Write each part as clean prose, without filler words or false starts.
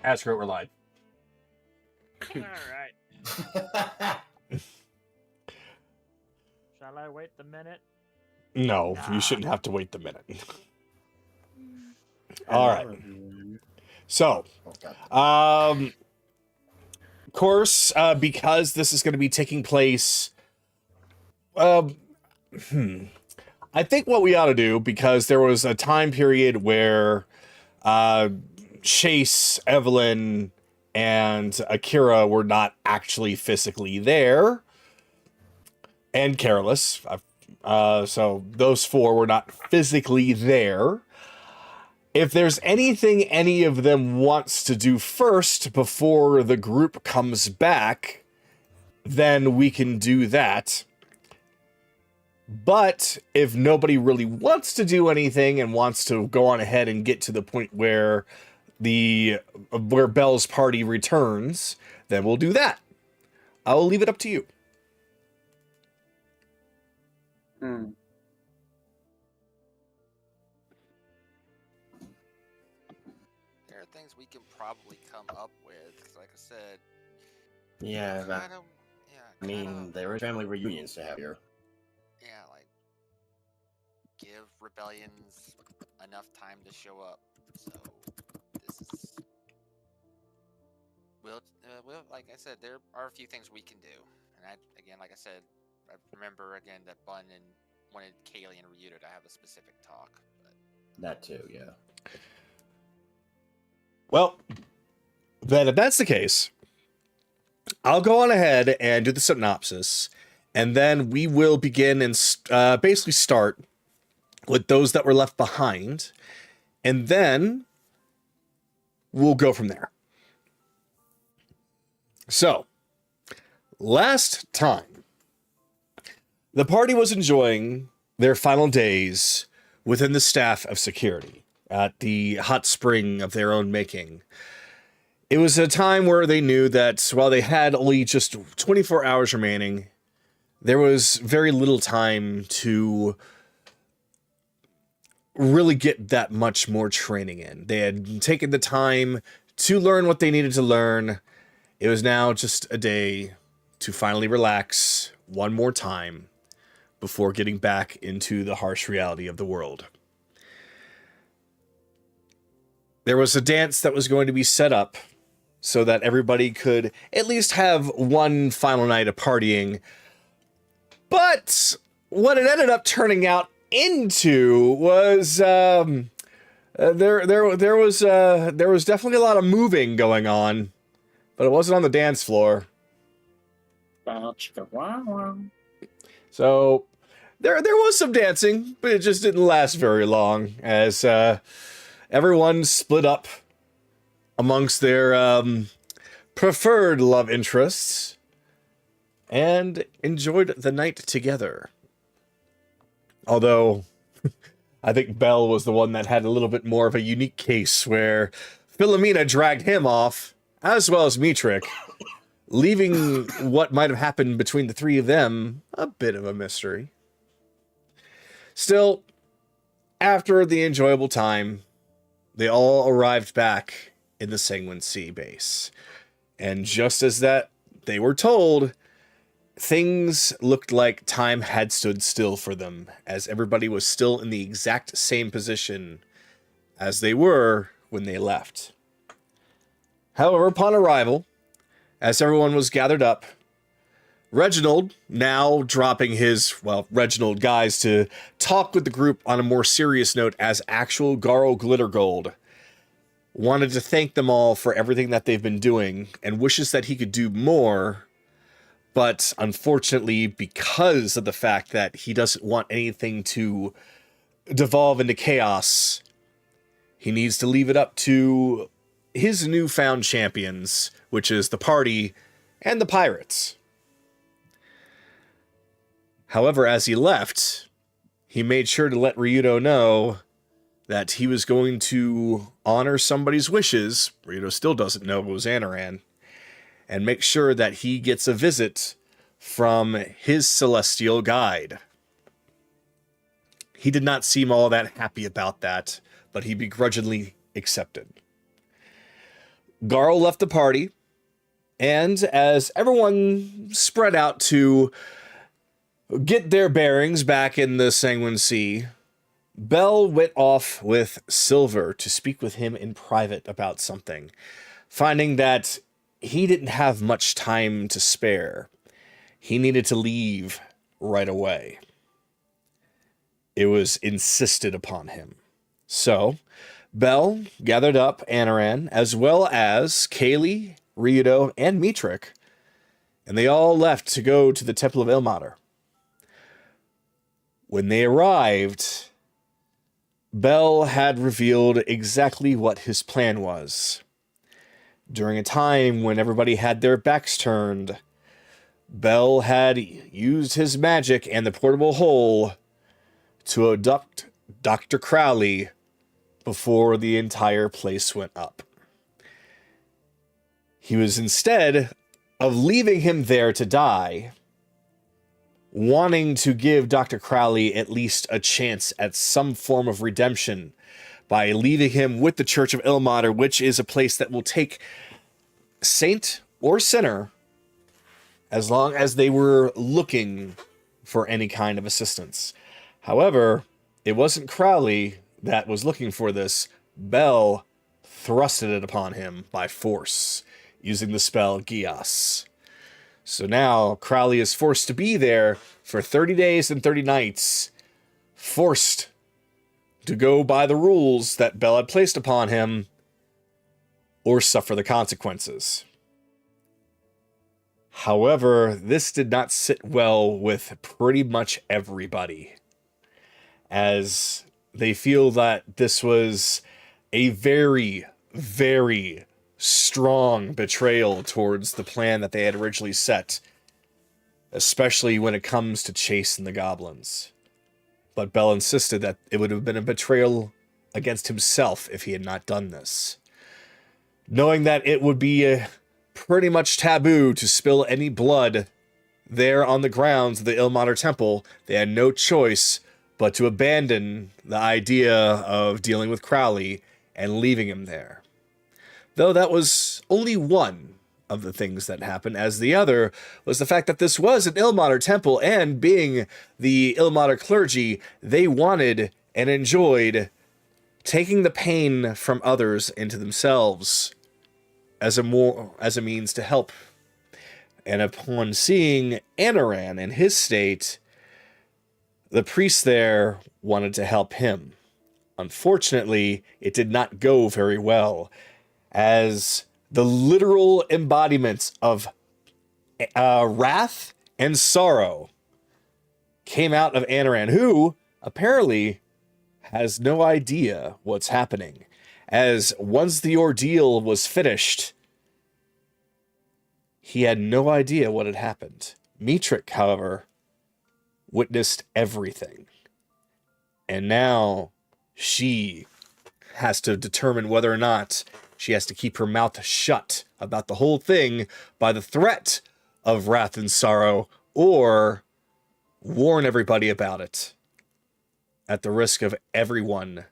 Ask her it, we're live. All right. Shall I wait the minute? No, you shouldn't have to wait the minute. All right. So, of course, because this is going to be taking place, I think what we ought to do, because there was a time period where Chase, Evelyn, and Akira were not actually physically there, and Careless. So those four were not physically there. If there's anything any of them wants to do first before the group comes back, then we can do that. But if nobody really wants to do anything and wants to go on ahead and get to the point where Belle's party returns, then we'll do that. I'll leave it up to you. There are things we can probably come up with. Like I said, yeah, I mean, there are family reunions to have here. Yeah, like give rebellions enough time to show up. So this is we'll like I said, there are a few things we can do. And like I said, I remember again that Bun and wanted Kayli and Ryudo to have a specific talk. But... That too, yeah. Well, then if that's the case, I'll go on ahead and do the synopsis, and then we will begin and basically start with those that were left behind, and then we'll go from there. So, last time, the party was enjoying their final days within the staff of security at the hot spring of their own making. It was a time where they knew that while they had only just 24 hours remaining, there was very little time to really get that much more training in. They had taken the time to learn what they needed to learn. It was now just a day to finally relax one more time before getting back into the harsh reality of the world. There was a dance that was going to be set up so that everybody could at least have one final night of partying. But what it ended up turning out into was there was definitely a lot of moving going on, but it wasn't on the dance floor. So there was some dancing, but it just didn't last very long as everyone split up amongst their preferred love interests and enjoyed the night together. Although, I think Belle was the one that had a little bit more of a unique case where Philomena dragged him off, as well as Mitrik, leaving what might have happened between the three of them a bit of a mystery. Still, after the enjoyable time, they all arrived back in the Sanguine Sea base. And just as that they were told, things looked like time had stood still for them, as everybody was still in the exact same position as they were when they left. However, upon arrival, as everyone was gathered up, Reginald, now dropping his, Reginald guys to talk with the group on a more serious note as actual Garl Glittergold, wanted to thank them all for everything that they've been doing and wishes that he could do more. But unfortunately, because of the fact that he doesn't want anything to devolve into chaos, he needs to leave it up to his newfound champions, which is the party and the pirates. However, as he left, he made sure to let Ryudo know that he was going to honor somebody's wishes. Ryudo still doesn't know it was Anoran. And make sure that he gets a visit from his celestial guide. He did not seem all that happy about that, but he begrudgingly accepted. Garl left the party, and as everyone spread out to get their bearings back in the Sanguine Sea, Bell went off with Silver to speak with him in private about something, finding that he didn't have much time to spare. He needed to leave right away. It was insisted upon him. So, Bell gathered up Anoran, as well as Kayli, Ryudo, and Mitrik, and they all left to go to the Temple of Ilmater. When they arrived, Bell had revealed exactly what his plan was. During a time when everybody had their backs turned, Bell had used his magic and the portable hole to abduct Doctor Crowley before the entire place went up. He was, instead of leaving him there to die, wanting to give Dr. Crowley at least a chance at some form of redemption by leaving him with the Church of Ilmater, which is a place that will take saint or sinner as long as they were looking for any kind of assistance. However, it wasn't Crowley that was looking for this. Bell thrusted it upon him by force, using the spell Gias. So now Crowley is forced to be there for 30 days and 30 nights, forced to go by the rules that Bell had placed upon him, or suffer the consequences. However, this did not sit well with pretty much everybody, as they feel that this was a very, very strong betrayal towards the plan that they had originally set, especially when it comes to chasing the goblins. But Bell insisted that it would have been a betrayal against himself if he had not done this. Knowing that it would be pretty much taboo to spill any blood there on the grounds of the Ilmater Temple, they had no choice but to abandon the idea of dealing with Crowley and leaving him there. Though that was only one of the things that happened, as the other was the fact that this was an Ilmater temple, and being the Ilmater clergy, they wanted and enjoyed taking the pain from others into themselves as a means to help. And upon seeing Anoran in his state, the priest there wanted to help him. Unfortunately, it did not go very well, as the literal embodiments of wrath and sorrow came out of Anoran, who apparently has no idea what's happening, as once the ordeal was finished, he had no idea what had happened. Mitrik, however, witnessed everything, and now she has to determine whether or not she has to keep her mouth shut about the whole thing by the threat of wrath and sorrow, or warn everybody about it at the risk of everyone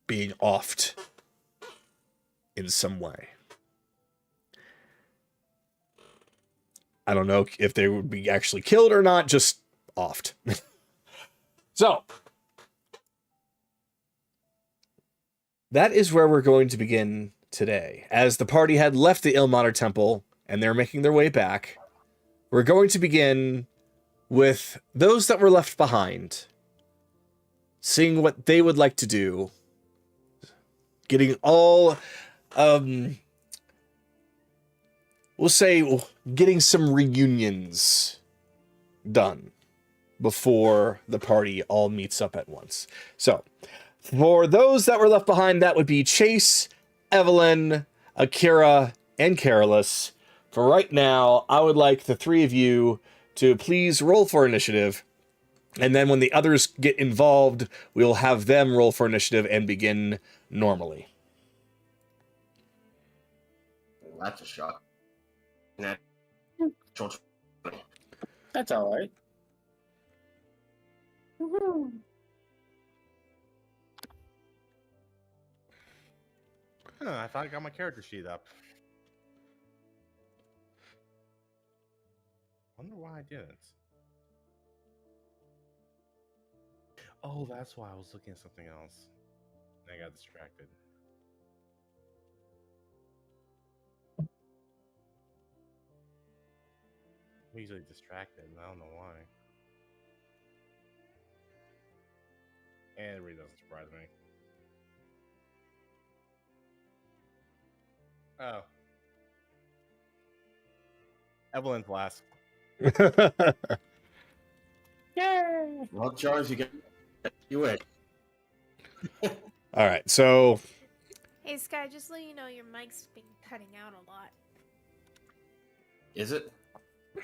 being offed in some way. I don't know if they would be actually killed or not, just offed. So, that is where we're going to begin today. As the party had left the Ilmater Temple and they're making their way back, we're going to begin with those that were left behind, seeing what they would like to do, getting all, we'll say, getting some reunions done before the party all meets up at once. So, for those that were left behind, that would be Chase, Evelyn, Akira, and Carolus. For right now, I would like the three of you to please roll for initiative. And then when the others get involved, we'll have them roll for initiative and begin normally. That's a shock. That's all right. Huh, I thought I got my character sheet up. Wonder why I didn't. Oh, that's why I was looking at something else. I got distracted. I'm easily distracted, and I don't know why. And it really doesn't surprise me. Oh. Evelyn's last. Yay! Well, Charles, you get you win. All right, so Hey Sky, just let you know your mic's been cutting out a lot. Is it?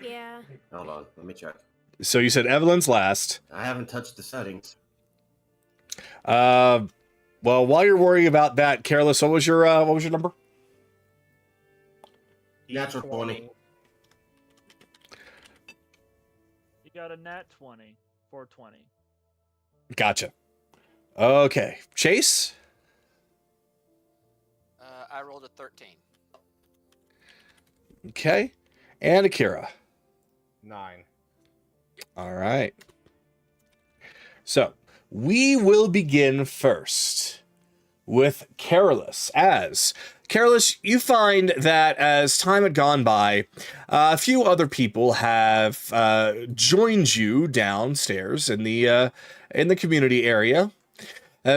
Yeah. Hold on, let me check. you said Evelyn's last. I haven't touched the settings. Well, while you're worrying about that, Careless, what was your number? Natural 20. You got a nat 20, 420. Gotcha. Okay, Chase. I rolled a 13. Okay, and Akira. 9. All right. So we will begin first with Careless. As Careless, you find that as time had gone by, a few other people have joined you downstairs in the community area.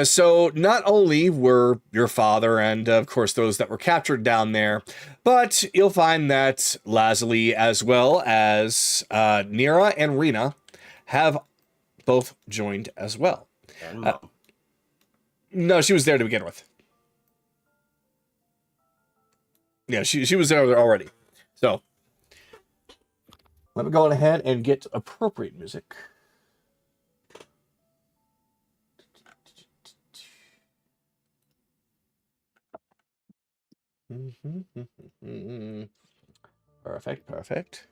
So not only were your father and, of course, those that were captured down there, but you'll find that Lazuli, as well as Nira and Rena, have both joined as well. And Mom. No, she was there to begin with. Yeah, she was there already. So let me go on ahead and get appropriate music. Perfect.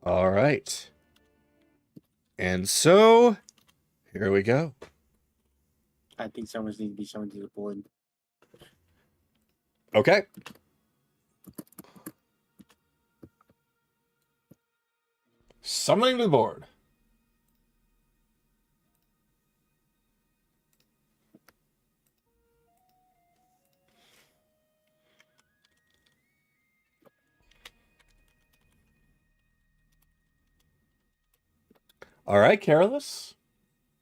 All right. And so, here we go. I think someone's need to be summoned to the board. Okay. Summoning to the board. All right, Careless.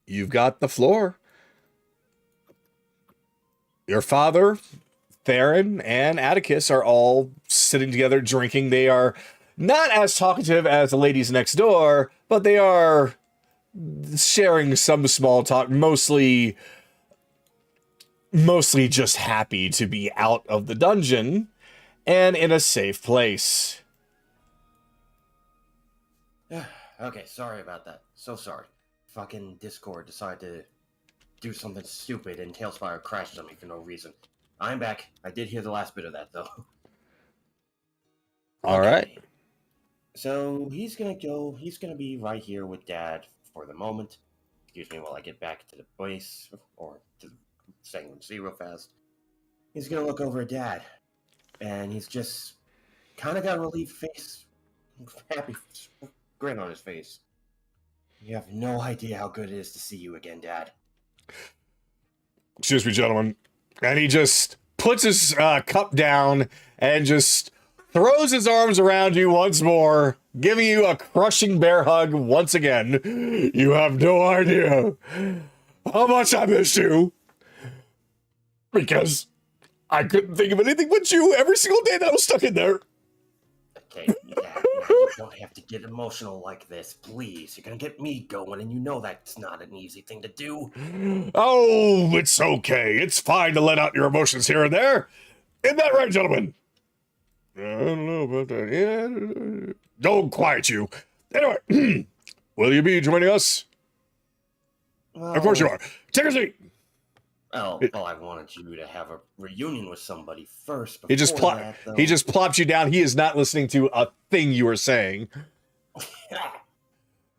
You've got the floor. Your father, Theron, and Atticus are all sitting together drinking. They are not as talkative as the ladies next door, but they are sharing some small talk, mostly just happy to be out of the dungeon and in a safe place. Okay, sorry about that. So sorry. Fucking Discord decided to do something stupid and Tailspire crashed on me for no reason. I'm back. I did hear the last bit of that, though. All right. So he's gonna be right here with Dad for the moment. Excuse me while I get back to the base, or to the Sanguine Sea real fast. He's gonna look over at Dad, and he's just kind of got a relieved face, happy grin on his face. You have no idea how good it is to see you again, Dad. Excuse me, gentlemen. And he just puts his cup down and just throws his arms around you once more, giving you a crushing bear hug once again. You have no idea how much I miss you. Because I couldn't think of anything but you every single day that I was stuck in there. Okay, Dad, you don't have to get emotional like this, please. You're gonna get me going, and you know that's not an easy thing to do. Oh, it's okay. It's fine to let out your emotions here and there. Isn't that right, gentlemen? I don't know about that. Yeah. Don't quiet you. Anyway, will you be joining us? Well, Of course you are. Take a seat. Oh, well, I wanted you to have a reunion with somebody first. He just before that, though. plopped you down. He is not listening to a thing you are saying.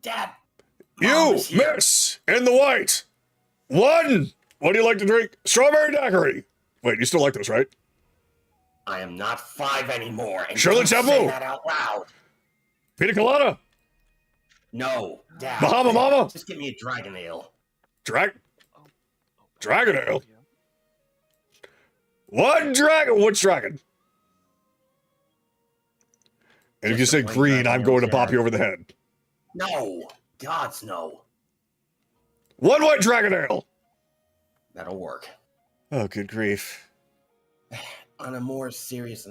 Dad! Mom You is here. miss in the white. 1. What do you like to drink? Strawberry daiquiri. Wait, you still like those, right? I am not 5 anymore, and Shirley don't say Temple. that out loud. Pina colada. No, Dad. Bahama Mama. Just give me a dragon ale. Dragon ale. One dragon. Which dragon? And if you Just a say plain green, dragon I'm ale, going to Dad. pop you over the head. No, gods no. 1 white dragon ale. That'll work. Oh, good grief. On a more serious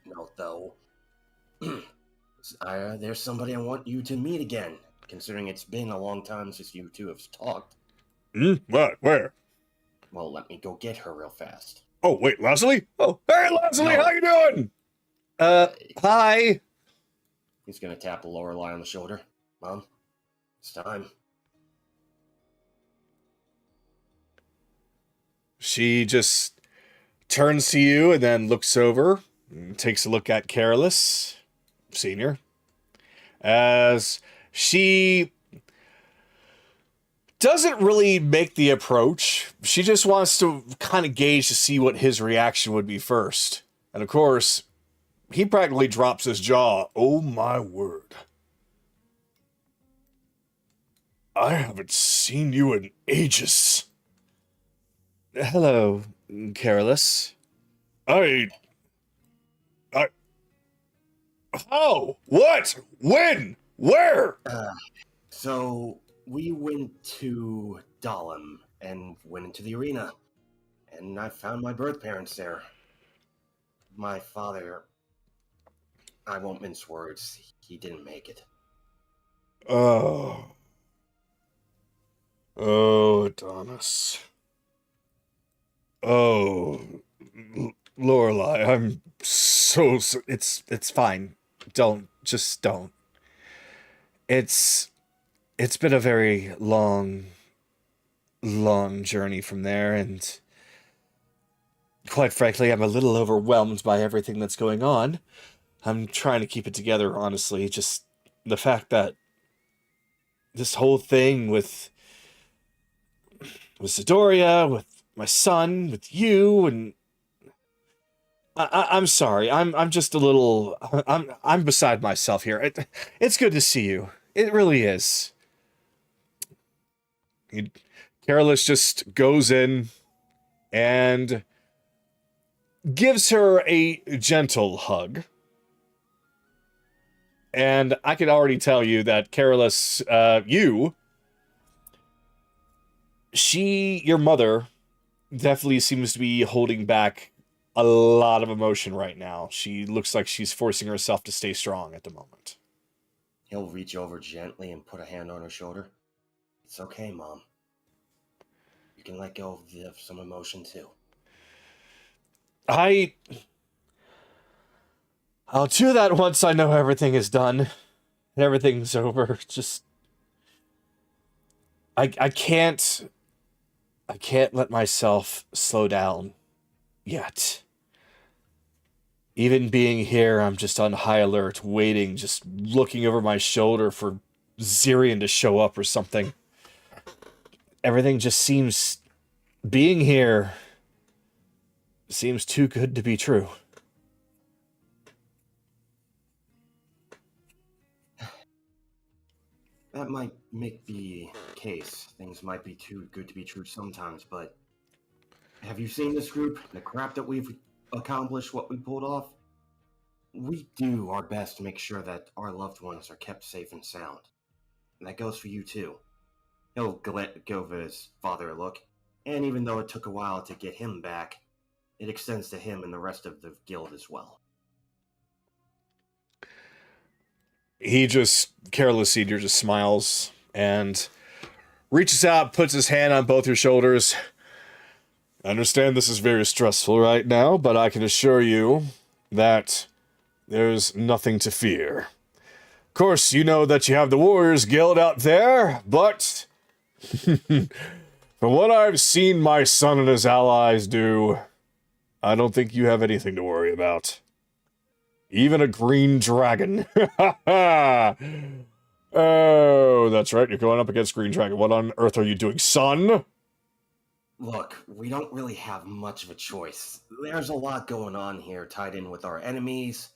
note, though, there's somebody I want you to meet again, considering it's been a long time since you two have talked. What? Where? Well, let me go get her real fast. Oh, wait, Leslie? Oh, hey, Leslie, No. how you doing? Hi. He's gonna tap the Lorelei on the shoulder. Mom, it's time. She just turns to you and then looks over and takes a look at Careless Senior as she doesn't really make the approach. She just wants to kind of gauge to see what his reaction would be first. And of course, he practically drops his jaw. Oh my word. I haven't seen you in ages. Hello, Careless. How? What? When? Where? So, we went to Dahlem and went into the arena, and I found my birth parents there. My father, I won't mince words, he didn't make it. Oh. Oh, Adonis. Oh, Lorelei, I'm so it's fine. Don't. It's been a very long journey from there, and quite frankly, I'm a little overwhelmed by everything that's going on. I'm trying to keep it together, honestly. Just the fact that this whole thing with Zidoria, with my son, with you, and I'm sorry. I'm just a little. I'm beside myself here. It's good to see you. It really is. Careless just goes in and gives her a gentle hug. And I can already tell you that Careless, your mother, definitely seems to be holding back a lot of emotion right now. She looks like she's forcing herself to stay strong at the moment. He'll reach over gently and put a hand on her shoulder. It's okay, Mom. You can let go of some emotion, too. I'll do that once I know everything is done and everything's over. Just I can't let myself slow down yet. Even being here, I'm just on high alert, waiting, just looking over my shoulder for Zyrian to show up or something. Everything just seems, being here seems too good to be true. That might make the case. Things might be too good to be true sometimes, but have you seen this group? The crap that we've accomplished, what we pulled off? We do our best to make sure that our loved ones are kept safe and sound. And that goes for you too. He'll give his father a look, and even though it took a while to get him back, it extends to him and the rest of the guild as well. He just, Careless Senior just smiles and reaches out, puts his hand on both your shoulders. I understand this is very stressful right now, but I can assure you that there's nothing to fear. Of course, you know that you have the Warriors Guild out there, but from what I've seen my son and his allies do, I don't think you have anything to worry about. Even a green dragon. Oh, that's right. You're going up against Green Dragon. What on earth are you doing, son? Look, we don't really have much of a choice. There's a lot going on here, tied in with our enemies,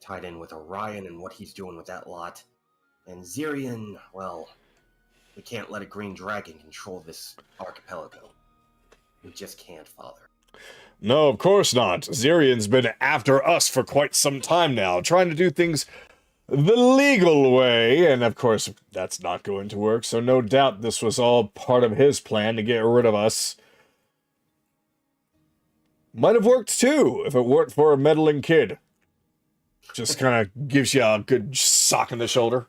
tied in with Orion and what he's doing with that lot. And Zyrian, well, we can't let a green dragon control this archipelago. We just can't, Father. No, of course not. Zyrian's been after us for quite some time now, trying to do things the legal way, and of course, that's not going to work, so no doubt this was all part of his plan to get rid of us. Might have worked too, if it weren't for a meddling kid. Just kind of gives you a good sock in the shoulder.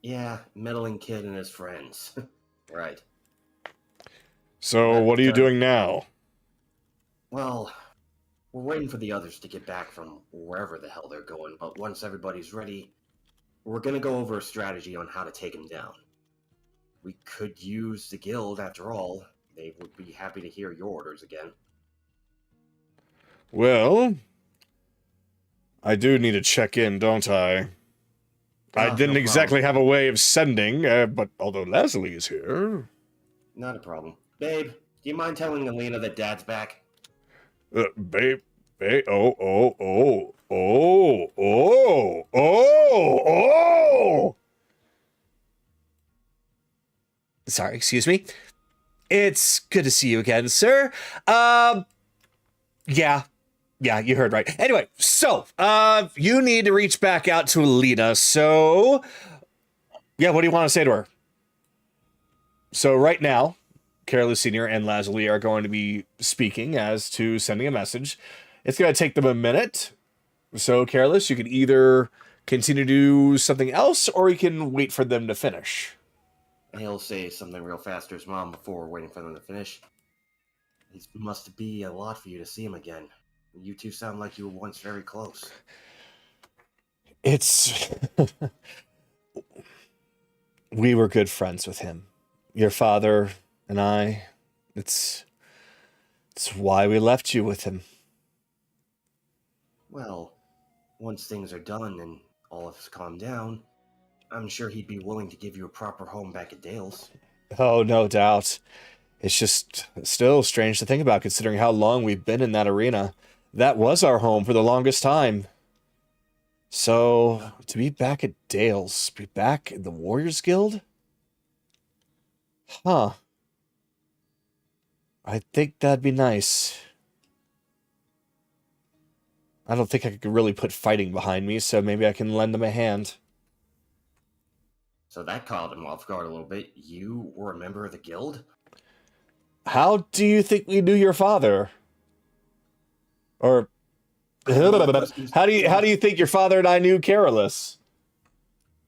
Yeah, meddling kid and his friends. Right. So, what are you doing now? Well, we're waiting for the others to get back from wherever the hell they're going, but once everybody's ready, we're gonna go over a strategy on how to take them down. We could use the guild, after all. They would be happy to hear your orders again. Well, I do need to check in, don't I? I No didn't exactly problem. have a way of sending, but although Leslie is here... Not a problem. Babe, do you mind telling Alina that Dad's back? Babe, oh. Sorry, excuse me. It's good to see you again, sir. Yeah, you heard right. Anyway, so, you need to reach back out to Alina, so... Yeah, what do you want to say to her? So right now, Careless Senior and Lazuli are going to be speaking as to sending a message. It's going to take them a minute. So, Careless, you can either continue to do something else, or you can wait for them to finish. He'll say something real fast to his mom before we're waiting for them to finish. It must be a lot for you to see him again. You two sound like you were once very close. It's... We were good friends with him. Your father and I. It's why we left you with him. Well, once things are done and all of us calm down, I'm sure he'd be willing to give you a proper home back at Dale's. Oh, no doubt. It's just still strange to think about, considering how long we've been in that arena. That was our home for the longest time. So, to be back at Dale's, be back in the Warriors Guild? Huh. I think that'd be nice. I don't think I could really put fighting behind me, so maybe I can lend them a hand. So that caught him off guard a little bit. You were a member of the guild? How do you think we knew your father? Or how do you think your father and I knew Carolus?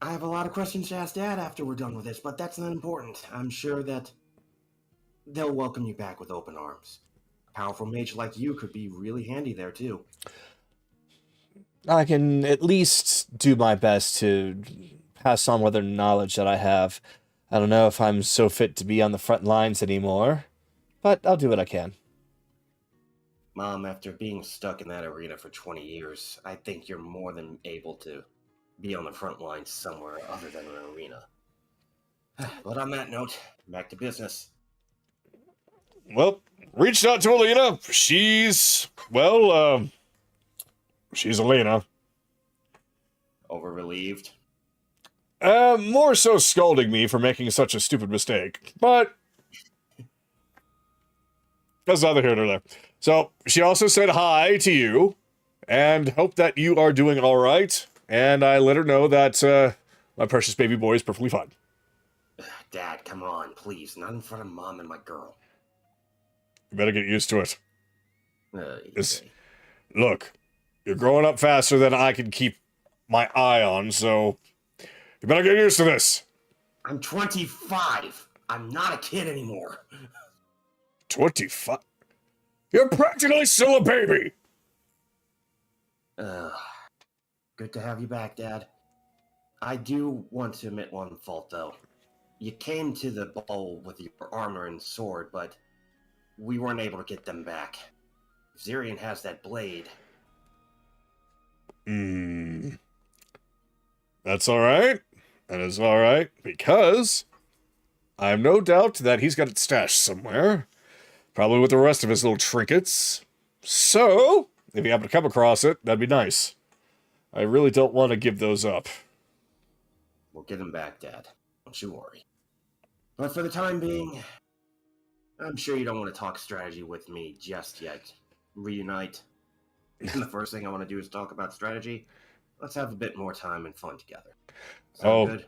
I have a lot of questions to ask Dad after we're done with this, but that's not important. I'm sure that they'll welcome you back with open arms. A powerful mage like you could be really handy there, too. I can at least do my best to pass on whatever knowledge that I have. I don't know if I'm so fit to be on the front lines anymore, but I'll do what I can. Mom, after being stuck in that arena for 20 years, I think you're more than able to be on the front lines somewhere other than an arena. But on that note, back to business. Well, reached out to Alina. She's Alina. Over relieved? More so scolding me for making such a stupid mistake. But that's neither here nor there. So, she also said hi to you, and hope that you are doing alright, and I let her know that, my precious baby boy is perfectly fine. Dad, come on, please. Not in front of Mom and my girl. You better get used to it. Okay. Look, you're growing up faster than I can keep my eye on, so you better get used to this. I'm 25. I'm not a kid anymore. 25? You're practically still a baby! Good to have you back, Dad. I do want to admit one fault, though. You came to the bowl with your armor and sword, but we weren't able to get them back. If Zyrian has that blade. That's all right. That is all right, because I have no doubt that he's got it stashed somewhere, probably with the rest of his little trinkets. So, if you happen to come across it, that'd be nice. I really don't want to give those up. We'll get him back, Dad. Don't you worry. But for the time being, I'm sure you don't want to talk strategy with me just yet. Reunite. And the first thing I want to do is talk about strategy. Let's have a bit more time and fun together. Sound good?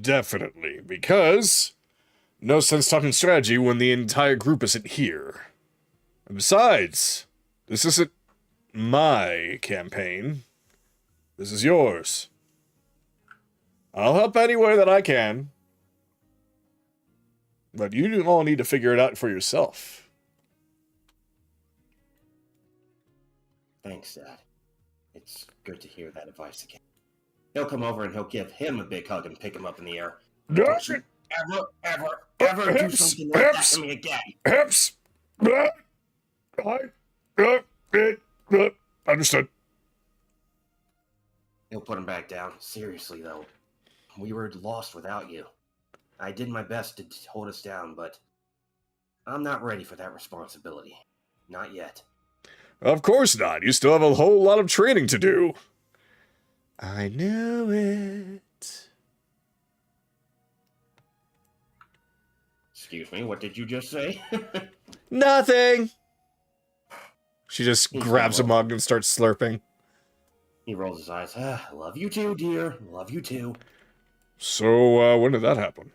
Definitely, because no sense talking strategy when the entire group isn't here. And besides, this isn't my campaign. This is yours. I'll help any way that I can. But you all need to figure it out for yourself. Thanks, Dad. It's good to hear that advice again. He'll come over and he'll give him a big hug and pick him up in the air. Don't you ever do something like that to me again. Hips! Understood. He'll put him back down. Seriously, though. We were lost without you. I did my best to hold us down, but I'm not ready for that responsibility. Not yet. Of course not. You still have a whole lot of training to do. I knew it. Excuse me, what did you just say? Nothing. She just grabs a mug and starts slurping. He rolls his eyes. Love you too, dear. Love you too. So, when did that happen?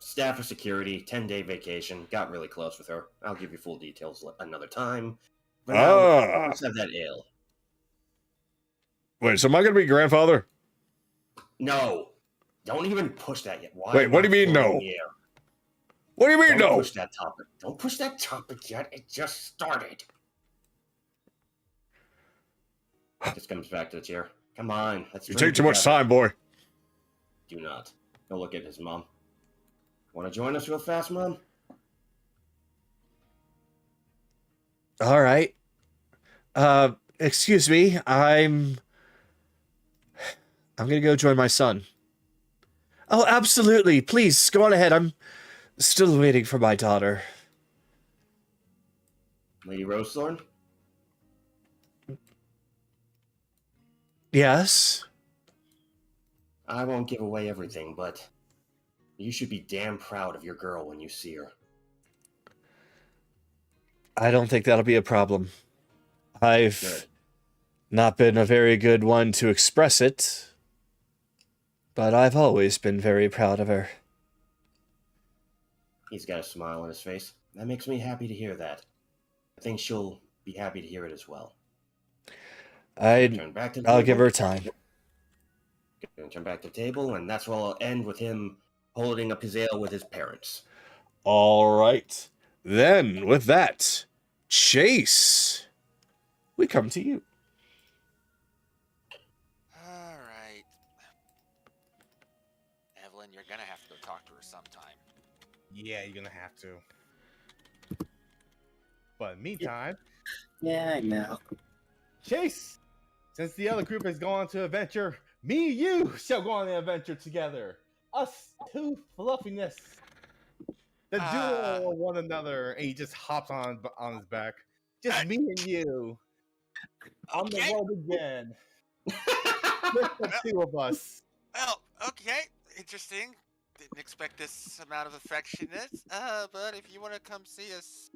Staff for security, 10-day vacation. Got really close with her. I'll give you full details another time. But now, let's have that ale. Wait, so am I going to be grandfather? No. Don't even push that yet. Why? Wait, what do you mean no? What do you mean no? Don't push that topic. Don't push that topic yet. It just started. Just comes back to the chair. Come on. You take too much time, boy. Do not. Go look at his mom. Want to join us real fast, Mom? All right. Excuse me. I'm gonna go join my son. Oh, absolutely. Please, go on ahead. I'm still waiting for my daughter. Lady Rosethorn? Yes? I won't give away everything, but you should be damn proud of your girl when you see her. I don't think that'll be a problem. I've Good. not been a very good one to express it, but I've always been very proud of her. He's got a smile on his face. That makes me happy to hear that. I think she'll be happy to hear it as well. I'll give her time. Gonna turn back to the table, and that's where I'll end with him holding up his ale with his parents. All right. Then, with that, Chase, we come to you. All right. Evelyn, you're gonna have to go talk to her sometime. Yeah, you're gonna have to. But meantime, Yeah, I know. Chase, since the other group has gone to adventure, me and you shall go on the adventure together. Us two fluffiness. The duo of one another, and he just hops on his back. Just me and you. On the Okay. road again. Just the two of us. Well, okay. Interesting. Didn't expect this amount of affectionate. But if you want to come see us,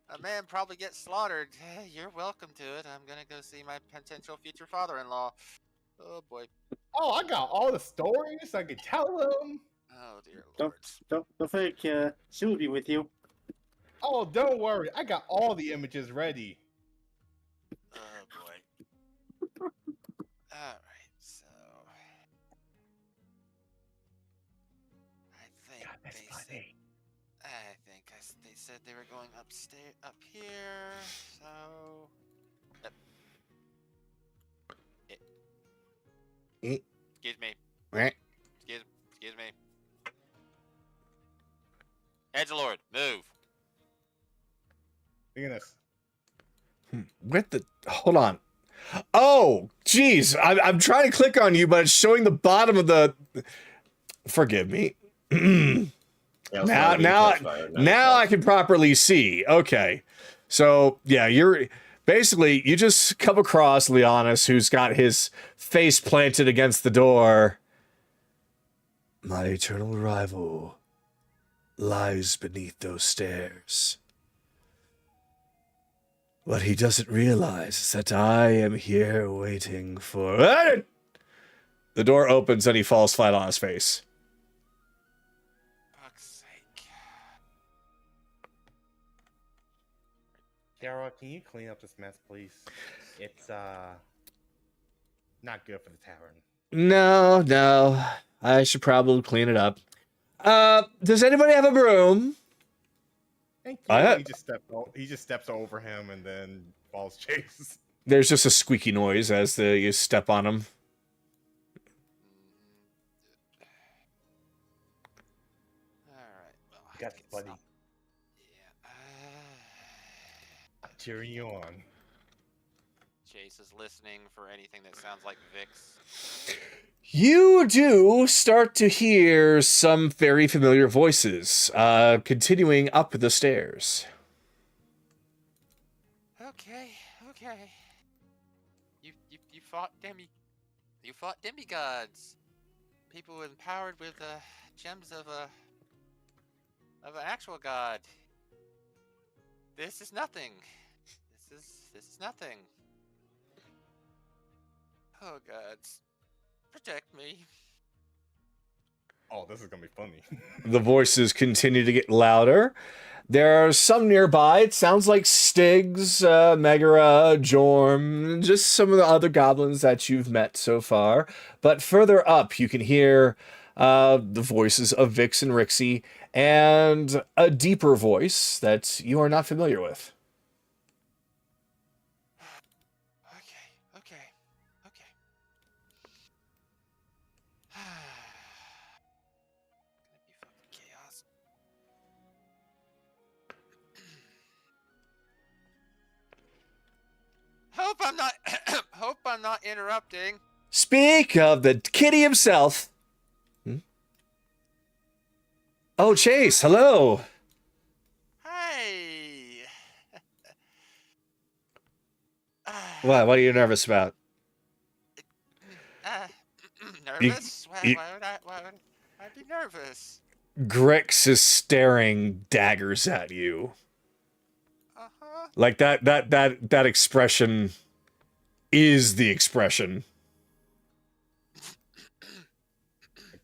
a man probably gets slaughtered. You're welcome to it. I'm gonna go see my potential future father-in-law. Oh boy. Oh, I got all the stories. I can tell them. Oh dear Don't- lord. Don't forget, she will be with you. Oh, don't worry. I got all the images ready. Oh boy. Alright, so I think God, that's they funny. said they said they were going upstairs up here, so excuse me. Excuse me. Edgelord, move. Look at this. Hold on. Oh, geez. I'm trying to click on you, but it's showing the bottom of the... Forgive me. Yeah, Now I can properly see. Okay. So, yeah, you just come across Leonis, who's got his face planted against the door. My eternal rival lies beneath those stairs. What he doesn't realize is that I am here waiting for... The door opens and he falls flat on his face. Fuck's sake. Dara, can you clean up this mess, please? It's not good for the tavern. No. I should probably clean it up. Does anybody have a broom? Thank you. He just steps over him and then falls chase. There's just a squeaky noise as you step on him. Alright, well, I Got can buddy. stop. Yeah. Cheering you on. Chase is listening for anything that sounds like Vix. You do start to hear some very familiar voices, continuing up the stairs. Okay. You fought demigods. People empowered with gems of an actual god. This is nothing. This is nothing. Oh gods. Protect me. Oh, this is gonna be funny. The voices continue to get louder. There are some nearby. It sounds like Styx, Megara, Jorm, just some of the other goblins that you've met so far. But further up, you can hear the voices of Vix and Rixie, and a deeper voice that you are not familiar with. Okay. Gonna be fucking chaos. Hope I'm not interrupting. Speak of the kitty himself. Oh, Chase, hello. Hey. What are you nervous about? Nervous? Why would I be nervous? Grix is staring daggers at you. Uh-huh. Like that expression is the expression.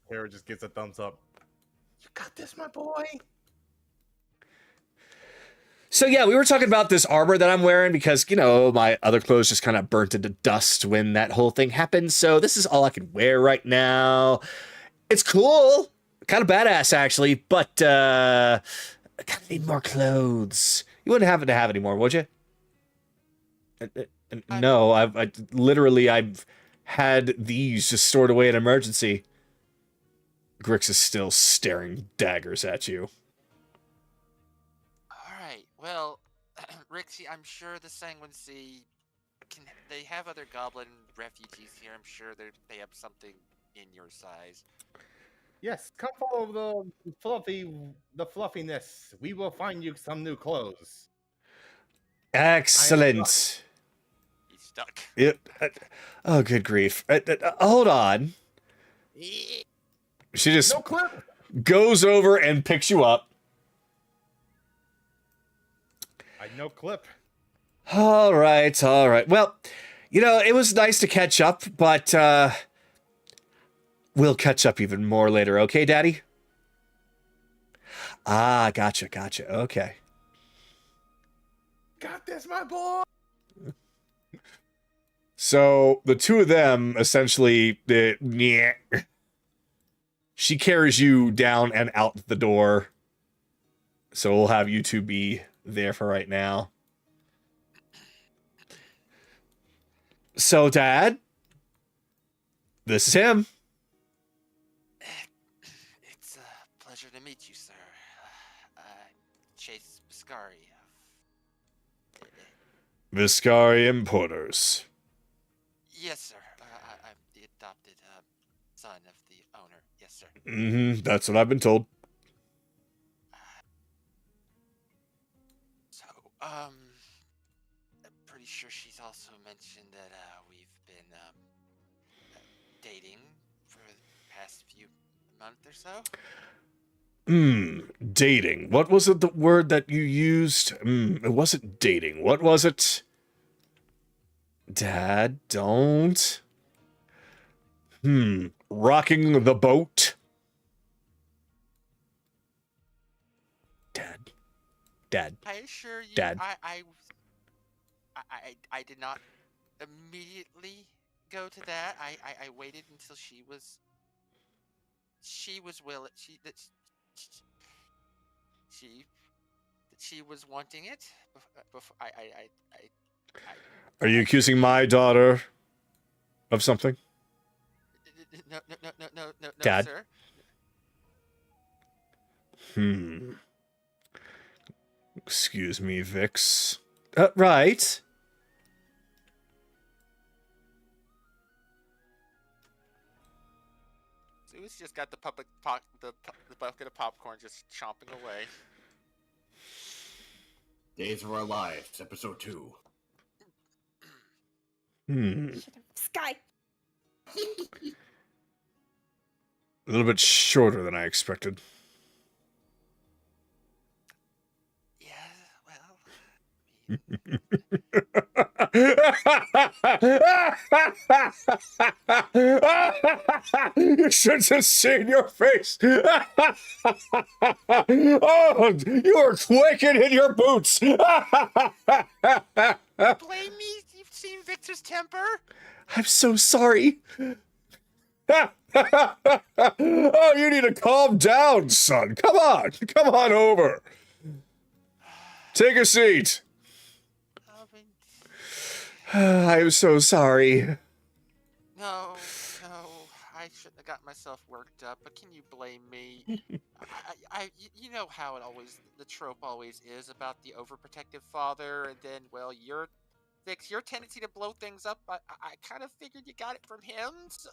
Kara just gets a thumbs up. You got this, my boy. So yeah, we were talking about this armor that I'm wearing because, my other clothes just kind of burnt into dust when that whole thing happened. So this is all I can wear right now. It's cool. Kind of badass, actually, but I kind of need more clothes. You wouldn't happen to have any more, would you? No, I've had these just stored away in emergency. Grix is still staring daggers at you. Alright, well, Rixie, I'm sure the Sanguine Sea they have other goblin refugees here. I'm sure they have something in your size. Yes, come follow the fluffiness. We will find you some new clothes. Excellent. He's stuck. Oh, good grief. Hold on. She just No clip. goes over and picks you up. No clip. All right. Well, it was nice to catch up, but we'll catch up even more later, okay, Daddy? Ah, gotcha. Okay. Got this, my boy. So the two of them essentially, she carries you down and out the door. So we'll have you two be there for right now. So, Dad, this is him. It's a pleasure to meet you, sir. Chase Biscari. Viscari Importers. Yes, sir. I'm the adopted son of the owner. Yes, sir. That's what I've been told. So, I'm pretty sure she's also mentioned that we've been dating for the past few months or so. Dating. What was it, the word that you used? It wasn't dating. What was it? Dad, don't. Rocking the boat. Dad. I assure you, Dad. I did not immediately go to that. I waited until she was willing. She was wanting it. Before Are you accusing my daughter of something? No, Dad? sir. Excuse me, Vix. Right. Sue's just got the bucket of popcorn just chomping away. Days of Our Lives, episode 2. Shut up, Sky. A little bit shorter than I expected. Yeah, You should have seen your face. Oh, you were quaking in your boots. Blame me? You've seen Victor's temper? I'm so sorry. Oh, you need to calm down, son. Come on over. Take a seat. I'm so sorry. No, I shouldn't have got myself worked up. But can you blame me? You know how the trope always is about the overprotective father, and then, well, your tendency to blow things up. I kind of figured you got it from him. So.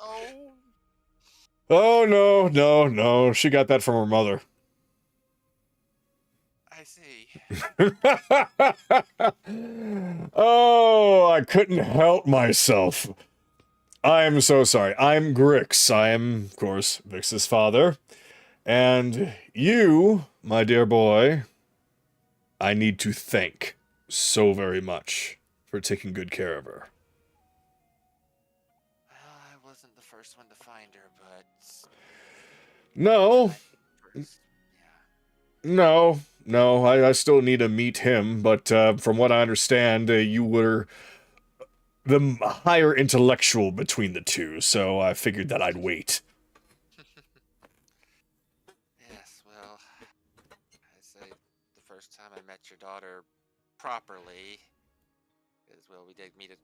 Oh, no. She got that from her mother. I see. Oh, I couldn't help myself. I am so sorry. I'm Grix. I am, of course, Vix's father. And you, my dear boy, I need to thank so very much for taking good care of her. Well, I wasn't the first one to find her, but... No. First, yeah. No, I still need to meet him, but from what I understand, you were the higher intellectual between the two, so I figured that I'd wait. Yes, well, I say the first time I met your daughter properly, is, well, we did meet a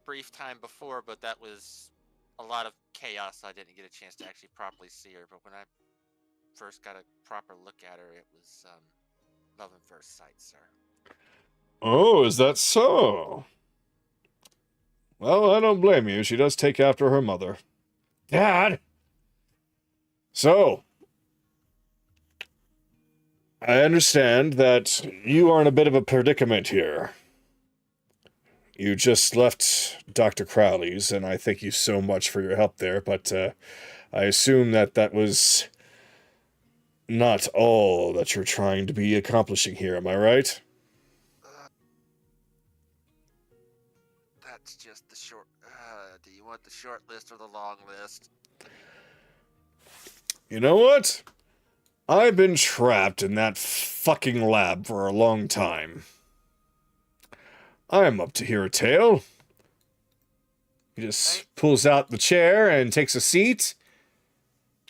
brief time before, but that was a lot of chaos, so I didn't get a chance to actually properly see her, but when I first got a proper look at her, it was, love at first sight, sir. Oh, is that so? Well, I don't blame you. She does take after her mother. Dad! So, I understand that you are in a bit of a predicament here. You just left Dr. Crowley's, and I thank you so much for your help there, but I assume that was not all that you're trying to be accomplishing here, am I right? That's just the short... do you want the short list or the long list? You know what? I've been trapped in that fucking lab for a long time. I'm up to hear a tale. He just pulls out the chair and takes a seat,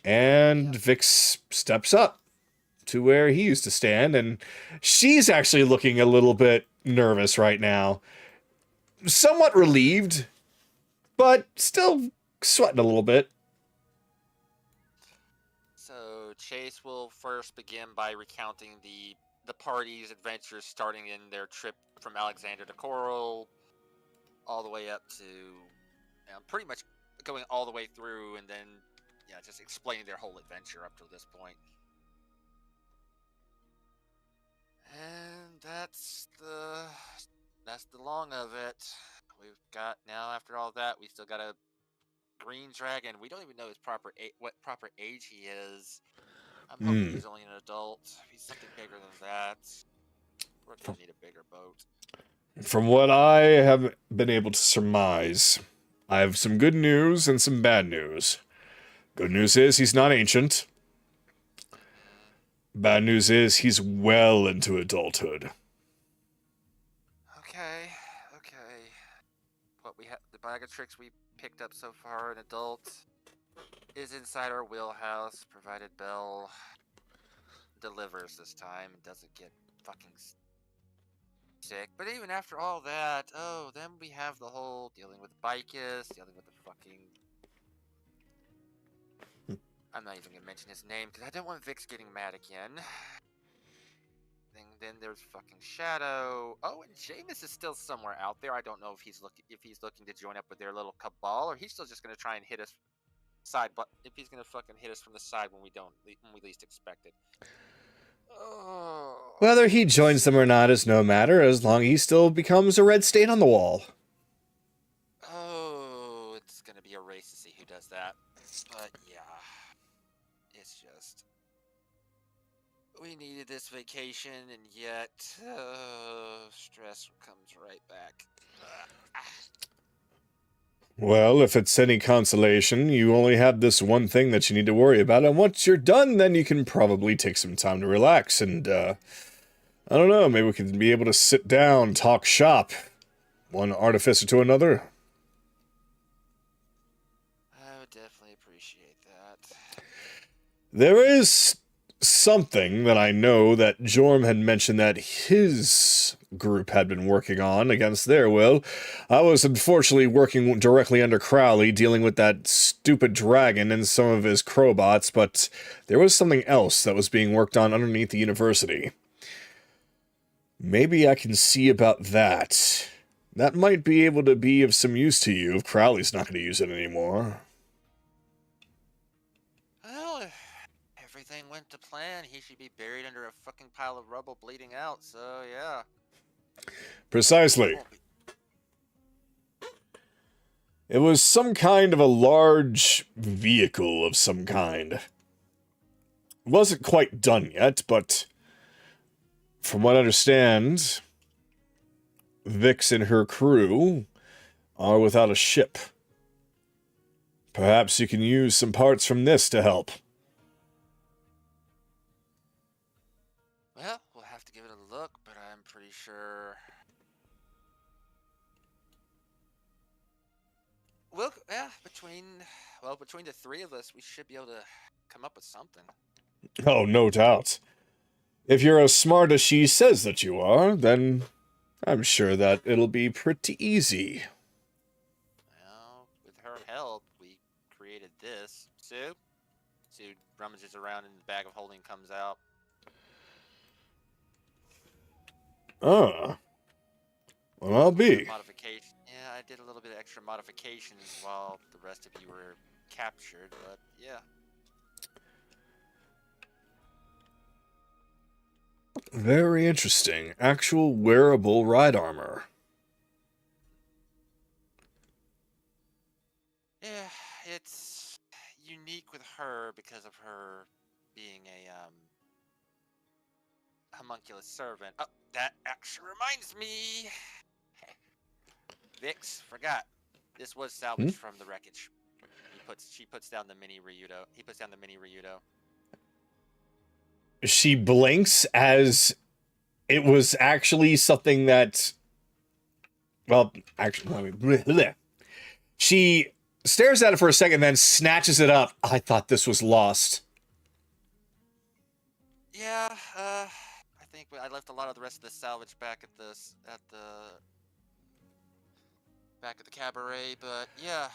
and Vix steps up to where he used to stand, and she's actually looking a little bit nervous right now. Somewhat relieved, but still sweating a little bit. So Chase will first begin by recounting the party's adventures, starting in their trip from Alexander to Coral, all the way up to pretty much going all the way through, and then just explaining their whole adventure up to this point. And that's the long of it. We've got now, after all that, we still got a green dragon. We don't even know his what proper age he is. I'm hoping he's only an adult. If he's something bigger than that, we're gonna need a bigger boat. From what I have been able to surmise, I have some good news and some bad news. Good news is he's not ancient. Bad news is he's well into adulthood. Okay. What we have, the bag of tricks we picked up so far, an adult, is inside our wheelhouse, provided Belle delivers this time and doesn't get fucking sick. But even after all that, then we have the whole dealing with Bicus, dealing with the fucking... I'm not even gonna mention his name because I don't want Vix getting mad again. Then there's fucking Shadow. Oh, and Jameis is still somewhere out there. I don't know if he's looking to join up with their little cabal, or he's still just gonna try and hit us side. But if he's gonna fucking hit us from the side when we least expect it. Oh. Whether he joins them or not is no matter, as long as he still becomes a red stain on the wall. Oh, it's gonna be a race to see who does that. But yeah, it's just... We needed this vacation, and yet stress comes right back. Well, if it's any consolation, you only have this one thing that you need to worry about, and once you're done, then you can probably take some time to relax, and, I don't know, maybe we can be able to sit down, talk shop, one artificer to another. I would definitely appreciate that. There is something that I know that Jorm had mentioned that his group had been working on against their will. I was unfortunately working directly under Crowley, dealing with that stupid dragon and some of his crowbots, but there was something else that was being worked on underneath the university. Maybe I can see about that. That might be able to be of some use to you if Crowley's not going to use it anymore. Well, if everything went to plan, he should be buried under a fucking pile of rubble bleeding out, so yeah. Precisely. It was some kind of a large vehicle of some kind. It wasn't quite done yet, but from what I understand, Vix and her crew are without a ship. Perhaps you can use some parts from this to help. Well, we'll have to give it a look, but I'm pretty sure... Well, yeah, between the three of us, we should be able to come up with something. Oh, no doubt. If you're as smart as she says that you are, then I'm sure that it'll be pretty easy. Well, with her help, we created this. Sue rummages around and the bag of holding comes out. Ah. Well, I'll be. Modification. Yeah, I did a little bit of extra modifications while the rest of you were captured, but yeah. Very interesting. Actual wearable ride armor. Yeah, it's unique with her because of her being a homunculus servant. Oh, that actually reminds me. Vix forgot. This was salvaged from the wreckage. She puts down the mini Ryudo. He puts down the mini Ryudo. She blinks as it was actually something that... Well, actually, she stares at it for a second, then snatches it up. I thought this was lost. Yeah, I think I left a lot of the rest of the salvage back at the cabaret, but yeah,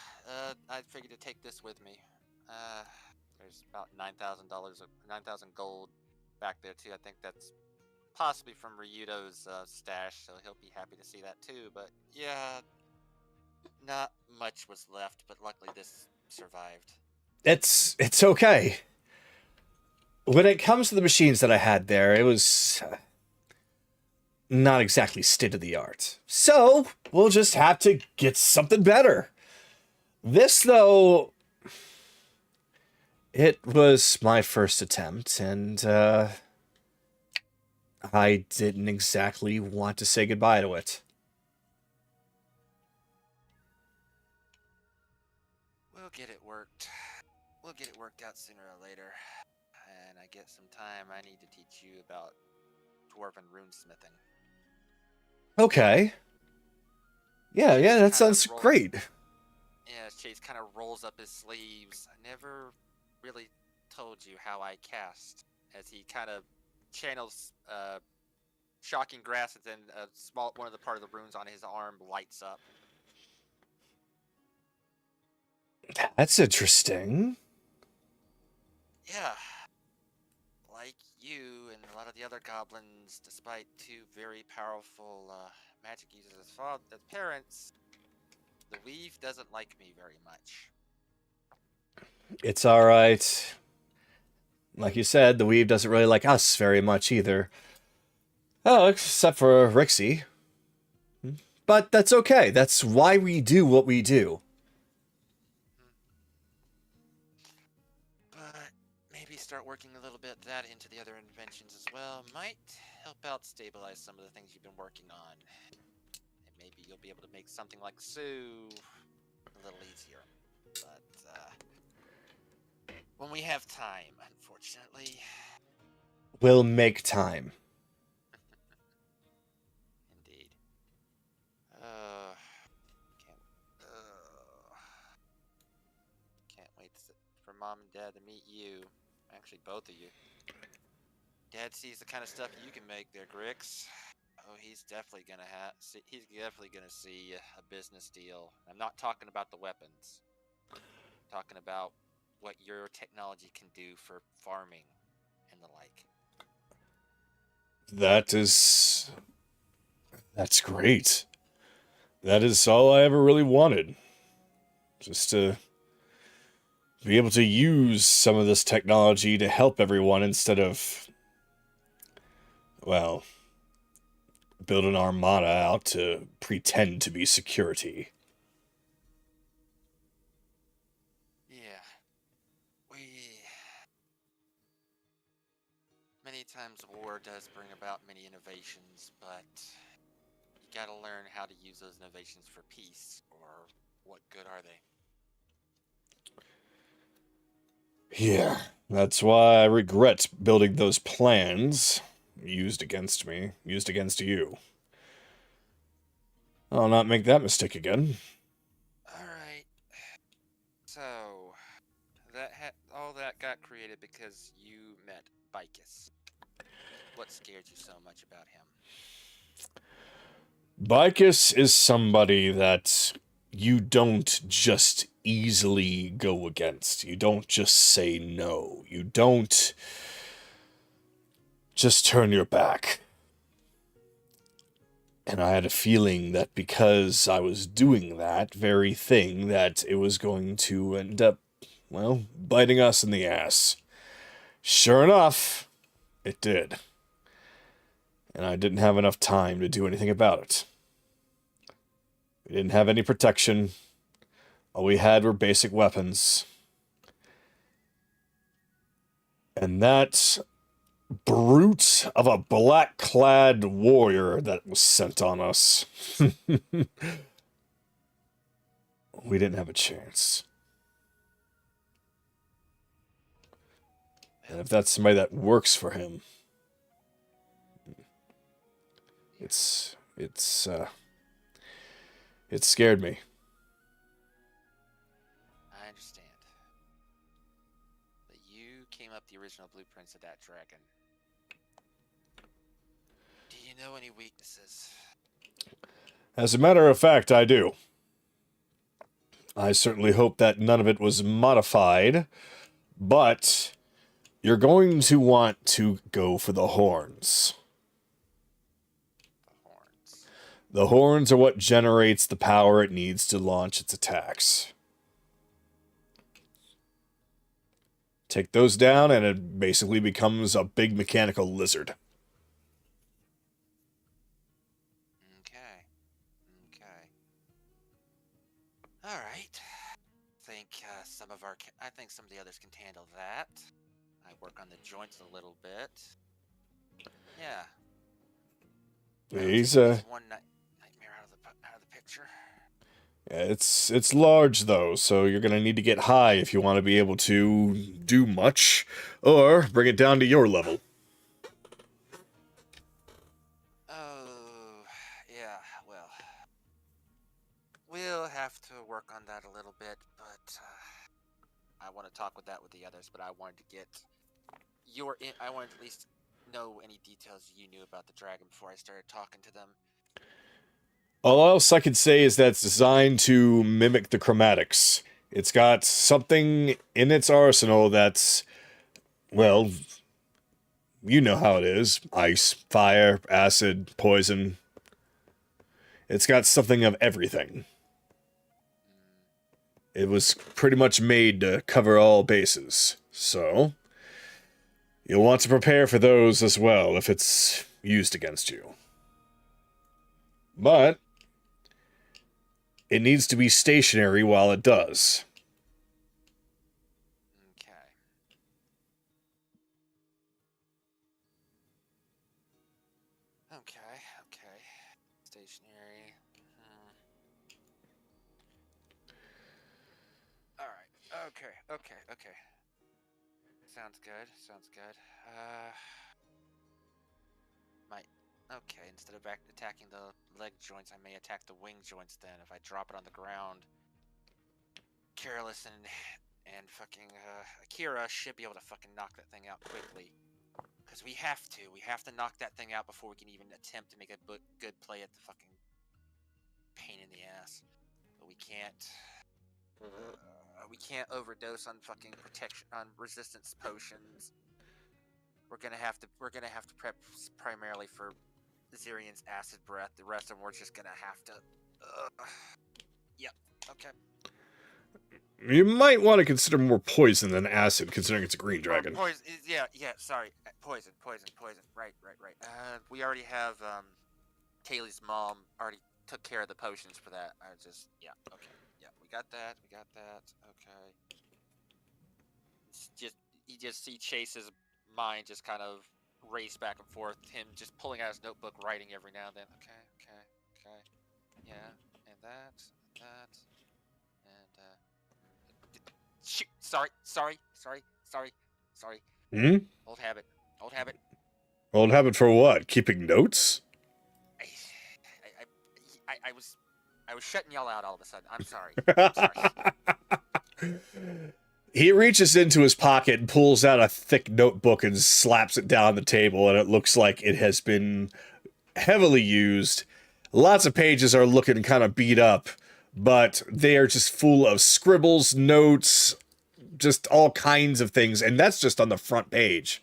I figured to take this with me. There's about $9,000 gold back there too. I think that's possibly from Ryudo's stash, so he'll be happy to see that too. But yeah, Not much was left, but luckily this survived. It's okay. When it comes to the machines that I had there, it was not exactly state of the art. So we'll just have to get something better. This, though, it was my first attempt, and I didn't exactly want to say goodbye to it. We'll get it worked. We'll get it worked out sooner or later. And I get some time, I need to teach you about dwarven runesmithing. Okay. Yeah, that Kinda sounds roll- great. Yeah, Chase kind of rolls up his sleeves. I never really told you how I cast. As he kind of channels shocking grass, and then one of the part of the runes on his arm lights up. That's interesting. Yeah. Like you and a lot of the other goblins, despite two very powerful magic users as parents, the weave doesn't like me very much. It's alright. Like you said, the weave doesn't really like us very much either. Oh, except for Rixie. But that's okay. That's why we do what we do. But maybe start working a little bit of that into the other inventions as well. Might help out stabilize some of the things you've been working on. And maybe you'll be able to make something like Sue a little easier. But when we have time, unfortunately. We'll make time. Indeed. Can't wait for Mom and Dad to meet you. Actually, both of you. Dad sees the kind of stuff you can make there, Grix. Oh, he's definitely gonna see a business deal. I'm not talking about the weapons. I'm talking about what your technology can do for farming and the like. That's great. That is all I ever really wanted. Just to be able to use some of this technology to help everyone instead of, well, build an armada out to pretend to be security. Yeah. Many times war does bring about many innovations, but you gotta learn how to use those innovations for peace, or what good are they? Yeah, that's why I regret building those plans used against me, used against you. I'll not make that mistake again. Alright. So, all that got created because you met Bicus. What scared you so much about him? Bicus is somebody that you don't just easily go against. You don't just say no. You don't just turn your back. And I had a feeling that because I was doing that very thing, that it was going to end up, well, biting us in the ass. Sure enough, it did. And I didn't have enough time to do anything about it. We didn't have any protection. All we had were basic weapons. And that brute of a black-clad warrior that was sent on us. We didn't have a chance. And if that's somebody that works for him, it scared me. I understand. But you came up the original blueprints of that dragon. Do you know any weaknesses? As a matter of fact, I do. I certainly hope that none of it was modified, but you're going to want to go for the horns. The horns. The horns are what generates the power it needs to launch its attacks. Take those down, and it basically becomes a big mechanical lizard. Okay. Okay. All right. I think some of the others can handle that. I work on the joints a little bit. Yeah. He's Take this one nightmare out of the picture. It's large though, so you're gonna need to get high if you want to be able to do much, or bring it down to your level. Oh, yeah. Well, we'll have to work on that a little bit, but I want to talk with the others. But I wanted to get I wanted to at least know any details you knew about the dragon before I started talking to them. All else I can say is that it's designed to mimic the chromatics. It's got something in its arsenal that's, well, you know how it is. Ice, fire, acid, poison. It's got something of everything. It was pretty much made to cover all bases. So, you'll want to prepare for those as well if it's used against you. But it needs to be stationary while it does. Okay. Okay. Stationary. All right. Okay. Sounds good. Okay, instead of attacking the leg joints, I may attack the wing joints then. If I drop it on the ground, Careless and fucking Akira should be able to fucking knock that thing out quickly. Because we have to knock that thing out before we can even attempt to make a good play at the fucking pain in the ass. But we can't overdose on fucking protection, on resistance potions. We're gonna have to prep primarily for Zyrian's acid breath. The rest of them we're just gonna have to. Yep. Okay. You might want to consider more poison than acid, considering it's a green dragon. Poison. Yeah. Sorry. Poison. Right. We already have Kayli's mom already took care of the potions for that. Okay. Yeah. We got that. Okay. You just see Chase's mind just kind of race back and forth. Him just pulling out his notebook, writing every now and then. Okay. Yeah. And that. Shoot. Sorry. Hmm? Old habit. Old habit for what? Keeping notes? I was shutting y'all out all of a sudden. I'm sorry. He reaches into his pocket and pulls out a thick notebook and slaps it down on the table, and it looks like it has been heavily used. Lots of pages are looking kind of beat up, but they are just full of scribbles, notes, just all kinds of things, and that's just on the front page.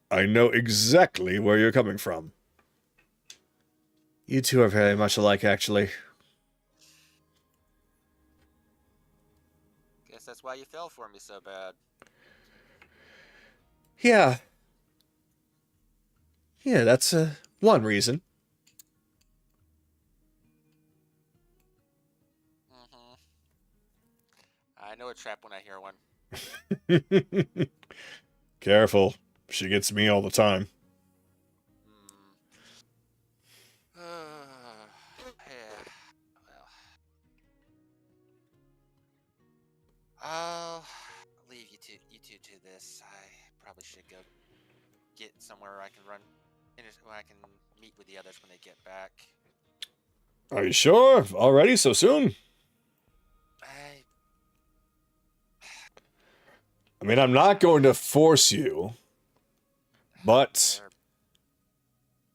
I know exactly where you're coming from. You two are very much alike, actually. Guess that's why you fell for me so bad. Yeah, that's one reason. I know a trap when I hear one. Careful. She gets me all the time. Yeah. Well, I'll leave you two to this. I probably should go get somewhere where I can where I can meet with the others when they get back. Are you sure? Already so soon? I mean, I'm not going to force you, but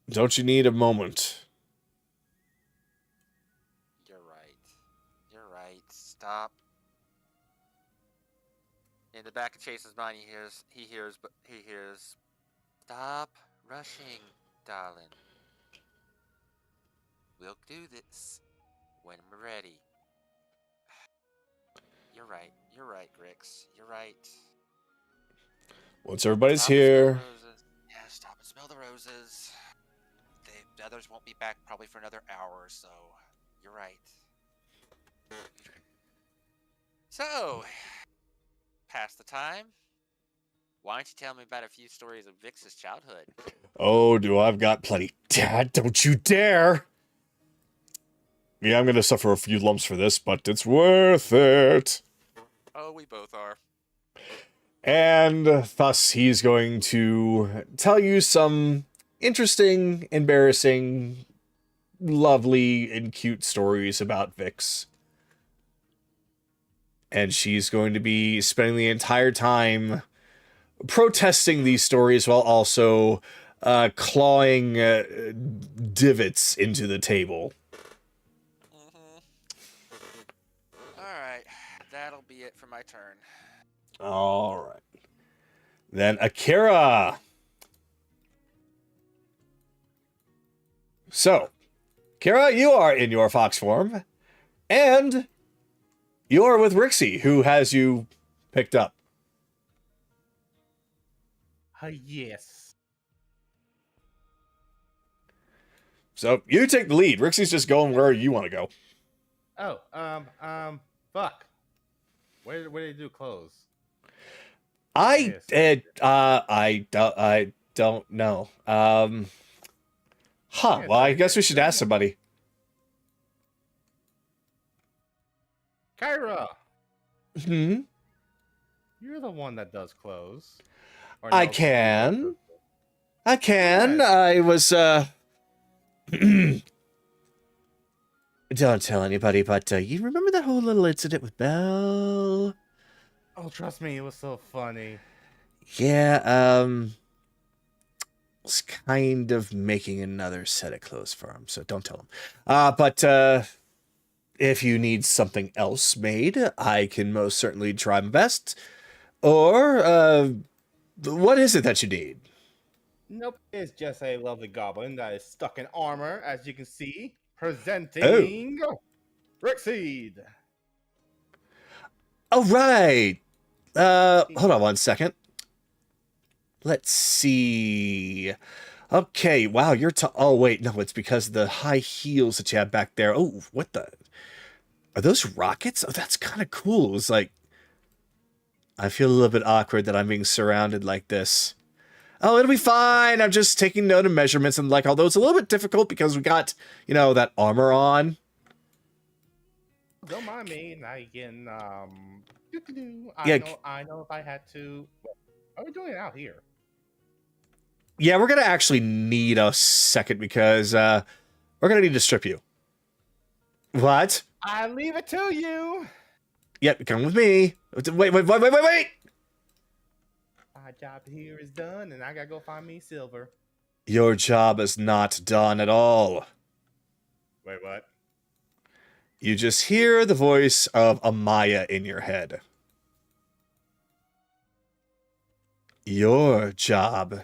don't you need a moment? You're right. Stop. In the back of Chase's mind, he hears, stop rushing, darling. we'll do this when we're ready. You're right, Grix. You're right. Once everybody's Stop and smell the here. roses. Yeah, stop and smell the roses. The others won't be back probably for another hour or so. You're right. So, past the time. Why don't you tell me about a few stories of Vix's childhood? Oh, do I've got plenty. Dad, don't you dare! Yeah, I'm gonna suffer a few lumps for this, but it's worth it. Oh, we both are. And thus, he's going to tell you some interesting, embarrassing, lovely, and cute stories about Vix. And she's going to be spending the entire time protesting these stories while also clawing divots into the table. Alright, that'll be it for my turn. All right. Then Akira. So, Akira, you are in your fox form, and you are with Rixie, who has you picked up. Yes. So, you take the lead. Rixie's just going where you want to go. Oh, fuck. Where did they do clothes? I don't know. Well, I guess we should ask somebody. Kyra, Hmm. you're the one that does clothes. Or I knows can. clothes. I can. Yes. I was Don't tell anybody, but you remember that whole little incident with Belle? Oh, trust me, it was so funny. Yeah, was kind of making another set of clothes for him, so don't tell him. But if you need something else made, I can most certainly try my best. Or, what is it that you need? Nope, it's just a lovely goblin that is stuck in armor, as you can see. Presenting Rickseed. Oh, right. Hold on one second. Let's see. Okay, wow, you're oh, wait, no, it's because of the high heels that you have back there. Oh, what the? Are those rockets? Oh, that's kind of cool. It's like, I feel a little bit awkward that I'm being surrounded like this. Oh, it'll be fine. I'm just taking note of measurements, and like, although it's a little bit difficult because we got, you know, that armor on. Don't mind me. I can Yeah. I know if I had to. What are we doing out here? Yeah, we're gonna actually need a second because we're gonna need to strip you. What? I leave it to you. Yep, come with me. Wait. My job here is done, and I gotta go find me silver. Your job is not done at all. Wait, what? You just hear the voice of Amaya in your head. Your job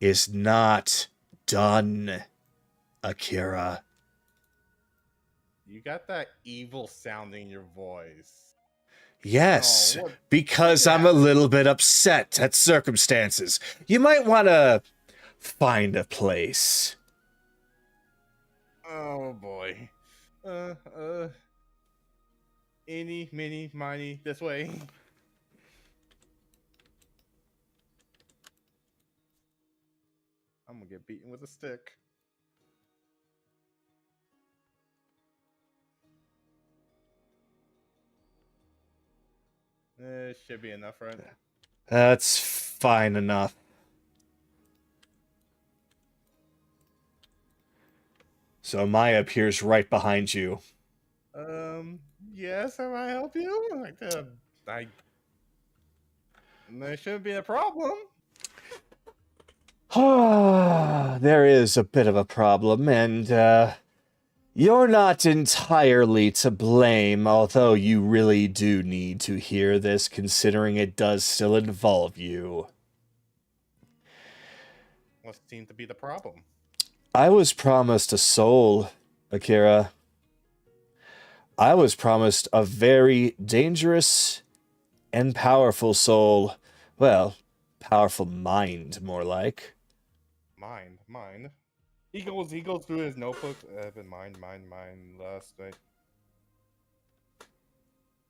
is not done, Akira. You got that evil sound in your voice. Yes, Oh, what- because I'm a little bit upset at circumstances. You might want to find a place. Oh boy. Eeny, meeny, miny, this way. I'm gonna get beaten with a stick. Should be enough, right? That's fine enough. So Maya appears right behind you. Yes, how may I help you? There shouldn't be a problem. There is a bit of a problem, and you're not entirely to blame, although you really do need to hear this, considering it does still involve you. What seemed to be the problem? I was promised a soul Akira, I was promised a very dangerous and powerful soul. Well, powerful mind, more like. Mind. He goes through his notebooks. But mind. Last night.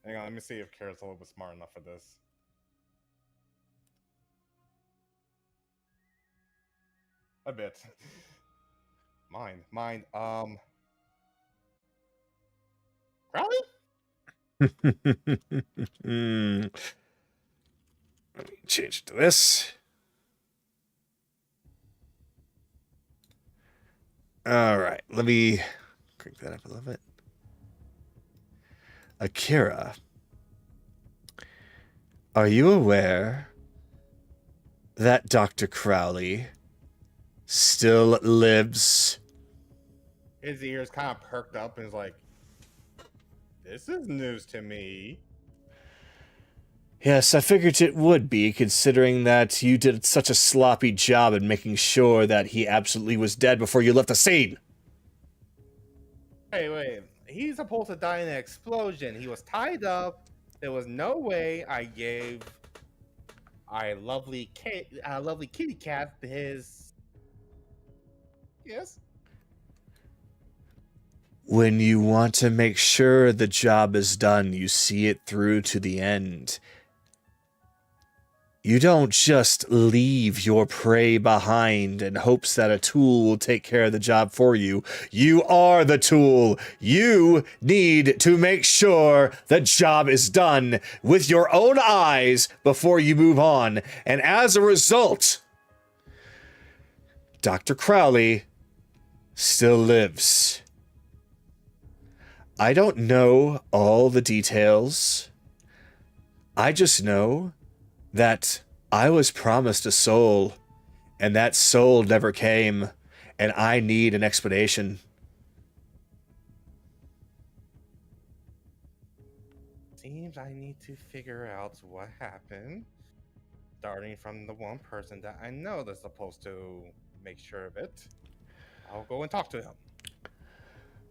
Hang on, let me see if Kara's a little bit smart enough for this. A bit. Mind. Crowley? Let me change it to this. All right, let me crank that up a little bit. Akira, are you aware that Dr. Crowley still lives? His ears kind of perked up and is like, this is news to me. Yes, I figured it would be, considering that you did such a sloppy job in making sure that he absolutely was dead before you left the scene. Hey, wait. He's supposed to die in an explosion. He was tied up. There was no way I gave our lovely kitty cat his... Yes? When you want to make sure the job is done, you see it through to the end. You don't just leave your prey behind in hopes that a tool will take care of the job for you. You are the tool. You need to make sure the job is done with your own eyes before you move on. And as a result, Dr. Crowley still lives. I don't know all the details. I just know that I was promised a soul, and that soul never came, and I need an explanation. Seems I need to figure out what happened. Starting from the one person that I know that's supposed to make sure of it. I'll go and talk to him.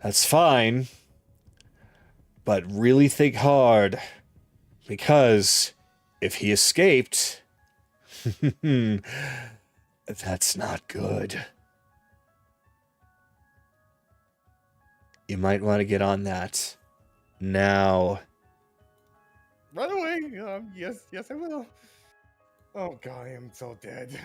That's fine, but really think hard, because if he escaped, that's not good. You might want to get on that now. Run away! Yes, I will. Oh god, I am so dead.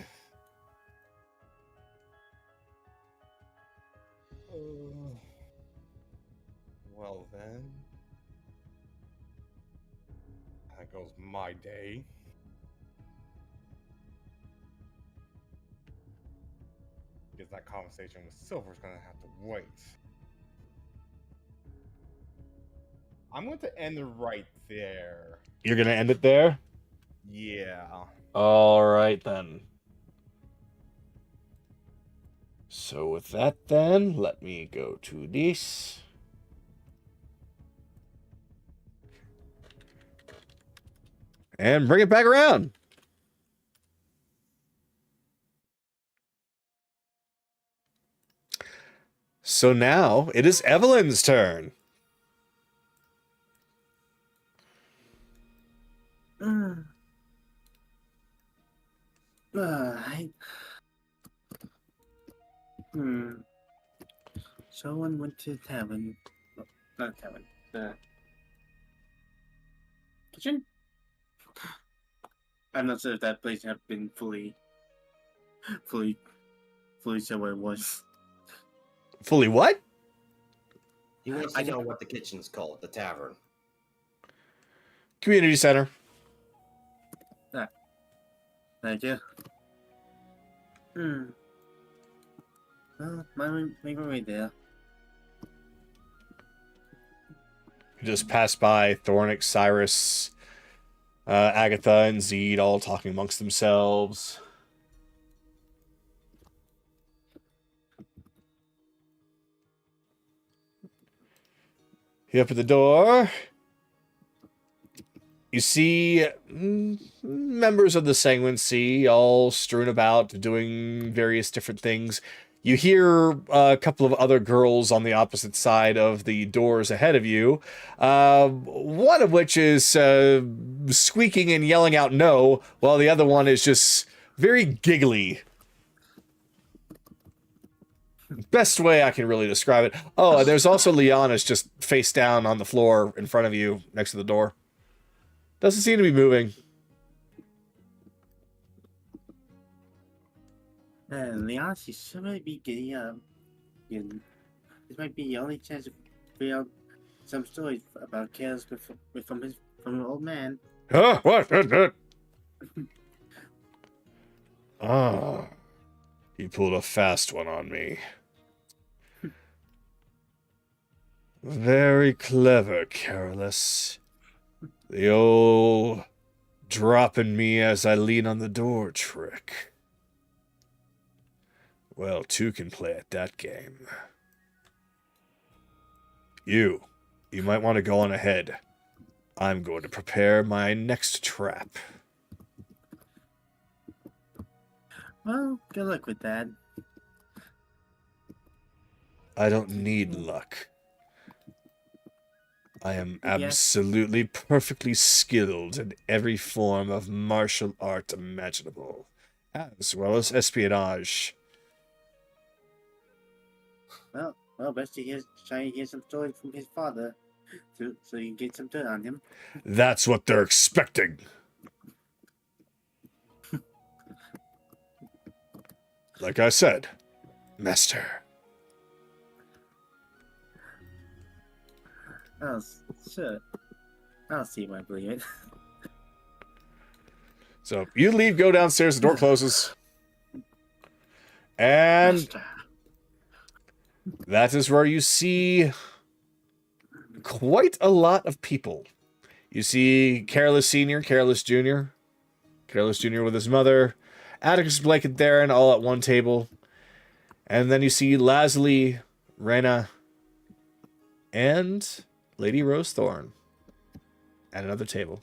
Well then. That goes my day. Because that conversation with Silver's gonna have to wait. I'm going to end right there. You're going to end it there? Yeah. All right, then. So with that, then, let me go to this. And bring it back around. So now it is Evelyn's turn. Someone went to the tavern. No, not a tavern. The kitchen? I'm not sure if that place had been fully said what it was. Fully what? He wants to know what the kitchen's called, the tavern. Community center. Thank you. Well, maybe right there. You just pass by Thornix, Cyrus, Agatha, and Zed all talking amongst themselves. You open the door. You see members of the Sanguine Sea all strewn about, doing various different things. You hear a couple of other girls on the opposite side of the doors ahead of you, one of which is squeaking and yelling out no, while the other one is just very giggly. Best way I can really describe it. Oh, and there's also Liana's just face down on the floor in front of you next to the door. Doesn't seem to be moving. Leon, she might be getting this might be the only chance to figure out some stories about chaos from an old man. Huh? What? Ah, he pulled a fast one on me. Very clever, Careless. The old dropping me as I lean on the door trick. Well, two can play at that game. You might want to go on ahead. I'm going to prepare my next trap. Well, good luck with that. I don't need luck. I am absolutely perfectly skilled in every form of martial art imaginable, as well as espionage. Well, best to try and hear some stories from his father, so you can get some dirt on him. That's what they're expecting. Like I said, Master. Oh, sure. I'll see if I believe it. So you leave, go downstairs, the door closes. And Master. that is where you see quite a lot of people. You see Careless Sr., Careless Jr., Careless Jr. with his mother, Atticus, Blake, and Theron all at one table. And then you see Lazuli, Rena, and Lady Rosethorn at another table.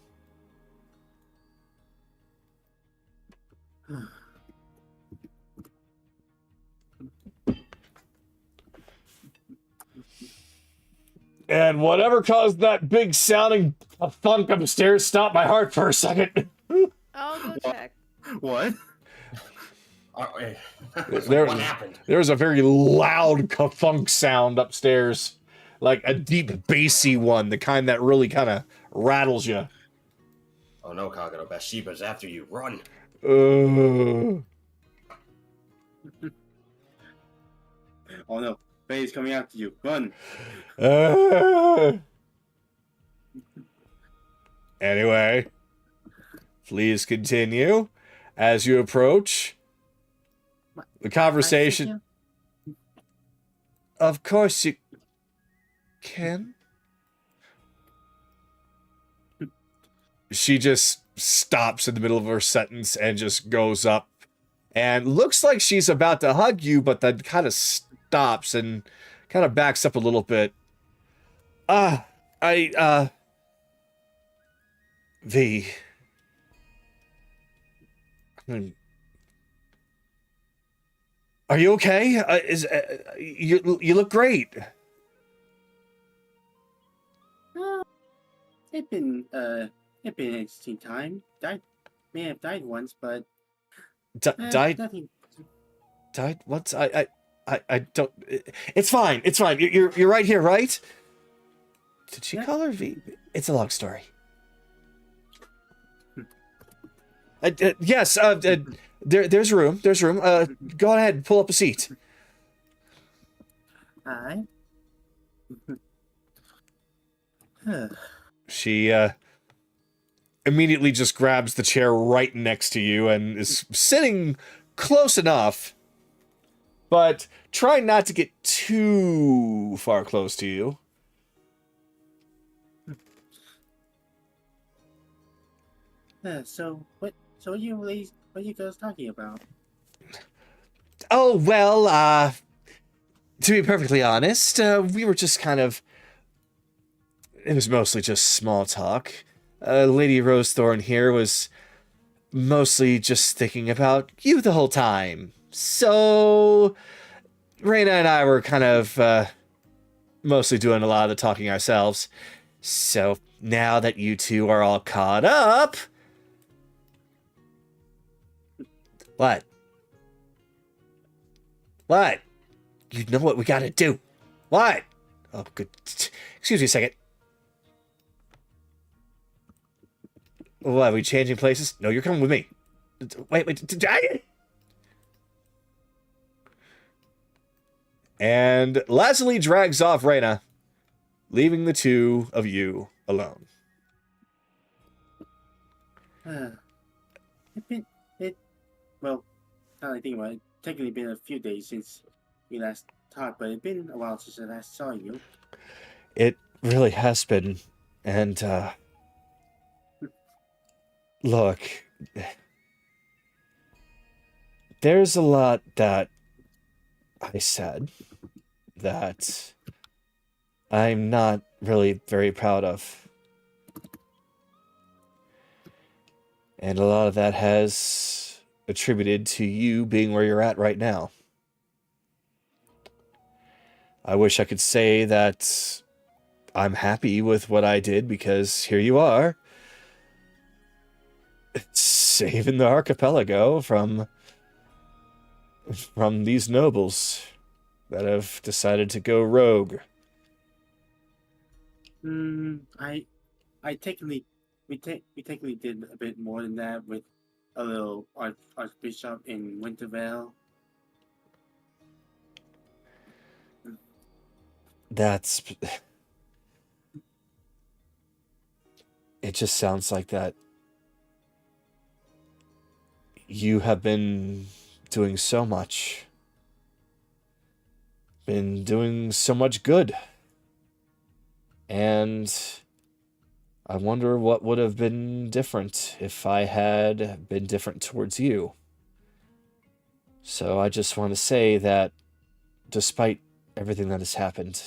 And whatever caused that big sounding thunk upstairs stopped my heart for a second. I'll go check. What? What happened? There's a very loud ka-thunk sound upstairs. Like a deep bassy one, the kind that really kind of rattles you. Oh no, Kagero, Bathsheba's after you. Run! Oh no, Faye's coming after you. Run! Anyway, please continue as you approach the conversation. Of course you can. She just stops in the middle of her sentence and just goes up and looks like she's about to hug you, but then kind of stops and kind of backs up a little bit. V. Are you okay? You look great. It's been an interesting time. May have died once, but Died nothing. once? I don't. It's fine. It's fine. You're right here, right? Did she call her V? It's a long story. Yes. There's room. There's room. Go ahead and pull up a seat. Aye. She immediately just grabs the chair right next to you and is sitting close enough, but trying not to get too far close to you. So what are you guys talking about? Oh, well, to be perfectly honest, we were just kind of... It was mostly just small talk. Lady Rosethorn here was mostly just thinking about you the whole time. So, Reyna and I were kind of mostly doing a lot of the talking ourselves. So now that you two are all caught up... What? What? You know what we gotta do. What? Oh, good. Excuse me a second. What, are we changing places? No, you're coming with me. Wait. And Lazuli drags off Reyna, leaving the two of you alone. Well, now I think about it, technically been a few days since we last talked, but it's been a while since I last saw you. It really has been. And, look, there's a lot that I said that I'm not really very proud of. And a lot of that has attributed to you being where you're at right now. I wish I could say that I'm happy with what I did, because here you are, saving the archipelago from these nobles that have decided to go rogue. I technically we technically did a bit more than that with a little archbishop in Wintervale. That's... It just sounds like that you have been doing so much. Been doing so much good. And I wonder what would have been different if I had been different towards you. So I just want to say that despite everything that has happened,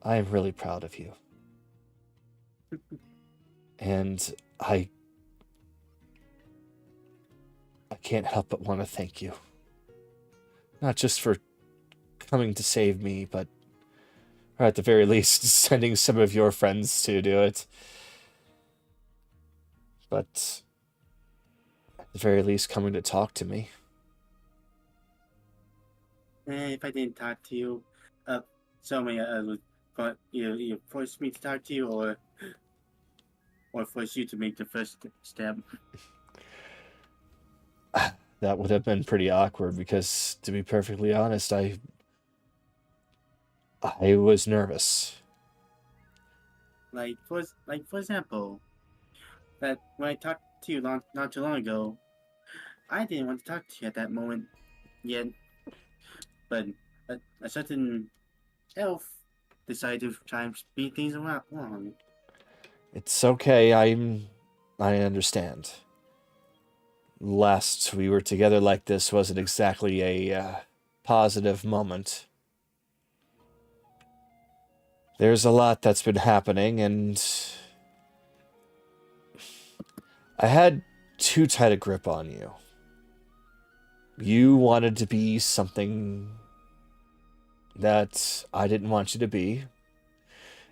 I am really proud of you. And I can't help but want to thank you. Not just for coming to save me, but, or at the very least, sending some of your friends to do it. But at the very least, coming to talk to me. If I didn't talk to you, somebody would you force me to talk to you, or force you to make the first step. That would have been pretty awkward, because, to be perfectly honest, I was nervous. Like for example, that when I talked to you not too long ago, I didn't want to talk to you at that moment yet, but a certain elf decided to try and speed things along. It's okay, I understand. Last we were together like this wasn't exactly a positive moment. There's a lot that's been happening, and I had too tight a grip on you. You wanted to be something that I didn't want you to be.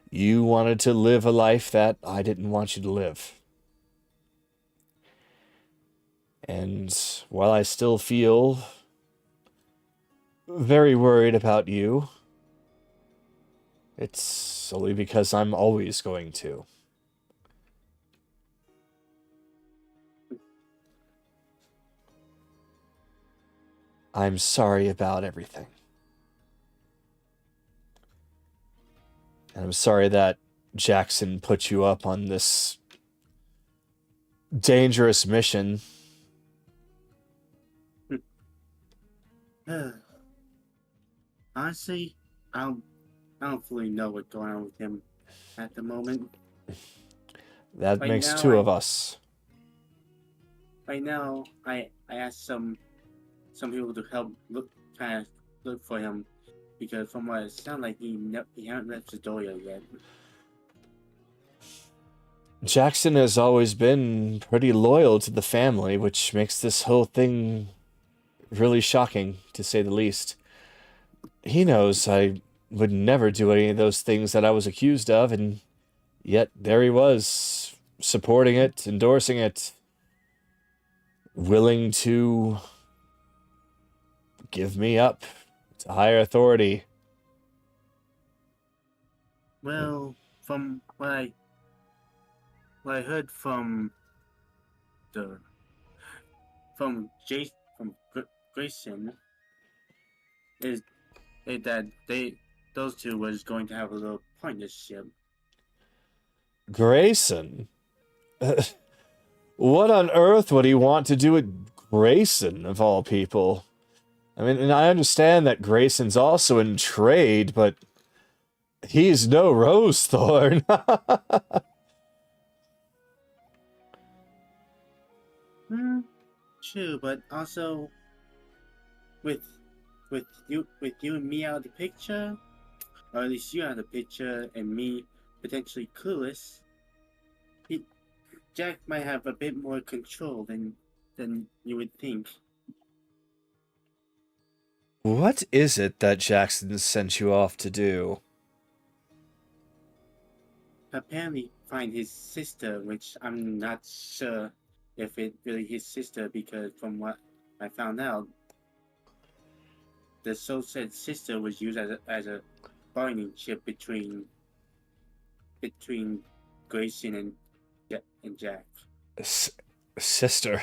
You wanted to live a life that I didn't want you to live. And while I still feel very worried about you, it's solely because I'm always going to. I'm sorry about everything. And I'm sorry that Jackson put you up on this dangerous mission. Honestly, I don't fully know what's going on with him at the moment. That Right makes now, two of us. Right now, I asked some people to help try to look for him, because from what it sounds like, he hasn't left Zidoria yet. Jackson has always been pretty loyal to the family, which makes this whole thing really shocking, to say the least. He knows I would never do any of those things that I was accused of, and yet there he was, supporting it, endorsing it, willing to give me up to higher authority. Well, from what I heard the from Grayson is that those two was going to have a little partnership. Grayson? What on earth would he want to do with Grayson, of all people? I mean, and I understand that Grayson's also in trade, but he's no Rosethorn. True, but also with you and me out of the picture, or at least you out of the picture, and me potentially clueless, Jack might have a bit more control than you would think. What is it that Jackson sent you off to do? Apparently, find his sister, which I'm not sure if it really his sister, because from what I found out, the so-said sister was used as a bargaining chip between Grayson and Jack. Sister?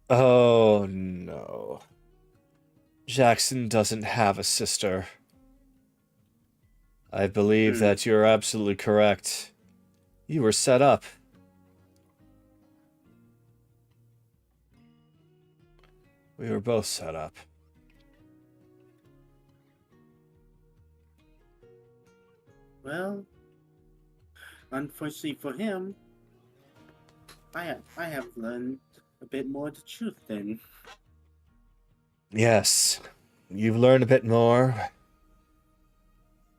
Oh, no. Jackson doesn't have a sister. I believe that you're absolutely correct. You were set up. We were both set up. Well, unfortunately for him, I have learned a bit more of the truth then. Yes, you've learned a bit more.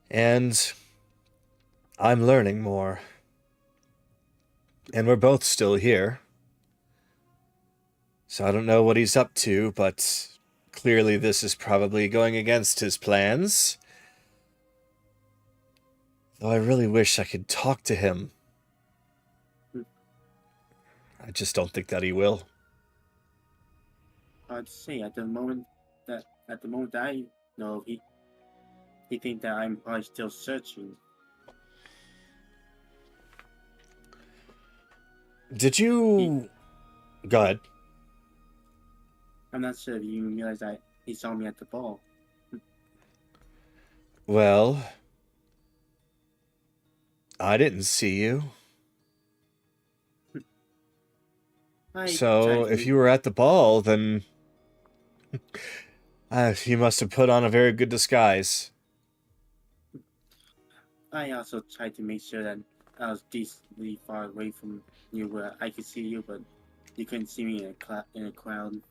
And I'm learning more. And we're both still here. So I don't know what he's up to, but clearly this is probably going against his plans. Though I really wish I could talk to him. I just don't think that he will. I'd say at the moment that I know, he think that I'm probably still searching. Did you... Go ahead. I'm not sure if you even realize that he saw me at the ball. Well... I didn't see you. So, if you were at the ball, then... you must have put on a very good disguise. I also tried to make sure that I was decently far away from you where I could see you, but you couldn't see me in a crowd.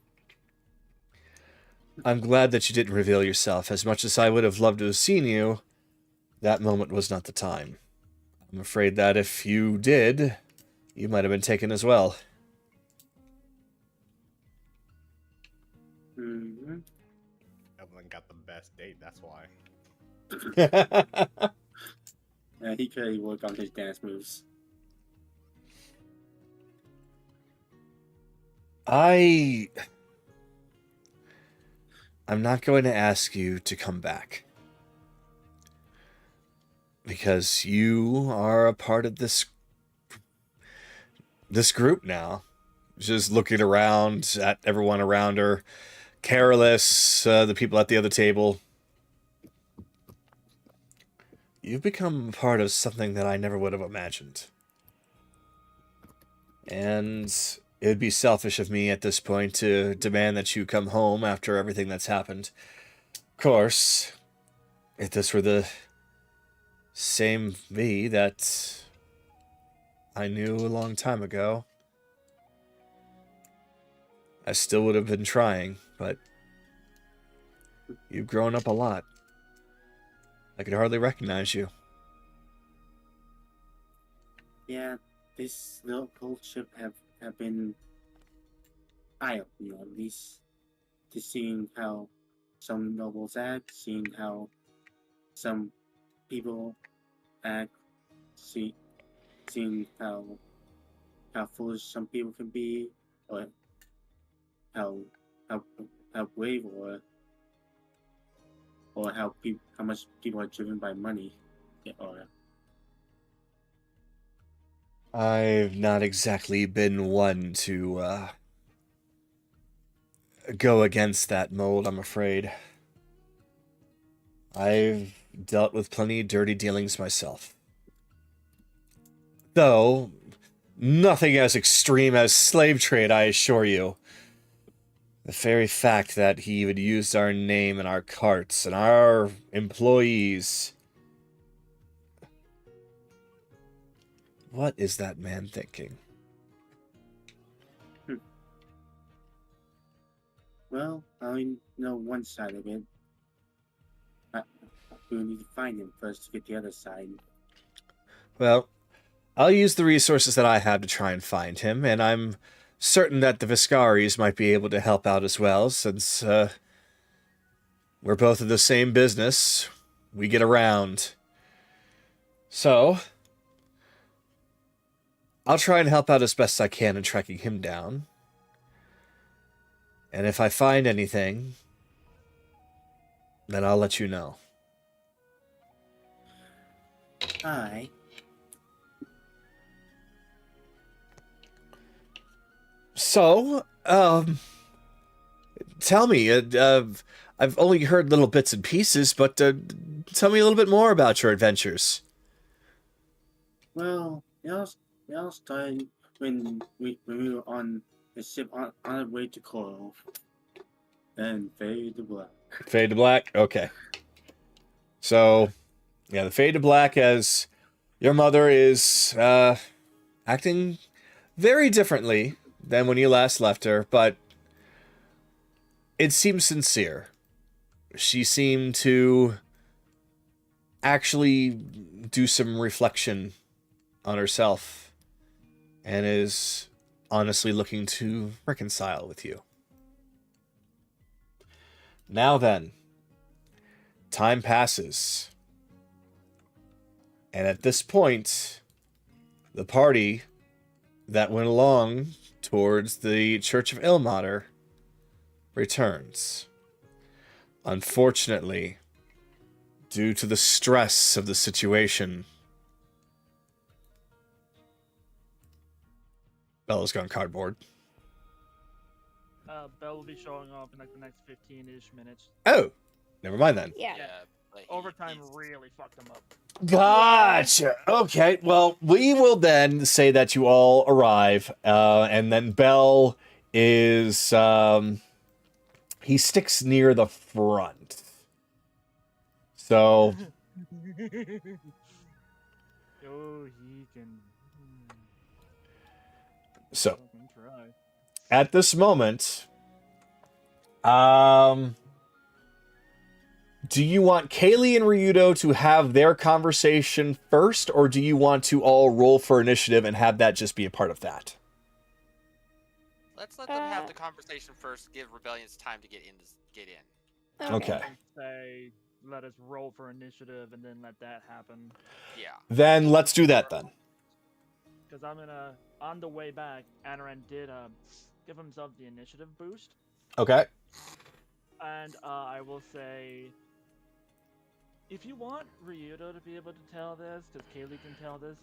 I'm glad that you didn't reveal yourself. As much as I would have loved to have seen you, that moment was not the time. I'm afraid that if you did, you might have been taken as well. Mm-hmm. Evelyn got the best date, that's why. He could work on his dance moves. I'm not going to ask you to come back. Because you are a part of this group now. Just looking around at everyone around her. Careless, the people at the other table. You've become part of something that I never would have imagined. And it would be selfish of me at this point to demand that you come home after everything that's happened. Of course, if this were the same me that I knew a long time ago, I still would have been trying, but you've grown up a lot. I could hardly recognize you. Yeah, this little cold trip have been eye-opening, at least. to seeing how some nobles act, seeing how some people act, seeing how foolish some people can be, or how how how brave or how much people are driven by money, or I've not exactly been one to go against that mold, I'm afraid. I've dealt with plenty of dirty dealings myself. Though, nothing as extreme as slave trade, I assure you. The very fact that he would use our name and our carts and our employees. What is that man thinking? well, I only know one side of it. We need to find him first to get the other side. Well, I'll use the resources that I have to try and find him, and I'm certain that the Viscaris might be able to help out as well, since we're both of the same business. We get around. So, I'll try and help out as best I can in tracking him down. And if I find anything, then I'll let you know. Alright. So, tell me, I've only heard little bits and pieces, but tell me a little bit more about your adventures. Well, it all started when we were on a ship on our way to Coral. And fade to black. Fade to black? Okay. So, yeah, the fade to black as your mother is acting very differently than when you last left her, but it seems sincere. She seemed to actually do some reflection on herself and is honestly looking to reconcile with you. Now then, time passes. And at this point, the party that went along towards the Church of Ilmater returns. Unfortunately, due to the stress of the situation, Bella's gone cardboard. Bell will be showing up in like the next 15-ish minutes. Oh, never mind then. Yeah. But Overtime he's- really fucked him up. Gotcha. Okay, well, we will then say that you all arrive, and then Bell is, he sticks near the front. So, Oh, he can. so Fucking try. at this moment, do you want Kayli and Ryudo to have their conversation first, or do you want to all roll for initiative and have that just be a part of that? Let's let them have the conversation first. Give rebellions time to get in. Okay. Say, let us roll for initiative and then let that happen. Yeah. Then let's do that then. Because I'm gonna, on the way back, Anoran did give himself the initiative boost. Okay. And I will say, if you want Ryudo to be able to tell this, because Kayli can tell this,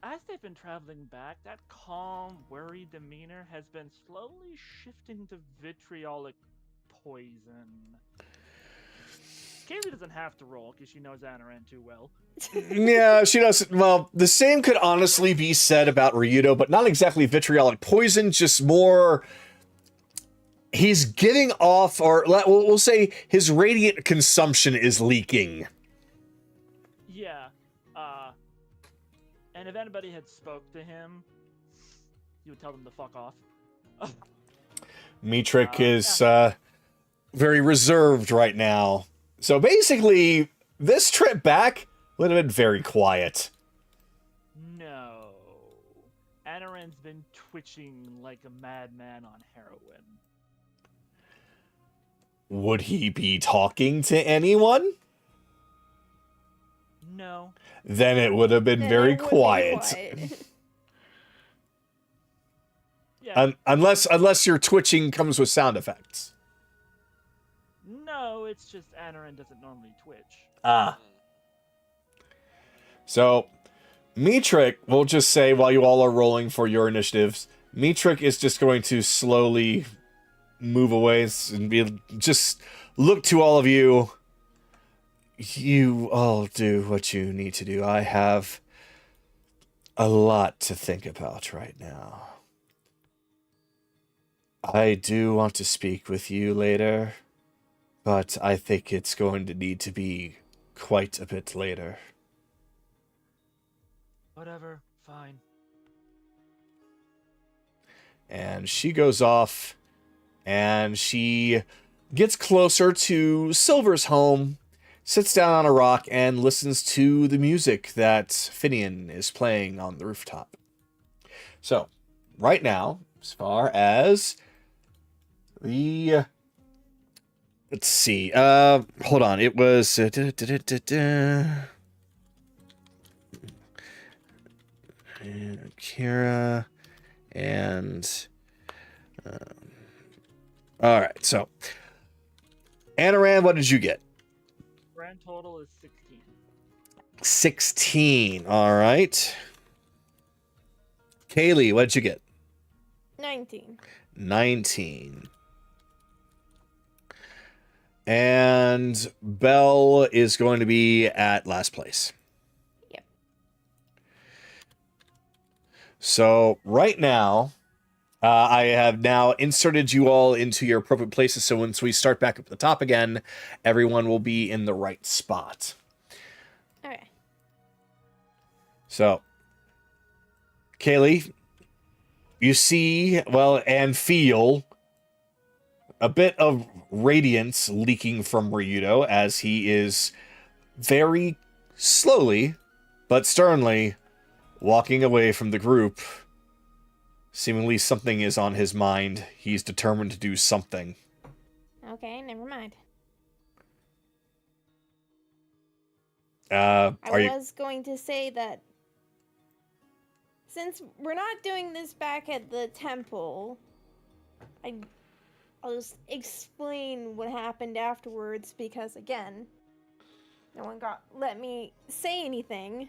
as they've been traveling back, that calm, worried demeanor has been slowly shifting to vitriolic poison. Kayli doesn't have to roll, because she knows Anoran too well. Yeah, she doesn't. Well, the same could honestly be said about Ryudo, but not exactly vitriolic poison, just more. He's giving off, or we'll say his radiant consumption is leaking. Yeah. And if anybody had spoke to him, he would tell them to fuck off. Mitrik is very reserved right now. So basically, this trip back would have been very quiet. No. Anoran's been twitching like a madman on heroin. Would he be talking to anyone? No. Then it would have been Then very it would be quiet. quiet. Yeah. Unless your twitching comes with sound effects. No, it's just Anoran doesn't normally twitch. Ah. So, Metric, we'll just say while you all are rolling for your initiatives, Metric is just going to slowly move away and just look to all of you. You all do what you need to do. I have a lot to think about right now. I do want to speak with you later, but I think it's going to need to be quite a bit later. Whatever, fine. And she goes off, and she gets closer to Silver's home, sits down on a rock, and listens to the music that Finian is playing on the rooftop. So, right now, as far as the... Let's see. Hold on. It was... Kira and... all right, so... Anoran, what did you get? Grand total is 16. 16. All right. Kayli, what did you get? 19. 19. And Belle is going to be at last place. Yep. So right now, I have now inserted you all into your appropriate places. So once we start back up at the top again, everyone will be in the right spot. Okay. So, Kayli, you see, well, and feel a bit of radiance leaking from Ryudo as he is very slowly but sternly walking away from the group. Seemingly something is on his mind. He's determined to do something. Okay, never mind. I I was going to say that since we're not doing this back at the temple, I'll just explain what happened afterwards because, again, no one let me say anything.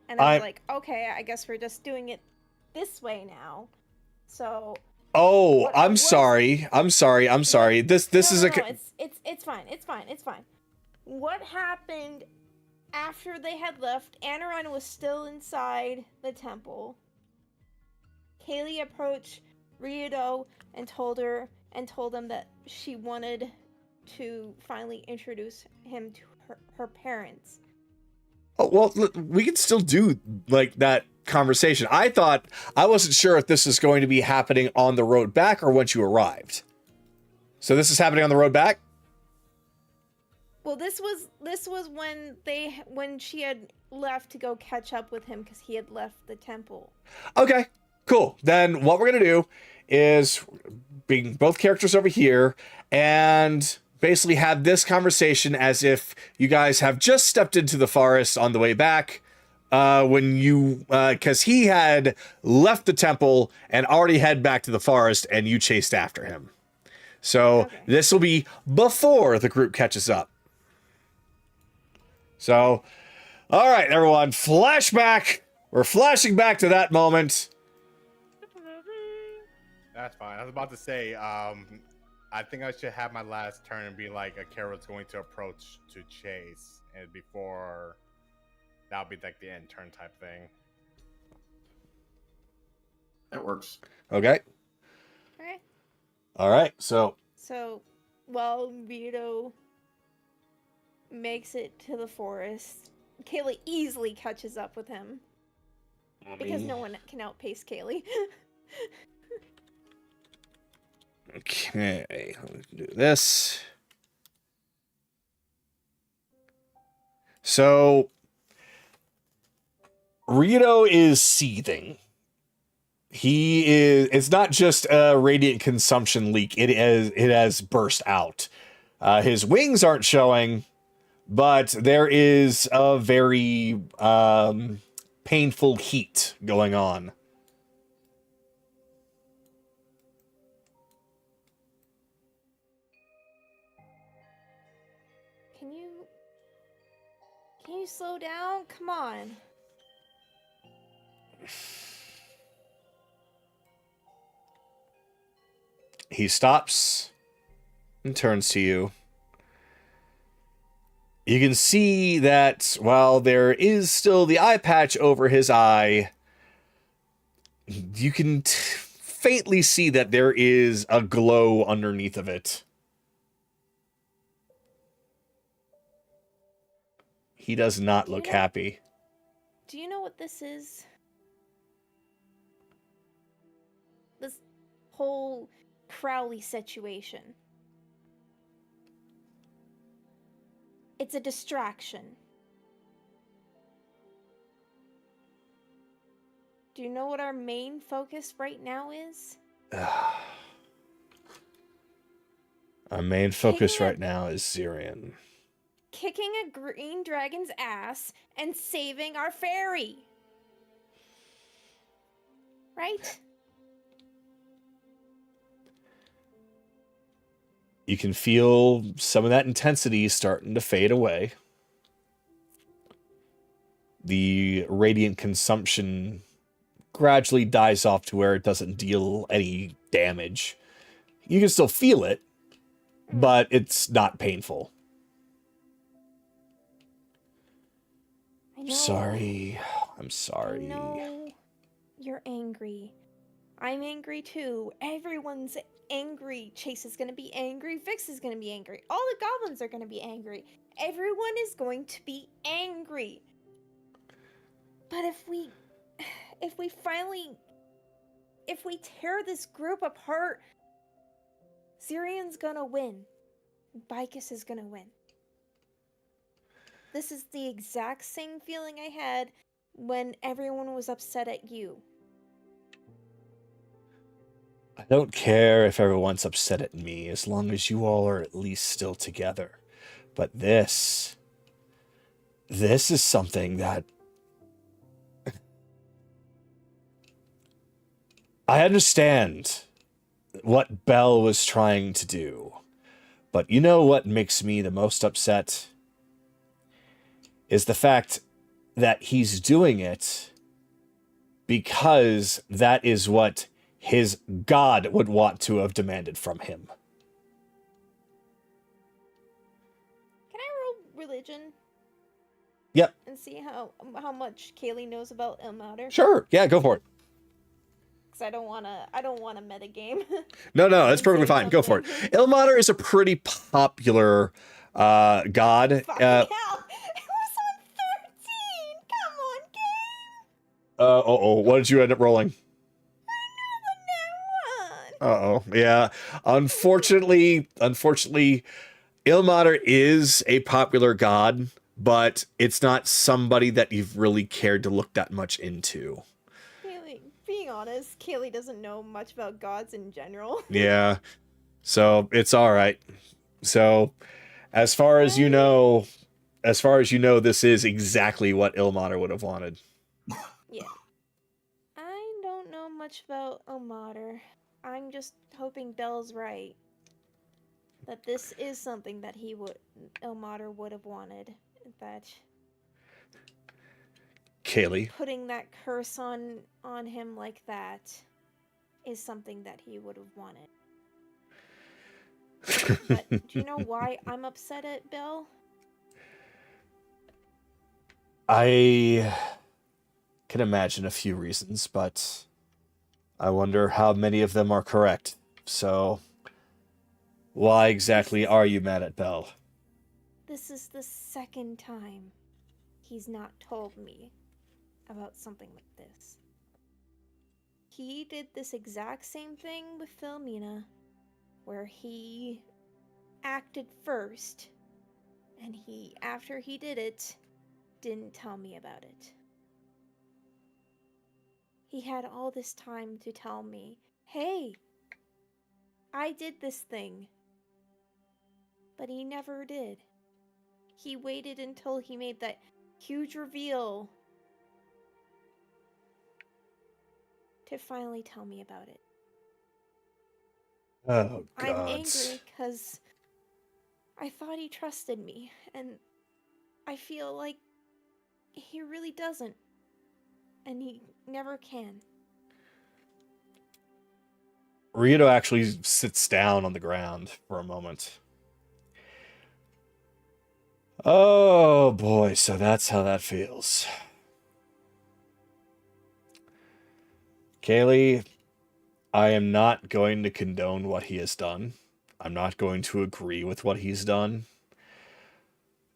And I was like, okay, I guess we're just doing it this way now. So... Oh, I'm sorry. This is no, it's fine. What happened after they had left? Anoran was still inside the temple. Kayli approached Ryudo and told him that she wanted to finally introduce him to her parents. Oh, well, we can still do like that conversation. I wasn't sure if this was going to be happening on the road back or once you arrived. So this is happening on the road back? Well, this was when she had left to go catch up with him because he had left the temple. Okay, cool. Then what we're going to do is bring both characters over here and basically have this conversation as if you guys have just stepped into the forest on the way back when you, because he had left the temple and already head back to the forest and you chased after him. So Okay. This will be before the group catches up. So, all right, everyone, flashback. We're flashing back to that moment. That's fine. I was about to say, I think I should have my last turn and be like, a carrot's going to approach to chase, and before that'll be like the end turn type thing. That works. Okay. Okay. All right. So, while Ryudo makes it to the forest, Kayli easily catches up with him because no one can outpace Kayli. okay, let's do this. So, Ryudo is seething. It's not just a radiant consumption leak. It has burst out. His wings aren't showing, but there is a very painful heat going on. Can you slow down? Come on. He stops and turns to you. You can see that while there is still the eye patch over his eye, you can faintly see that there is a glow underneath of it. He does not look happy. Do you know what this is? This whole Crowley situation. It's a distraction. Do you know what our main focus right now is? Our main focus right now is Zyrian. Kicking a green dragon's ass and saving our fairy. Right? You can feel some of that intensity starting to fade away. The radiant consumption gradually dies off to where it doesn't deal any damage. You can still feel it, but it's not painful. I'm sorry. I know you're angry. I'm angry too. Everyone's angry. Chase is gonna be angry. Vix is gonna be angry. All the goblins are gonna be angry. Everyone is going to be angry. But if we tear this group apart, Zyrian's gonna win. Bicus is gonna win. This is the exact same feeling I had when everyone was upset at you. I don't care if everyone's upset at me, as long as you all are at least still together. But this is something that... I understand what Belle was trying to do. But you know what makes me the most upset? Is the fact that he's doing it because that is what his god would want to have demanded from him. Can I roll religion? Yep. And see how much Kayli knows about Ilmater? Sure. Yeah, go for it. Because I don't wanna metagame. No, that's perfectly fine. Go for it. Ilmater is a pretty popular god. Fucking hell! It was on 13! Come on, game! What did you end up rolling? I know the net one! Yeah. Unfortunately, Ilmater is a popular god, but it's not somebody that you've really cared to look that much into. Kayli, being honest, Kayli doesn't know much about gods in general. Yeah. So it's all right. So as far as you know, this is exactly what Ilmater would have wanted. Yeah. I don't know much about Ilmater. I'm just hoping Belle's right. That this is something that Ilmater would have wanted. That Kayli. putting that curse on him like that is something that he would have wanted. But do you know why I'm upset at Belle? I can imagine a few reasons, but I wonder how many of them are correct. So, why exactly are you mad at Belle? This is the second time he's not told me about something like this. He did this exact same thing with Philomena, where he acted first, and after he did it, didn't tell me about it. He had all this time to tell me, hey, I did this thing. but he never did. He waited until he made that huge reveal to finally tell me about it. Oh, I'm God. angry because I thought he trusted me, and I feel like he really doesn't, and he never can. Ryudo actually sits down on the ground for a moment. Oh, boy, so that's how that feels. Kayli, I am not going to condone what he has done. I'm not going to agree with what he's done.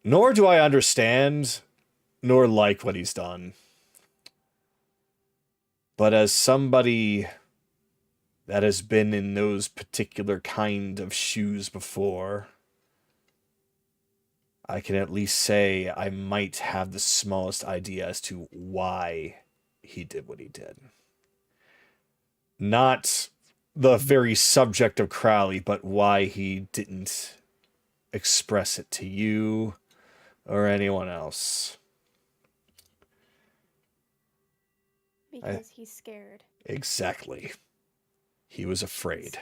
Nor do I understand, nor like what he's done. But as somebody that has been in those particular kind of shoes before, I can at least say I might have the smallest idea as to why he did what he did. Not the very subject of Crowley, but why he didn't express it to you or anyone else. Because he's scared. Exactly. He was afraid.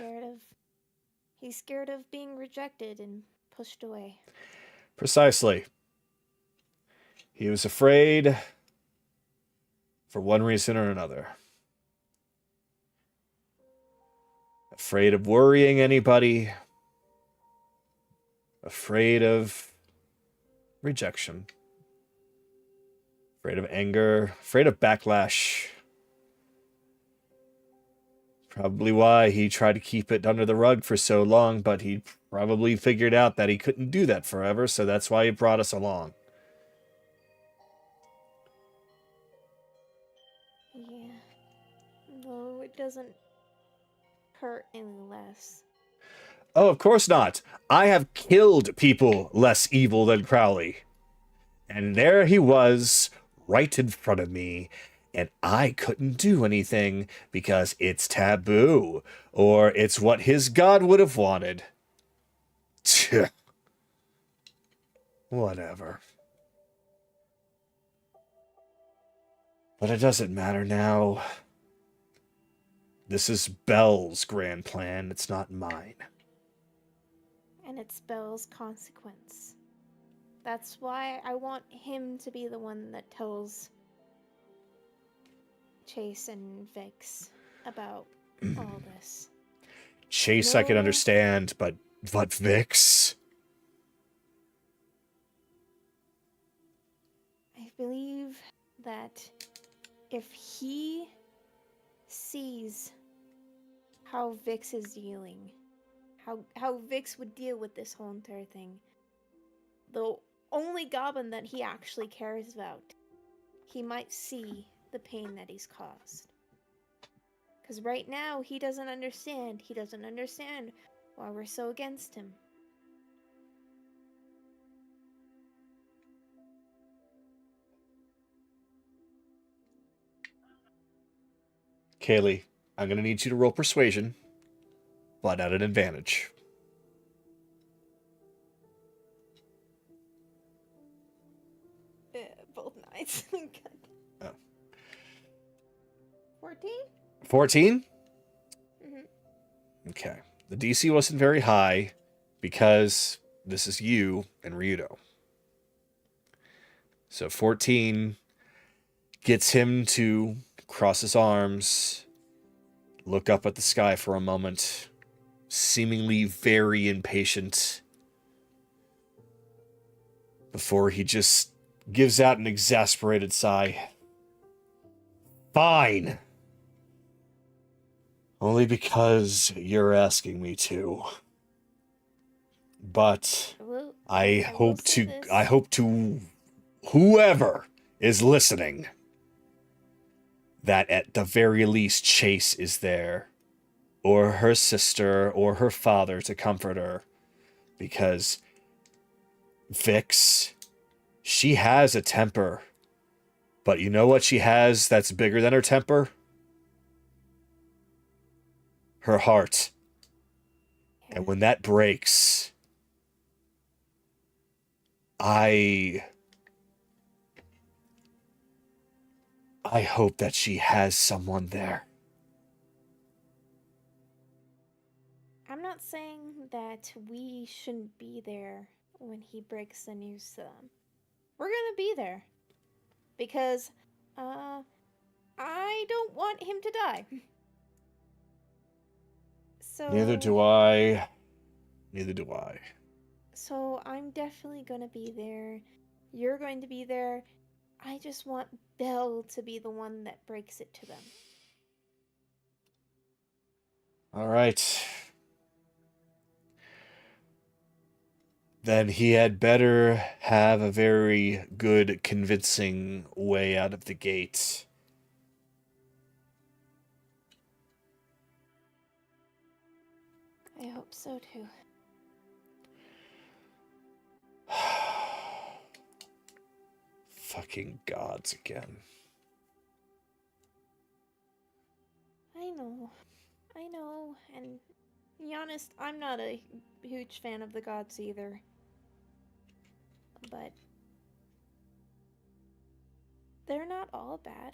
He's scared of being rejected and pushed away. Precisely. He was afraid for one reason or another. Afraid of worrying anybody. Afraid of rejection. Afraid of anger. Afraid of backlash. Probably why he tried to keep it under the rug for so long, but he probably figured out that he couldn't do that forever, so that's why he brought us along. Yeah. Though it doesn't hurt any less. Oh, of course not. I have killed people less evil than Crowley. And there he was, right in front of me, and I couldn't do anything because it's taboo, or it's what his god would have wanted. Tch. Whatever. But it doesn't matter now. This is Belle's grand plan, it's not mine. And it spells consequence. That's why I want him to be the one that tells Chase and Vix about all this. Chase I can No. understand, but Vix? I believe that if he sees how Vix is dealing, how Vix would deal with this whole entire thing, the only goblin that he actually cares about, he might see the pain that he's caused. Because right now, he doesn't understand. He doesn't understand why we're so against him. Kayli, I'm going to need you to roll persuasion, but at an advantage. Both nights. Oh. 14? 14? Mm-hmm. Okay. The DC wasn't very high because this is you and Ryudo. So 14 gets him to cross his arms, look up at the sky for a moment, seemingly very impatient, before he just gives out an exasperated sigh. Fine. Only because you're asking me to. But I hope to whoever is listening, that at the very least Chase is there, or her sister, or her father to comfort her, because Vix, she has a temper, but you know what she has that's bigger than her temper? Her heart. And when that breaks, I hope that she has someone there. I'm not saying that we shouldn't be there when he breaks the news to them. We're gonna be there. Because, I don't want him to die. So... Neither do I. Neither do I. So I'm definitely gonna be there. You're going to be there. I just want Belle to be the one that breaks it to them. All right. Then he had better have a very good, convincing way out of the gate. I hope so too. Fucking gods again. I know, and to be honest, I'm not a huge fan of the gods either. But they're not all bad.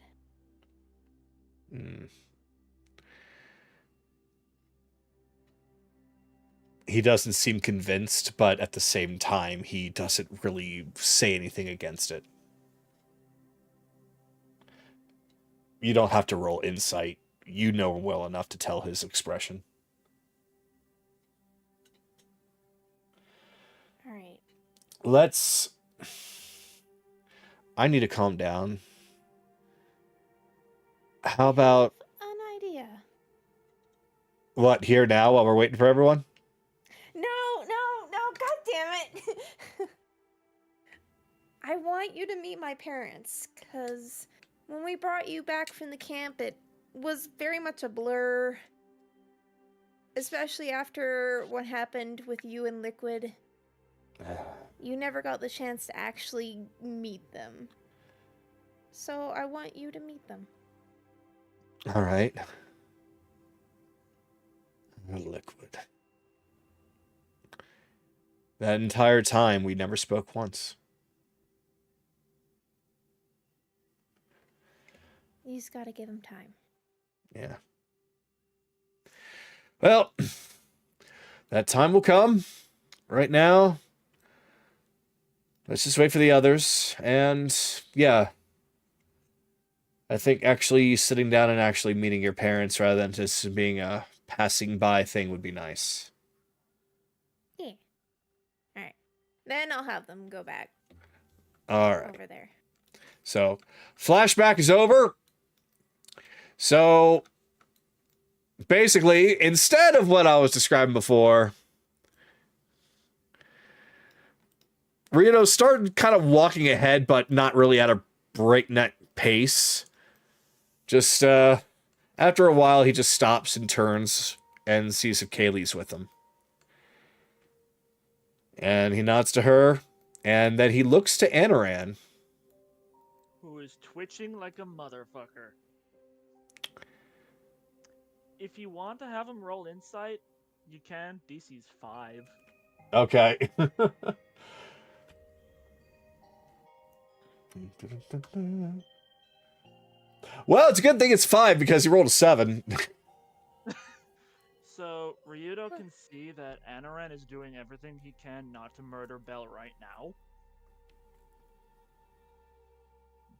He doesn't seem convinced, but at the same time, he doesn't really say anything against it. You don't have to roll insight. You know well enough to tell his expression. Alright. I need to calm down. How about... An idea. What, here now while we're waiting for everyone? No, god damn it! I want you to meet my parents, because when we brought you back from the camp, it was very much a blur. Especially after what happened with you and Liquid. You never got the chance to actually meet them. So I want you to meet them. All right. Liquid. That entire time, we never spoke once. You just gotta give him time. Yeah. Well, that time will come. Right now, let's just wait for the others. And, yeah. I think actually sitting down and actually meeting your parents rather than just being a passing by thing would be nice. Yeah. Alright. Then I'll have them go back All right. over there. So, flashback is over. So, basically, instead of what I was describing before, Ryudo started kind of walking ahead, but not really at a breakneck pace. Just, after a while, he just stops and turns and sees if Kayli's with him. And he nods to her, and then he looks to Anoran. Who is twitching like a motherfucker. If you want to have him roll insight, you can. DC's 5. Okay. Well, it's a good thing it's 5 because he rolled a 7. So, Ryudo can see that Anoran is doing everything he can not to murder Belle right now.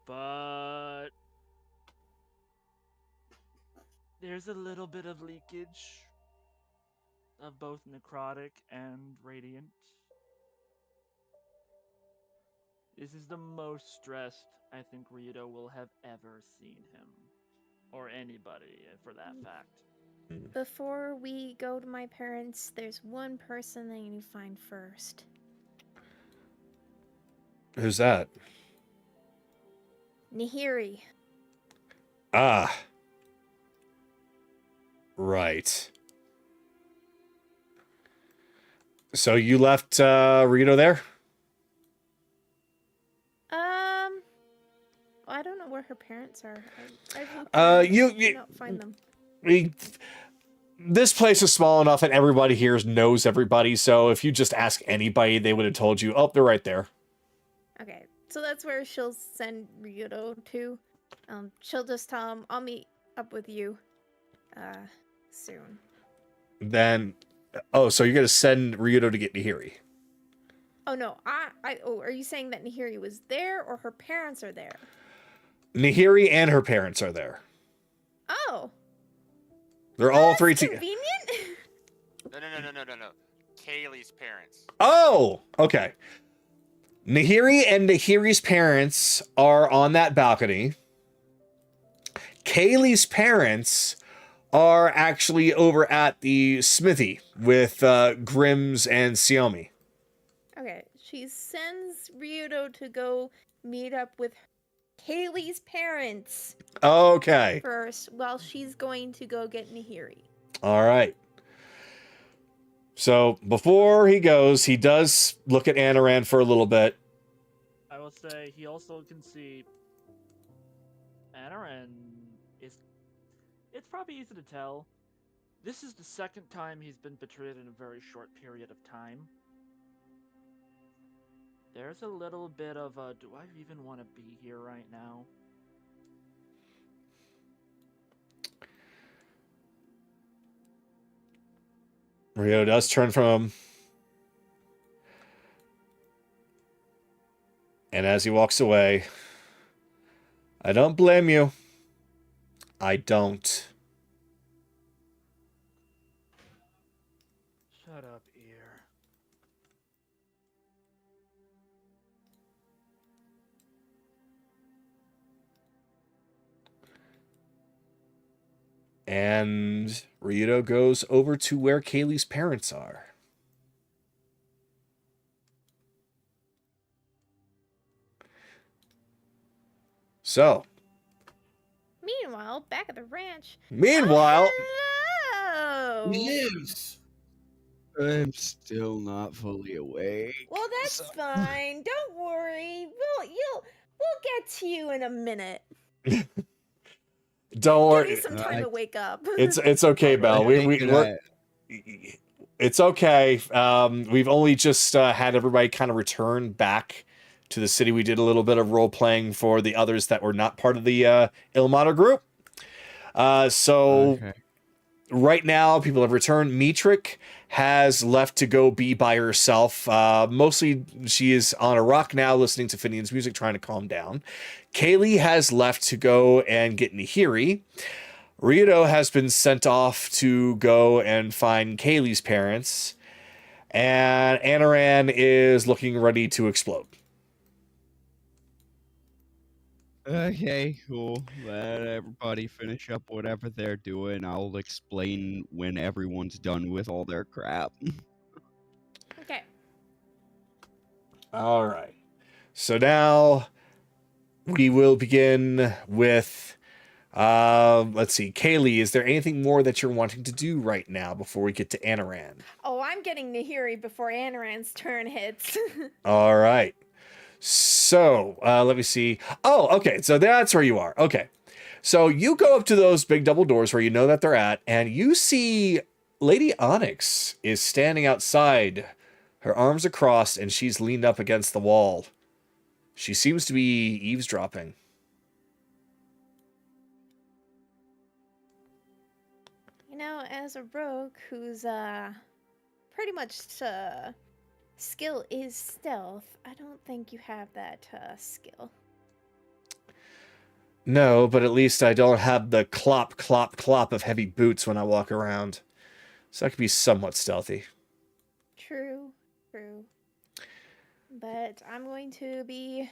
But there's a little bit of leakage of both necrotic and radiant. This is the most stressed I think Ryudo will have ever seen him. Or anybody, for that fact. Before we go to my parents, there's one person that you need to find first. Who's that? Nahiri. Ah. Right. So you left Ryudo there? I don't know where her parents are. I You not find them. This place is small enough and everybody here knows everybody, so if you just ask anybody, they would have told you, oh, they're right there. So that's where she'll send Ryudo to. She'll just tell him, I'll meet up with you soon. Then, oh, so you're gonna send Ryudo to get Nihiri? Oh no, are you saying that Nihiri was there or her parents are there? Nihiri and her parents are there. Oh. They're all three together. Convenient. No. Kayli's parents. Oh, okay. Nihiri and Nihiri's parents are on that balcony. Kayli's parents are actually over at the smithy with Grims and Xiaomi. Okay, she sends Ryudo to go meet up with Kayli's parents Okay. first, while she's going to go get Nihiri. All right. So before he goes, he does look at Anoran for a little bit. I will say he also can see Anoran is. It's probably easy to tell. This is the second time he's been betrayed in a very short period of time. There's a little bit of a, do I even want to be here right now? Rio does turn from him. And as he walks away, I don't blame you. I don't. Shut up, ear. And Ryudo goes over to where Kayli's parents are. So. Meanwhile, back at the ranch. Meanwhile. Oh, hello! News! I'm still not fully awake. Well, that's fine. Don't worry. We'll get to you in a minute. Don't worry. Give you some time to wake up. It's okay, Belle. It's okay. We've only just had everybody kind of return back to the city. We did a little bit of role playing for the others that were not part of the Ilmater group. Okay. Right now, people have returned. Mitrik has left to go be by herself. Mostly, she is on a rock now, listening to Finian's music, trying to calm down. Kayli has left to go and get Nihiri. Ryudo has been sent off to go and find Kayli's parents. And Anoran is looking ready to explode. Okay, cool. Let everybody finish up whatever they're doing. I'll explain when everyone's done with all their crap. Okay. All right. So now we will begin with, let's see, Kayli, is there anything more that you're wanting to do right now before we get to Anoran? Oh, I'm getting Nihiri before Anoran's turn hits. All right. So, let me see. Oh, okay. So that's where you are. Okay. So you go up to those big double doors where you know that they're at, and you see Lady Onyx is standing outside, her arms across, and she's leaned up against the wall. She seems to be eavesdropping. You know, as a rogue who's pretty much skill is stealth, I don't think you have that skill. No, but at least I don't have the clop, clop, clop of heavy boots when I walk around. So I could be somewhat stealthy. True. But I'm going to be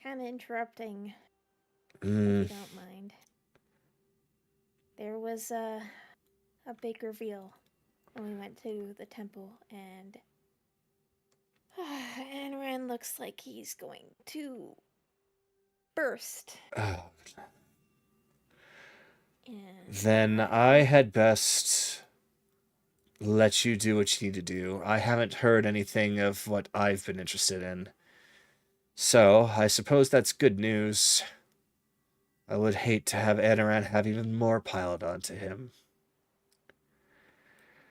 kind of interrupting, if you don't mind. There was a big reveal when we went to the temple, and Anoran looks like he's going to burst. Oh. And Then I had best let you do what you need to do. I haven't heard anything of what I've been interested in. So, I suppose that's good news. I would hate to have Anoran have even more piled onto him.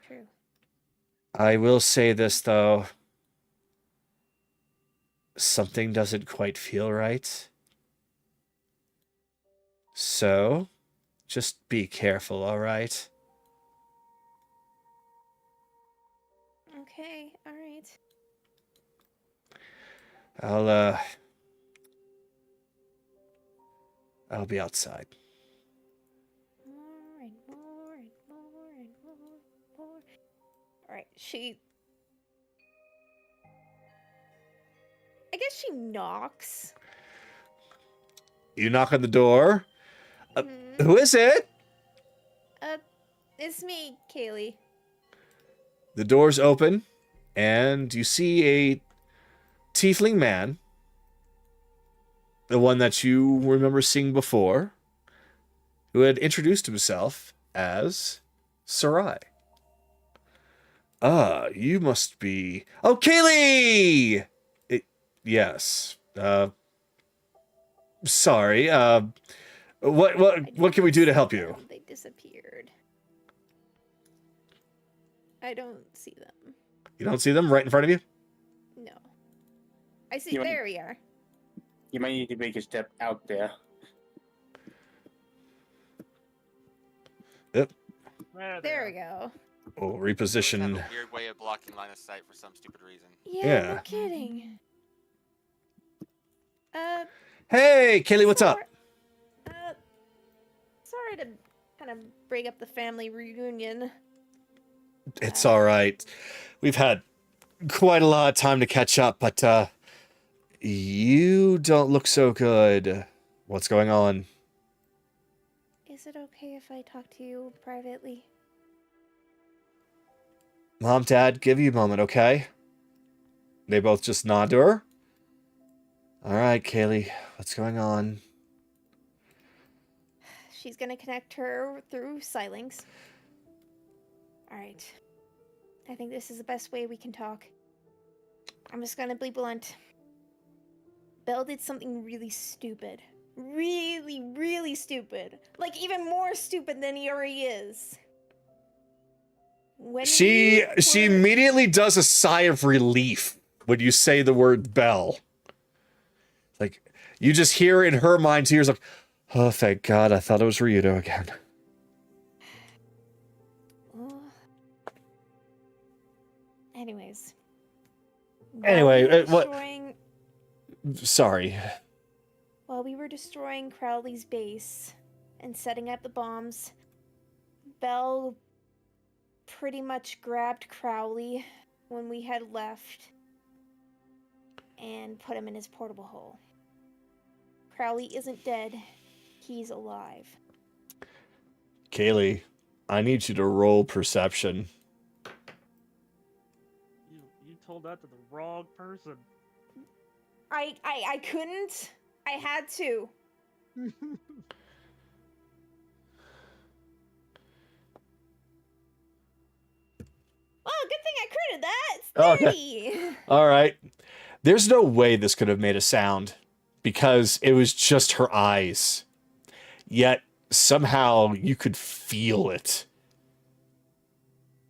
True. I will say this, though. something doesn't quite feel right. So, just be careful, all right? Okay, all right. I'll be outside. More and more and more and more. All right, I guess she knocks. You knock on the door. Mhm. Who is it? It's me, Kayli. The door's open, and you see a tiefling man. The one that you remember seeing before, who had introduced himself as Sarai. Ah, you must be... Oh, Kayli! Yes. Sorry. What can we do to help you? They disappeared. I don't see them. You don't see them right in front of you? No. I see. You want- There we are. You might need to make a step out there. Yep. There we go. We'll Have reposition. a weird way of blocking line of sight for some stupid reason. Yeah, Yeah. no kidding. Hey, Kayli, what's up? Sorry to kind of break up the family reunion. It's all right. We've had quite a lot of time to catch up, but you don't look so good. What's going on? Is it okay if I talk to you privately? Mom, Dad, give you a moment, okay? They both just nod to her. All right, Kayli, what's going on? She's gonna connect her through Silinx. Alright. I think this is the best way we can talk. I'm just gonna be blunt. Belle did something really stupid. Really, really stupid. Like, even more stupid than he already is. When She we were- immediately does a sigh of relief when you say the word Belle. Like, you just hear in her mind tears like, oh, thank God, I thought it was Ryudo again. Well, anyways. Anyway, While we were what- destroying- Sorry. While we were destroying Crowley's base and setting up the bombs, Belle pretty much grabbed Crowley when we had left and put him in his portable hole. Crowley isn't dead. He's alive. Kayli, I need you to roll perception. You told that to the wrong person. I couldn't. I had to. Well, good thing I critted that. It's Okay. 30. All right. There's no way this could have made a sound because it was just her eyes. Yet somehow you could feel it.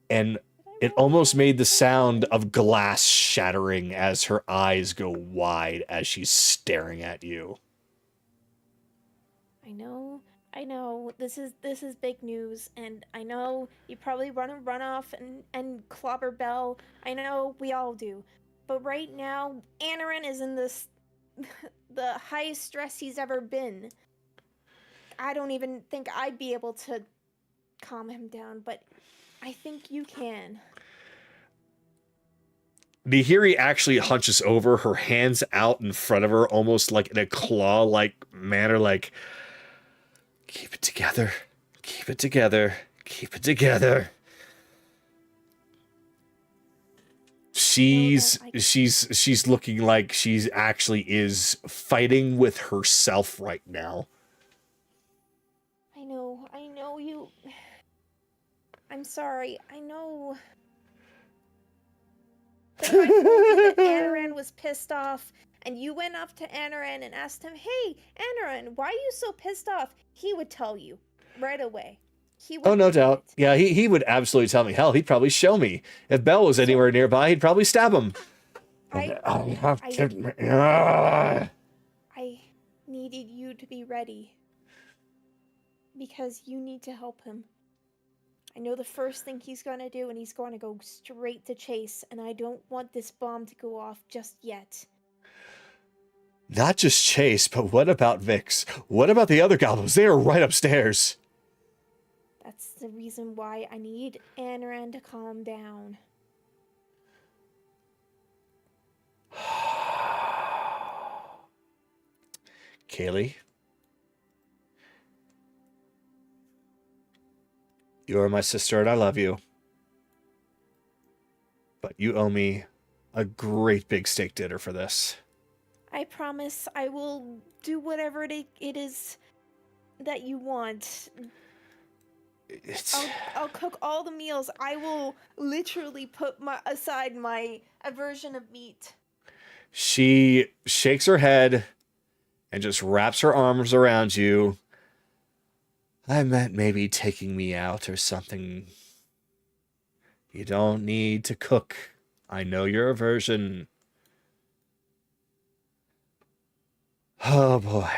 And it almost made the sound of glass shattering as her eyes go wide as she's staring at you. I know. This is big news, and I know you probably want to run off and clobber Belle. I know we all do. But right now, Anoran is in this the highest stress he's ever been. I don't even think I'd be able to calm him down, but I think you can. Nihiri actually hunches over, her hands out in front of her, almost like in a claw-like manner, like, keep it together, keep it together, keep it together. She's looking like she's actually is fighting with herself right now. I know you. I'm sorry. I know. But if I told you that Anoran was pissed off, and you went up to Anoran and asked him, "Hey, Anoran, why are you so pissed off?" He would tell you right away. He would. Oh, no do doubt. it. Yeah, he would absolutely tell me. Hell, he'd probably show me. If Belle was anywhere nearby, he'd probably stab him. And I I have I- to. I needed you to be ready. Because you need to help him. I know the first thing he's gonna do, and he's gonna go straight to Chase, and I don't want this bomb to go off just yet. Not just Chase, but what about Vix? What about the other goblins? They are right upstairs. That's the reason why I need Anoran to calm down. Kayli, you are my sister and I love you. But you owe me a great big steak dinner for this. I promise I will do whatever it is that you want. I'll cook all the meals. I will literally put aside my aversion of meat. She shakes her head and just wraps her arms around you. I meant maybe taking me out or something. You don't need to cook. I know your aversion. Oh boy.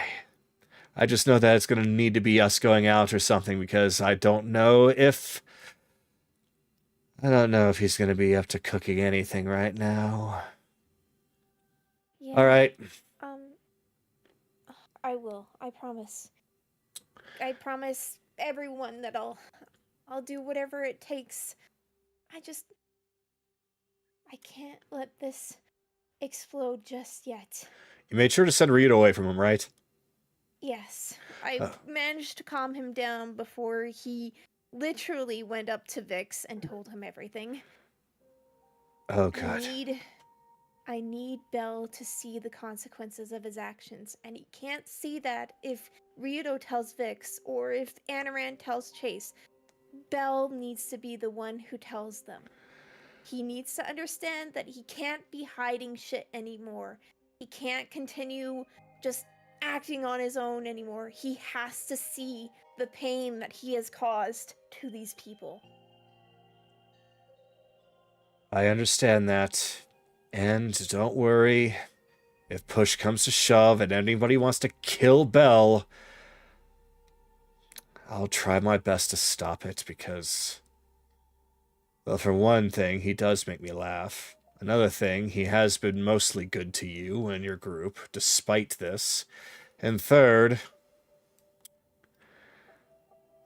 I just know that it's going to need to be us going out or something because I don't know if he's going to be up to cooking anything right now. Yeah. All right. I will. I promise. I promise everyone that I'll do whatever it takes. I can't let this explode just yet. You made sure to send Ryudo away from him, right? Yes. I managed to calm him down before he literally went up to Vix and told him everything. Oh god. I need Bell to see the consequences of his actions, and he can't see that if Ryudo tells Vix or if Anoran tells Chase. Bell needs to be the one who tells them. He needs to understand that he can't be hiding shit anymore. He can't continue just acting on his own anymore. He has to see the pain that he has caused to these people. I understand that. And don't worry. If push comes to shove and anybody wants to kill Bell, I'll try my best to stop it because, well, for one thing, he does make me laugh. Another thing, he has been mostly good to you and your group, despite this. And third,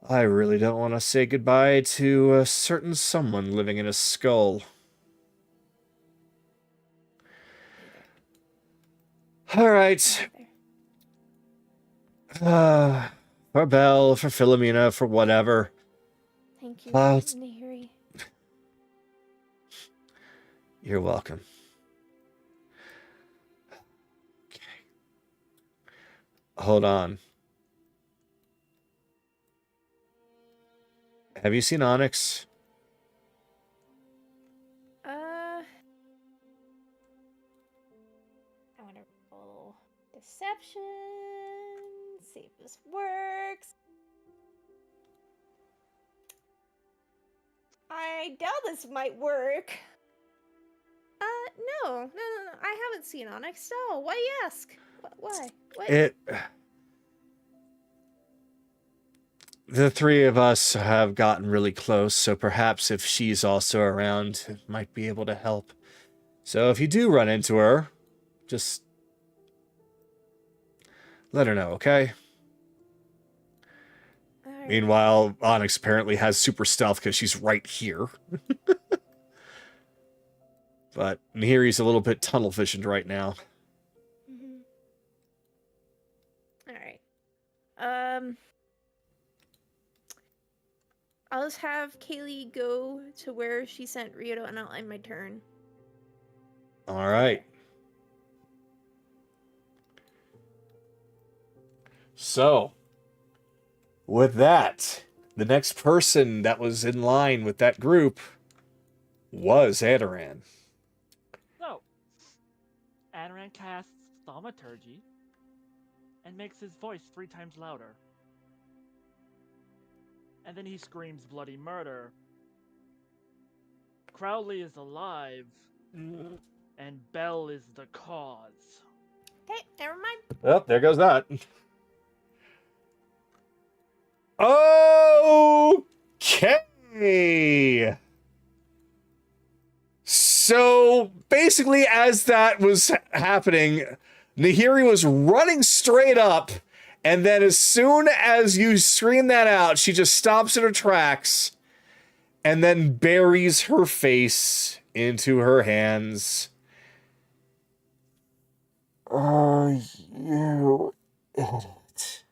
I really don't want to say goodbye to a certain someone living in his skull. All right. For Belle, for Philomena, for whatever. Thank you, Uh, Nahiri. You're welcome. Okay. Hold on. Have you seen Onyx? I want to roll deception. See if this works. I doubt this might work. No. I haven't seen Onyx. No, why you ask? Why? What? The three of us have gotten really close, so perhaps if she's also around, it might be able to help. So if you do run into her, just let her know, okay? Right. Meanwhile, Onyx apparently has super stealth because she's right here. But Nahiri's a little bit tunnel visioned right now. Mm-hmm. All right. I'll just have Kayli go to where she sent Ryudo, and I'll end my turn. All right. So, with that, the next person that was in line with that group was Anoran. So, Anoran casts Thaumaturgy and makes his voice 3 times louder. And then he screams bloody murder. Crowley is alive. and Bell is the cause. Okay, never mind. Oh, there goes that. Okay. So basically, as that was happening, Nahiri was running straight up, and then as soon as you scream that out, she just stops in her tracks and then buries her face into her hands. Are you idiot?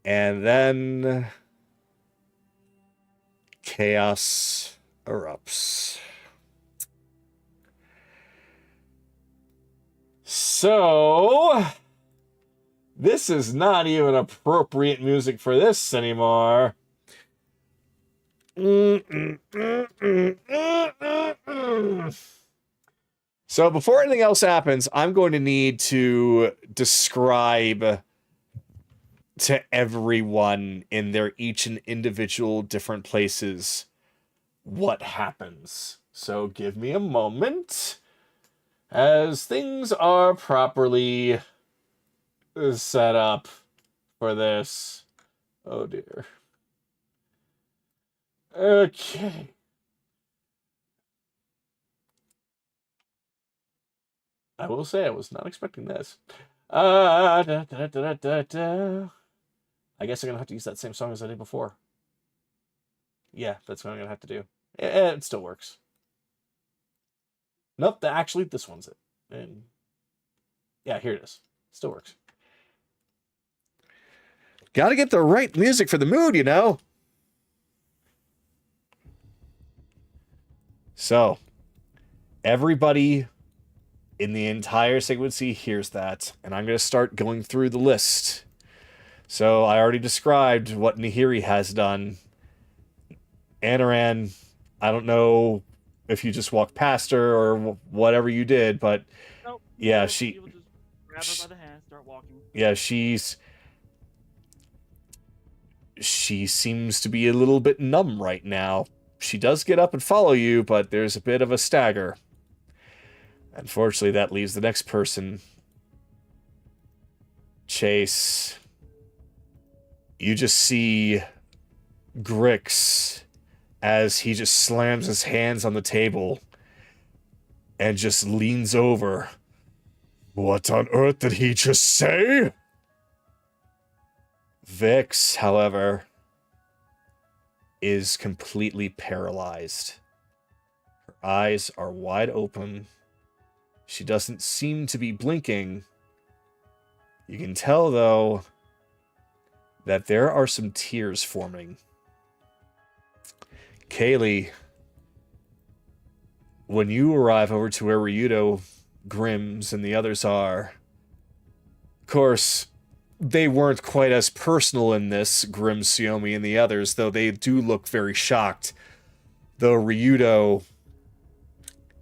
And then chaos erupts. So, this is not even appropriate music for this anymore. So, before anything else happens, I'm going to need to describe to everyone in their each and individual different places what happens. So give me a moment as things are properly set up for this. Oh dear. Okay. I will say I was not expecting this. I guess I'm gonna have to use that same song as I did before. Yeah, that's what I'm gonna have to do. It still works. Nope, actually, this one's it. And yeah, here it is. Still works. Gotta get the right music for the mood, you know? So, everybody in the entire Sanguine Sea hears that, and I'm gonna start going through the list. So, I already described what Nahiri has done. Anoran, I don't know if you just walked past her or whatever you did, but Nope. yeah, You'll she just grab her by the hand, start walking. yeah, she seems to be a little bit numb right now. She does get up and follow you, but there's a bit of a stagger. Unfortunately, that leaves the next person. Chase. You just see Grix as he just slams his hands on the table and just leans over. What on earth did he just say? Vix, however, is completely paralyzed. Her eyes are wide open. She doesn't seem to be blinking. You can tell, though, that there are some tears forming. Kayli, when you arrive over to where Ryudo, Grims, and the others are, of course, they weren't quite as personal in this, Grim, Siomi, and the others, though they do look very shocked. Though Ryudo,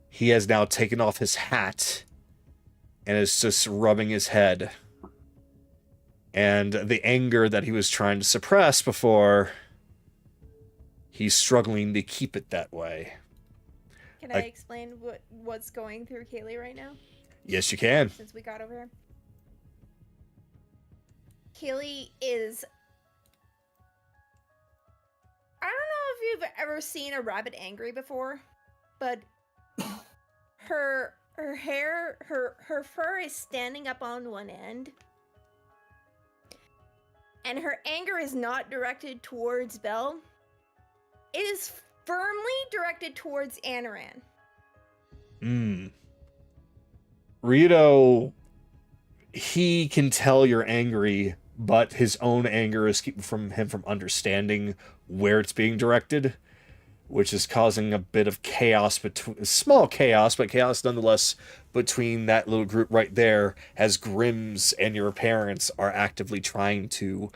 he has now taken off his hat and is just rubbing his head. And the anger that he was trying to suppress before, he's struggling to keep it that way. Can I explain what's going through Kayli right now? Yes, you can. Since we got over here. Kayli is... I don't know if you've ever seen a rabbit angry before, but her hair, her fur is standing up on one end. And her anger is not directed towards Belle. It is firmly directed towards Anoran. Ryudo, he can tell you're angry, but his own anger is keeping him from understanding where it's being directed, which is causing a bit of chaos, small chaos, but chaos nonetheless, between that little group right there, as Grims and your parents are actively trying to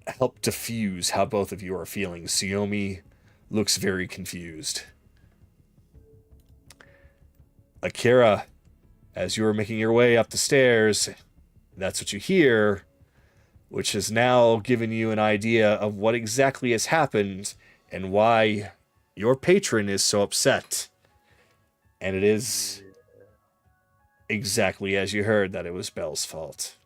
help diffuse how both of you are feeling. Siomi looks very confused. Akira, as you are making your way up the stairs, that's what you hear, which has now given you an idea of what exactly has happened and why your patron is so upset. And it is exactly as you heard that it was Belle's fault.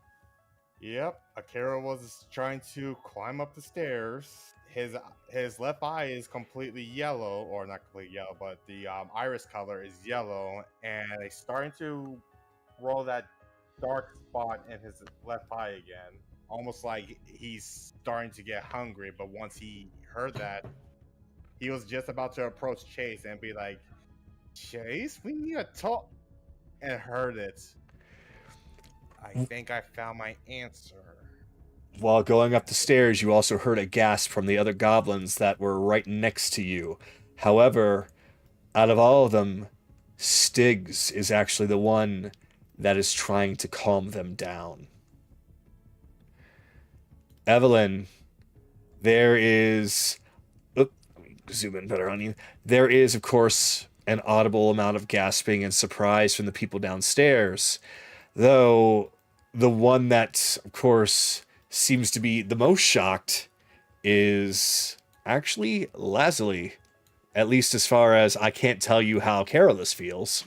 Yep, Akira was trying to climb up the stairs. His left eye is completely yellow, or not completely yellow, but the iris color is yellow, and it's starting to roll that dark spot in his left eye again. Almost like he's starting to get hungry, but once he heard that, he was just about to approach Chase and be like, Chase, we need to talk, and heard it. I think I found my answer. While going up the stairs, you also heard a gasp from the other goblins that were right next to you. However, out of all of them, Styx is actually the one that is trying to calm them down. Evelyn, there is... Oop, let me zoom in better on you. There is, of course, an audible amount of gasping and surprise from the people downstairs, though the one that, of course, seems to be the most shocked is actually Lazuli. At least as far as I can't tell you how Carolus feels.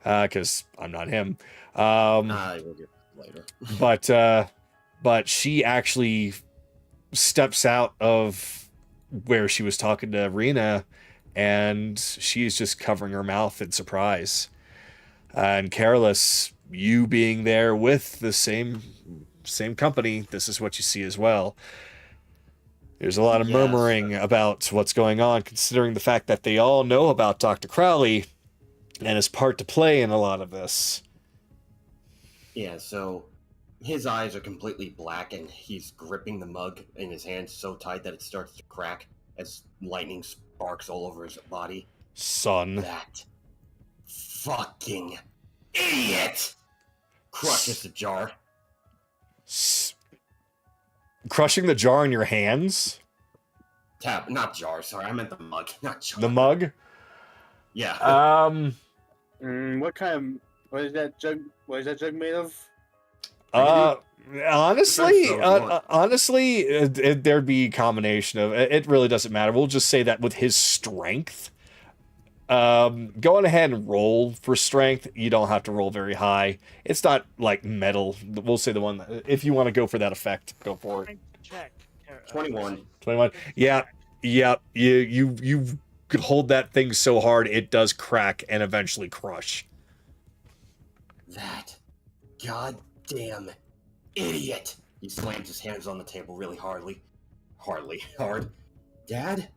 Because I'm not him. I will get later. But she actually steps out of where she was talking to Rena, and she's just covering her mouth in surprise. And Carolus, you being there with the same company, this is what you see as well. There's a lot of murmuring about what's going on, considering the fact that they all know about Doctor Crowley and his part to play in a lot of this. Yeah, so his eyes are completely black, and he's gripping the mug in his hand so tight that it starts to crack as lightning sparks all over his body. Son. That fucking idiot crushes the jar. Crushing the jar in your hands? Not jar, sorry, I meant the mug, not jar. The mug? Yeah. What is that jug made of? Honestly, there'd be a combination of it. Really doesn't matter. We'll just say that with his strength, going ahead and roll for strength. You don't have to roll very high. It's not like metal. We'll say the one that, if you want to go for that effect, go for it. Check. 21. 21. Yeah. You hold that thing so hard it does crack and eventually crush. That goddamn idiot! He slams his hands on the table really hard. Dad,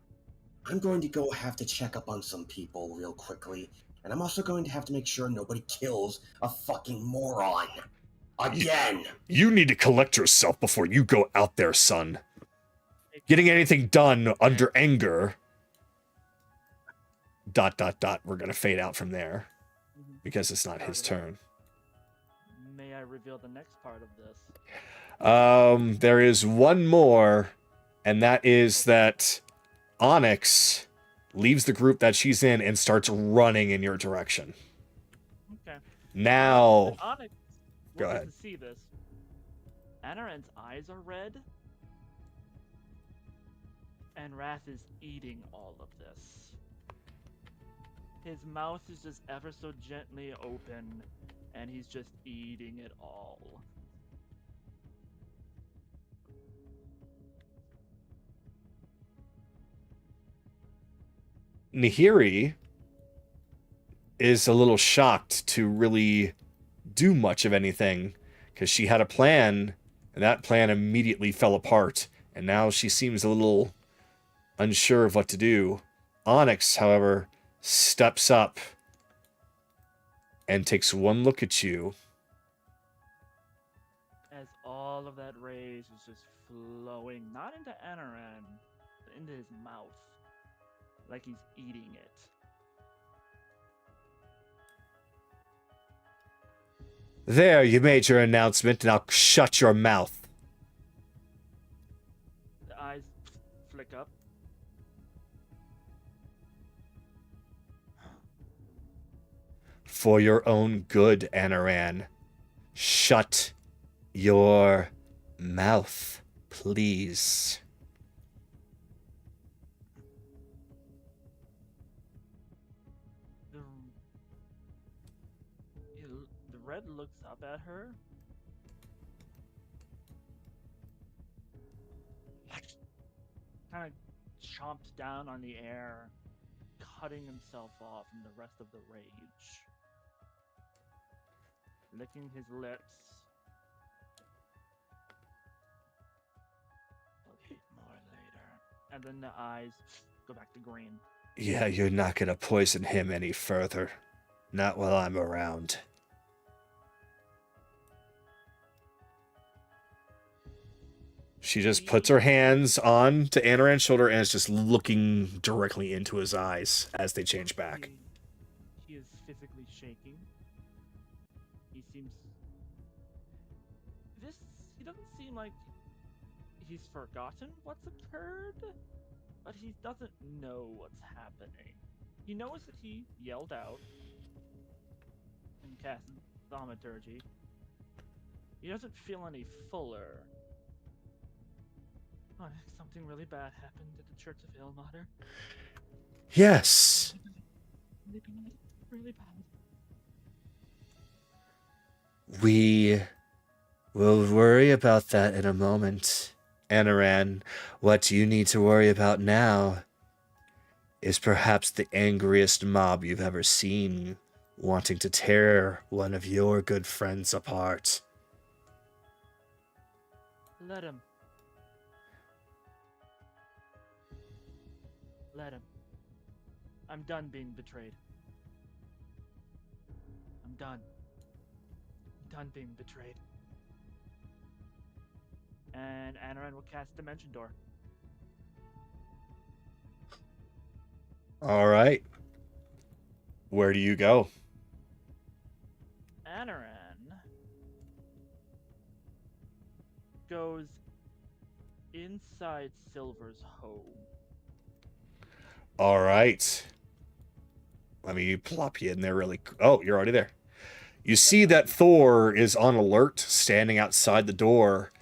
I'm going to have to check up on some people real quickly, and I'm also going to have to make sure nobody kills a fucking moron. Again! You need to collect yourself before you go out there, son. Getting anything done under anger... ... We're gonna fade out from there. Because it's not his turn. May I reveal the next part of this? There is one more, and that is that Onyx leaves the group that she's in and starts running in your direction. Okay. Now, Onyx go will get ahead. to see this. Anoran's eyes are red, and Wrath is eating all of this. His mouth is just ever so gently open, and he's just eating it all. Nahiri is a little shocked to really do much of anything, because she had a plan, and that plan immediately fell apart, and now she seems a little unsure of what to do. Onyx, however, steps up and takes one look at you. As all of that rage is just flowing, not into Anoran, but into his mouth. Like he's eating it. There, you made your announcement, and I'll shut your mouth. The eyes flick up. For your own good, Anoran, shut your mouth, please. Red looks up at her. Kind of chomps down on the air, cutting himself off from the rest of the rage. Licking his lips. I'll eat more later. And then the eyes go back to green. Yeah, you're not gonna poison him any further. Not while I'm around. She just puts her hands on to Anoran's shoulder and is just looking directly into his eyes as they change back. He is physically shaking. He seems... He doesn't seem like he's forgotten what's occurred, but he doesn't know what's happening. He knows that he yelled out and cast thaumaturgy. He doesn't feel any fuller. Oh, something really bad happened at the Church of Ilmater. Yes. Really bad. We will worry about that in a moment. Anoran, what you need to worry about now is perhaps the angriest mob you've ever seen, wanting to tear one of your good friends apart. Let him. Let him. I'm done being betrayed. I'm done. I'm done being betrayed. And Anoran will cast Dimension Door. All right. Where do you go? Anoran goes inside Silver's home. All right. Let me plop you in there really. Oh, you're already there. You see that Thor is on alert, standing outside the door,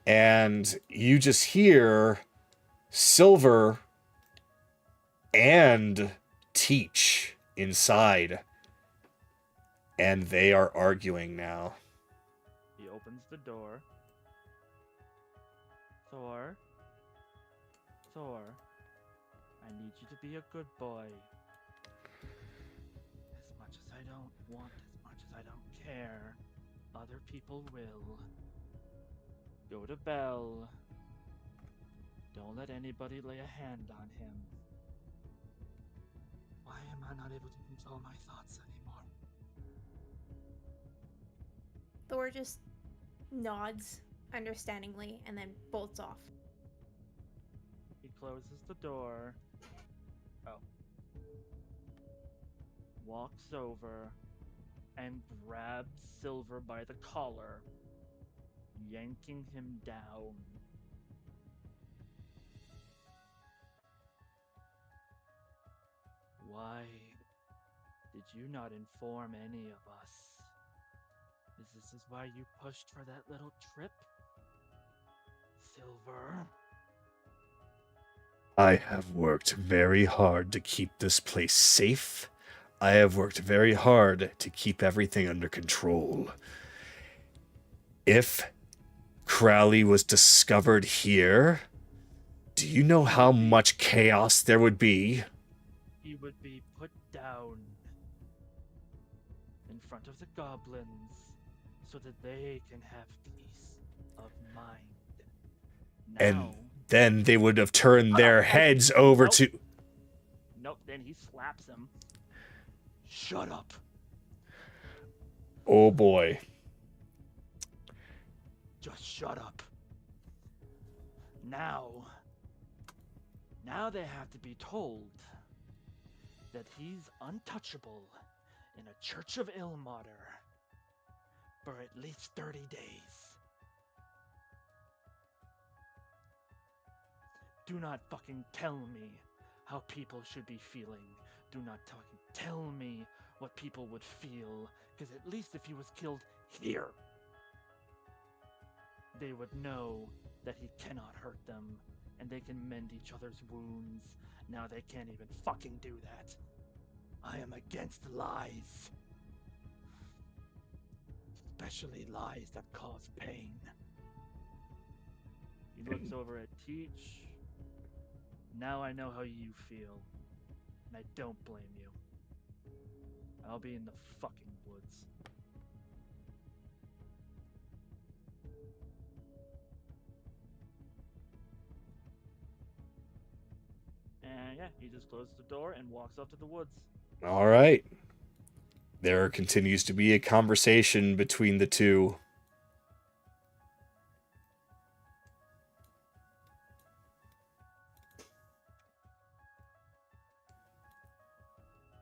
and you just hear Silver and Teach inside, and they are arguing now. He opens the door. Thor, I need you to be a good boy. As much as I don't want, as much as I don't care, other people will. Go to Bell. Don't let anybody lay a hand on him. Why am I not able to control my thoughts anymore? Thor just nods understandingly and then bolts off. He closes the door. Oh. Walks over and grabs Silver by the collar, yanking him down. Why did you not inform any of us? This is why you pushed for that little trip? Silver? I have worked very hard to keep this place safe. I have worked very hard to keep everything under control. If Crowley was discovered here, do you know how much chaos there would be? He would be put down in front of the goblins so that they can have peace of mind. Now, And then they would have turned their heads over to... Nope, then he slaps him. Shut up. Oh boy. Just shut up. Now they have to be told that he's untouchable in a Church of Ilmater for at least 30 days. Do not fucking tell me how people should be feeling. Do not fucking tell me what people would feel, because at least if he was killed here, they would know that he cannot hurt them, and they can mend each other's wounds. Now they can't even fucking do that. I am against lies. especially lies that cause pain. He looks over at Teach. Now I know how you feel, and I don't blame you. I'll be in the fucking woods. And yeah, he just closes the door and walks off to the woods. All right. There continues to be a conversation between the two.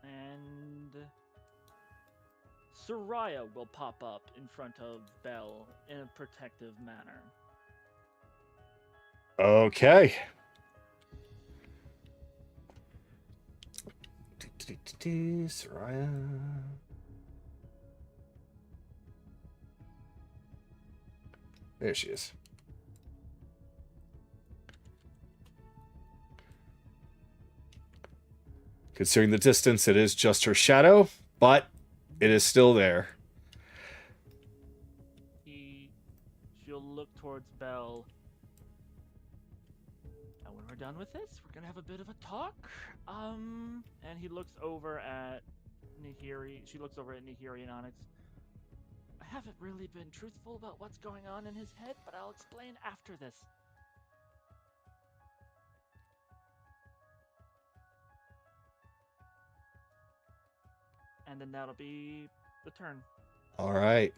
And Soraya will pop up in front of Belle in a protective manner. Okay. Soraya. There she is. Considering the distance, it is just her shadow, but it is still there. She'll look towards Belle. And when we're done with this, we're gonna have a bit of a talk. And he looks over at Nahiri. She looks over at Nahiri and Onyx. I haven't really been truthful about what's going on in his head, but I'll explain after this. And then that'll be the turn. All right.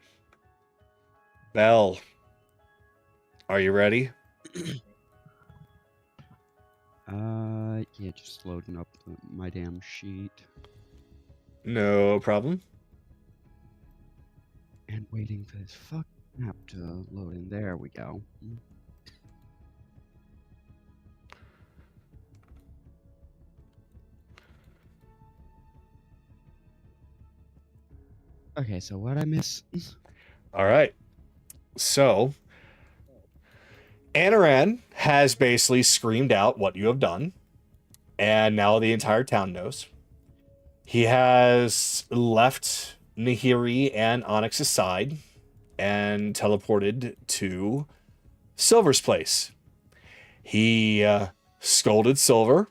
Belle, are you ready? Yeah, just loading up my damn sheet No problem. and waiting for this fucking map to load in. There we go. Okay, so what I miss? All right. So, Anoran has basically screamed out what you have done, and now the entire town knows. He has left Nahiri and Onyx's side and teleported to Silver's place. He scolded Silver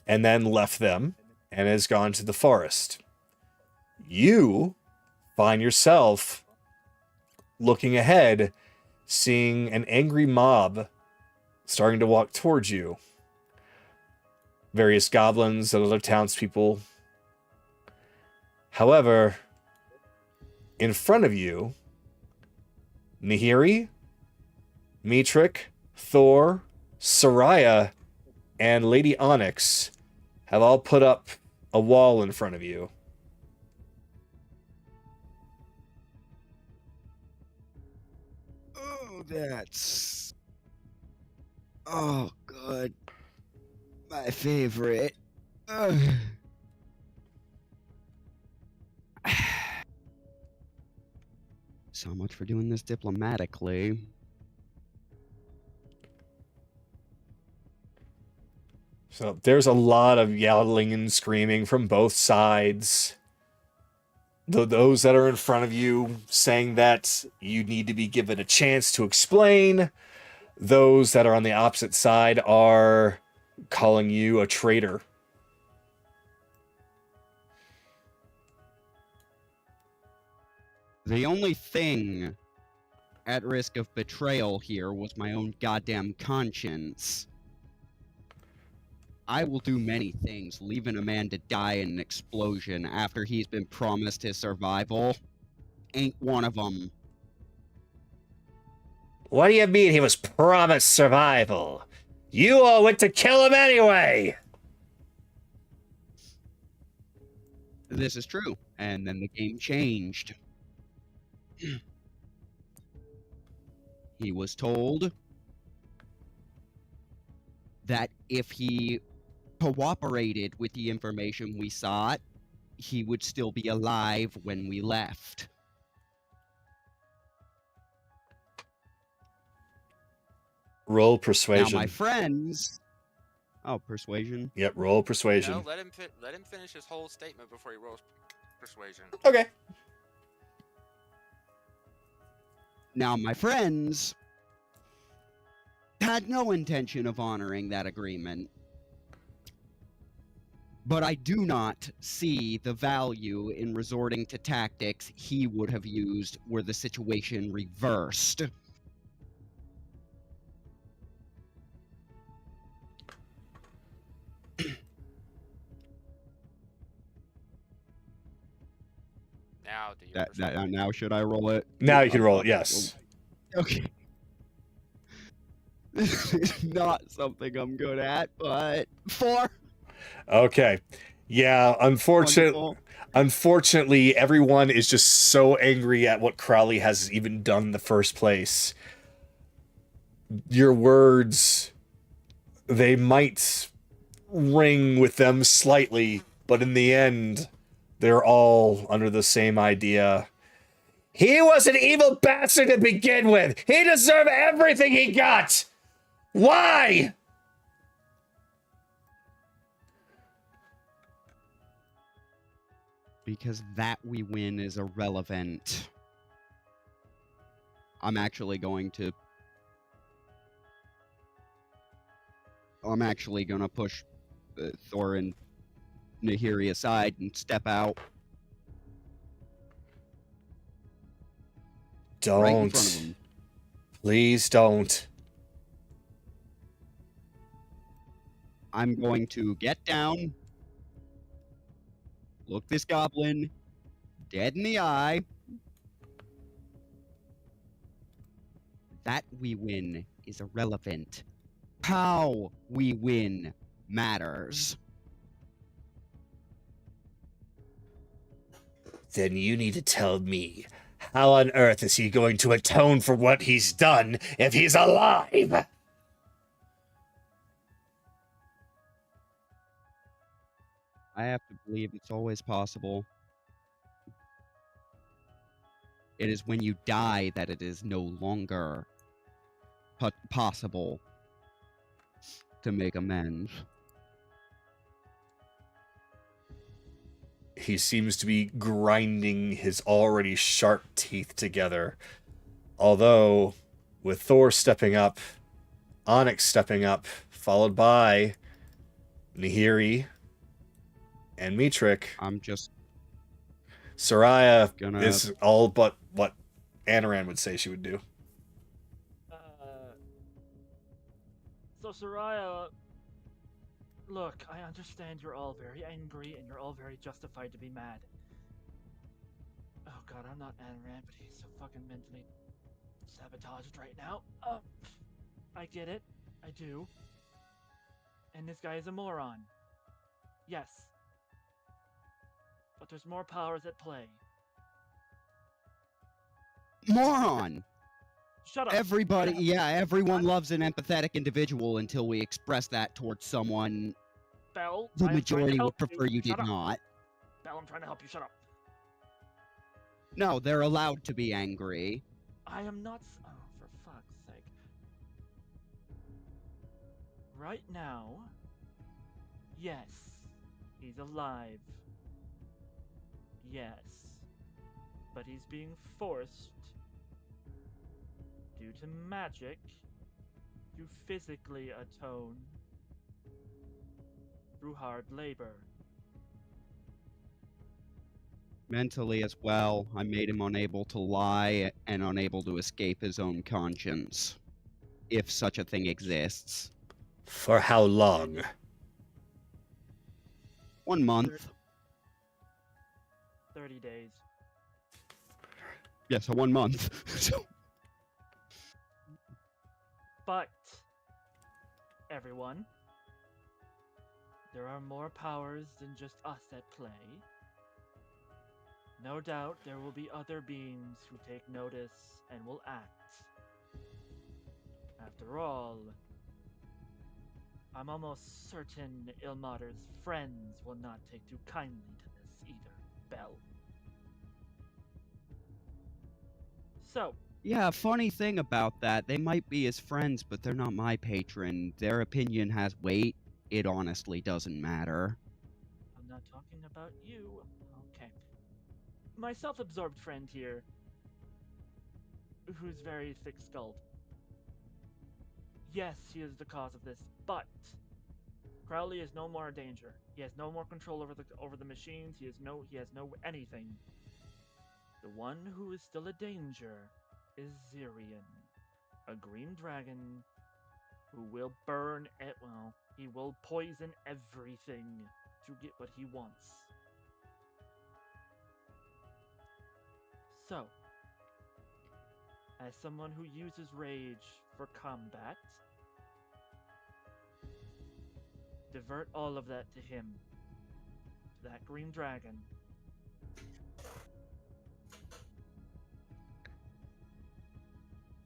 and then left them and has gone to the forest. You find yourself looking ahead, seeing an angry mob starting to walk towards you. Various goblins and other townspeople. However, in front of you, Nahiri, Mitrik, Thor, Soraya, and Lady Onyx have all put up a wall in front of you. Oh, that's... Oh, good. My favorite. Ugh. So much for doing this diplomatically. So there's a lot of yelling and screaming from both sides. Those that are in front of you saying that you need to be given a chance to explain. Those that are on the opposite side are calling you a traitor. The only thing at risk of betrayal here was my own goddamn conscience. I will do many things, leaving a man to die in an explosion after he's been promised his survival ain't one of them. What do you mean he was promised survival? You all went to kill him anyway! This is true, and then the game changed. He was told that if he cooperated with the information we sought, he would still be alive when we left. Roll Now, persuasion. my friends... Oh, persuasion? Yep, roll persuasion. No, let him finish his whole statement before he rolls persuasion. Okay. Now, my friends had no intention of honoring that agreement. But I do not see the value in resorting to tactics he would have used were the situation reversed. Now, do you prefer? Now should I roll it? Now you can roll it, yes. Okay. This is not something I'm good at, but 4. Okay. Yeah, Wonderful. unfortunately, everyone is just so angry at what Crowley has even done in the first place. Your words, they might ring with them slightly, but in the end, they're all under the same idea. He was an evil bastard to begin with. He deserved everything he got. Why? Because that we win is irrelevant. I'm actually gonna push Thor and Nahiri aside and step out. Don't. Right in front of him. Please don't. I'm going to get down, look this goblin dead in the eye. That we win is irrelevant. How we win matters. Then you need to tell me, how on earth is he going to atone for what he's done if he's alive? I have to believe it's always possible. It is when you die that it is no longer possible to make amends. He seems to be grinding his already sharp teeth together. Although, with Thor stepping up, Onyx stepping up, followed by Nahiri and Mitrik, I'm just Soraya gonna... is all but what Anoran would say she would do. So Soraya, look, I understand you're all very angry and you're all very justified to be mad. Oh god, I'm not Anoran, but he's so fucking mentally sabotaged right now. I get it. I do. And this guy is a moron. Yes. But there's more powers at play. Moron! Shut up. Everybody, Shut up. everyone loves an empathetic individual until we express that towards someone Bell, the I'm trying to majority would help prefer you Shut did up. not. Bell, I'm trying to help you. Shut up. No, they're allowed to be angry. I am not. Oh, for fuck's sake. Right now, yes, he's alive. Yes, but he's being forced, due to magic, to physically atone through hard labor. Mentally as well, I made him unable to lie and unable to escape his own conscience. If such a thing exists. For how long? 1 month. 30 days. Yeah, so 1 month. But, everyone, there are more powers than just us at play. No doubt there will be other beings who take notice and will act. After all, I'm almost certain Ilmater's friends will not take too kindly to this either, Bell. So, Yeah, funny thing about that, they might be his friends, but they're not my patron. Their opinion has weight. It honestly doesn't matter. I'm not talking about you. Okay. My self-absorbed friend here, who's very thick-skulled. Yes, he is the cause of this, but Crowley is no more a danger. He has no more control over the machines. He has no anything. The one who is still a danger is Zyrian, a green dragon who will burn it. Well, he will poison everything to get what he wants. So, as someone who uses rage for combat, divert all of that to him, to that green dragon.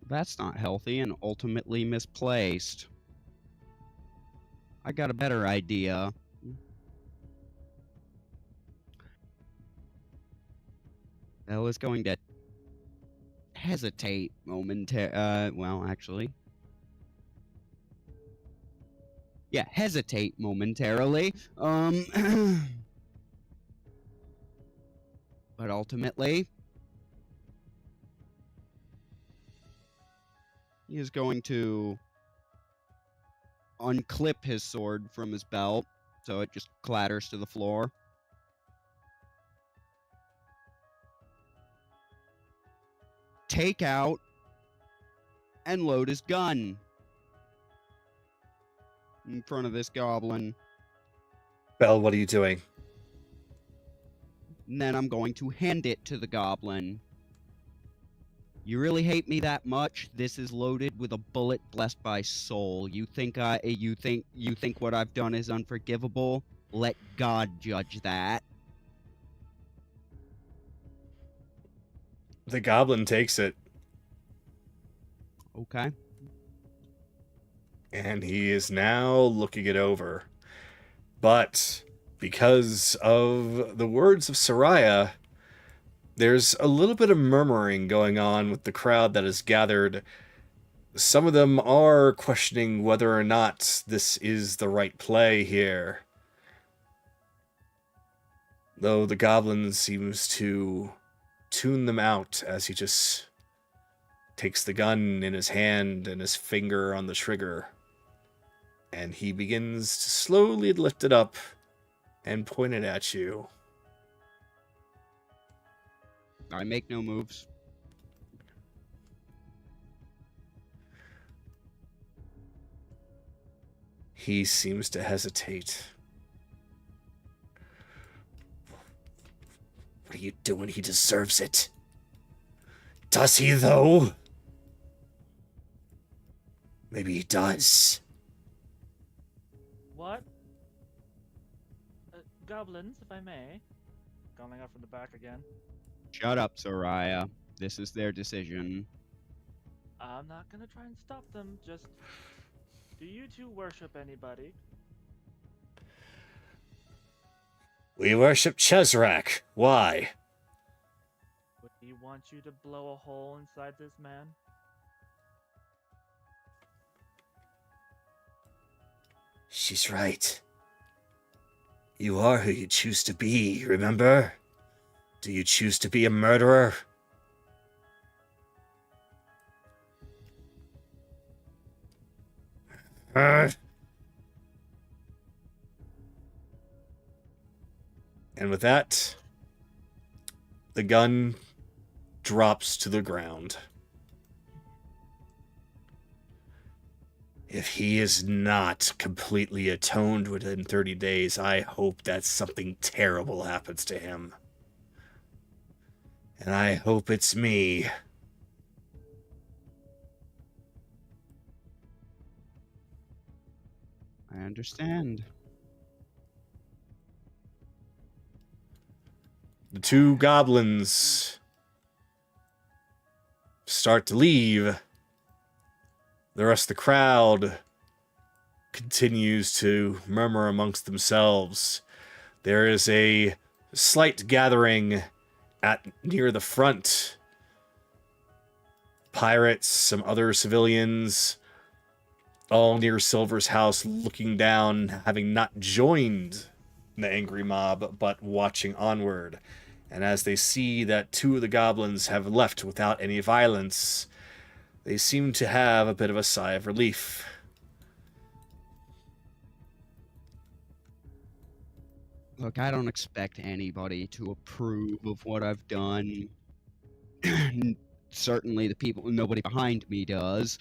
That's not healthy and ultimately misplaced. I got a better idea. I was going to hesitate well, actually. Yeah, hesitate momentarily. But ultimately, he is going to unclip his sword from his belt, so it just clatters to the floor. Take out and load his gun in front of this goblin. Bell, what are you doing? And then I'm going to hand it to the goblin. You really hate me that much? This is loaded with a bullet blessed by soul. You think what I've done is unforgivable? Let God judge that. The goblin takes it, Okay. and he is now looking it over. But because of the words of Soraya, there's a little bit of murmuring going on with the crowd that is gathered. Some of them are questioning whether or not this is the right play here. Though the goblin seems to tune them out as he just takes the gun in his hand and his finger on the trigger. And he begins to slowly lift it up and point it at you. I make no moves. He seems to hesitate. What are you doing? He deserves it. Does he, though? Maybe he does. What? Goblins, if I may. Calling out from the back again. Shut up, Soraya. This is their decision. I'm not gonna try and stop them, just... Do you two worship anybody? We worship Chesrak. Why? Would he want you to blow a hole inside this man? She's right. You are who you choose to be, remember? Do you choose to be a murderer? And with that, the gun drops to the ground. If he is not completely atoned within 30 days, I hope that something terrible happens to him. And I hope it's me. I understand. The two goblins start to leave. The rest of the crowd continues to murmur amongst themselves. There is a slight gathering near the front. Pirates, some other civilians, all near Silver's house, looking down, having not joined the angry mob, but watching onward. And as they see that two of the goblins have left without any violence, they seem to have a bit of a sigh of relief. Look, I don't expect anybody to approve of what I've done. Certainly the people, nobody behind me does.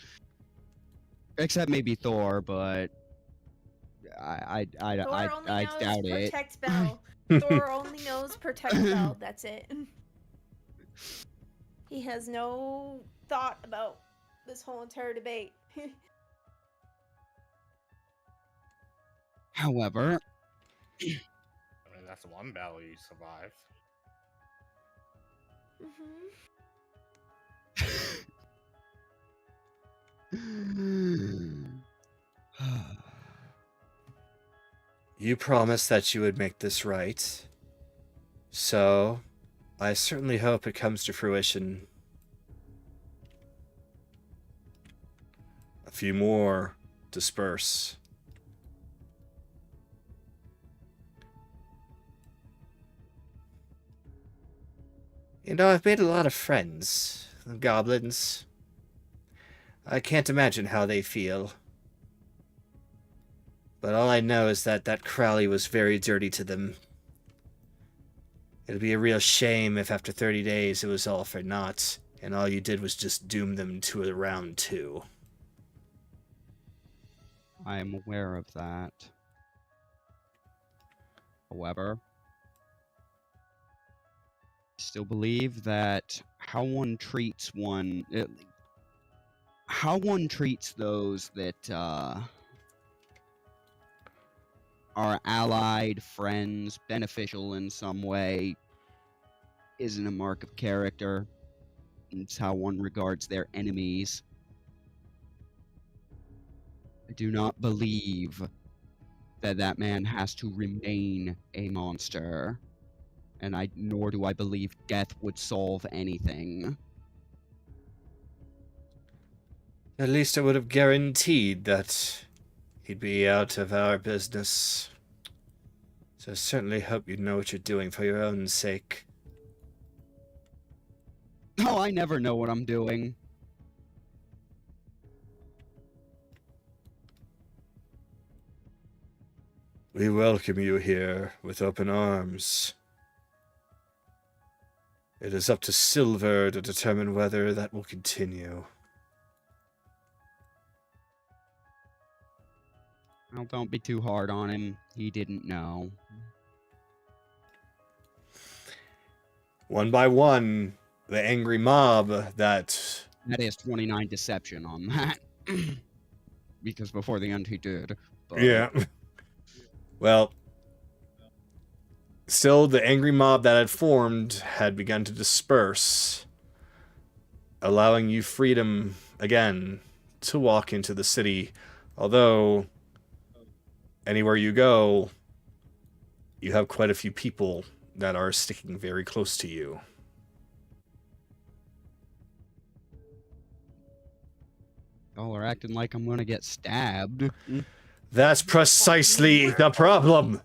Except maybe Thor, but I Thor only knows doubt it. protect Belle. Thor only knows protect Belle. That's it. He has no thought about this whole entire debate. However, I mean, that's one battle you survived. You promised that you would make this right. So, I certainly hope it comes to fruition. A few more disperse. You know, I've made a lot of friends. The goblins. I can't imagine how they feel. But all I know is that Crowley was very dirty to them. It'd be a real shame if after 30 days it was all for naught, and all you did was just doom them to a round 2. I am aware of that. However, I still believe that how one treats those that are allied, friends, beneficial in some way, isn't a mark of character. It's how one regards their enemies. I do not believe that man has to remain a monster, and nor do I believe death would solve anything. At least I would have guaranteed that he'd be out of our business. So I certainly hope you know what you're doing for your own sake. Oh, I never know what I'm doing. We welcome you here with open arms. It is up to Silver to determine whether that will continue. Well, don't be too hard on him. He didn't know. One by one, the angry mob that... That is 29 deception on that. Because before the end he did. But... Yeah. Well, still the angry mob that had formed had begun to disperse, allowing you freedom again to walk into the city. Although, anywhere you go, you have quite a few people that are sticking very close to you. Y'all are acting like I'm gonna get stabbed. That's precisely the problem.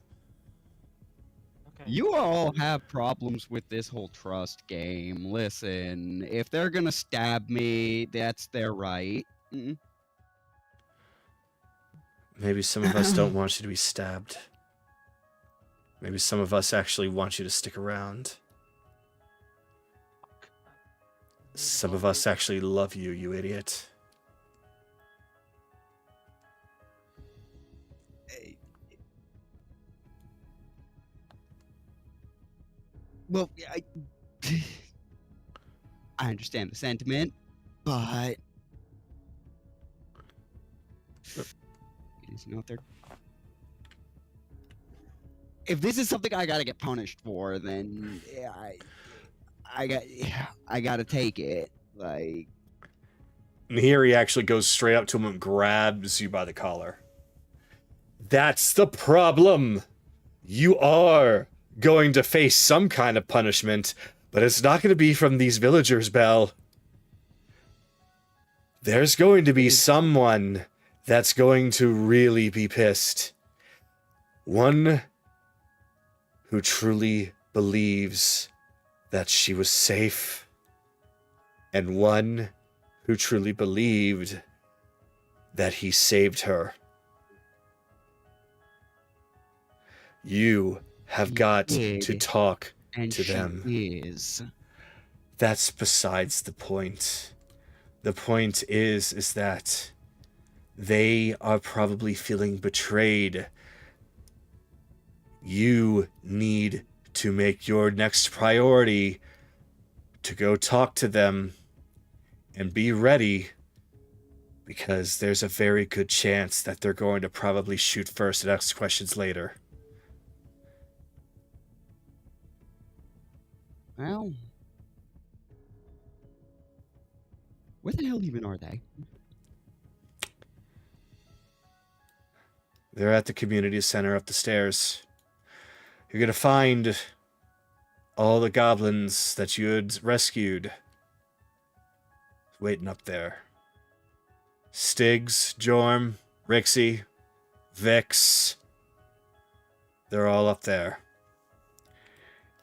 Okay. You all have problems with this whole trust game. Listen, if they're gonna stab me, that's their right. Maybe some of us don't want you to be stabbed. Maybe some of us actually want you to stick around. Some of us actually love you, you idiot. Well, I understand the sentiment, but it's not there. If this is something I gotta get punished for, then yeah, I gotta take it. Like, And here he actually goes straight up to him and grabs you by the collar. That's the problem. You are going to face some kind of punishment, but it's not going to be from these villagers, Belle. There's going to be someone that's going to really be pissed. One who truly believes that she was safe, and one who truly believed that he saved her. You have He got did, to talk and to she them. is. That's besides the point. The point is that they are probably feeling betrayed. You need to make your next priority to go talk to them and be ready, because there's a very good chance that they're going to probably shoot first and ask questions later. Well, where the hell even are they? They're at the community center up the stairs. You're going to find all the goblins that you had rescued waiting up there. Styx, Jorm, Rixie, Vix. They're all up there.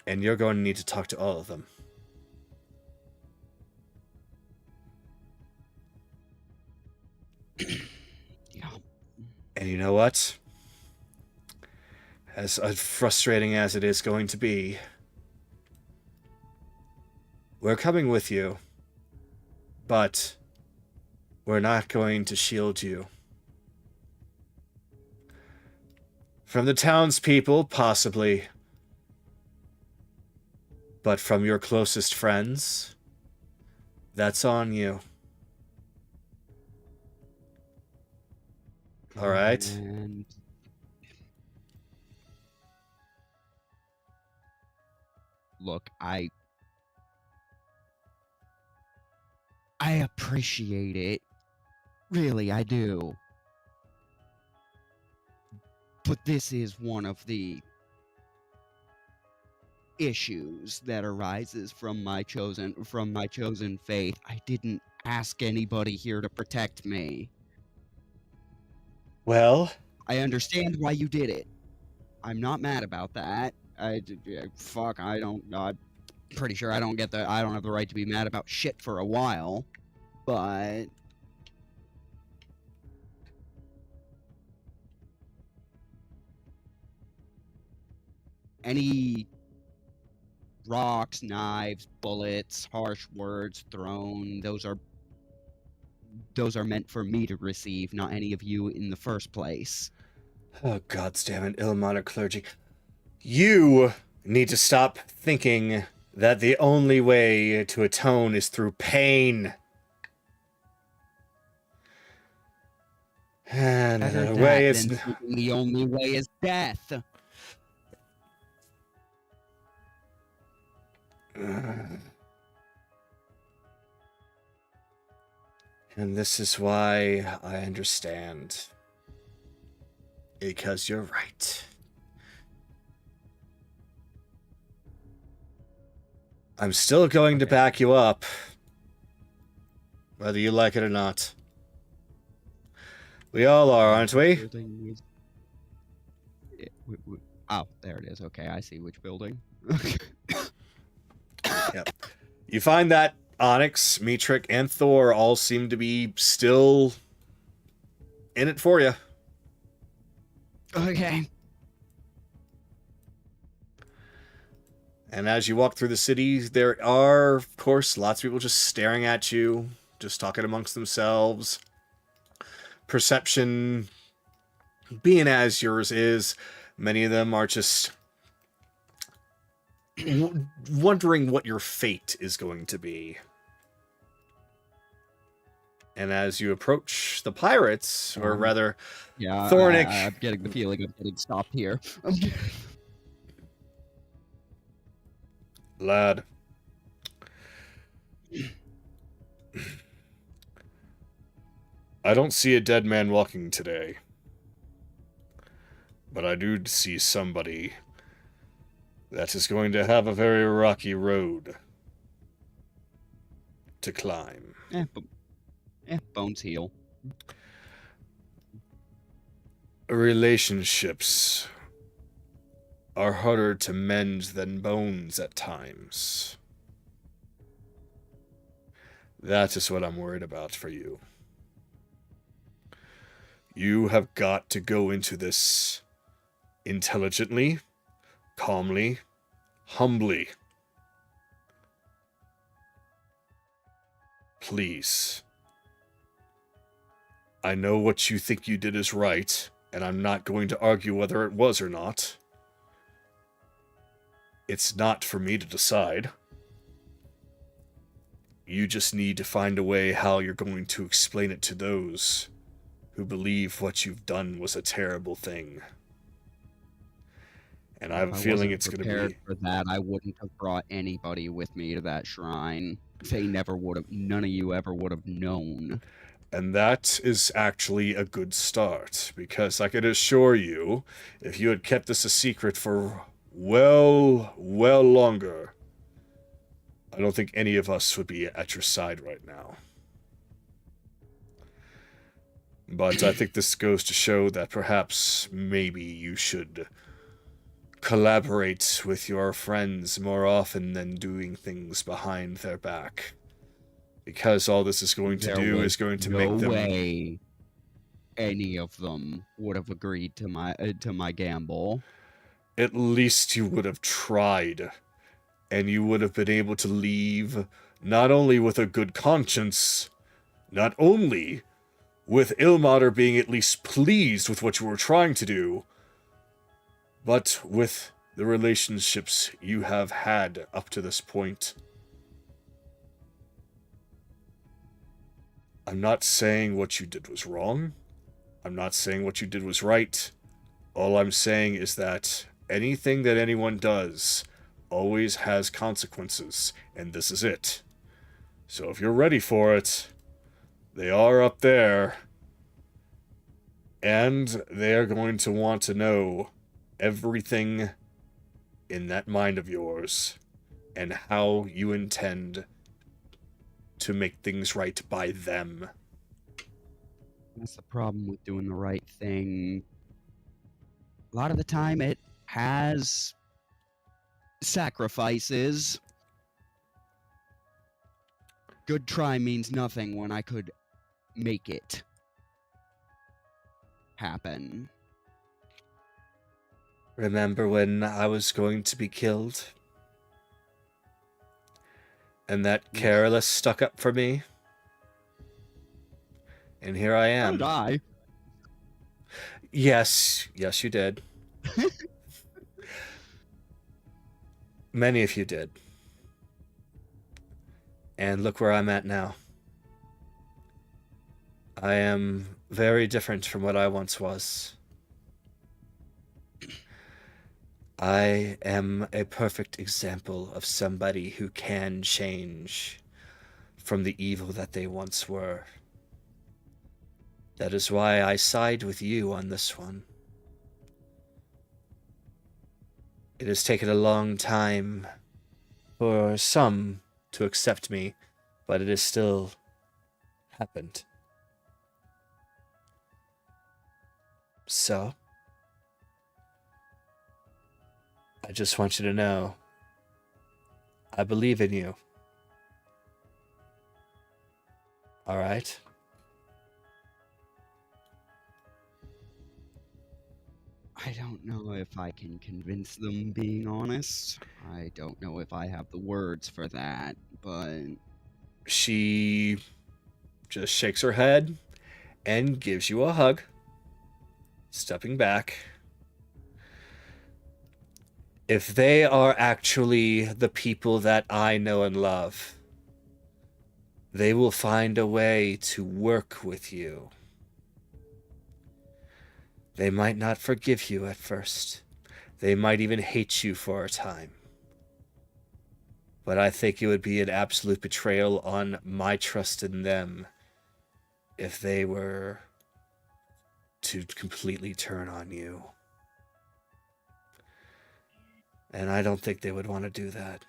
And you're going to need to talk to all of them. Yeah. And you know what? As frustrating as it is going to be, we're coming with you, but we're not going to shield you. From the townspeople, possibly, but from your closest friends, that's on you. All right? And look, I appreciate it. Really, I do. But this is one of the issues that arises from my chosen faith. I didn't ask anybody here to protect me. Well, I understand why you did it. I'm not mad about that. I'm pretty sure I don't have the right to be mad about shit for a while. But any rocks, knives, bullets, harsh words thrown, those are meant for me to receive, not any of you in the first place. oh goddamn it, Ilmater clergy. You need to stop thinking that the only way to atone is through pain. And Better the that way than is... thinking the only way is death. And this is why I understand. Because you're right. I'm still going to back you up, whether you like it or not. We all are, aren't we? Oh, there it is. Okay, I see which building. Yep. You find that Onyx, Metric, and Thor all seem to be still in it for you. Okay. And as you walk through the city, there are, of course, lots of people just staring at you, just talking amongst themselves. Perception, being as yours is, many of them are just wondering what your fate is going to be. And as you approach the pirates, or rather, yeah, Thornick... I'm getting the feeling I'm getting stopped here. Lad. I don't see a dead man walking today. But I do see somebody that is going to have a very rocky road to climb. Bones heal. Relationships are harder to mend than bones at times. That is what I'm worried about for you. You have got to go into this intelligently, calmly, humbly. Please. I know what you think you did is right, and I'm not going to argue whether it was or not. It's not for me to decide. You just need to find a way how you're going to explain it to those who believe what you've done was a terrible thing. And I have a feeling it's going to be... If I wasn't prepared for that, I wouldn't have brought anybody with me to that shrine. They never would have, none of you ever would have known. And that is actually a good start, because I can assure you, if you had kept this a secret for well longer, I don't think any of us would be at your side right now. But I think this goes to show that perhaps maybe you should collaborate with your friends more often than doing things behind their back. Because all this is going to do is going to make them... No way any of them would have agreed to my gamble. At least you would have tried. And you would have been able to leave not only with a good conscience, not only with Ilmater being at least pleased with what you were trying to do, but with the relationships you have had up to this point. I'm not saying what you did was wrong. I'm not saying what you did was right. All I'm saying is that anything that anyone does always has consequences, and this is it. So if you're ready for it, they are up there, and they are going to want to know everything in that mind of yours, and how you intend to make things right by them. That's the problem with doing the right thing. A lot of the time it has sacrifices. Good try means nothing when I could make it happen. Remember when I was going to be killed? And that careless stuck up for me? And here I am. So did I. Yes, you did. Many of you did. And look where I'm at now. I am very different from what I once was. I am a perfect example of somebody who can change from the evil that they once were. That is why I side with you on this one. It has taken a long time for some to accept me, but it has still happened. So, I just want you to know, I believe in you. All right? I don't know if I can convince them, being honest. I don't know if I have the words for that, but... She just shakes her head and gives you a hug, stepping back. If they are actually the people that I know and love, they will find a way to work with you. They might not forgive you at first. They might even hate you for a time. But I think it would be an absolute betrayal on my trust in them if they were to completely turn on you. And I don't think they would want to do that.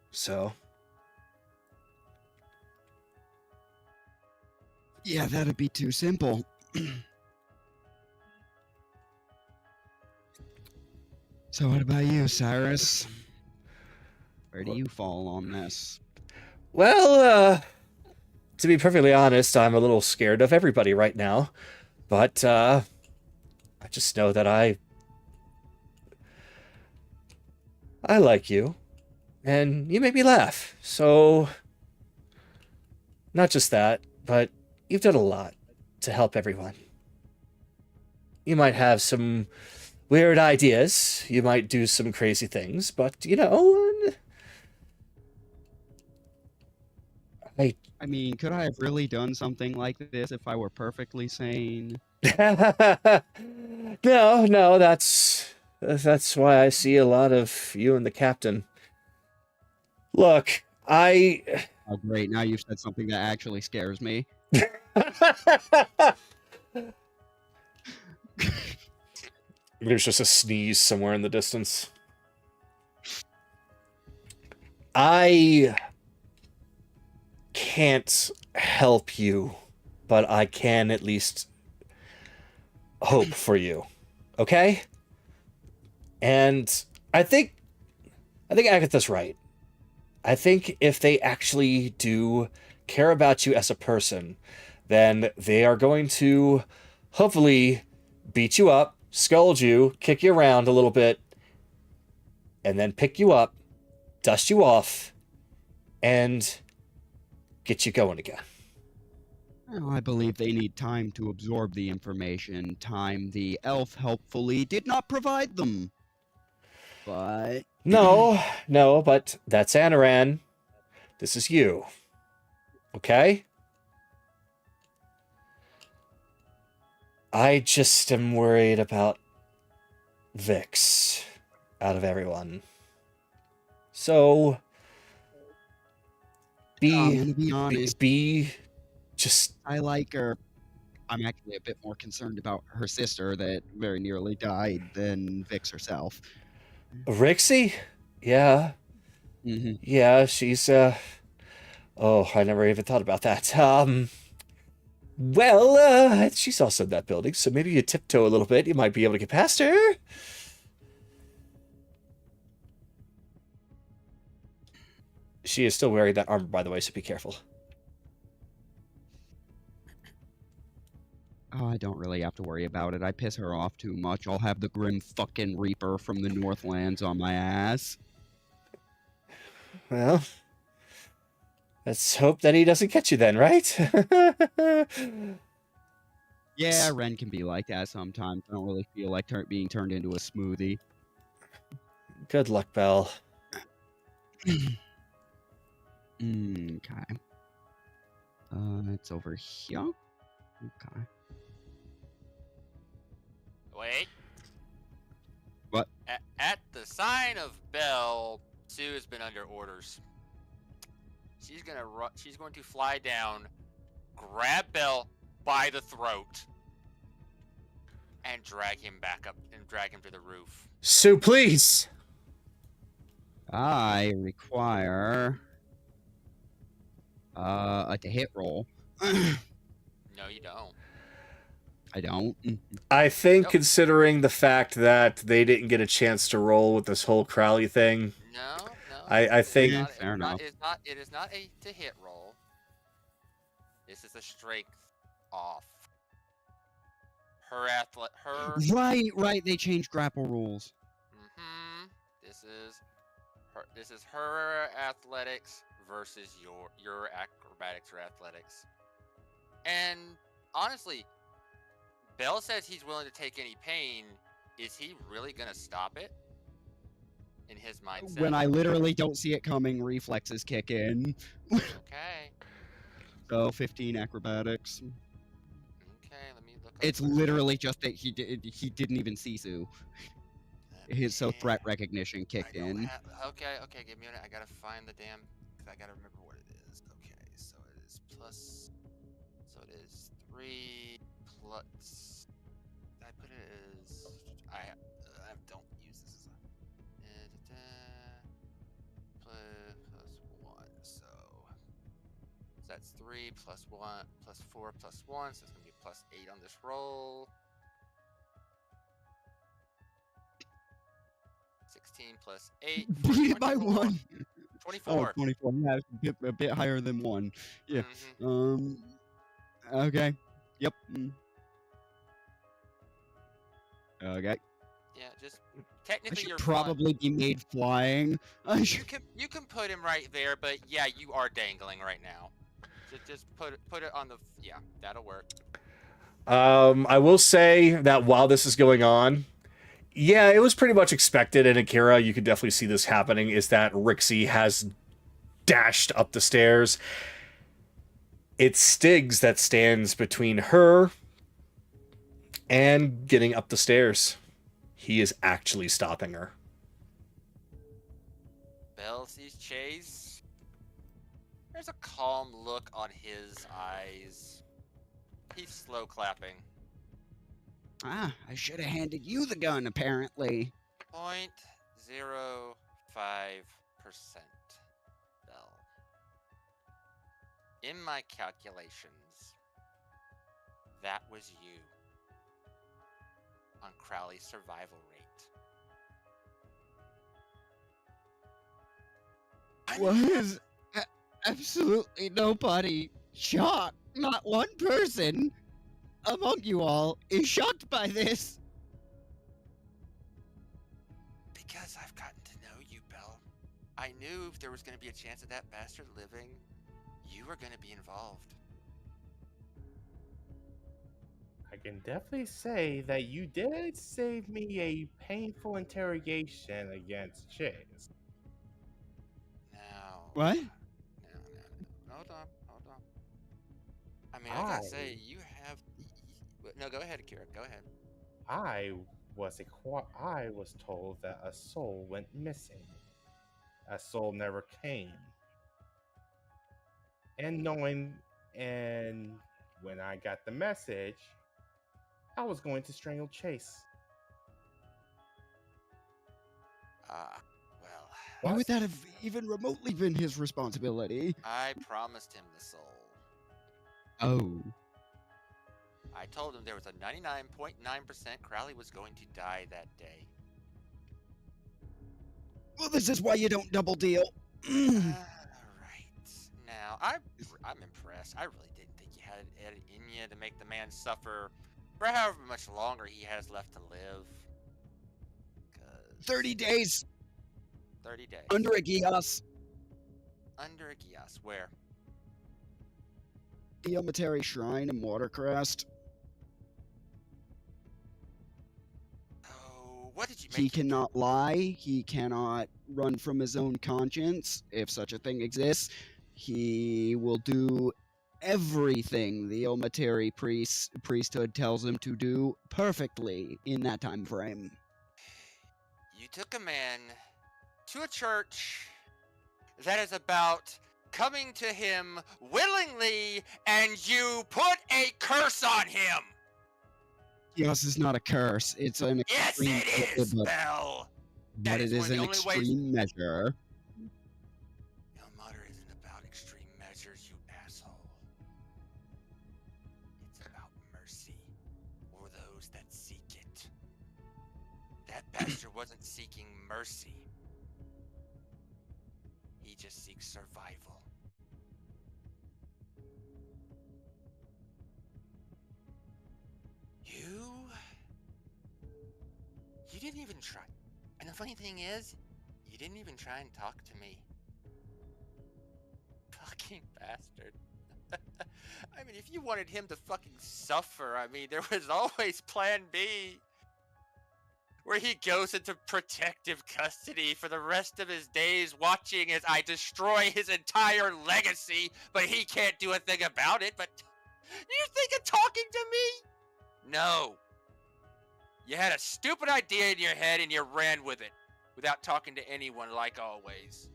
So? Yeah, that'd be too simple. So what about you, Cyrus? Where do you fall on this? Well, to be perfectly honest, I'm a little scared of everybody right now. But, I just know that I like you. And you make me laugh. So, not just that, but you've done a lot to help everyone. You might have some weird ideas. You might do some crazy things, but, you know, I mean, could I have really done something like this if I were perfectly sane? no, that's why I see a lot of you and the captain. Look, Oh, great. Now you've said something that actually scares me. There's just a sneeze somewhere in the distance. I can't help you, but I can at least hope for you. Okay? And I think Agatha's right. I think if they actually do care about you as a person, then they are going to hopefully beat you up, scold you, kick you around a little bit, and then pick you up, dust you off, and get you going again. Well, I believe they need time to absorb the information, time the elf helpfully did not provide them. But... No, but that's Anoran. This is you. Okay? I just am worried about Vix out of everyone. So I'm gonna be honest. Just I like her. I'm actually a bit more concerned about her sister that very nearly died than Vix herself. Rixie? Yeah. Mm-hmm. Yeah, she's oh, I never even thought about that. Well, she's also in that building, so maybe you tiptoe a little bit, you might be able to get past her. She is still wearing that armor, by the way, so be careful. Oh, I don't really have to worry about it. I piss her off too much. I'll have the Grim fucking Reaper from the Northlands on my ass. Well, let's hope that he doesn't catch you then, right? Yeah, Ren can be like that sometimes. I don't really feel like being turned into a smoothie. Good luck, Belle. Okay. It's over here. Okay. Wait. What? At the sign of Bell, Sue has been under orders. She's going to fly down, grab Bell by the throat, and drag him back up and drag him to the roof. Sue, please. I require a hit roll. No, you don't. I don't. I think Nope. considering the fact that they didn't get a chance to roll with this whole Crowley thing, No. I think- Yeah, fair enough. It is not a to hit roll. This is a strength off. Her Right. They changed grapple rules. This is her athletics versus your acrobatics or athletics. And honestly, Bell says he's willing to take any pain. Is he really gonna stop it? In his mindset. When I literally don't see it coming, reflexes kick in. Okay. So 15 acrobatics. Okay, let me look up It's what- literally just that he didn't even see Sue. His threat recognition kicked I don't in. Okay, give me a minute. I gotta find the damn. I gotta remember what it is. Okay, so it is plus. So it is 3 plus. I put it as. I don't use this as a. Plus 1. So that's 3 plus 1 plus 4 plus 1. So it's gonna be plus 8 on this roll. 16 plus 8. Beat it by 24. 1. 24. 24. Yeah, it's a bit higher than 1. Yeah. Mhm. Okay. Yep. Okay. Yeah, just I technically should you're flying. probably be made flying. You can put him right there, but yeah, you are dangling right now. Just put it on the yeah, that'll work. I will say that while this is going on, yeah, it was pretty much expected, and Akira, you could definitely see this happening, is that Rixie has dashed up the stairs. It's Styx that stands between her and getting up the stairs. He is actually stopping her. Bell sees Chase. There's a calm look on his eyes. He's slow clapping. I should have handed you the gun, apparently. 0.05%. Bell. In my calculations, that was you on Crowley's survival rate. Was absolutely nobody shocked. Not one person among you all is shocked by this. Because I've gotten to know you, Bell. I knew if there was going to be a chance of that bastard living, you were going to be involved. I can definitely say that you did save me a painful interrogation against Chase. Now. What? No. Hold on. I mean, I gotta say, you have. No, go ahead, Akira. Go ahead. I was told that a soul went missing. A soul never came. And when I got the message, I was going to strangle Chase. Well. Why would that have even remotely been his responsibility? I promised him the soul. Oh. I told him there was a 99.9% Crowley was going to die that day. Well, this is why you don't double deal. Right. Now, I'm impressed. I really didn't think you had it in you to make the man suffer for however much longer he has left to live. 30 days. 30 days. Under a Gios. Under a Gios. Where? The Ilmater Shrine in Watercrest. Oh, what did you make He cannot lie. He cannot run from his own conscience, if such a thing exists. He will do everything the Ilmater priesthood tells him to do perfectly in that time frame. You took a man to a church that is about coming to him willingly, and you put a curse on him! Gios is not a curse. It's an Yes, extreme it is, but Bell! But it is an extreme measure. Ilmater isn't about extreme measures, you asshole. It's about mercy, or those that seek it. That bastard wasn't seeking mercy. He just seeks survival. You didn't even try. And the funny thing is, you didn't even try and talk to me. Fucking bastard. I mean, if you wanted him to fucking suffer, I mean, there was always plan B. Where he goes into protective custody for the rest of his days, watching as I destroy his entire legacy, but he can't do a thing about it. But you think of talking to me? No. You had a stupid idea in your head and you ran with it, without talking to anyone, like always.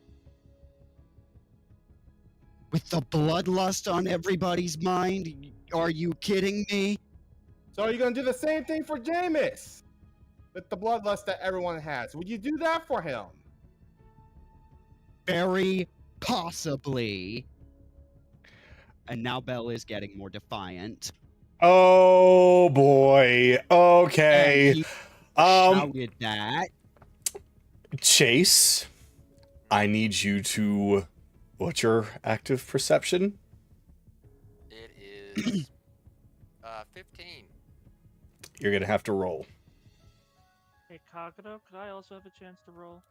With the bloodlust on everybody's mind? Are you kidding me? So are you going to do the same thing for Jameis? With the bloodlust that everyone has. Would you do that for him? Very possibly. And now Bell is getting more defiant. Oh boy. Okay. And he shouted that. Chase. I need you to. What's your active perception? It is 15. You're gonna have to roll. Hey, Kagero, could I also have a chance to roll?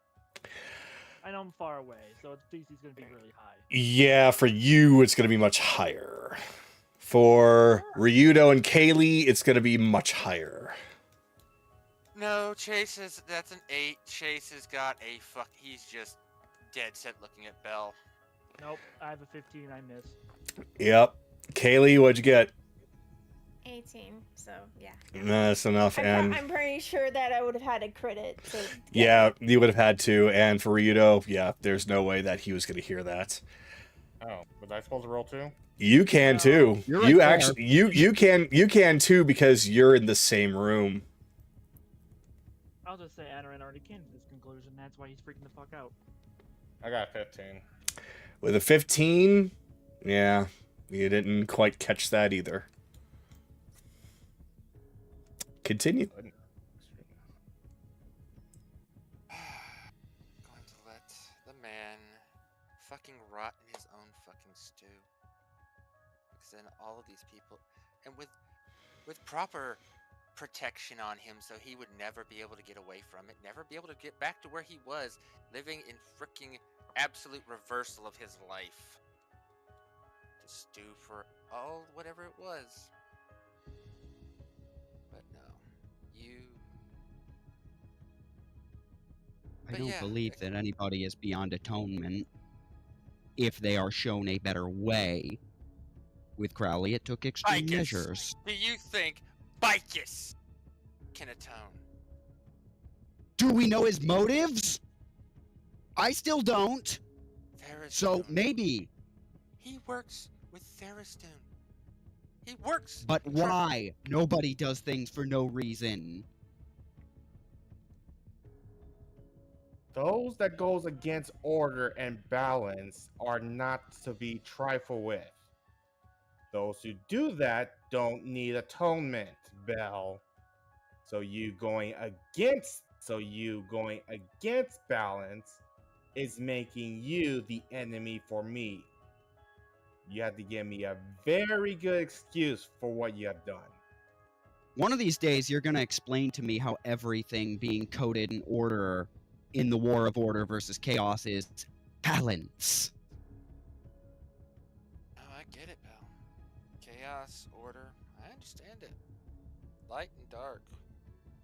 I know I'm far away, so its DC's gonna be really high. Yeah, for you, it's gonna be much higher. For Ryudo and Kayli, it's gonna be much higher. No, Chase is. That's an 8. Chase has got a fuck. He's just dead set looking at Bell. Nope, I have a 15, I miss. Yep. Kayli, what'd you get? 18. So yeah. That's enough. And I'm pretty sure that I would have had a crit. So yeah, you would have had to. And for Ryudo, yeah, there's no way that he was gonna hear that. Oh, was I supposed to roll too? You can No. too. You're You right actually you can too because you're in the same room. I'll just say Anoran already came to this conclusion. That's why he's freaking the fuck out. I got 15. With a 15, yeah, you didn't quite catch that either. Continue. Going to let the man fucking rot in his own fucking stew. Because then all of these people, and with proper protection on him, so he would never be able to get away from it, never be able to get back to where he was, living in freaking absolute reversal of his life. To stew for all whatever it was. But no, you. I But don't yeah, believe that anybody is beyond atonement if they are shown a better way. With Crowley, it took extreme Bicus. measures. Do you think Bicus can atone? Do we know his motives? I still don't. So Therastone. maybe. He works with Therastone. He works. But why? Nobody does things for no reason. Those that goes against order and balance are not to be trifled with. Those who do that don't need atonement, Bell. So you going against balance is making you the enemy for me. You have to give me a very good excuse for what you have done. One of these days, you're gonna explain to me how everything being coded in order in the war of order versus chaos is balance. Oh, I get it, Bell. Chaos, order. I understand it. Light and dark.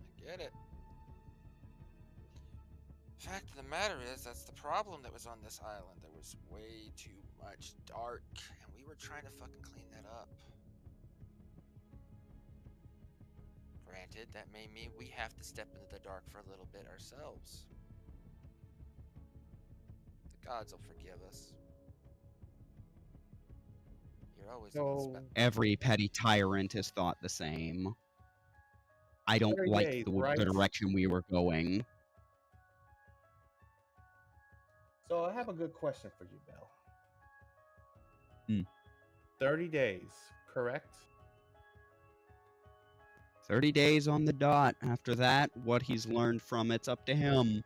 I get it. Fact of the matter is, that's the problem that was on this island. There was way too much dark, and we were trying to fucking clean that up. Granted, that may mean we have to step into the dark for a little bit ourselves. The gods will forgive us. You're always So, Every petty tyrant has thought the same. I don't 30 like days, the right? direction we were going. So I have a good question for you, Bell. Hmm. 30 days, correct? 30 days on the dot. After that, what he's learned from it's up to him.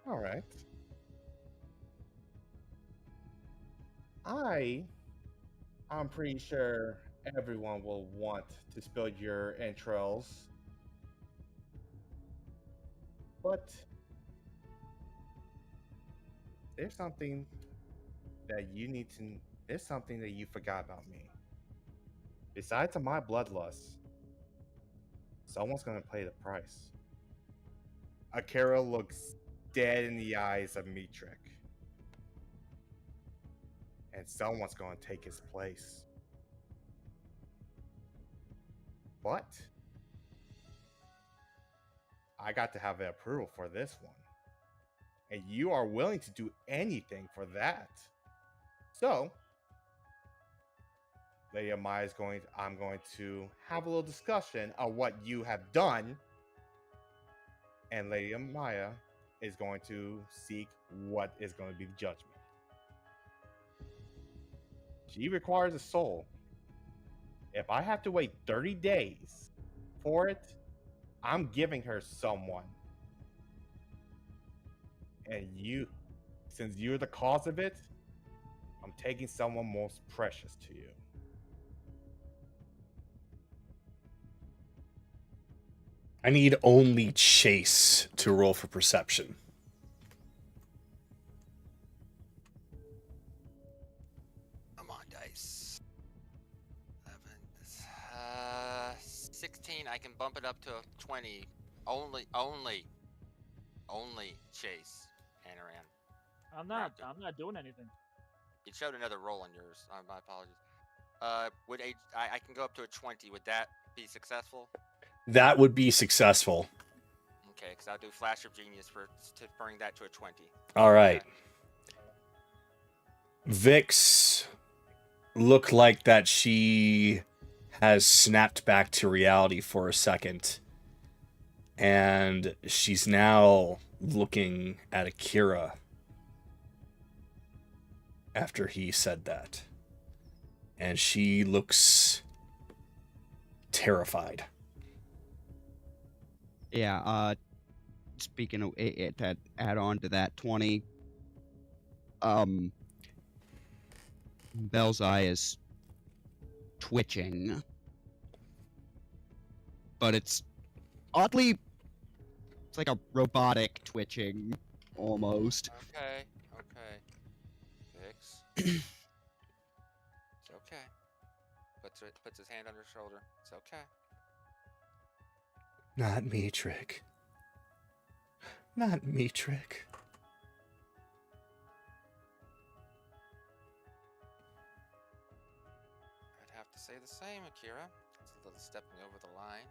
All right. I'm pretty sure everyone will want to spill your entrails. But there's something there's something that you forgot about me. Besides my bloodlust, someone's gonna pay the price. Akira looks dead in the eyes of Mitrek. And someone's gonna take his place. But I got to have the approval for this one. And you are willing to do anything for that. So, Lady Amaya I'm going to have a little discussion of what you have done. And Lady Amaya is going to seek what is going to be the judgment. She requires a soul. If I have to wait 30 days for it, I'm giving her someone. And since you're the cause of it, I'm taking someone most precious to you. I need only Chase to roll for perception. Come on, dice. 16. I can bump it up to a 20. Only Chase, Anoran. I'm not doing anything. It showed another roll on yours. My apologies. I can go up to a 20. Would that be successful? That would be successful. Okay, because I'll do Flash of Genius to bring that to a 20. All right. Okay. Vix looked like that she has snapped back to reality for a second. And she's now looking at Akira after he said that. And she looks terrified. Yeah, speaking of it, that add on to that 20, Bell's eye is twitching, but it's oddly, it's like a robotic twitching, almost. Okay. Vix. It's okay. Puts his hand on her shoulder. It's okay. Not me, Trick. Not me, Trick. I'd have to say the same, Akira. It's a little stepping over the line.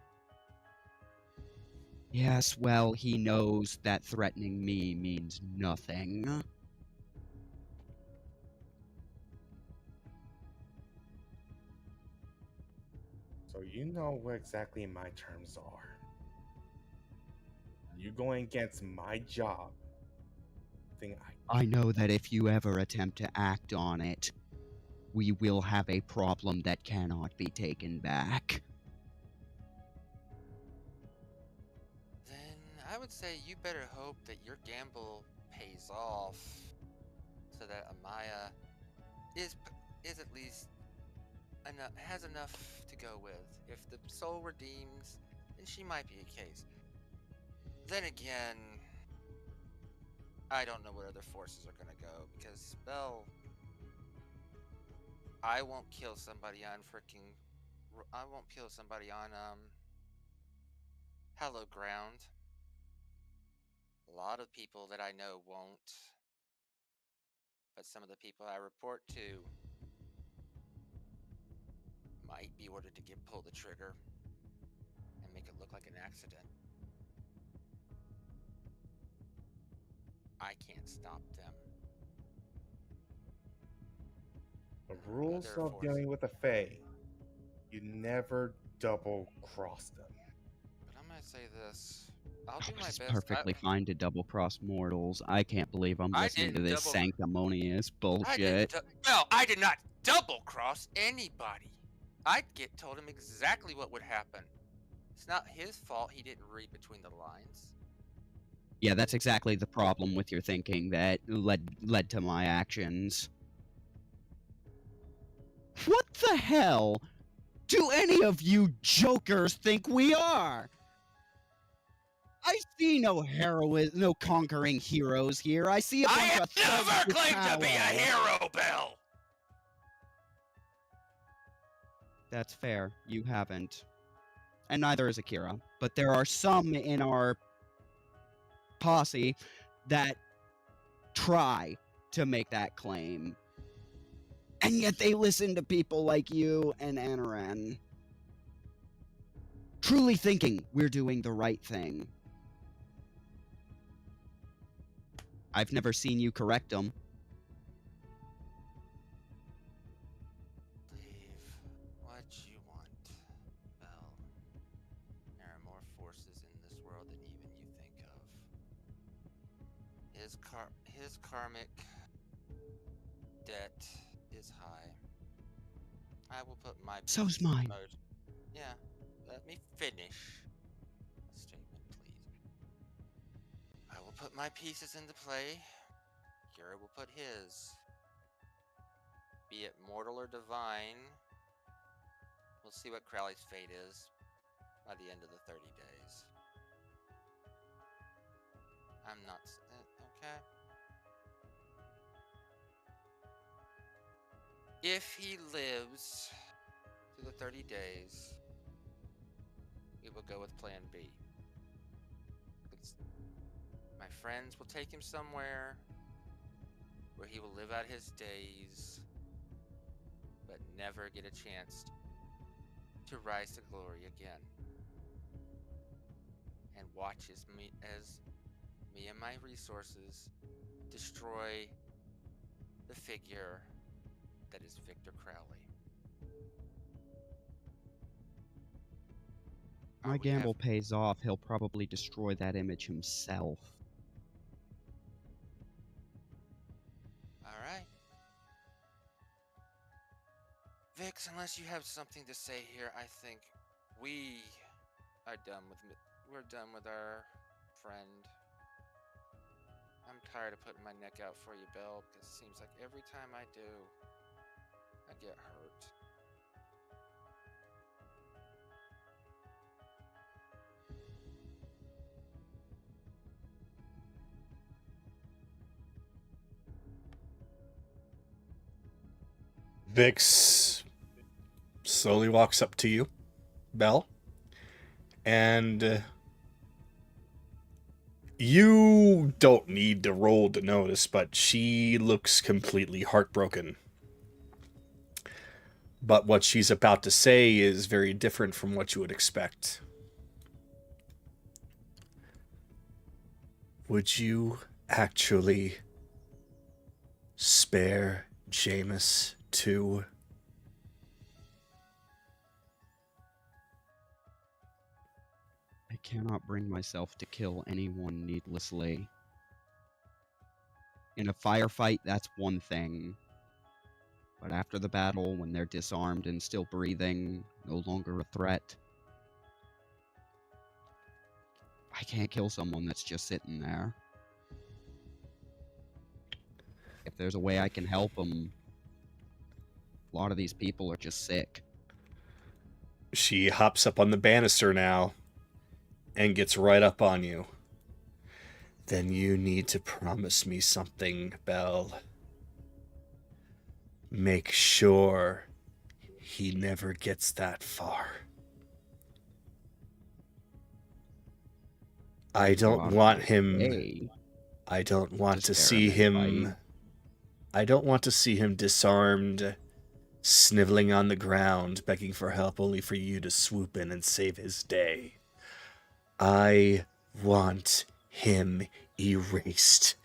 Yes, well, he knows that threatening me means nothing. So you know what exactly my terms are. You going against my job. I know that if you ever attempt to act on it, we will have a problem that cannot be taken back. Then I would say you better hope that your gamble pays off, so that Amaya is at least has enough to go with. If the soul redeems, then she might be a case. Then again, I don't know what other forces are gonna go, because Bell, I won't kill somebody on hallowed ground. A lot of people that I know won't, but some of the people I report to might be ordered to pull the trigger and make it look like an accident. I can't stop them. The rules Other of forces. dealing with a Fae, you never double cross them. But I'm gonna say this. I'll do my It's best. perfectly fine to double-cross mortals. I can't believe I'm I listening to didn't this double- sanctimonious bullshit. I did not double cross anybody. I'd told him exactly what would happen. It's not his fault he didn't read between the lines. Yeah, that's exactly the problem with your thinking that led to my actions. What the hell do any of you jokers think we are? I see no no conquering heroes here. I see a I bunch have of thugs never with claimed to be a power. hero, Bell! That's fair. You haven't. And neither is Akira. But there are some in our posse that try to make that claim. And yet they listen to people like you and Anoran, truly thinking we're doing the right thing. I've never seen you correct them. Believe what you want, Bell. There are more forces in this world than even you think of. His karmic debt is high. I will put my So's best mine. Yeah, let me finish a statement, please. I will put my pieces into play, Gary will put his. Be it mortal or divine, we'll see what Crowley's fate is by the end of the 30 days. I'm not... okay. If he lives through the 30 days, we will go with plan B. My friends will take him somewhere where he will live out his days, but never get a chance to rise to glory again. And watch as me and my resources destroy the figure that is Victor Crowley. My gamble pays off. He'll probably destroy that image himself. Alright. Vix, unless you have something to say here, I think we are done with we're done with our friend. I'm tired of putting my neck out for you, Belle, because it seems like every time I do, I get hurt. Vix slowly walks up to you, Belle, and you don't need to roll to notice, but she looks completely heartbroken. But what she's about to say is very different from what you would expect. Would you actually spare Jameis too? I cannot bring myself to kill anyone needlessly. In a firefight, that's one thing. But after the battle, when they're disarmed and still breathing, no longer a threat, I can't kill someone that's just sitting there. If there's a way I can help them, a lot of these people are just sick. She hops up on the banister now and gets right up on you. Then you need to promise me something, Belle. Make sure he never gets that far. I don't want him... I don't want to see him... I don't want to see him disarmed, sniveling on the ground, begging for help only for you to swoop in and save his day. I want him erased.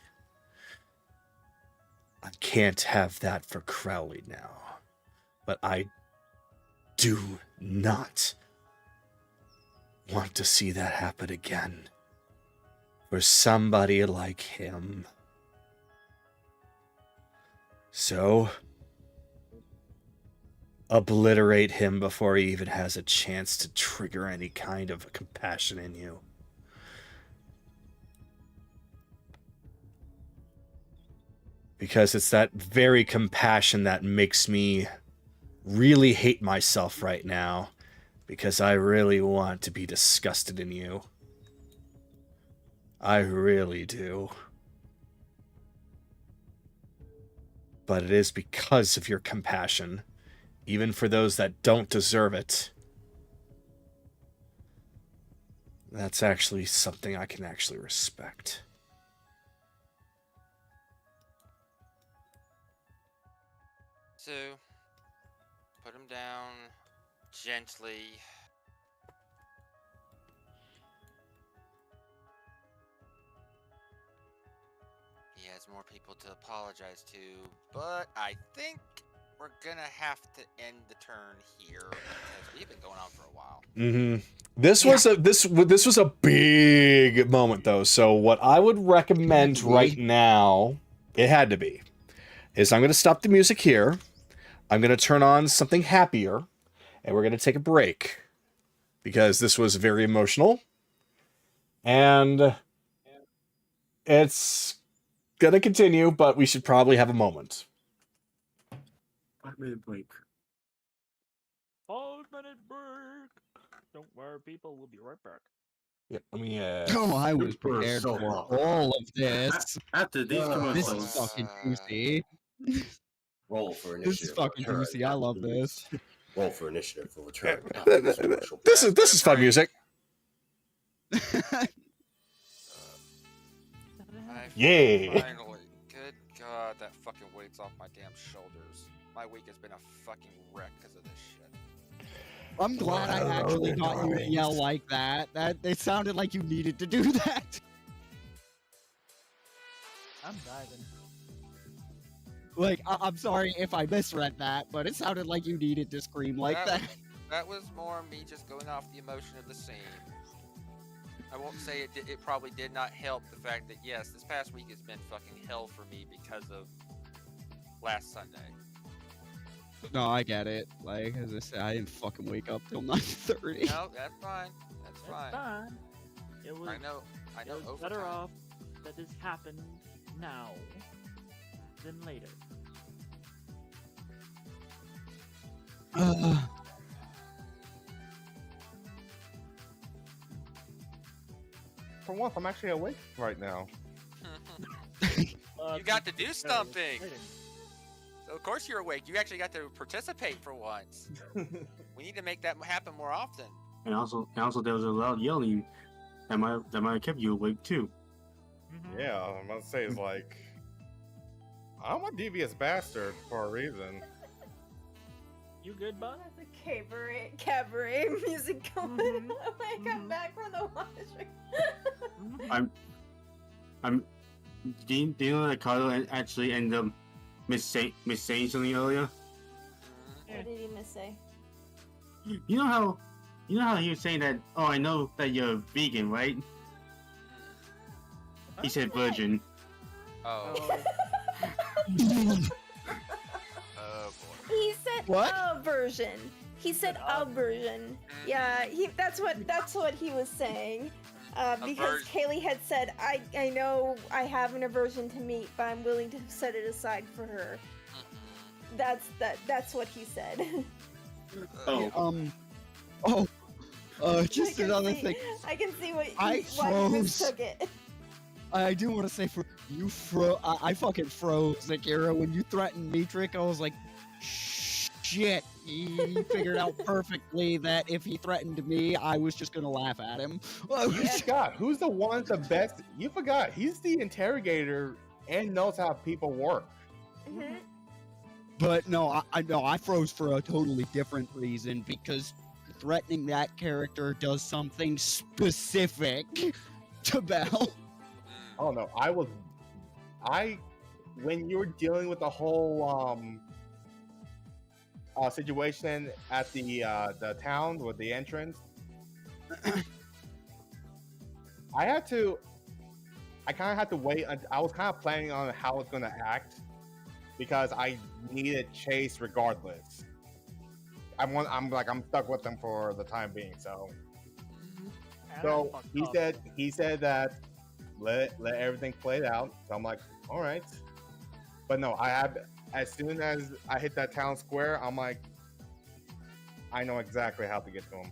I can't have that for Crowley now. But I do not want to see that happen again. For somebody like him. So, obliterate him before he even has a chance to trigger any kind of compassion in you. Because it's that very compassion that makes me really hate myself right now. Because I really want to be disgusted in you. I really do. But it is because of your compassion, even for those that don't deserve it. That's actually something I can actually respect. So, put him down gently. He has more people to apologize to, but I think we're gonna have to end the turn here because we've been going on for a while. Mm-hmm. This was a big moment though. So what I would recommend right now, it had to be, is I'm gonna stop the music here. I'm gonna turn on something happier, and we're gonna take a break because this was very emotional, and It's gonna continue, but we should probably have a moment. 5-minute break. 5-minute break. Don't worry, people. We'll be right back. Yeah, let me. Oh, I was Super prepared soap for opera. all of this. After these This commercials, is fucking juicy. Roll for This is initiative. fucking Return juicy. I after love this. Roll for initiative for return. This after this commercial. is fun music. Yeah. Finally. Good God, that fucking weight's off my damn shoulders. My week has been a fucking wreck because of this shit. I'm glad I actually got you to yell like that. That it sounded like you needed to do that. I'm diving. Like, I'm sorry if I misread that, but it sounded like you needed to scream like that. That was more me just going off the emotion of the scene. I won't say it probably did not help the fact that, yes, this past week has been fucking hell for me because of last Sunday. No, I get it. Like, as I said, I didn't fucking wake up till 9:30. No, that's fine. That's It's fine. fine. It was. I know It was better overtime. off that this happened now than later. For once, I'm actually awake right now. You got to do it's something. exciting. So of course you're awake. You actually got to participate for once. We need to make that happen more often. and also there was a loud yelling that might have kept you awake too. Mhm. Yeah, I'm gonna say it's like I'm a devious bastard for a reason. You good, bud? The cabaret music going Mhm. when I got Mhm. back from the washroom. Mhm. Do you know that Carlo actually ended up saying something earlier? Mhm. What did he miss say? You know how he was saying that? Oh, I know that you're vegan, right? He said virgin. Oh. Oh, Oh boy. He said What? a version. He said a version. Yeah, that's what he was saying. Because version. Kayli had said, I know I have an aversion to meat, but I'm willing to set it aside for her. That's what he said. Oh. Just I can another see- thing. I can see why I you froze. mistook it. I do want to say, I fucking froze, Akira, when you threatened Metric. I was like, shit. He figured out perfectly that if he threatened me, I was just gonna laugh at him. You forgot who's the one the best. You forgot he's the interrogator and knows how people work. Mhm. But no, I froze for a totally different reason, because threatening that character does something specific to Belle. Oh no, when you were dealing with the whole situation at the town with the entrance, I kind of had to wait. I was kind of planning on how it's going to act because I needed Chase regardless. I'm stuck with them for the time being. So Aaron fucked up. he said that let everything play out. So I'm like, all right. But no, as soon as I hit that town square, I'm like, I know exactly how to get to him.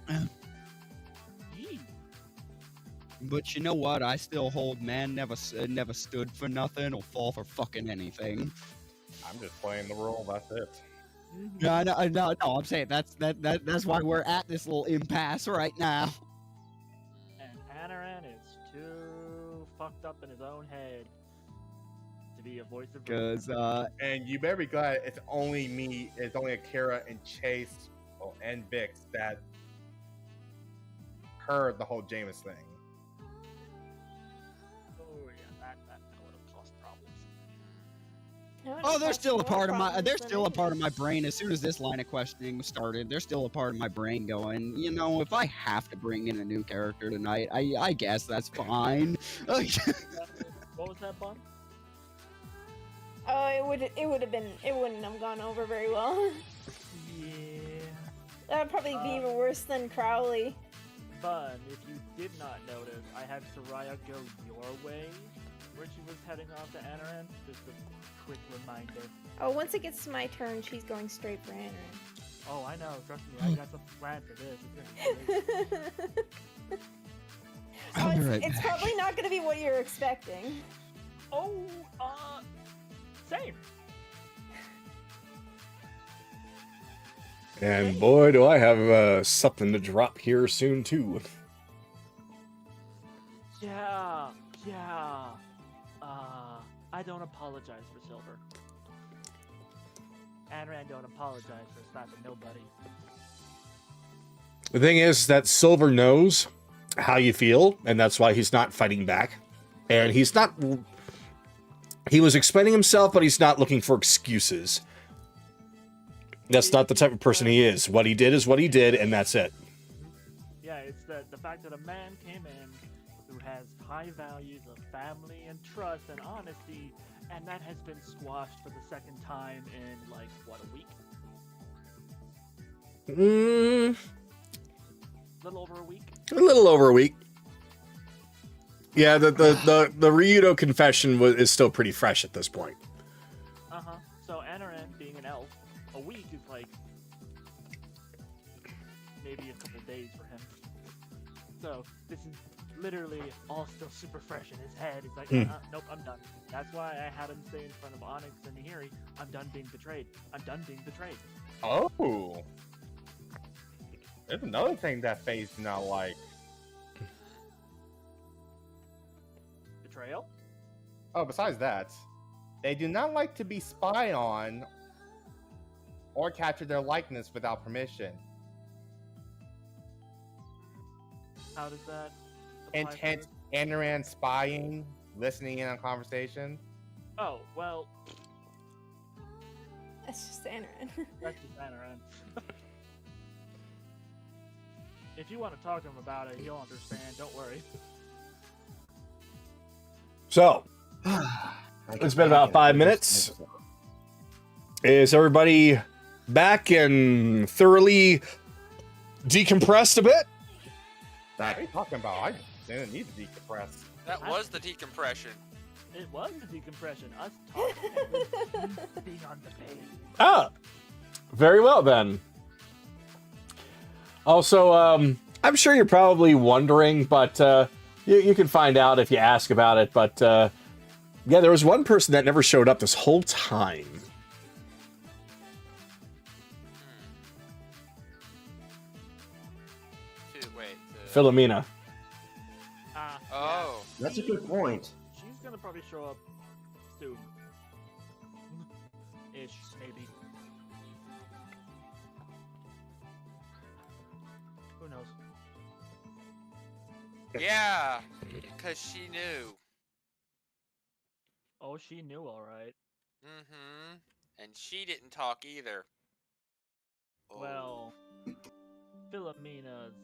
Mhm. Yee. But you know what? I still hold man never stood for nothing or fall for fucking anything. I'm just playing the role. That's it. Mhm. No, I'm saying that's why we're at this little impasse right now. And Anoran is too fucked up in his own head to be a voice of reason. Because And you better be glad it's only me. It's only Akira and Chase and Vix that heard the whole Jameis thing. Oh yeah, that would have caused problems. there's still a part of my brain. As soon as this line of questioning started, there's still a part of my brain going, you know, if I have to bring in a new character tonight, I guess that's fine. What was that, Bun? Oh, it wouldn't have gone over very well. Yeah. That would probably be even worse than Crowley. Bun, if you did not notice, I had Soraya go your way where she was heading off to Anoran. Just a quick reminder. Oh, once it gets to my turn, she's going straight for Anoran. Oh, I know. Trust me, I got some plan for this. It's gonna be great. Oh, I'll be right it's back. probably not going to be what you're expecting. Oh, same. And boy, do I have something to drop here soon, too. Yeah. I don't apologize for Silver. Anoran don't apologize for slapping nobody. The thing is that Silver knows how you feel, and that's why he's not fighting back. And he's not... He was explaining himself, but he's not looking for excuses. That's not the type of person he is. What he did is what he did, and that's it. Yeah, it's the fact that a man came in who has high values of family and trust and honesty, and that has been squashed for the second time in, like, what, a week? A little over a week? A little over a week. Yeah, the Ryudo confession is still pretty fresh at this point. Uh-huh. So Anoran, being an elf, a week is like maybe a couple days for him. So this is literally all still super fresh in his head. He's like, nope, I'm done. That's why I had him say in front of Onyx and Nahiri, I'm done being betrayed. I'm done being betrayed. Oh. There's another thing that Faye's not like. Betrayal? Oh, besides that, they do not like to be spied on or capture their likeness without permission. How does that apply for Intent, Anoran spying, listening in on conversation. Oh, well, That's just Anoran. that's just Anoran. If you want to talk to him about it, he'll understand. Don't worry. So, it's been about 5 minutes. Is everybody back and thoroughly decompressed a bit? What are you talking about? I didn't need to decompress. That was the decompression. It was the decompression. Us talking and being on the page. Ah, very well then. Also, I'm sure you're probably wondering, but you can find out if you ask about it. But yeah, there was one person that never showed up this whole time. Philomena. Oh. That's a good point. She's gonna probably show up soon. Ish, maybe. Who knows? Yeah, because she knew. Oh, she knew, alright. Mm-hmm. And she didn't talk either. Oh. Well, Philomena's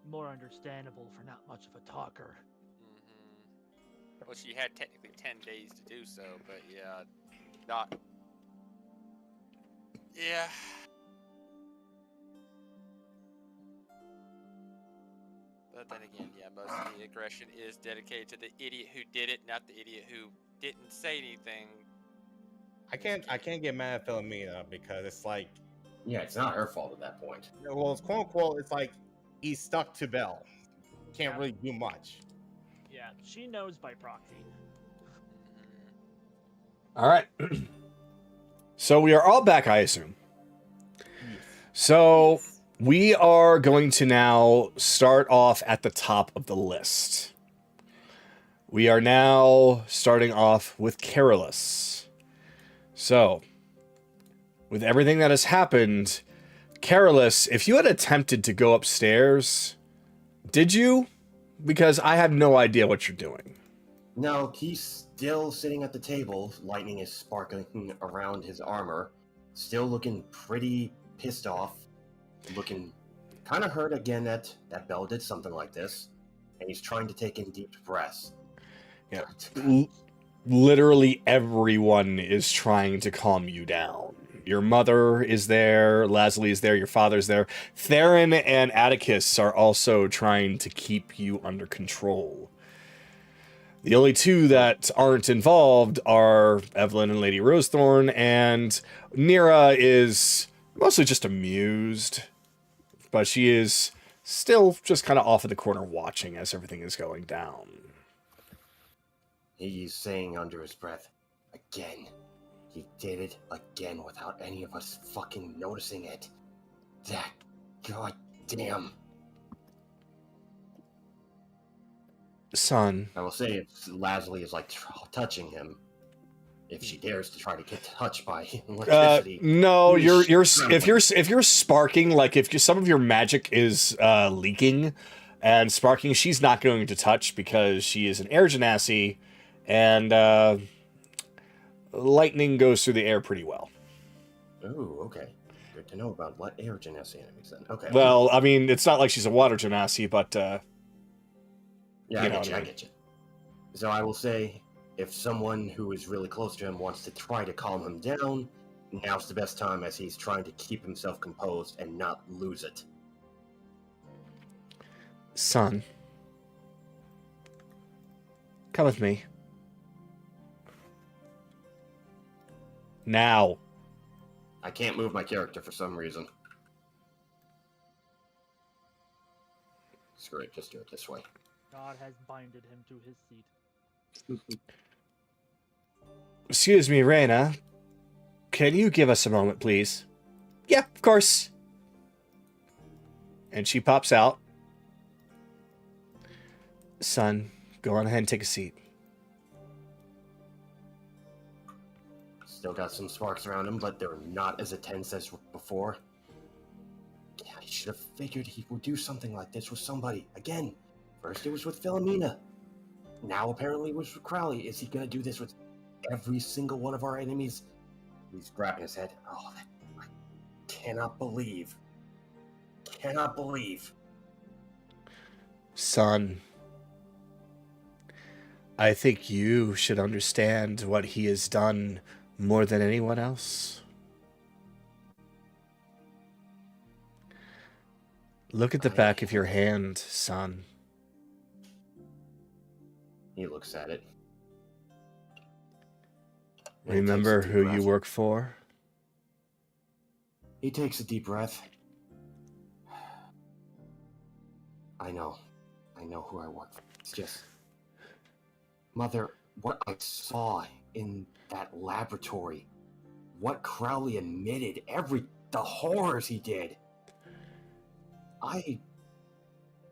more understandable for not much of a talker. Mm-hmm. Well, she had technically 10 days to do so, but yeah, not. Yeah. But then again, yeah, most of the aggression is dedicated to the idiot who did it, not the idiot who didn't say anything. I can't get mad at Philomena because it's like, Yeah, it's not her fault at that point. well, it's quote unquote, it's like he's stuck to Bell. Can't really do much. Yeah, she knows by proxy. All right. So we are all back, I assume. So we are going to now start off at the top of the list. We are now starting off with Carolus. So, with everything that has happened, Carolus, if you had attempted to go upstairs, did you? Because I have no idea what you're doing. No, he's still sitting at the table, lightning is sparkling around his armor, still looking pretty pissed off, looking kind of hurt again that Bell did something like this, and he's trying to take in deep breaths. Yeah. Literally everyone is trying to calm you down. Your mother is there, Lazuli is there, your father's there. Theron and Atticus are also trying to keep you under control. The only two that aren't involved are Evelyn and Lady Rosethorn, and Nira is mostly just amused, but she is still just kind of off in the corner watching as everything is going down. He's saying under his breath, again. He did it again without any of us fucking noticing it. That goddamn. Son. I will say if Lazuli is like touching him, if she dares to try to get touched by electricity. No, he's if you're sparking, like if some of your magic is leaking and sparking, she's not going to touch because she is an air genasi, and lightning goes through the air pretty well. Oh, okay. Good to know about what air genasi enemies then. Okay. Well, I mean, it's not like she's a water genasi, but yeah, I get you. So I will say, if someone who is really close to him wants to try to calm him down, now's the best time as he's trying to keep himself composed and not lose it. Son, come with me. Now. I can't move my character for some reason. Screw it, just do it this way. God has binded him to his seat. Excuse me, Reyna. Can you give us a moment, please? Yeah, of course. And she pops out. Son, go on ahead and take a seat. Still got some sparks around him, but they're not as intense as before. Yeah, I should have figured he would do something like this with somebody. Again, first it was with Philomena. Now apparently it was with Crowley. Is he going to do this with every single one of our enemies? He's grabbing his head. Oh, I cannot believe. Cannot believe. Son, I think you should understand what he has done more than anyone else. Look at the back of your hand, son. He looks at it. Remember who you work for? He takes a deep breath. I know who I work for. It's just, Mother, what I saw in that laboratory, what Crowley admitted, the horrors he did.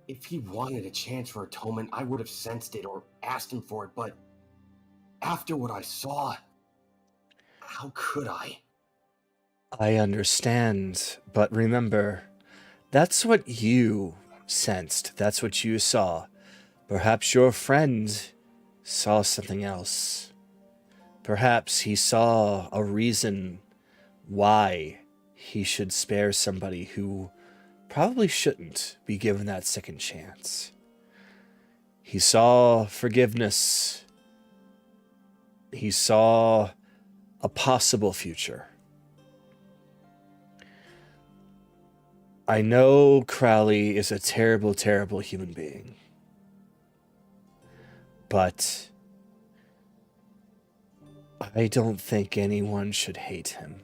If he wanted a chance for atonement, I would have sensed it or asked him for it, but after what I saw, how could I? I understand, but remember, that's what you sensed. That's what you saw. Perhaps your friend saw something else. Perhaps he saw a reason why he should spare somebody who probably shouldn't be given that second chance. He saw forgiveness. He saw a possible future. I know Crowley is a terrible, terrible human being. But I don't think anyone should hate him.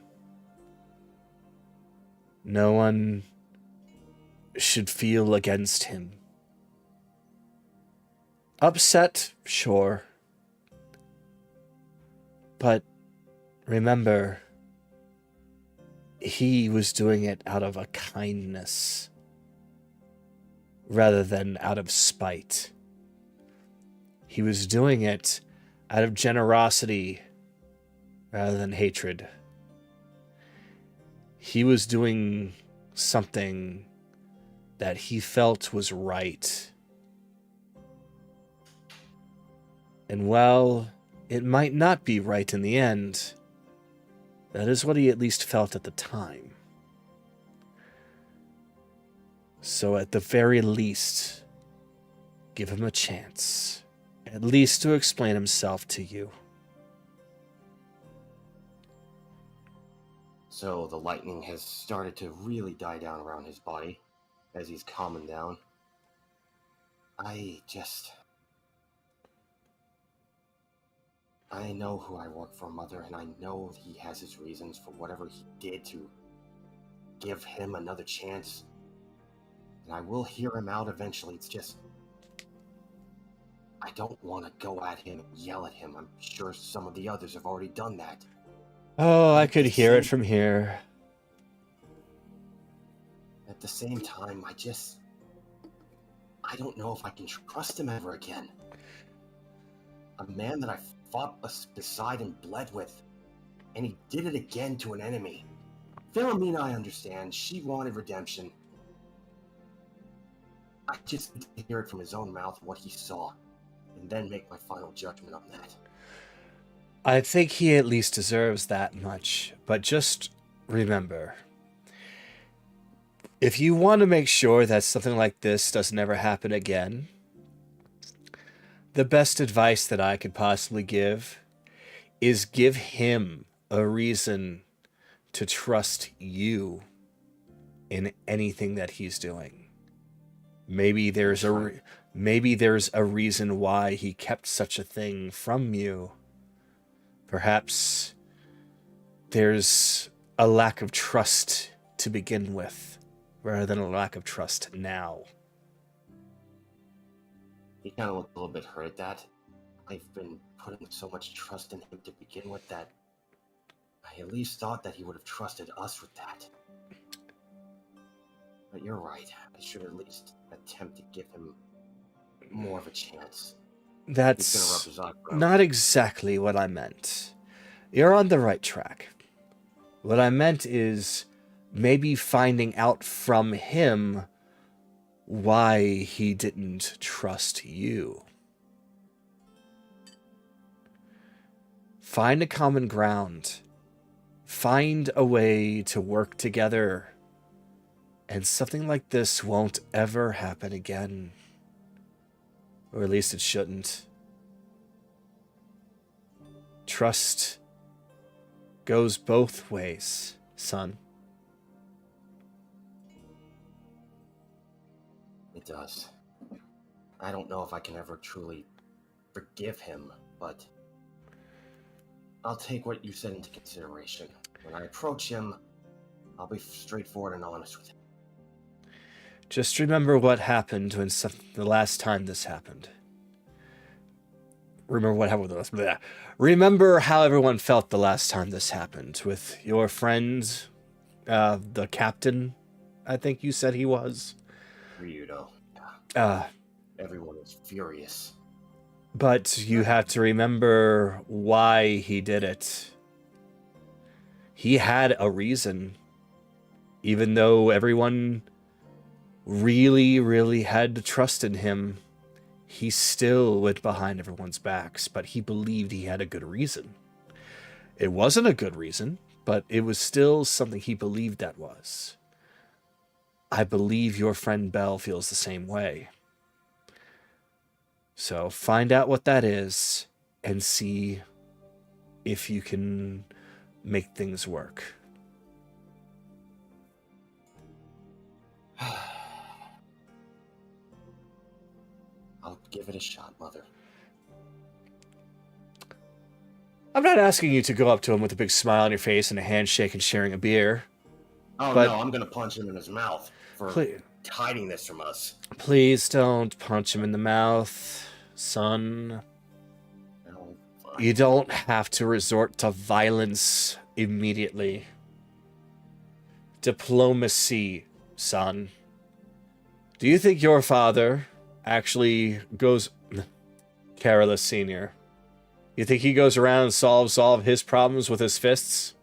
No one should feel against him. Upset, sure. But remember, he was doing it out of a kindness rather than out of spite. He was doing it out of generosity rather than hatred. He was doing something that he felt was right. And while it might not be right in the end, that is what he at least felt at the time. So at the very least, give him a chance, at least to explain himself to you. So the lightning has started to really die down around his body as he's calming down. I know who I work for, Mother, and I know he has his reasons for whatever he did to give him another chance. And I will hear him out eventually. It's just, I don't want to go at him and yell at him. I'm sure some of the others have already done that. Oh, I At could the hear it same- from here. At the same time, I don't know if I can trust him ever again. A man that I fought beside and bled with, and he did it again to an enemy. Philomena, I understand. She wanted redemption. I just need to hear it from his own mouth what he saw, and then make my final judgment on that. I think he at least deserves that much. But just remember, if you want to make sure that something like this doesn't ever happen again, the best advice that I could possibly give is give him a reason to trust you in anything that he's doing. Maybe there's a reason why he kept such a thing from you. Perhaps there's a lack of trust to begin with, rather than a lack of trust now. He kind of looked a little bit hurt at that. I've been putting so much trust in him to begin with that I at least thought that he would have trusted us with that. But you're right. I should at least attempt to give him more of a chance. He's gonna rub That's his eyebrows. not exactly what I meant. You're on the right track. What I meant is maybe finding out from him why he didn't trust you. Find a common ground. Find a way to work together. And something like this won't ever happen again. Or at least it shouldn't. Trust goes both ways, son. It does. I don't know if I can ever truly forgive him, but I'll take what you said into consideration. When I approach him, I'll be straightforward and honest with him. Just remember what happened when the last time this happened. Remember how everyone felt the last time this happened with your friend, the captain, I think you said he was. Ryudo. Everyone is furious. But you have to remember why he did it. He had a reason. Even though everyone really, really had to trust in him, he still went behind everyone's backs, but he believed he had a good reason. It wasn't a good reason, but it was still something he believed that was. I believe your friend Belle feels the same way. So find out what that is and see if you can make things work. I'll give it a shot, Mother. I'm not asking you to go up to him with a big smile on your face and a handshake and sharing a beer. Oh But- no, I'm gonna punch him in his mouth for Please, hiding this from us. please don't punch him in the mouth, son. Oh, fine. You don't have to resort to violence immediately. Diplomacy, son. Do you think your father actually goes... Carolus Sr. You think he goes around and solves all of his problems with his fists?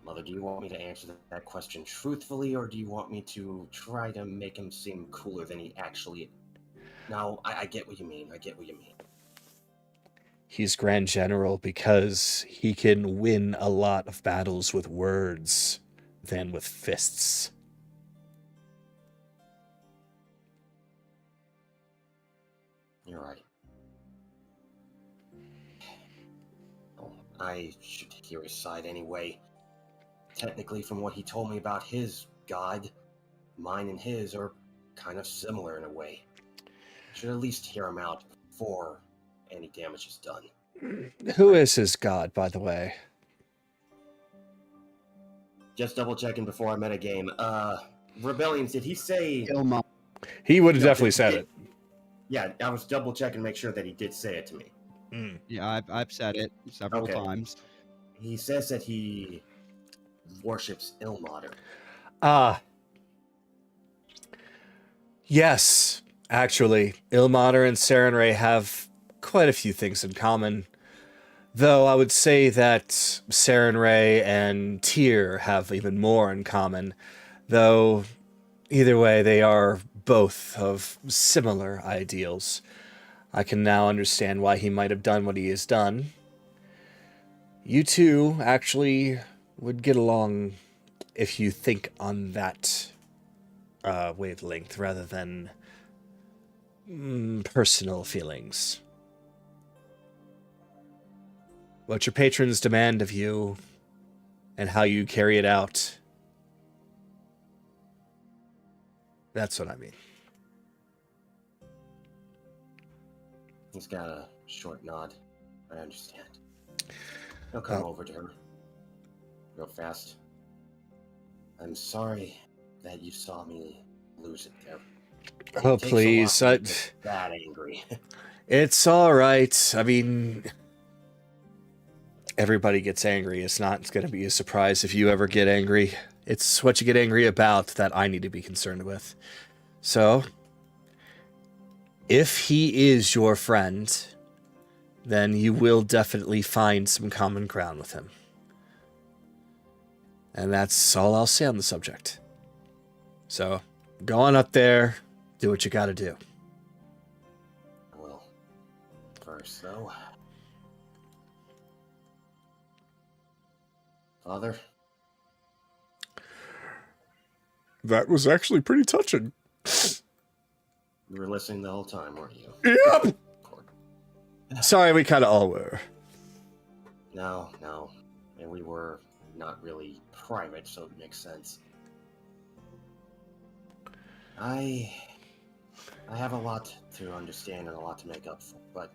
Mother, do you want me to answer that question truthfully, or do you want me to try to make him seem cooler than he actually... No, I get what you mean. I get what you mean. He's Grand General because he can win a lot of battles with words than with fists. You're right. Oh, I should hear his side anyway. Technically, from what he told me about his god, mine and his are kind of similar in a way. Should at least hear him out before any damage is done. Who is his god, by the way? Just double checking before I met a game. Rebellions, did he say... Ilmater. He would have No, definitely said it. Yeah, I was double checking to make sure that he did say it to me. Yeah, I've said it several Okay. times. He says that he worships Ilmater. Yes, actually, Ilmater and Sarenrae have quite a few things in common. Though I would say that Sarenrae and Tyr have even more in common. Though, either way, they are both of similar ideals. I can now understand why he might have done what he has done. You two actually would get along if you think on that wavelength rather than personal feelings. What your patrons demand of you and how you carry it out. That's what I mean. He's got a short nod. I understand. He'll come over to her real fast. I'm sorry that you saw me lose it there. Oh, It takes a please. lot to get that angry. It's all right. I mean, everybody gets angry. It's not going to be a surprise if you ever get angry. It's what you get angry about that I need to be concerned with. So, if he is your friend, then you will definitely find some common ground with him. And that's all I'll say on the subject. So, go on up there, do what you gotta do. Well, first though... Father? That was actually pretty touching. You were listening the whole time, weren't you? Yep! Sorry, we kind of all were. No. And we were not really private, so it makes sense. I have a lot to understand and a lot to make up for, but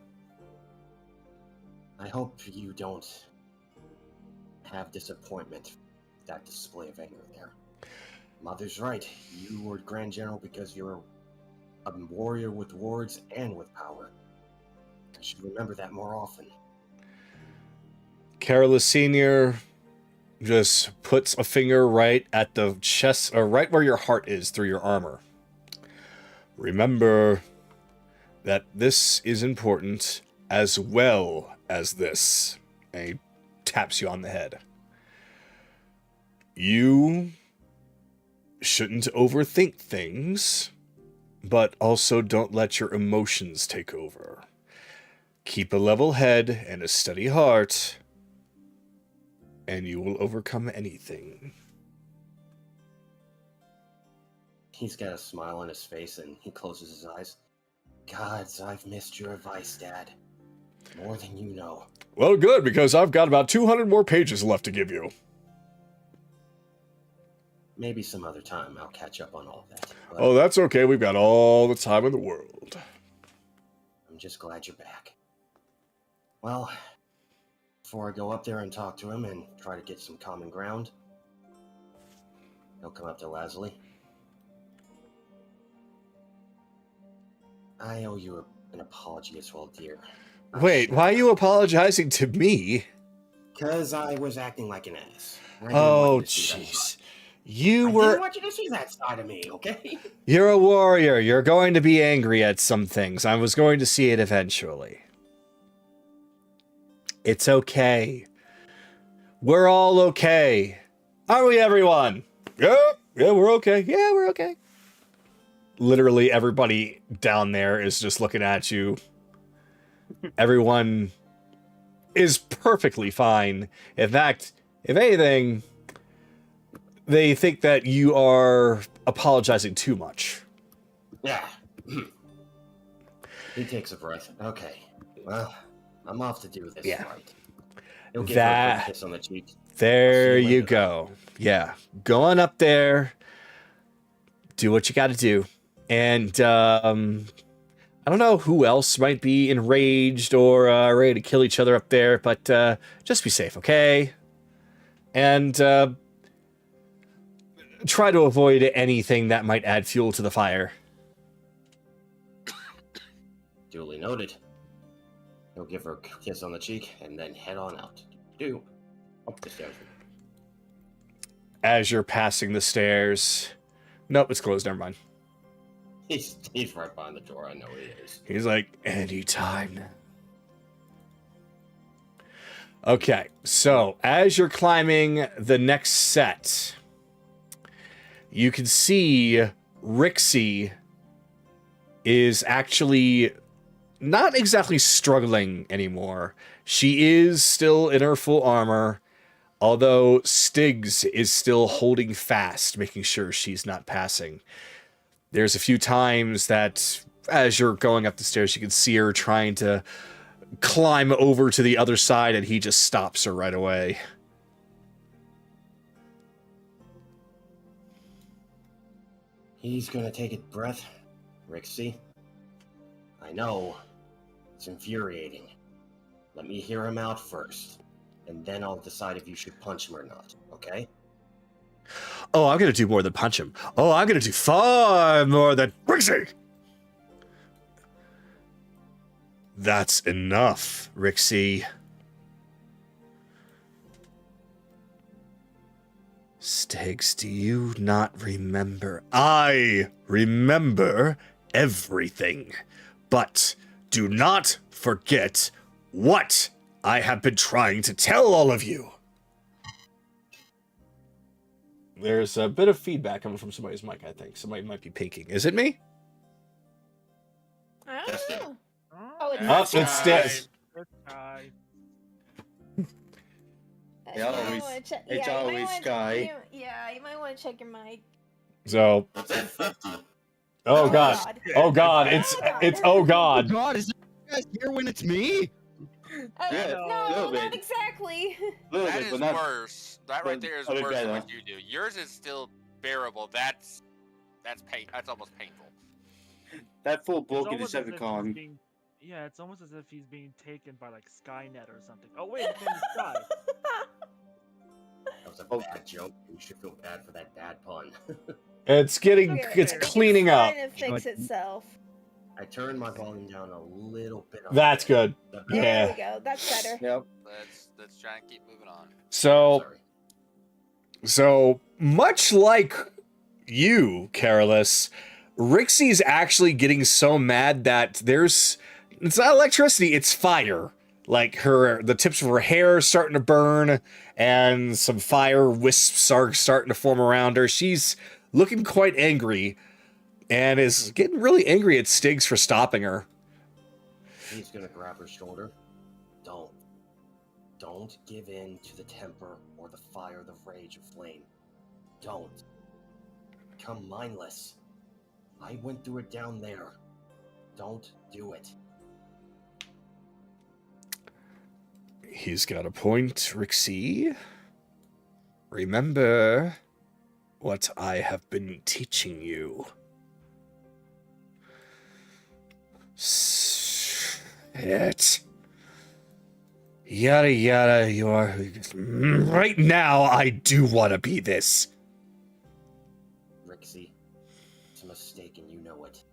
I hope you don't have disappointment, that display of anger there. Mother's right. You were Grand General because you're a warrior with words and with power. I should remember that more often. Carolus Sr. just puts a finger right at the chest, or right where your heart is through your armor. Remember that this is important as well as this. And he taps you on the head. You shouldn't overthink things, but also don't let your emotions take over. Keep a level head and a steady heart, and you will overcome anything. He's got a smile on his face and he closes his eyes. Gods, I've missed your advice, Dad. More than you know. Well, good, because I've got about 200 more pages left to give you. Maybe some other time I'll catch up on all of that. But Oh, that's okay. We've got all the time in the world. I'm just glad you're back. Well, before I go up there and talk to him and try to get some common ground, he'll come up to Lazuli. I owe you an apology as well, dear. Wait, why are you apologizing to me? Because I was acting like an ass. I didn't Oh, want you to see that jeez. side. You I were... didn't want you to see that side of me, okay? You're a warrior. You're going to be angry at some things. I was going to see it eventually. It's okay. We're all okay. Are we, everyone? Yeah, we're okay. Yeah, we're okay. Literally everybody down there is just looking at you. Everyone is perfectly fine. In fact, if anything, they think that you are apologizing too much. Yeah. He takes a breath. Okay. Well, I'm off to do this Yeah. right. He'll give her a That- quick kiss on the cheek. There See you you later. go. Yeah. Go on up there. Do what you got to do. And I don't know who else might be enraged or ready to kill each other up there, but just be safe, okay? And try to avoid anything that might add fuel to the fire. Duly noted. He'll give her a kiss on the cheek and then head on out. Up the stairs. As you're passing the stairs. Nope, it's closed. Never mind. He's right behind the door. I know he is. He's like, anytime. Okay, so as you're climbing the next set, you can see Rixie is actually not exactly struggling anymore. She is still in her full armor, although Styx is still holding fast, making sure she's not passing. There's a few times that as you're going up the stairs, you can see her trying to climb over to the other side, and he just stops her right away. He's gonna take a breath, Rixie. I know. It's infuriating. Let me hear him out first, and then I'll decide if you should punch him or not, okay? Oh, I'm gonna do more than punch him. Oh, I'm gonna do far more than Rixie! That's enough, Rixie. Stiggs, do you not remember? I remember everything. But do not forget what I have been trying to tell all of you. There's a bit of feedback coming from somebody's mic, I think. Somebody might be peeking. Is it me? I don't know. Oh, it's Oh, Sky. it's Stiggs. It's Sky. It always- it's always Sky. You might want to check your mic. So, oh god, oh god, it's oh god. God, is you guys here when it's me? Yeah, no, little not bit. exactly. Little That bit, is but not. worse. That right there is a bit worse than better. what you do. Yours is still bearable. That's pain. That's almost painful. That full It's bulky almost as if he's Decepticon. being- Yeah, it's almost as if he's being taken by like Skynet or something. Oh wait, his name is Sky. That was a bad joke. You should feel bad for that bad pun. It's getting, Okay, it's I think cleaning it's up. trying to fix itself. I turned my volume down a little bit. on That's the- good. the- There Yeah. we go. That's better. Yep. Let's try and keep moving on. So, Sorry. so much like you, Carolus, Rixie's actually getting so mad that it's not electricity, it's fire. Like the tips of her hair are starting to burn, and some fire wisps are starting to form around her. She's looking quite angry, and is getting really angry at Styx for stopping her. He's gonna grab her shoulder. Don't give in to the temper or the fire, the rage of flame. Don't. Become mindless. I went through it down there. Don't do it. He's got a point, Rixie. Remember what I have been teaching you. Shit. Yada yada, you are. Right now, I do want to be this. Rixie, it's a mistake and you know it.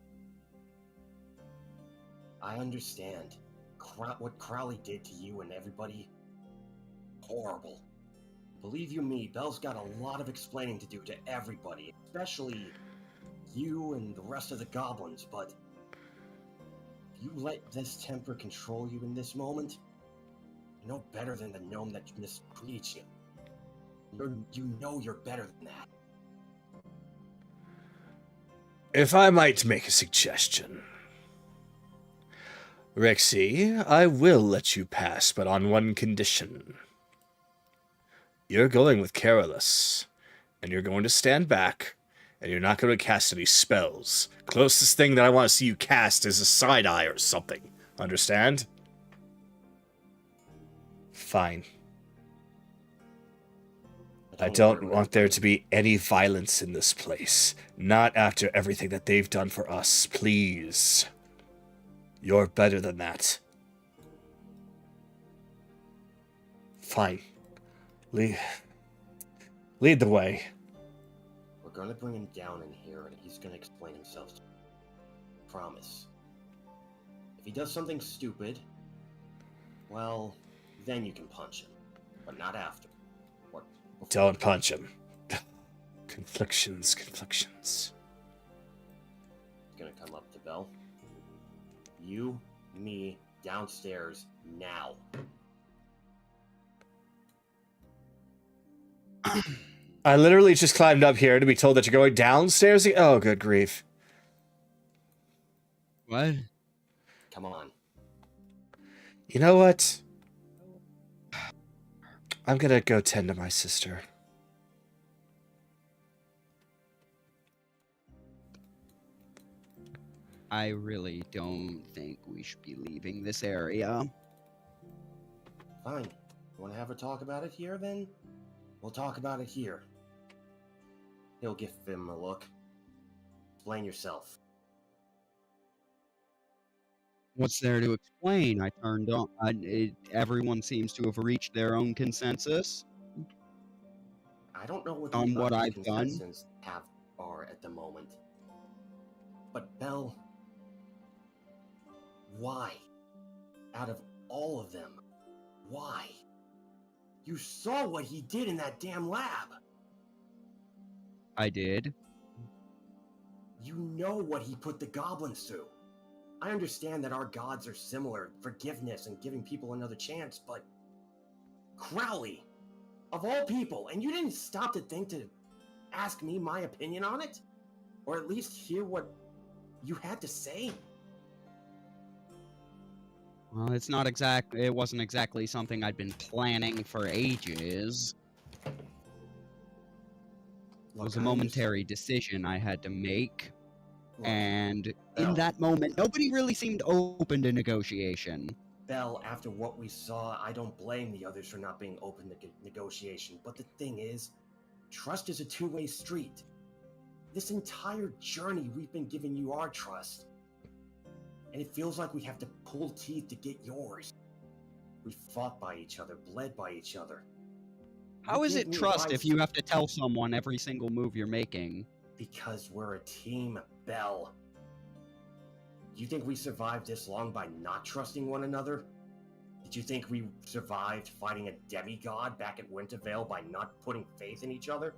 I understand. What Crowley did to you and everybody, horrible. Believe you me, Belle's got a lot of explaining to do to everybody, especially you and the rest of the goblins, but if you let this temper control you in this moment, you're no better than the gnome that mistreats you. You know you're better than that. If I might make a suggestion. Rixie, I will let you pass, but on one condition. You're going with Carolus, and you're going to stand back, and you're not going to cast any spells. Closest thing that I want to see you cast is a side eye or something. Understand? Fine. I Don't don't worry, want there to be any violence in this place. Not after everything that they've done for us, please. You're better than that. Fine. Lead the way. We're gonna bring him down in here, and he's gonna explain himself. Promise. If he does something stupid, well, then you can punch him, but not after. Or before. Don't punch him. Conflictions. He's gonna come up to Bell. You, me, downstairs, now. I literally just climbed up here to be told that you're going downstairs. Oh, good grief. What? Come on. You know what? I'm gonna go tend to my sister. I really don't think we should be leaving this area. Fine. You wanna have a talk about it here, then? We'll talk about it here. He'll give him a look. Explain yourself. What's there to explain? I turned on. Everyone seems to have reached their own consensus. I don't know what On the what other I've done? consensus are at the moment. But Bell, why? Out of all of them, why? You saw what he did in that damn lab. I did. You know what he put the goblins through. I understand that our gods are similar, forgiveness and giving people another chance, but Crowley, of all people, and you didn't stop to think to ask me my opinion on it? Or at least hear what you had to say? Well, it wasn't exactly something I'd been planning for ages. It was a momentary decision I had to make. And in that moment, nobody really seemed open to negotiation. Bell, after what we saw, I don't blame the others for not being open to negotiation. But the thing is, trust is a two-way street. This entire journey, we've been giving you our trust. And it feels like we have to pull teeth to get yours. We fought by each other, bled by each other. How is it trust if you have to tell someone every single move you're making? Because we're a team, Bell. Do you think we survived this long by not trusting one another? Did you think we survived fighting a demigod back at Wintervale by not putting faith in each other?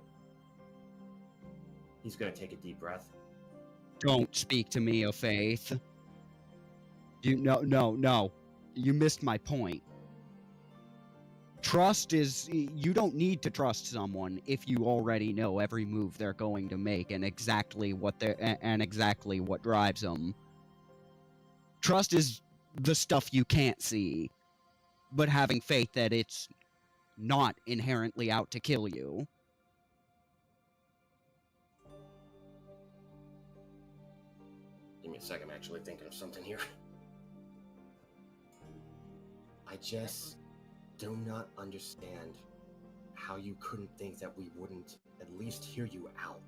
He's gonna take a deep breath. Don't speak to me of faith. No. You missed my point. Trust is... You don't need to trust someone if you already know every move they're going to make and exactly what drives them. Trust is the stuff you can't see, but having faith that it's not inherently out to kill you. Give me a second, I'm actually thinking of something here. I just do not understand how you couldn't think that we wouldn't at least hear you out.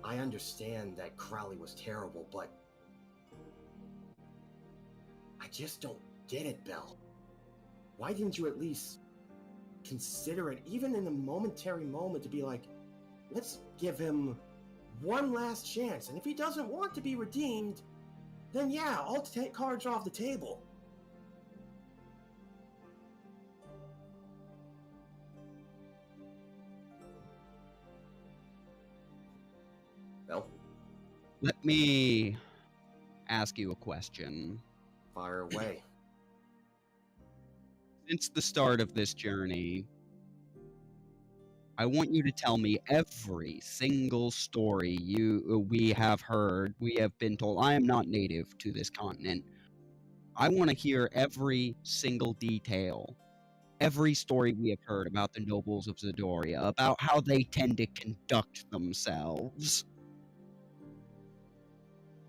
I understand that Crowley was terrible, but I just don't get it, Bell. Why didn't you at least consider it, even in a momentary moment, to be like, let's give him one last chance, and if he doesn't want to be redeemed, then yeah, I'll take cards off the table. Bell? Let me ask you a question. Fire away. Since the start of this journey, I want you to tell me every single story we have heard, we have been told. I am not native to this continent. I want to hear every single detail, every story we have heard about the nobles of Zidoria, about how they tend to conduct themselves,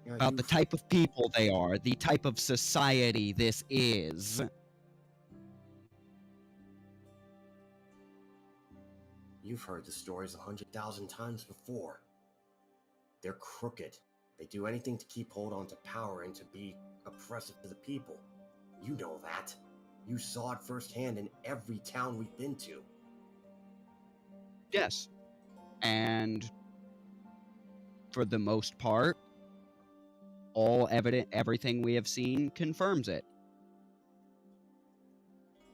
about the type of people they are, the type of society this is. You've heard the stories 100,000 times before. They're crooked. They do anything to keep hold on to power and to be oppressive to the people. You know that. You saw it firsthand in every town we've been to. Yes. And for the most part, everything we have seen confirms it.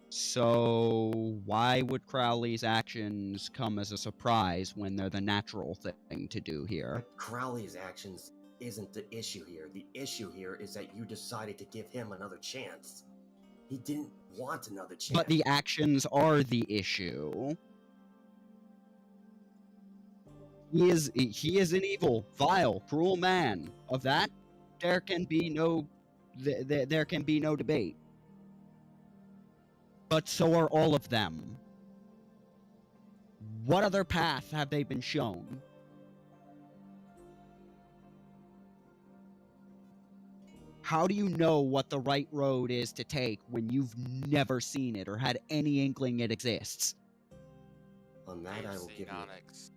So why would Crowley's actions come as a surprise when they're the natural thing to do here? But Crowley's actions isn't the issue here. The issue here is that you decided to give him another chance. He didn't want another chance. But the actions are the issue. He is an evil, vile, cruel man. Of that, there can be no debate. But so are all of them. What other path have they been shown? How do you know what the right road is to take when you've never seen it or had any inkling it exists? On that, They've I will seen give you. Onyx.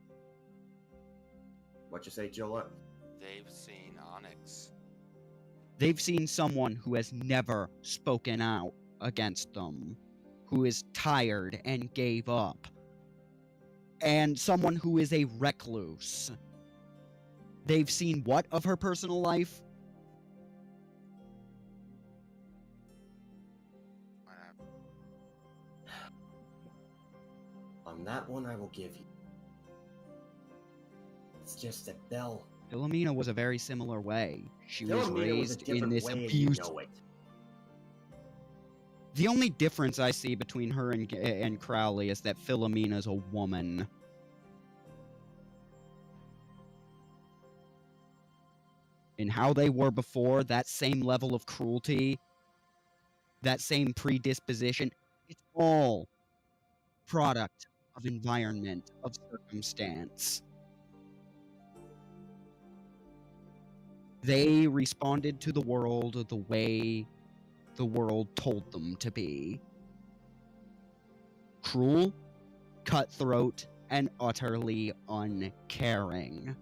What you say, Jola? They've seen Onyx. They've seen someone who has never spoken out against them, who is tired and gave up, and someone who is a recluse. They've seen what of her personal life? On that one, I will give you. It's just that Belle. Philomena was a very similar way. She was Philomena was a raised in different this way, and abuse. you know it. The only difference I see between her and Crowley is that Philomena's a woman. In how they were before, that same level of cruelty, that same predisposition, it's all product of environment, of circumstance. They responded to the world the way the world told them to be. Cruel, cutthroat, and utterly uncaring.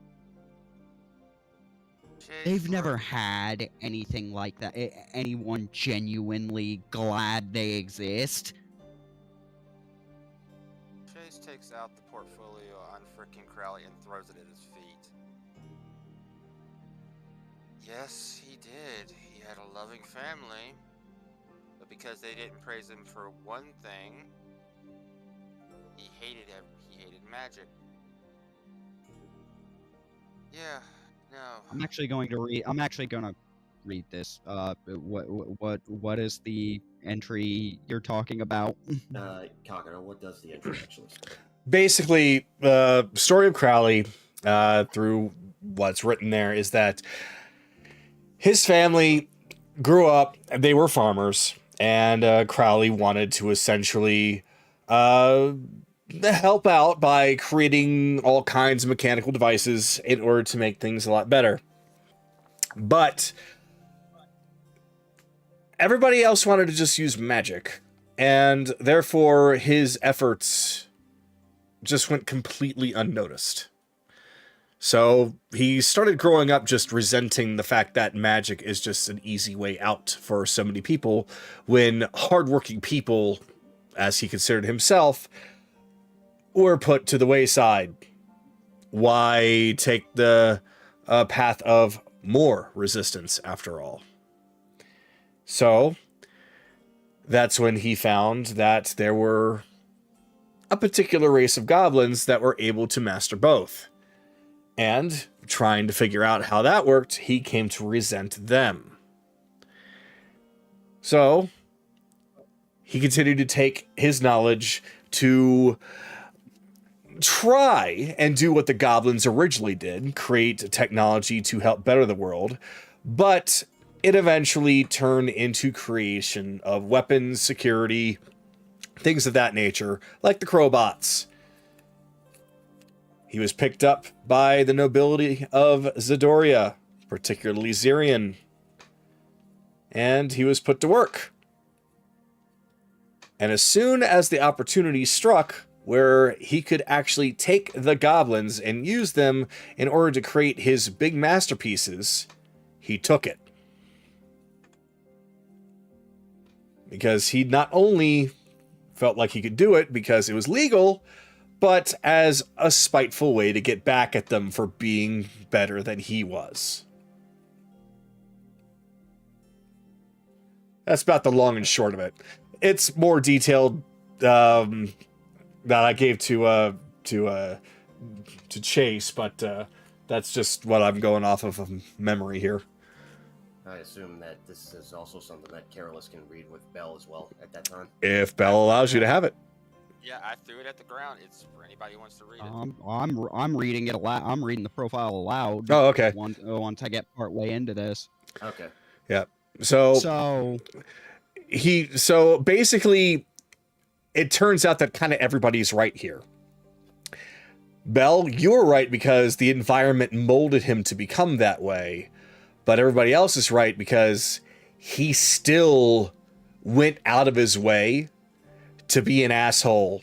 They've never had anything like that. Anyone genuinely glad they exist. Chase takes out the portfolio on frickin' Crowley and throws it at his feet. Yes, he did. He had a loving family. But because they didn't praise him for one thing, he hated magic. Yeah, no. I'm actually going to read this. What is the entry you're talking about? Kagero, what does the entry actually say? Basically, the story of Crowley, through what's written there, is that his family grew up, they were farmers, and Crowley wanted to essentially help out by creating all kinds of mechanical devices in order to make things a lot better. But everybody else wanted to just use magic, and therefore his efforts just went completely unnoticed. So he started growing up just resenting the fact that magic is just an easy way out for so many people, when hardworking people, as he considered himself, were put to the wayside. Why take the path of more resistance after all? So that's when he found that there were a particular race of goblins that were able to master both. And trying to figure out how that worked, he came to resent them. So he continued to take his knowledge to try and do what the goblins originally did, create technology to help better the world, but it eventually turned into creation of weapons, security, things of that nature, like the Crowbots. He was picked up by the nobility of Zidoria, particularly Zyrian, and he was put to work. And as soon as the opportunity struck, where he could actually take the goblins and use them in order to create his big masterpieces, he took it. Because he not only felt like he could do it because it was legal, but as a spiteful way to get back at them for being better than he was. That's about the long and short of it. It's more detailed that I gave to Chase, but that's just what I'm going off of memory here. I assume that this is also something that Carolus can read with Bell as well at that time. If Bell allows you to have it. Yeah, I threw it at the ground. It's for anybody who wants to read it. I'm reading it aloud. I'm reading the profile aloud. Oh, okay. Once I get part way into this. Okay. Yeah. So basically, it turns out that kind of everybody's right here. Bell, you're right because the environment molded him to become that way. But everybody else is right because he still went out of his way to be an asshole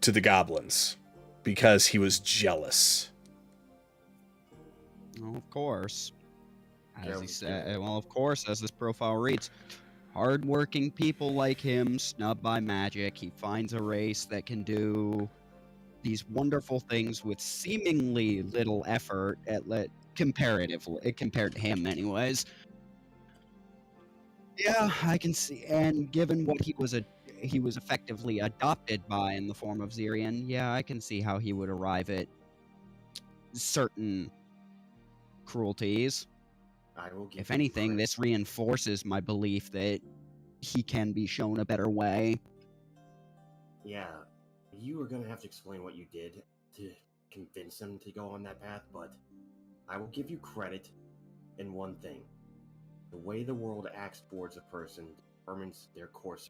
to the goblins because he was jealous. Well, of course. Yeah, As he said, well, of course, as this profile reads, hardworking people like him, snubbed by magic, he finds a race that can do these wonderful things with seemingly little effort comparatively, compared to him anyways. Yeah, I can see, and given what he was effectively adopted by in the form of Zyrian, yeah, I can see how he would arrive at certain cruelties. I will give If you anything, credit. this reinforces my belief that he can be shown a better way. Yeah, you are going to have to explain what you did to convince him to go on that path, but I will give you credit in one thing. The way the world acts towards a person determines their course.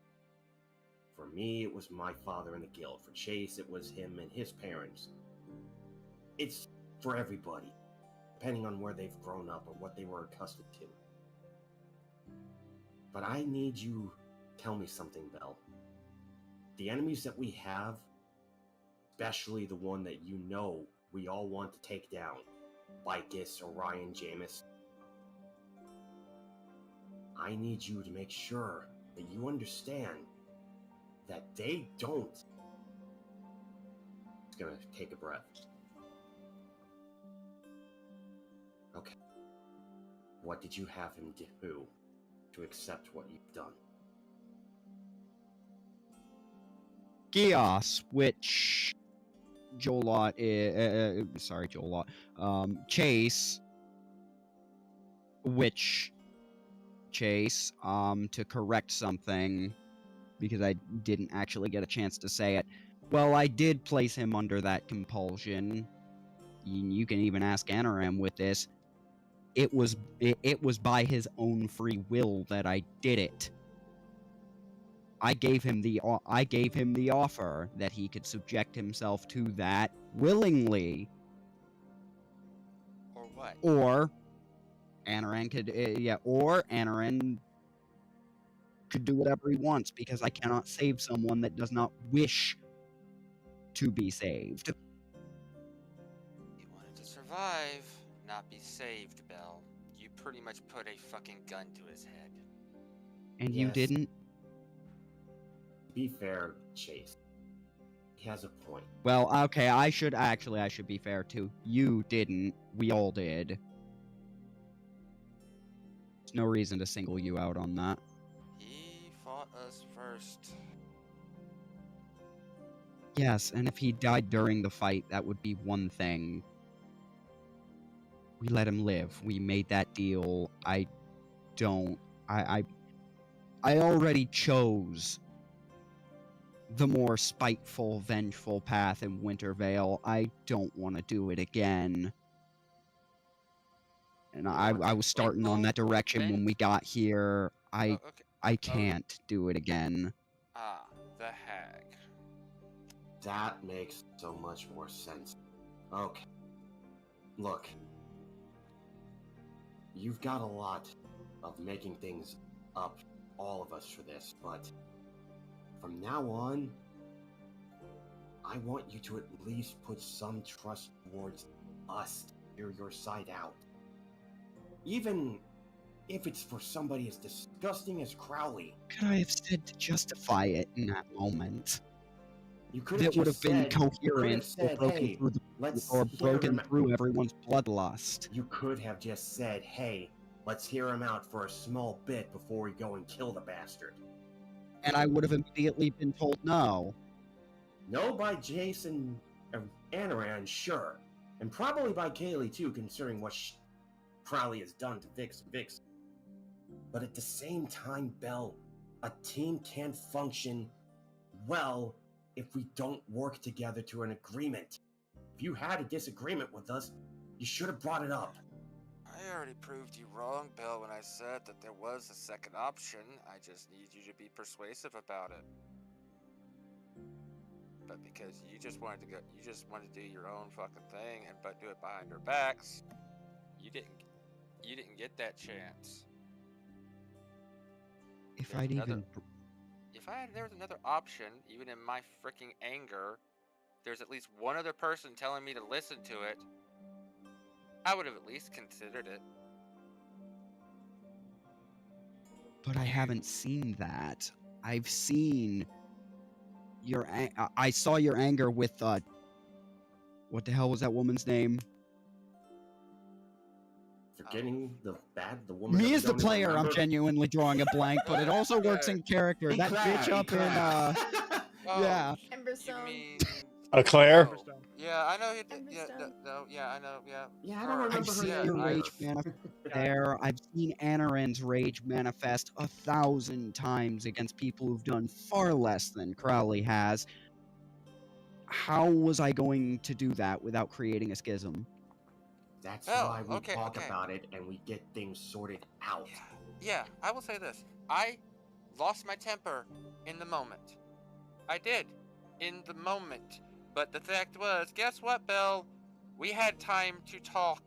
For me, it was my father in the guild. For Chase, it was him and his parents. It's for everybody, depending on where they've grown up or what they were accustomed to. But I need you to tell me something, Belle. The enemies that we have, especially the one that you know we all want to take down, Lycus, Orion, Jameis, I need you to make sure that you understand that they don't. It's gonna take a breath. Okay. What did you have him do to accept what you've done? Gios, which Chase, which Chase, to correct something, because I didn't actually get a chance to say it. Well, I did place him under that compulsion. You can even ask Anoran with this. It was by his own free will that I did it. I gave him the offer that he could subject himself to that willingly. Or what? Or Anoran could do whatever he wants because I cannot save someone that does not wish to be saved. He wanted to survive, not be saved, Belle. You pretty much put a fucking gun to his head. And you Yes. didn't? Be fair, Chase. He has a point. Well, okay, I should be fair too. You didn't. We all did. There's no reason to single you out on that. He fought us first. Yes, and if he died during the fight, that would be one thing. We let him live. We made that deal. I already chose the more spiteful, vengeful path in Wintervale. I don't want to do it again. And I was starting on that direction when we got here. Okay. I can't do it again. Ah, the hag. That makes so much more sense. Okay. Look. You've got a lot of making things up, all of us, for this, but from now on, I want you to at least put some trust towards us to hear your side out. Even if it's for somebody as disgusting as Crowley. Could I have said to justify it in that moment? You could That have would have just been said, you could have coherent or said, broken hey, through let's or hear broken him. through everyone's bloodlust. You could have just said, hey, let's hear him out for a small bit before we go and kill the bastard. And I would have immediately been told no. No by Jason Anoran, sure. And probably by Kayli too, considering what Crowley has done to Vix. But at the same time, Belle, a team can't function well if we don't work together to an agreement. If you had a disagreement with us, you should have brought it up. I already proved you wrong, Bill, when I said that there was a second option. I just need you to be persuasive about it. But because you just wanted to do your own fucking thing but do it behind our backs, you didn't get that chance. If There's I'd another- even... There was another option, even in my freaking anger, there's at least one other person telling me to listen to it, I would have at least considered it. But I haven't seen that. I've seen your... I saw your anger with, what the hell was that woman's name? Forgetting the woman. Me that we as the don't even player, I'm remember. genuinely drawing a blank, but it also works in character. That bitch up in, Oh, yeah. you Emberstone. mean... Claire? Emberstone. Yeah, I know. Yeah, Emberstone. no, yeah, I know. Yeah. Yeah, I don't Her. remember I've her seen name your either. rage manifest there. I've seen Anoran's rage manifest 1,000 times against people who've done far less than Crowley has. How was I going to do that without creating a schism? That's Oh, why we okay, talk okay. about it and we get things sorted out. Yeah, I will say this. I lost my temper in the moment. I did. In the moment. But the fact was, guess what, Bill? We had time to talk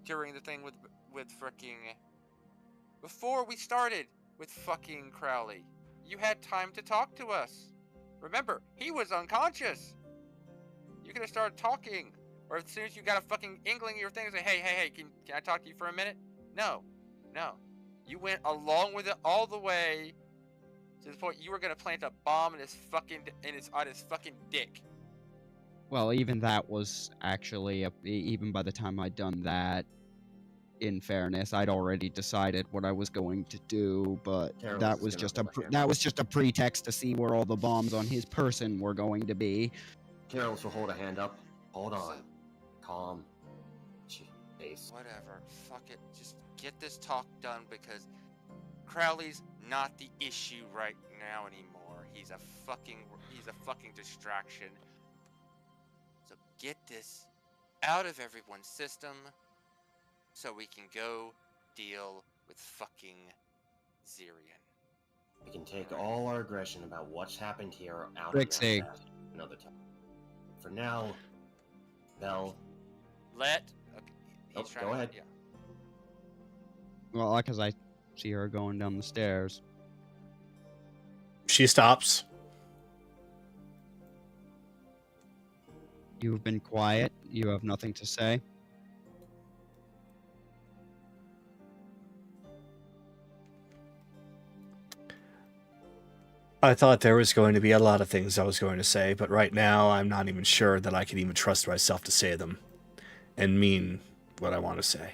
during the thing with fricking... Before we started with fucking Crowley. You had time to talk to us. Remember, he was unconscious. You could have started talking. Or as soon as you got a fucking inkling of your thing, say, hey, can I talk to you for a minute? No. You went along with it all the way to the point you were gonna plant a bomb on his fucking dick. Well, even that was actually, even by the time I'd done that, in fairness, I'd already decided what I was going to do, but Carol that is was gonna just hold her hand. that was just a pretext to see where all the bombs on his person were going to be. Carol's will hold a hand up. Hold So- on. Calm. Face. Whatever. Fuck it. Just get this talk done because Crowley's not the issue right now anymore. He's a fucking distraction. So get this out of everyone's system so we can go deal with fucking Zyrian. We can take all our aggression about what's happened here out Trixie. on that fast another time. For now, Belle, Okay, Oh, trying go to- ahead. Yeah. Well, because I see her going down the stairs. She stops. You have been quiet. You have nothing to say. I thought there was going to be a lot of things I was going to say, but right now I'm not even sure that I can even trust myself to say them and mean what I want to say.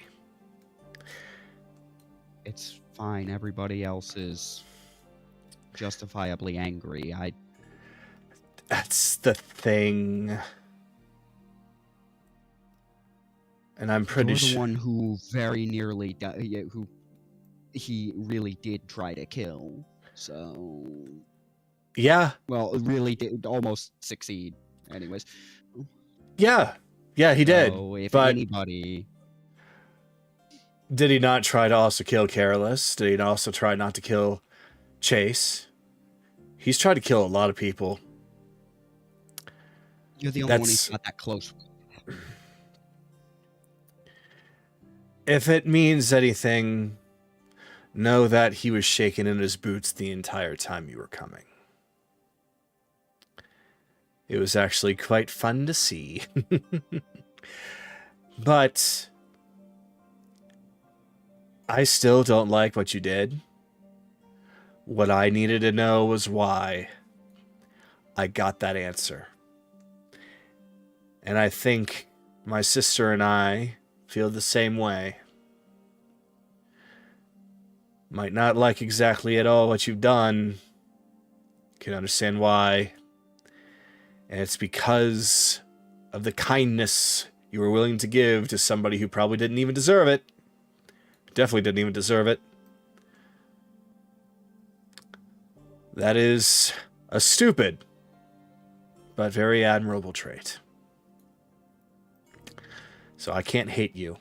It's fine. Everybody else is justifiably angry. That's the thing. And I'm pretty You're the sure. one who very nearly who he really did try to kill. So, Yeah. well, really did almost succeed. Anyways, Yeah. Yeah, he did. so if but anybody, did he not try to also kill Careless? Did he also try not to kill Chase? He's tried to kill a lot of people. you're the only one That's- who's not that close. If it means anything, know that he was shaking in his boots the entire time you were coming. It was actually quite fun to see. But I still don't like what you did. What I needed to know was why. I got that answer. And I think my sister and I feel the same way. Might not like exactly at all what you've done. Can understand why. And it's because of the kindness you were willing to give to somebody who probably didn't even deserve it. Definitely didn't even deserve it. That is a stupid, but very admirable trait. So I can't hate you.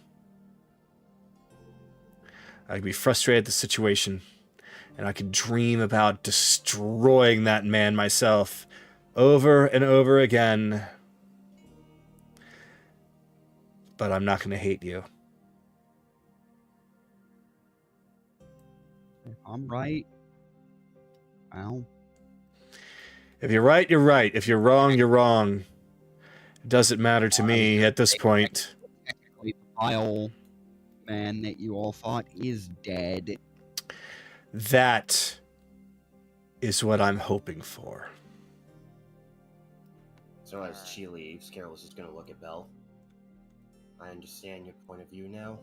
I could be frustrated at the situation, and I could dream about destroying that man myself over and over again. But I'm not going to hate you. If I'm right, well, If you're right, you're right. If you're wrong, you're wrong. It doesn't matter to me at this point. technically the vile man that you all thought is dead. That is what I'm hoping for. So as she leaves, Carol's just gonna look at Belle. I understand your point of view now,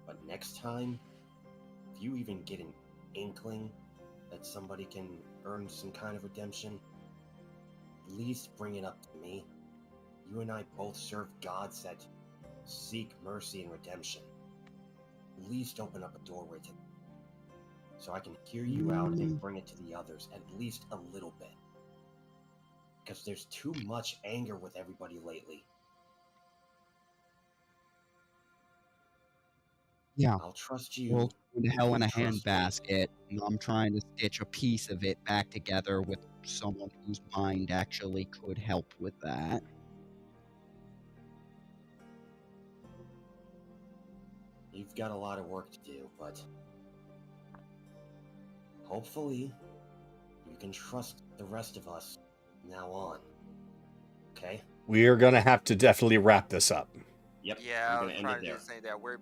but next time, if you even get an inkling that somebody can earn some kind of redemption, at least bring it up to me. You and I both serve gods that seek mercy and redemption. At least open up a doorway to them, so I can hear you out and bring it to the others at least a little bit. Because there's too much anger with everybody lately. Yeah. I'll trust you. World going to hell in a Trust me. handbasket, and I'm trying to stitch a piece of it back together with someone whose mind actually could help with that. You've got a lot of work to do, but hopefully you can trust the rest of us now on. Okay? We are going to have to definitely wrap this up. Yep. Yeah, I'm I gonna was end trying it to there. just say that we've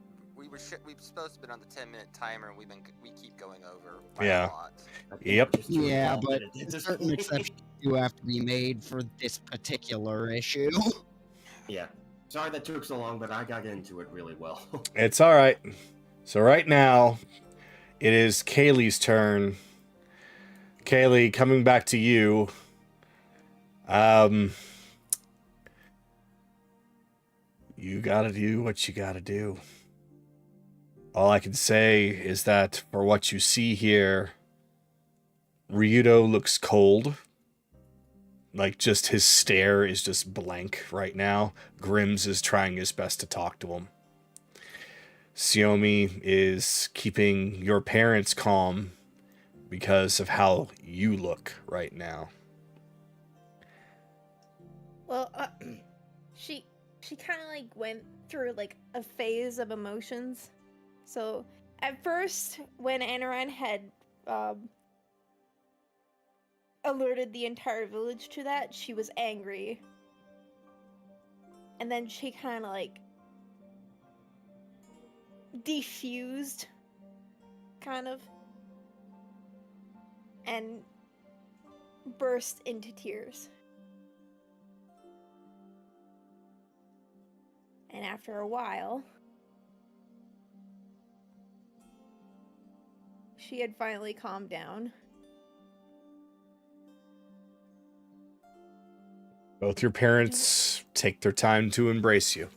supposed to be on the 10-minute timer, and we keep going over by Yeah. a lot. I think Yep. we're just too Yeah, involved but in it at this certain point. exceptions do have to be made for this particular issue. Yeah. Sorry that took so long, but I got into it really well. It's all right. So right now, it is Kayli's turn. Kayli, coming back to you. You gotta do what you gotta do. All I can say is that for what you see here, Ryudo looks cold. Like, just his stare is just blank right now. Grims is trying his best to talk to him. Xiaomi is keeping your parents calm because of how you look right now. Well, she kind of like went through like a phase of emotions. So at first, when Anoran had alerted the entire village to that, she was angry, and then she kind of like defused, kind of, and burst into tears. And after a while, she had finally calmed down. Both your parents take their time to embrace you.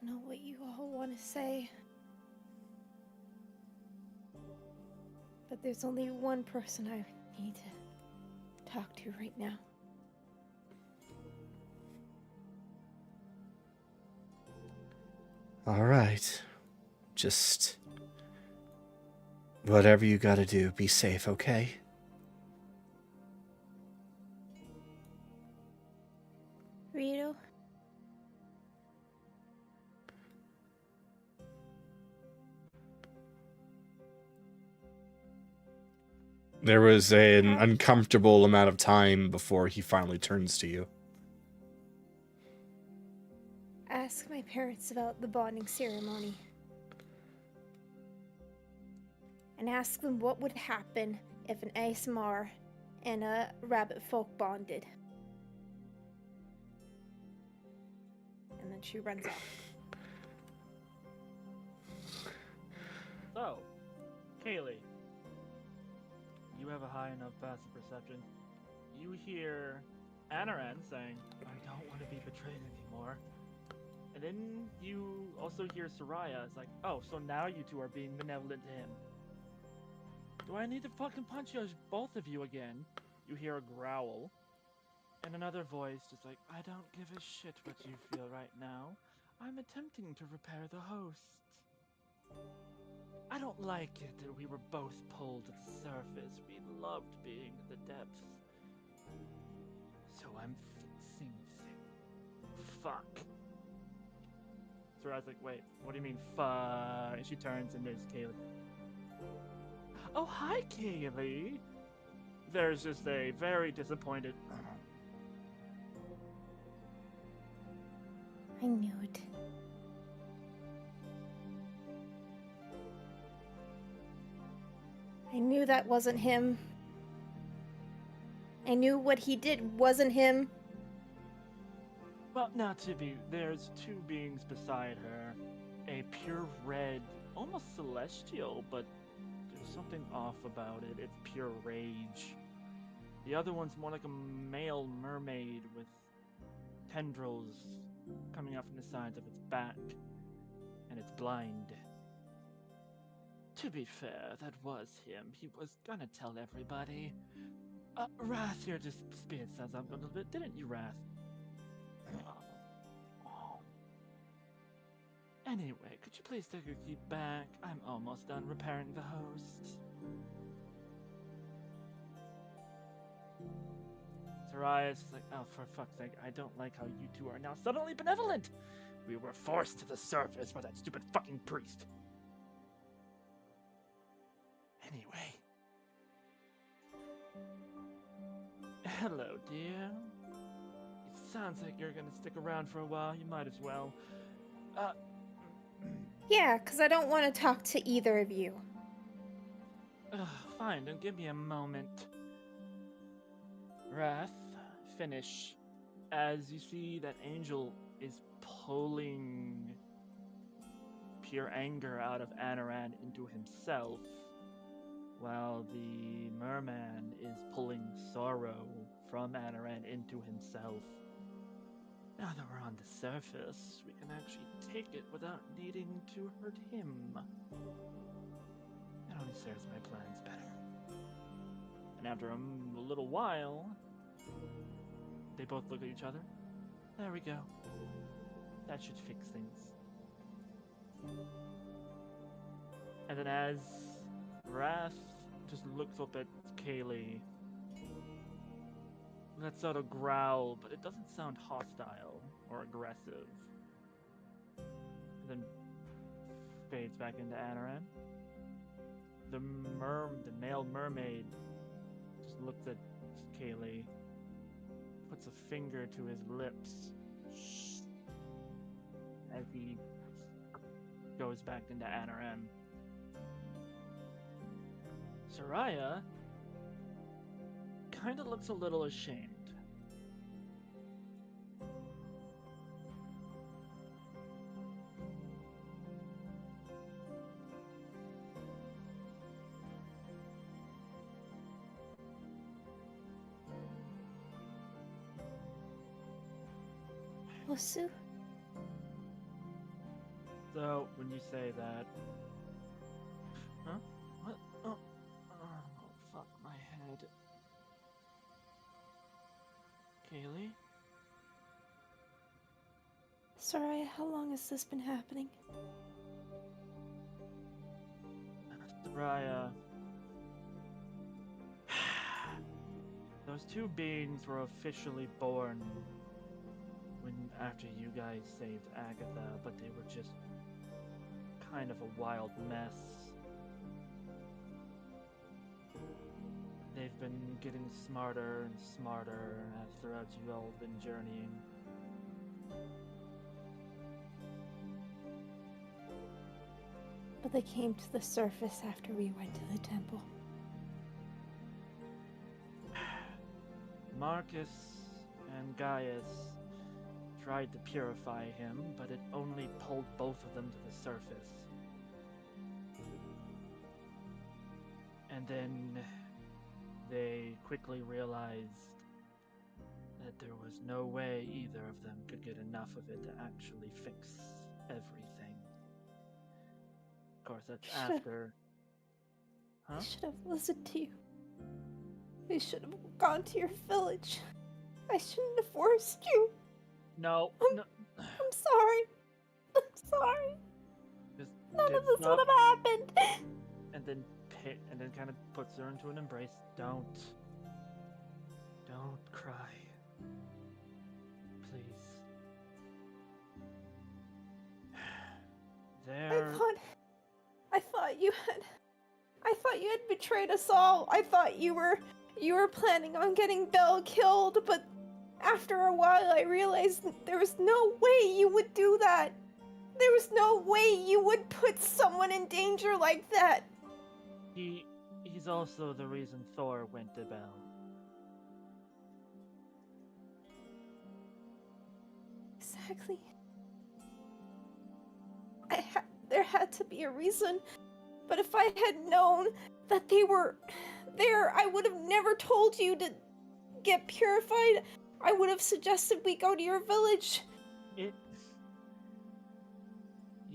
I know what you all want to say, but there's only one person I need to talk to right now. All right. Just whatever you gotta do, be safe, okay? Ryudo? There was an uncomfortable amount of time before he finally turns to you. Ask my parents about the bonding ceremony. And ask them what would happen if an ASMR and a rabbit folk bonded. And then she runs off. So, Kayli, you have a high enough passive perception. You hear Anoran saying, I don't want to be betrayed anymore. And then you also hear Soraya. It's like, oh, so now you two are being benevolent to him. Do I need to fucking punch you, both of you again? You hear a growl. And another voice just like, I don't give a shit what you feel right now. I'm attempting to repair the host. I don't like it that we were both pulled to the surface. We loved being in the depths. So I'm fixing things. Fuck. Soraya's like, wait, what do you mean, fuck? And she turns and there's Kayli. Oh, hi, Kayli. There's just a very disappointed... I knew it. I knew that wasn't him. I knew what he did wasn't him. Well, now there's two beings beside her. A pure red, almost celestial, but there's something off about it. It's pure rage. The other one's more like a male mermaid with tendrils coming out from the sides of its back. And it's blind. To be fair, that was him. He was gonna tell everybody. Wrath here just speed says up a little bit, didn't you, Wrath? Anyway, could you please take your key back? I'm almost done repairing the host. Soraya's like, oh, for fuck's sake, I don't like how you two are now suddenly benevolent! We were forced to the surface by that stupid fucking priest. Anyway. Hello, dear. It sounds like you're gonna stick around for a while. You might as well. Yeah, because I don't want to talk to either of you. Fine, then give me a moment. Wrath, finish. As you see that Angel is pulling pure anger out of Anoran into himself, while the merman is pulling sorrow from Anoran into himself. Now that we're on the surface, we can actually take it without needing to hurt him. It only serves my plans better. And after a little while, they both look at each other. There we go. That should fix things. And then as Wrath just looks up at Kayli, lets out a growl, but it doesn't sound hostile or aggressive. And then fades back into Anoran. The male mermaid just looks at Kayli, puts a finger to his lips as he goes back into Anoran. Soraya kind of looks a little ashamed. Osu? So, when you say that... Huh? What? Oh, fuck my head. Kayli? Soraya, how long has this been happening? Soraya... Those two beings were officially born after you guys saved Agatha, but they were just kind of a wild mess. been getting smarter and smarter as throughout you all been journeying. But they came to the surface after we went to the temple. Marcus and Gaius tried to purify him, but it only pulled both of them to the surface. And then they quickly realized that there was no way either of them could get enough of it to actually fix everything. Of course, that's Should've- after. I Huh? should have listened to you. I should have gone to your village. I shouldn't have forced you. No, no. I'm sorry. I'm sorry. Just None of gets this would up have happened. and then kind of puts her into an embrace. Don't cry, please. There. I thought you had betrayed us all. I thought you were planning on getting Belle killed, but after a while I realized there was no way you would do that. There was no way you would put someone in danger like that. He's also the reason Thor went to Belle. Exactly. There had to be a reason, but if I had known that they were there, I would have never told you to get purified. I would have suggested we go to your village. He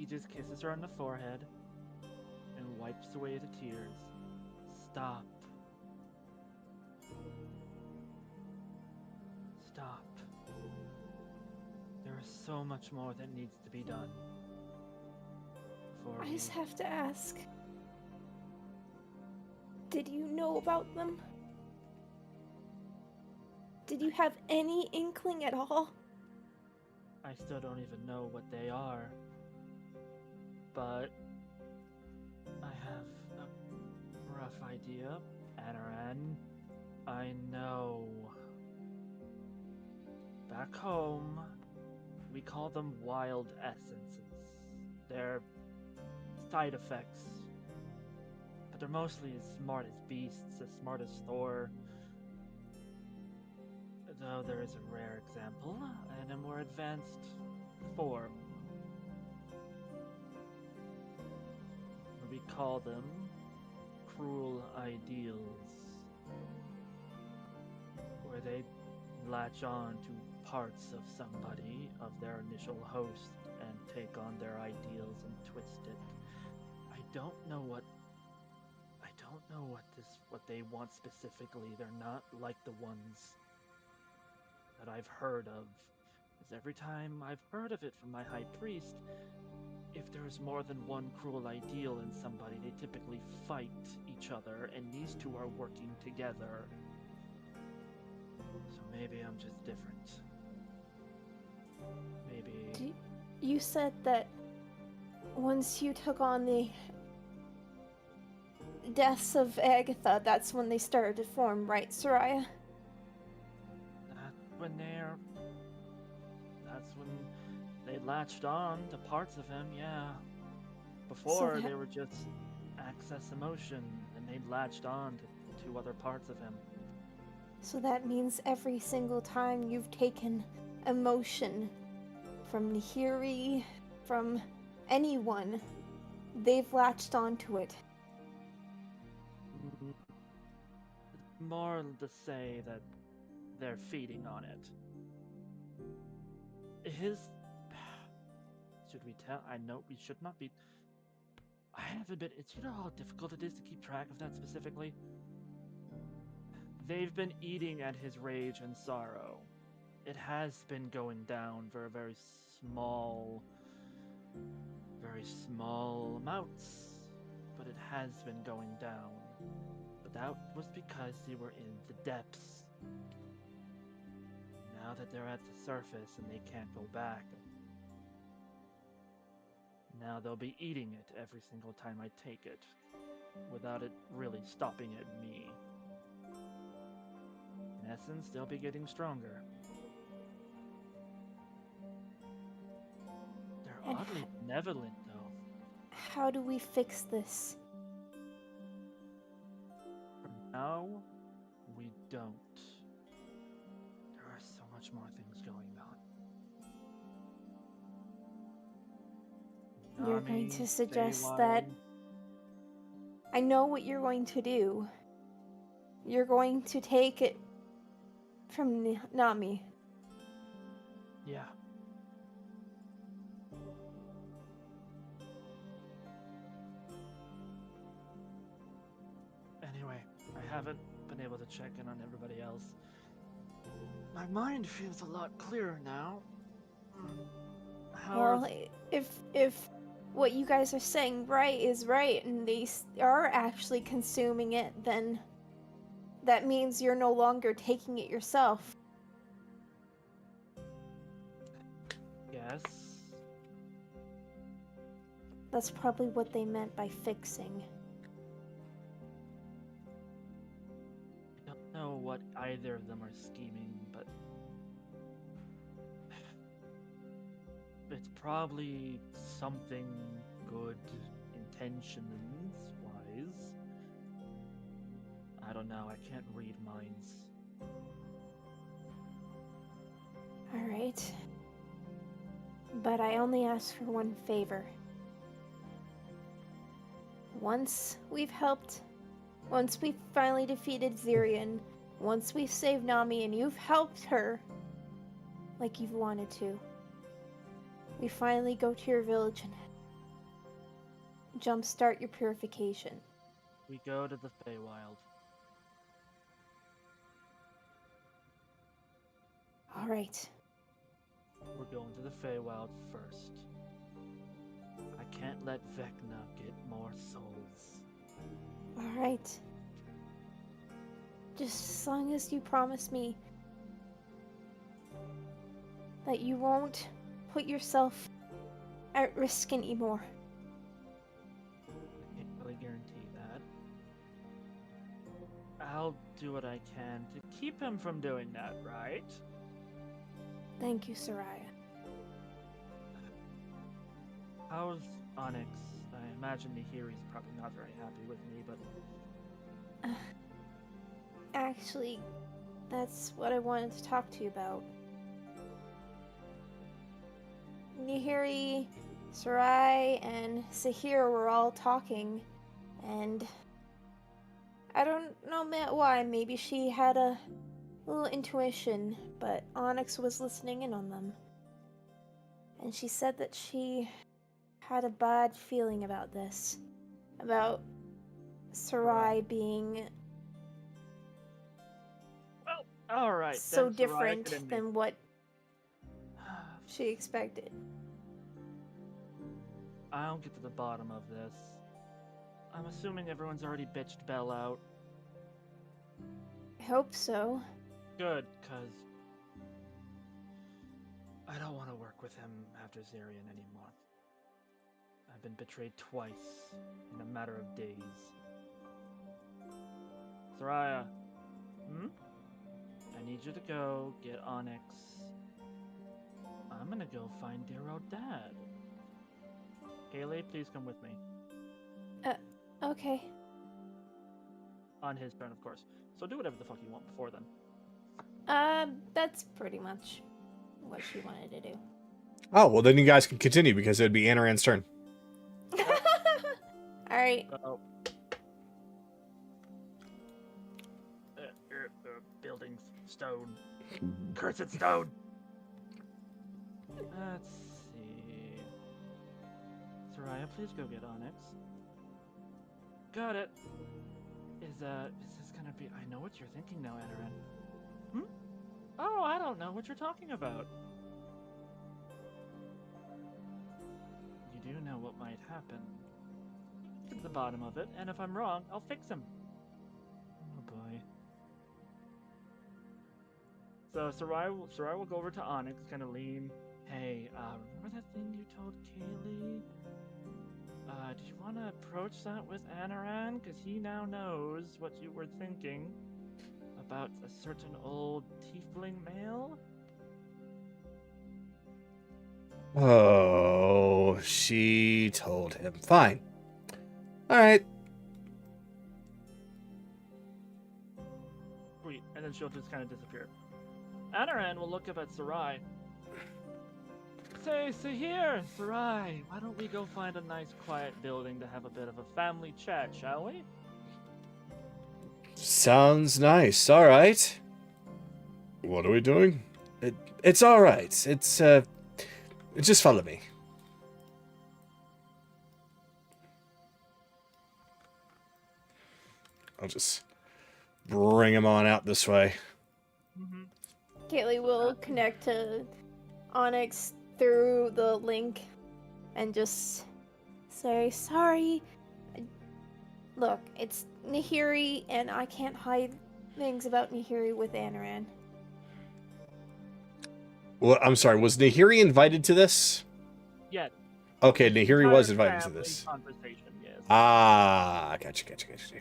just kisses her on the forehead and wipes away the tears. Stop. Stop. There is so much more that needs to be done. For I just you. have to ask. Did you know about them? Did you have any inkling at all? I still don't even know what they are. But I have a rough idea. Anoran, I know. Back home, we call them wild essences. They're side effects. But they're mostly as smart as beasts, as smart as Thor. Though there is a rare example, and a more advanced form. We call them cruel ideals, where they latch on to parts of somebody, of their initial host, and take on their ideals and twist it. I don't know what what they want specifically. They're not like the ones that I've heard of. Because every time I've heard of it from my high priest, if there's more than one cruel ideal in somebody, they typically fight each other, and these two are working together. So maybe I'm just different. Maybe. You said that once you took on the deaths of Agatha, that's when they started to form, right, Soraya? That's when they latched on to parts of him, yeah. Before, they were just access emotion, and they latched on to other parts of him. So that means every single time you've taken emotion from Nihiri, from anyone, they've latched onto it. More to say that they're feeding on it. Should we tell? I know we should not be. I haven't been. It's, you know how difficult it is to keep track of that specifically? They've been eating at his rage and sorrow. It has been going down for a very small amounts, but it has been going down. But that was because they were in the depths. Now that they're at the surface and they can't go back, now they'll be eating it every single time I take it, without it really stopping at me. In essence, they'll be getting stronger. They're And oddly benevolent, though. How do we fix this? For now, we don't. There are so much more things going on. You're going to Nami, suggest that... Feywild. I know what you're going to do. You're going to take it from Nami. Yeah. Anyway, I haven't been able to check in on everybody else. My mind feels a lot clearer now. How are Well, if what you guys are saying is right, and they are actually consuming it, then that means you're no longer taking it yourself. Yes. That's probably what they meant by fixing. I don't know what either of them are scheming, but it's probably something good intentions-wise. I don't know, I can't read minds. Alright. But I only ask for one favor. Once we've finally defeated Zyrian, once we've saved Nami and you've helped her like you've wanted to, we finally go to your village and jumpstart your purification. We go to the Feywild. Alright. We're going to the Feywild first. I can't let Vecna get more souls. Alright. Just as long as you promise me that you won't put yourself at risk anymore. I can't really guarantee that. I'll do what I can to keep him from doing that, right? Thank you, Soraya. How's Onyx? I imagine Nihiri's probably not very happy with me, but Actually, that's what I wanted to talk to you about. Nihiri, Sarai, and Sahir were all talking, and I don't know why. Maybe she had a little intuition, but Onyx was listening in on them. And she said that she had a bad feeling about this. About Sarai being well, all right. so then, Soraya, different get in me. than what she expected. I'll get to the bottom of this. I'm assuming everyone's already bitched Bell out. I hope so. Good, cause I don't want to work with him after Zyrian anymore. I've been betrayed twice in a matter of days. Soraya, I need you to go get Onyx. I'm gonna go find dear old dad. Kayli, please come with me. Okay. On his turn, of course. So do whatever the fuck you want before then. That's pretty much what she wanted to do. Oh, well, then you guys can continue because it would be Anoran's turn. Alright. Building stone. Cursed stone! Let's see. Soraya, please go get Onyx. Got it. Is this gonna be... I know what you're thinking now, Anoran. Oh, I don't know what you're talking about. You do know what might happen. Get to the bottom of it, and if I'm wrong, I'll fix him. Oh boy. So Soraya will go over to Onyx, kind of lean. Hey, remember that thing you told Kayli? Do you want to approach that with Anoran? Because he now knows what you were thinking about a certain old tiefling male? Oh, she told him. Fine. All right. Sweet. And then she'll just kind of disappear. Anoran will look up at Sarai. Say here, Sarai. Why don't we go find a nice quiet building to have a bit of a family chat, shall we? Sounds nice. All right. What are we doing? It's all right. It's just follow me. I'll just bring him on out this way. Mm-hmm. Kayli will connect to Onyx through the link and just say, sorry. Look, it's Nahiri, and I can't hide things about Nahiri with Anoran. Well, I'm sorry. Was Nahiri invited to this? Yes. Okay, Nahiri was Entire invited to family this. Conversation, yes. Ah, gotcha. This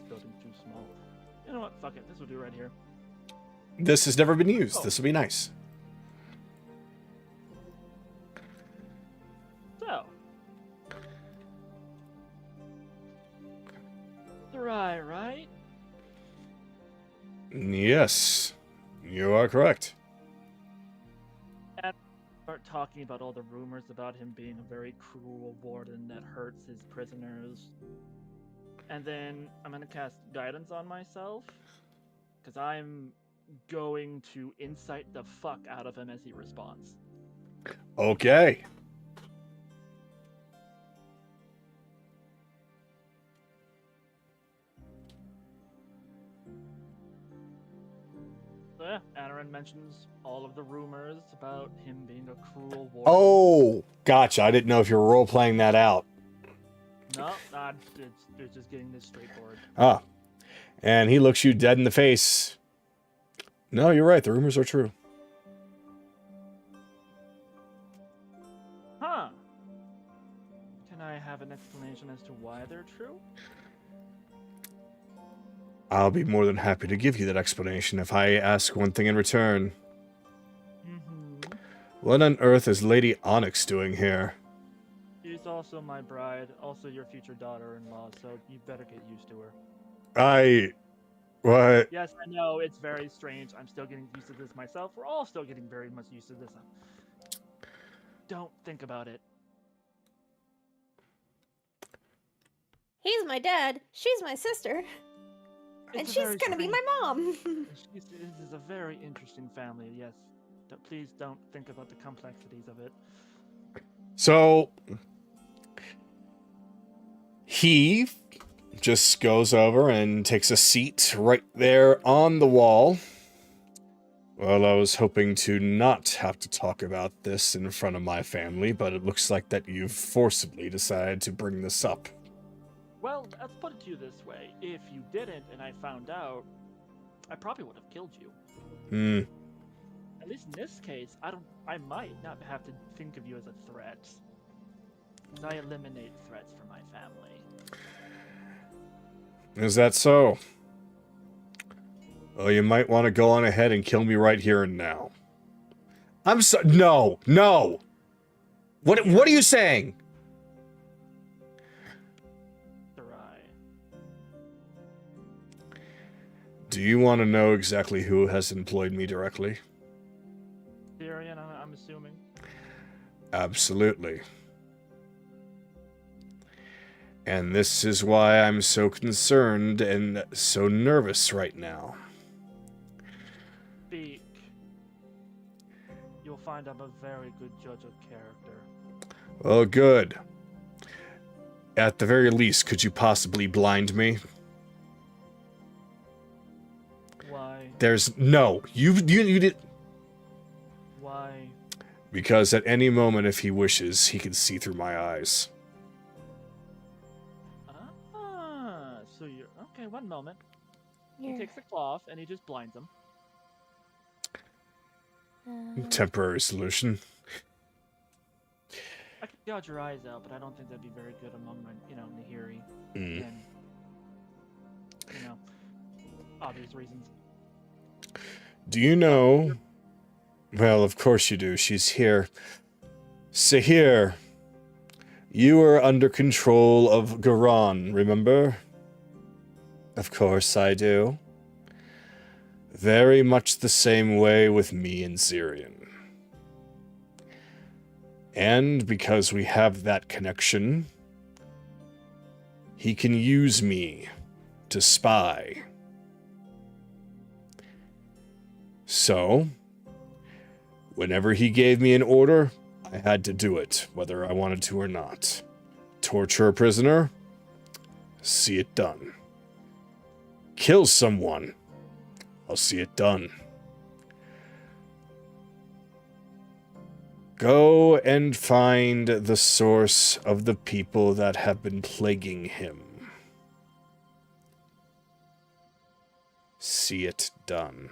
building's too small. You know what? Fuck it. This will do right here. This has never been used. Oh. This will be nice. So. Sarai, right? Yes, you are correct. Start talking about all the rumors about him being a very cruel warden that hurts his prisoners. And then I'm gonna cast guidance on myself, because I'm going to insight the fuck out of him as he responds. Okay. So yeah, Anoran mentions all of the rumors about him being a cruel warden. Oh, gotcha. I didn't know if you were role-playing that out. No, it's just getting this straightforward. Ah. And he looks you dead in the face. No, you're right. The rumors are true. Huh. Can I have an explanation as to why they're true? I'll be more than happy to give you that explanation if I ask one thing in return. Mm-hmm. What on earth is Lady Onyx doing here? She's also my bride, also your future daughter-in-law, so you better get used to her. What? Yes, I know, it's very strange. I'm still getting used to this myself. We're all still getting very much used to this. Don't think about it. He's my dad, she's my sister, and It's a she's very gonna be strange- my mom. This is a very interesting family, yes. Please don't think about the complexities of it. So, he just goes over and takes a seat right there on the wall. Well, I was hoping to not have to talk about this in front of my family, but it looks like that you've forcibly decided to bring this up. Well, let's put it to you this way. If you didn't and I found out, I probably would have killed you. At least in this case, I might not have to think of you as a threat. Because I eliminate threats from my family. Is that so? Well, you might want to go on ahead and kill me right here and now. I'm so- No! What are you saying? Sarai. Do you want to know exactly who has employed me directly? Zyrian, I'm assuming. Absolutely. And this is why I'm so concerned and so nervous right now. Speak. You'll find I'm a very good judge of character. Well, good. At the very least, could you possibly blind me? Why? There's no. You did. Why? Because at any moment, if he wishes, he can see through my eyes. So you're okay. One moment. He Here. takes the cloth and he just blinds him. Temporary solution. I can gouge your eyes out, but I don't think that'd be very good among my, Nahiri. Mm. And, obvious reasons. Do you know? Well, of course you do. She's here. Sahir, you are under control of Garan, remember? Of course I do. Very much the same way with me and Zyrian. And because we have that connection, he can use me to spy. So, whenever he gave me an order, I had to do it, whether I wanted to or not. Torture a prisoner? See it done. Kill someone? I'll see it done. Go and find the source of the people that have been plaguing him. See it done.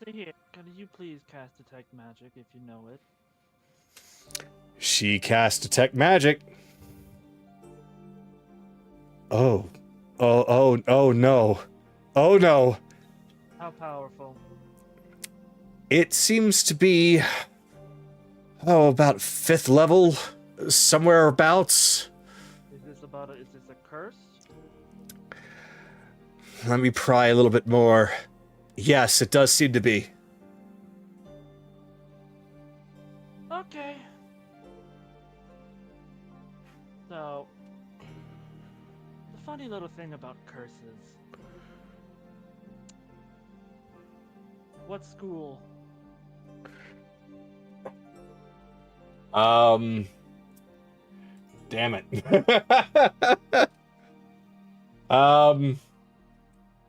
Say here, can you please cast Detect Magic if you know it? She cast Detect Magic. Oh no. Oh no. How powerful? It seems to be, about 5th level, somewhere abouts. Is this a curse? Let me pry a little bit more. Yes, it does seem to be. Okay. So, the funny little thing about curses. What school? Damn it.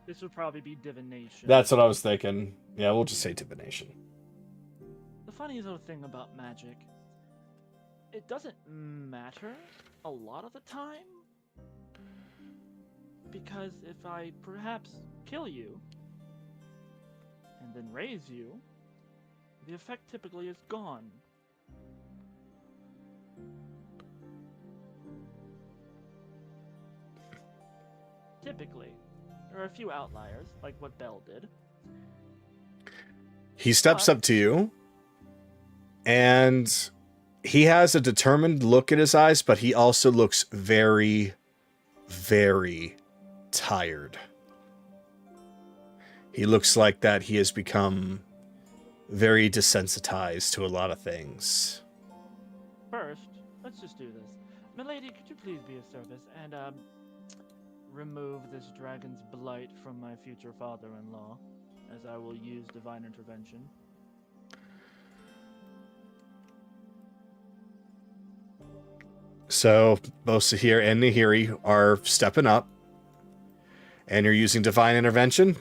This would probably be divination. That's what I was thinking. Yeah, we'll just say divination. The funny little thing about magic, it doesn't matter a lot of the time. Because if I perhaps kill you, and then raise you, the effect typically is gone. Typically. There are a few outliers, like what Bell did. He steps up to you, and he has a determined look in his eyes, but he also looks very, very tired. He looks like that he has become very desensitized to a lot of things. First, let's just do this. Milady, could you please be of service and, remove this dragon's blight from my future father-in-law, as I will use divine intervention. So, both Sahir and Nahiri are stepping up, and you're using divine intervention.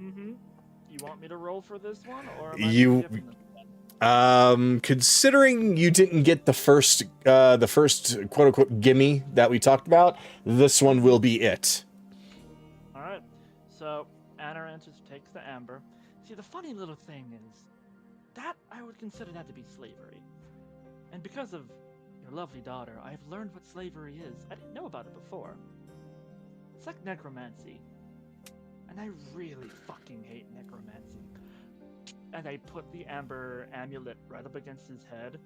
Mm-hmm. You want me to roll for this one, or am I You- given this one? Considering you didn't get the first quote-unquote gimme that we talked about, this one will be it. Alright, so Anoran just takes the amber. See, the funny little thing is, that I would consider that to be slavery. And because of your lovely daughter, I've learned what slavery is. I didn't know about it before. It's like necromancy. And I really fucking hate necromancy. And I put the amber amulet right up against his head.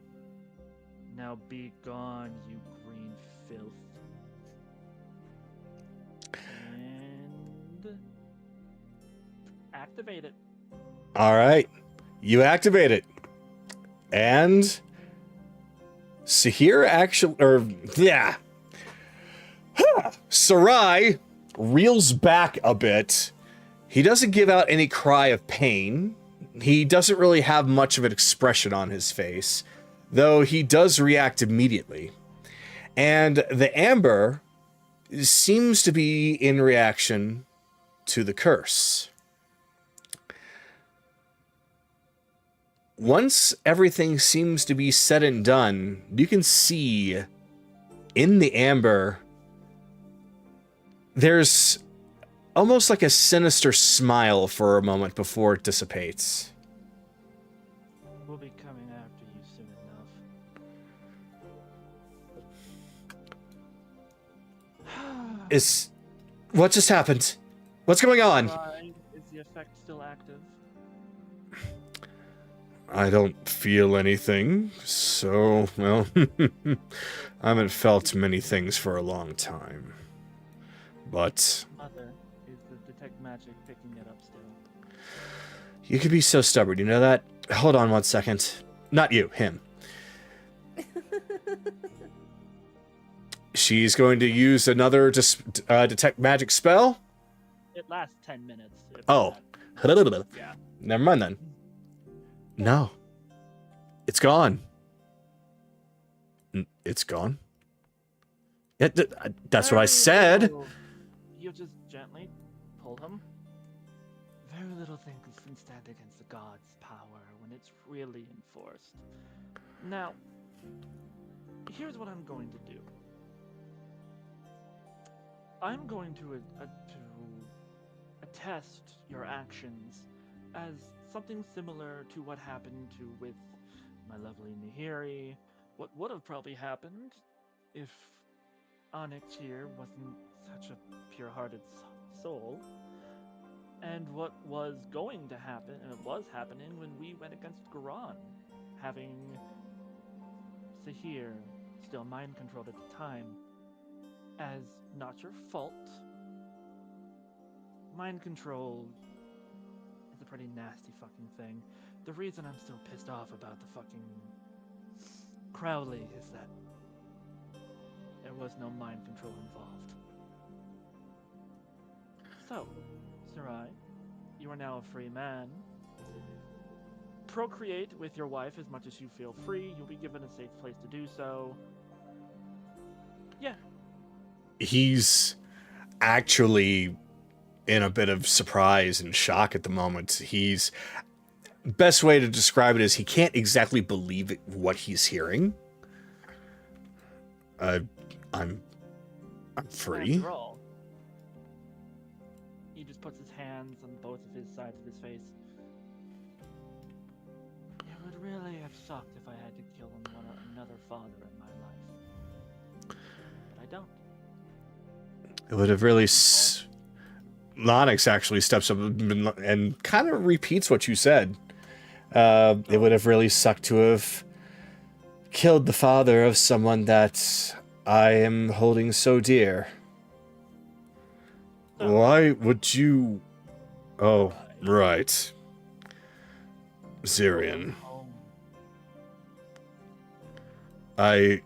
Now be gone, you green filth. And activate it. All right, you activate it, and Sahir Sarai reels back a bit. He doesn't give out any cry of pain. He doesn't really have much of an expression on his face, though he does react immediately. And the amber seems to be in reaction to the curse. Once everything seems to be said and done, you can see in the amber, there's almost like a sinister smile for a moment before it dissipates. We'll be coming after you soon enough. What just happened? What's going on? Why is the effect still active? I don't feel anything, so, well, I haven't felt many things for a long time. But Mother, is the detect magic picking it up still? you could be so stubborn, you know that? Hold on 1 second. Not you, him. She's going to use another detect magic spell. It lasts 10 minutes. Oh. Yeah. Never mind then. No. It's gone. It's gone? Yeah, that's what I said. Little. You just gently pull him. Very little things can stand against the god's power when it's really enforced. Now, here's what I'm going to do. I'm going to attest your actions as something similar to what happened with my lovely Nihiri. What would have probably happened if Onyx here wasn't such a pure-hearted soul, and what was going to happen, and it was happening when we went against Garan, having Sahir still mind-controlled at the time, as not your fault. Mind control is a pretty nasty fucking thing. The reason I'm still pissed off about the fucking Crowley is that there was no mind control involved. So, Sarai, you are now a free man. Procreate with your wife as much as you feel free. You'll be given a safe place to do so. Yeah. He's actually in a bit of surprise and shock at the moment. Best way to describe it is he can't exactly believe what he's hearing. I'm free. After all, he just puts his hands on both of his sides of his face. It would really have sucked if I had to kill another father in my life. But I don't. It would have really... Lonix actually steps up and kind of repeats what you said. It would have really sucked to have killed the father of someone that I am holding so dear. Why would you... Oh, right. Zyrian. I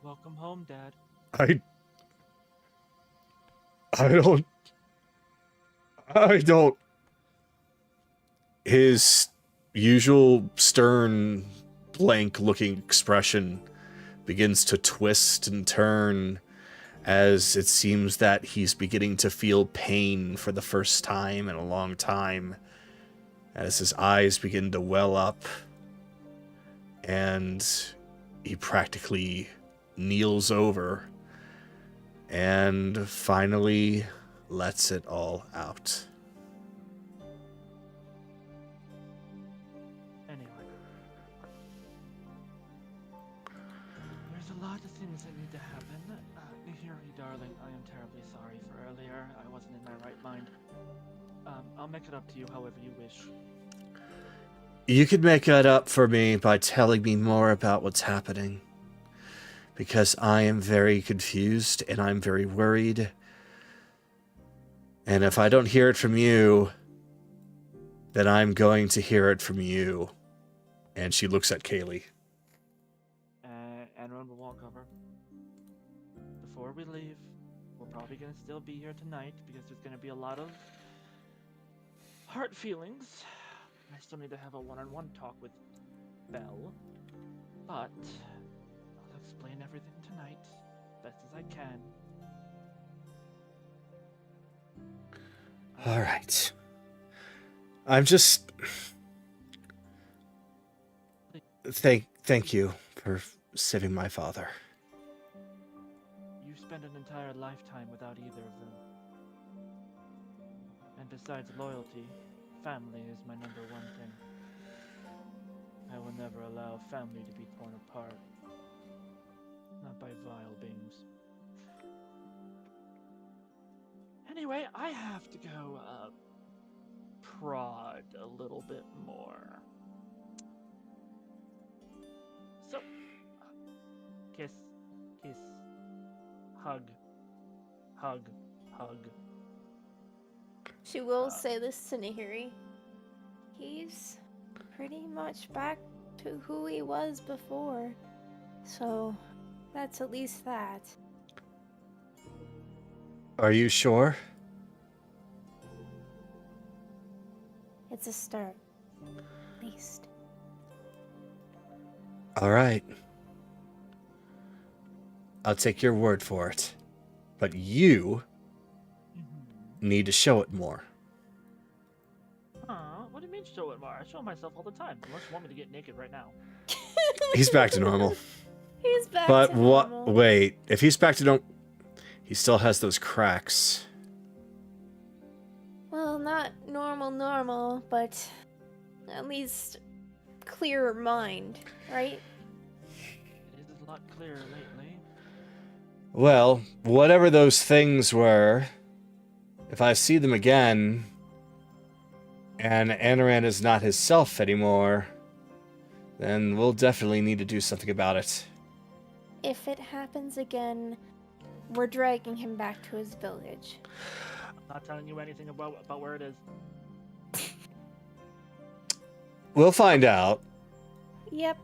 Welcome home, Dad. I don't... His usual stern, blank-looking expression begins to twist and turn as it seems that he's beginning to feel pain for the first time in a long time, as his eyes begin to well up, and he practically kneels over and finally lets it all out. Anyway. There's a lot of things that need to happen. Nihiri, darling, I am terribly sorry for earlier. I wasn't in my right mind. I'll make it up to you however you wish. You could make that up for me by telling me more about what's happening. Because I am very confused and I'm very worried. And if I don't hear it from you, then I'm going to hear it from you. And she looks at Kayli. Anoran will walk over. Before we leave, we're probably going to still be here tonight because there's going to be a lot of heart feelings. I still need to have a one-on-one talk with Belle. But I'll explain everything tonight, best as I can. All right. I'm just... Thank you for saving my father. You spent an entire lifetime without either of them. And besides loyalty, family is my number one thing. I will never allow family to be torn apart. Not by vile beings. Anyway, I have to go prod a little bit more. So, kiss, kiss, hug, hug, hug. She will Uh, say this to Nahiri. He's pretty much back to who he was before. So, that's at least that. Are you sure? It's a start. At least. All right. I'll take your word for it. But you need to show it more. What do you mean show it more? I show myself all the time. Unless you want me to get naked right now. He's back to normal. He's back But to what? normal. Wait, if he's back to normal, he still has those cracks. Well, not normal, but at least clearer mind, right? It is a lot clearer lately. Well, whatever those things were, if I see them again, and Anoran is not his self anymore, then we'll definitely need to do something about it. If it happens again, we're dragging him back to his village. I'm not telling you anything about where it is. We'll find out. Yep.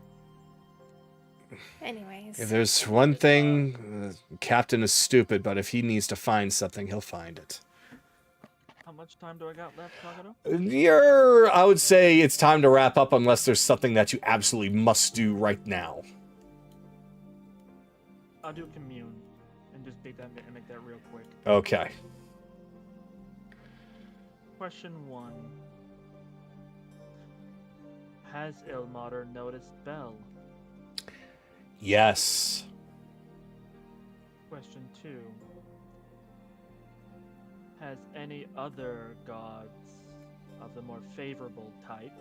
Anyways. If there's one thing, Captain is stupid, but if he needs to find something, he'll find it. How much time do I got left, Kagero? I would say it's time to wrap up unless there's something that you absolutely must do right now. I'll do commune and just make that real quick. Okay. Question 1. Has Ilmater noticed Bell? Yes. Question 2. Has any other gods of the more favorable type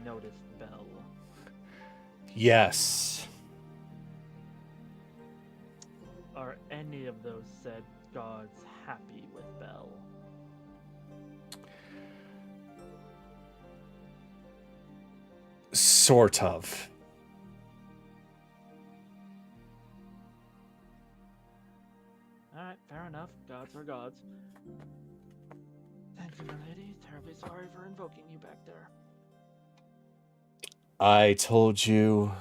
noticed Bell? Yes. Are any of those said gods happy with Bell? Sort of. Alright, fair enough. Gods are gods. Thank you, milady. Terribly sorry for invoking you back there. I told you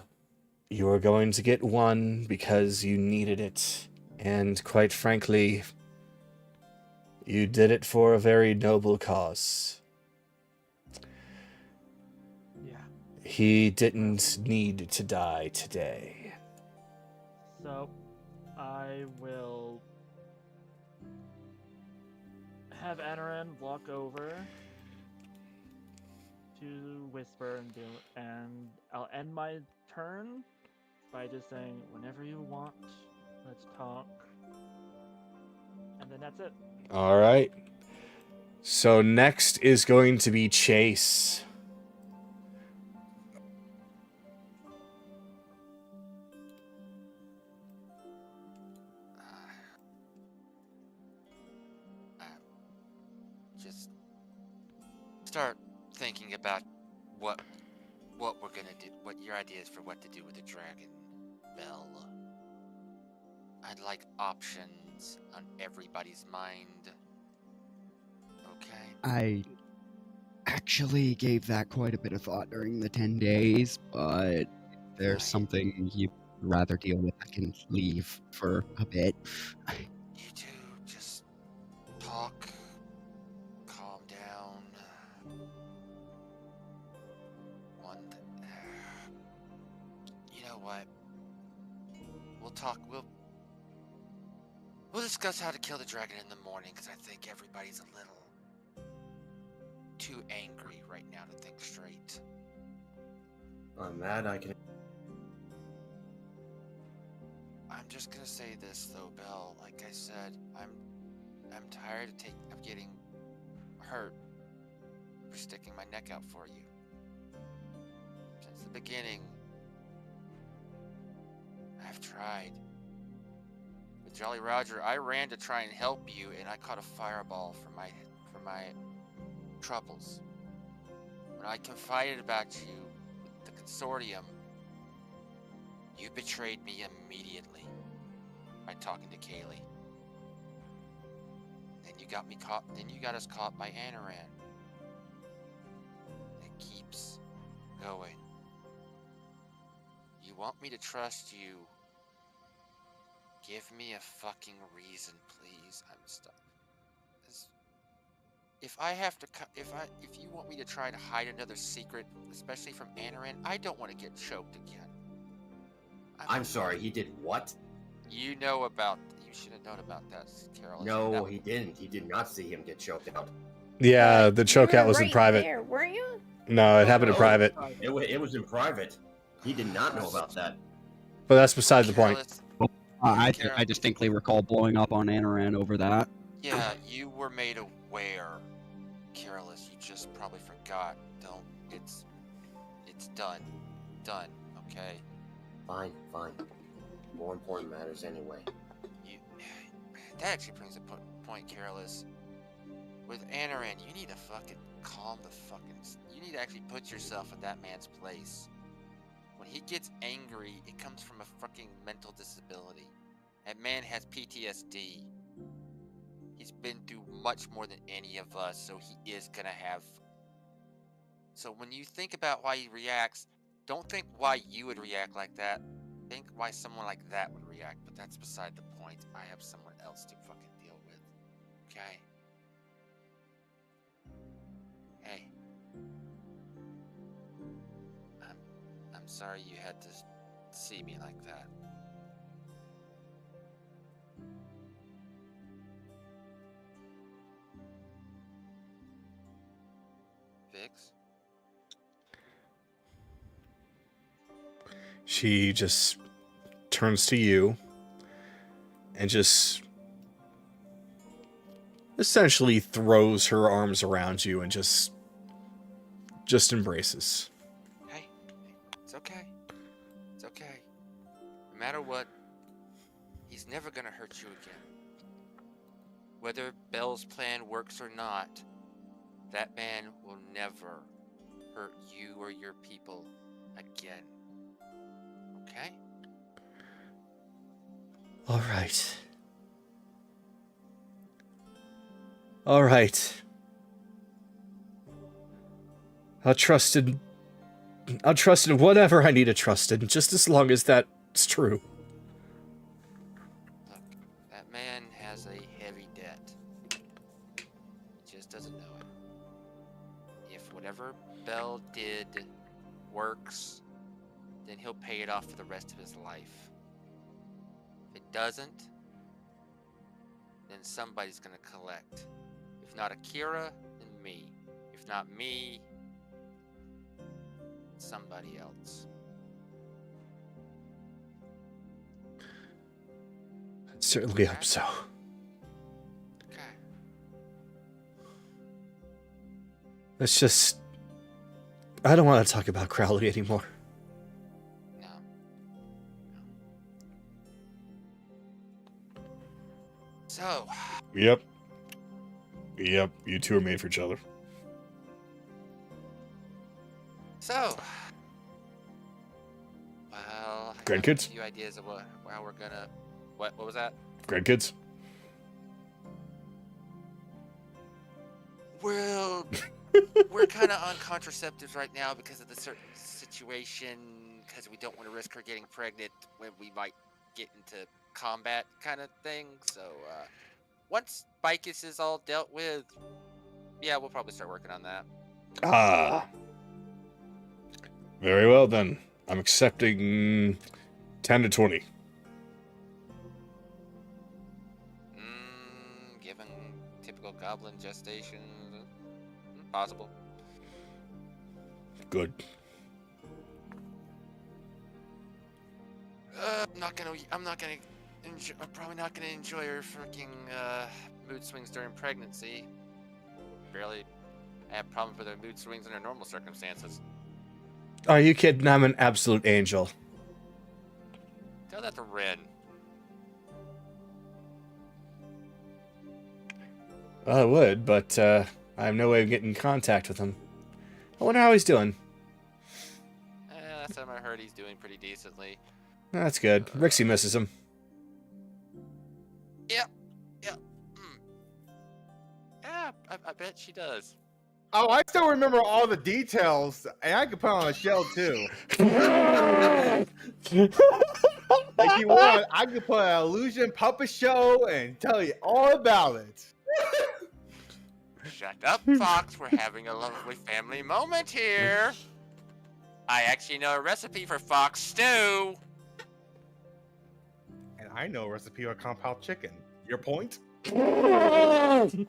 you were going to get one because you needed it. And quite frankly, you did it for a very noble cause. Yeah. He didn't need to die today. So, I will have Anoran walk over to Whisper and I'll end my turn by just saying, whenever you want, let's talk. And then that's it. All right. So next is going to be Chase. Just start thinking about what we're gonna do. What your idea is for what to do with the dragon bell. I'd like options on everybody's mind. Okay. I actually gave that quite a bit of thought during the 10 days, but if there's something you'd rather deal with, I can leave for a bit. You two just talk, calm down. You know what? We'll talk. We'll discuss how to kill the dragon in the morning, because I think everybody's a little too angry right now to think straight. On that, I can. I'm just gonna say this though, Belle. Like I said, I'm tired of getting hurt for sticking my neck out for you. Since the beginning, I've tried. With Jolly Roger, I ran to try and help you, and I caught a fireball for my troubles. When I confided about you with the consortium, you betrayed me immediately by talking to Kayli. Then you got me caught. Then you got us caught by Anoran. It keeps going. You want me to trust you? Give me a fucking reason, please. I'm stuck. If I have to, if you want me to try to hide another secret, especially from Anoran, I don't want to get choked again. I'm sorry, he did what? You know about. You should have known about that, Carol. No, he didn't. He did not see him get choked out. Yeah, But the you were chokeout was in right private. there, weren't you? No, it happened in no. private. It was in private. He did not know about that. But that's beside the point. I Carol. distinctly recall blowing up on Anoran over that. Yeah, you were made aware, Careless. You just probably forgot. Don't. It's done. Done. Okay. Fine. More important matters anyway. That actually brings a point, Careless. With Anoran, you need to fucking calm the fucking. You need to actually put yourself in that man's place. When he gets angry, it comes from a fucking mental disability. That man has PTSD. He's been through much more than any of us, so he is gonna have. So when you think about why he reacts, don't think why you would react like that. Think why someone like that would react, but that's beside the point. I have someone else to fucking deal with. Okay? Hey. I'm sorry you had to see me like that. Vix? She just turns to you and just essentially throws her arms around you and just embraces. Hey, it's okay. It's okay. No matter what, he's never gonna hurt you again. Whether Bell's plan works or not, that man will never hurt you or your people again. Okay? All right. All right. I'll trust in whatever I need to trust in, just as long as that's true. Look, that man has a heavy debt. He just doesn't know it. If whatever Bell did works, then he'll pay it off for the rest of his life. If it doesn't, then somebody's gonna collect. If not Akira, then me. If not me, somebody else. I certainly hope so. Okay. Let's just... I don't want to talk about Crowley anymore. No. So, Yep, you two are made for each other. well, I have Grandkids? a few ideas of how we're gonna. What was that? Grandkids? Well, we're kind of on contraceptives right now because of the certain situation, because we don't want to risk her getting pregnant when we might get into combat kind of thing. So, once Bicus is all dealt with, yeah, we'll probably start working on that. Ah. Very well, then. I'm accepting 10 to 20. Given typical goblin gestation, possible. Good. I'm probably not gonna enjoy her freaking mood swings during pregnancy. Barely have problems with her mood swings under normal circumstances. Are you kidding? I'm an absolute angel. Tell that to Ren. Well, I would, but I have no way of getting in contact with him. I wonder how he's doing. Last time I heard, he's doing pretty decently. That's good. Rixie misses him. Yep. Yeah, I bet she does. Oh, I still remember all the details, and I could put on a show too. If you want, I could put an illusion puppet show and tell you all about it. Shut up, Fox. We're having a lovely family moment here. I actually know a recipe for fox stew. And I know a recipe for compound chicken. Your point? You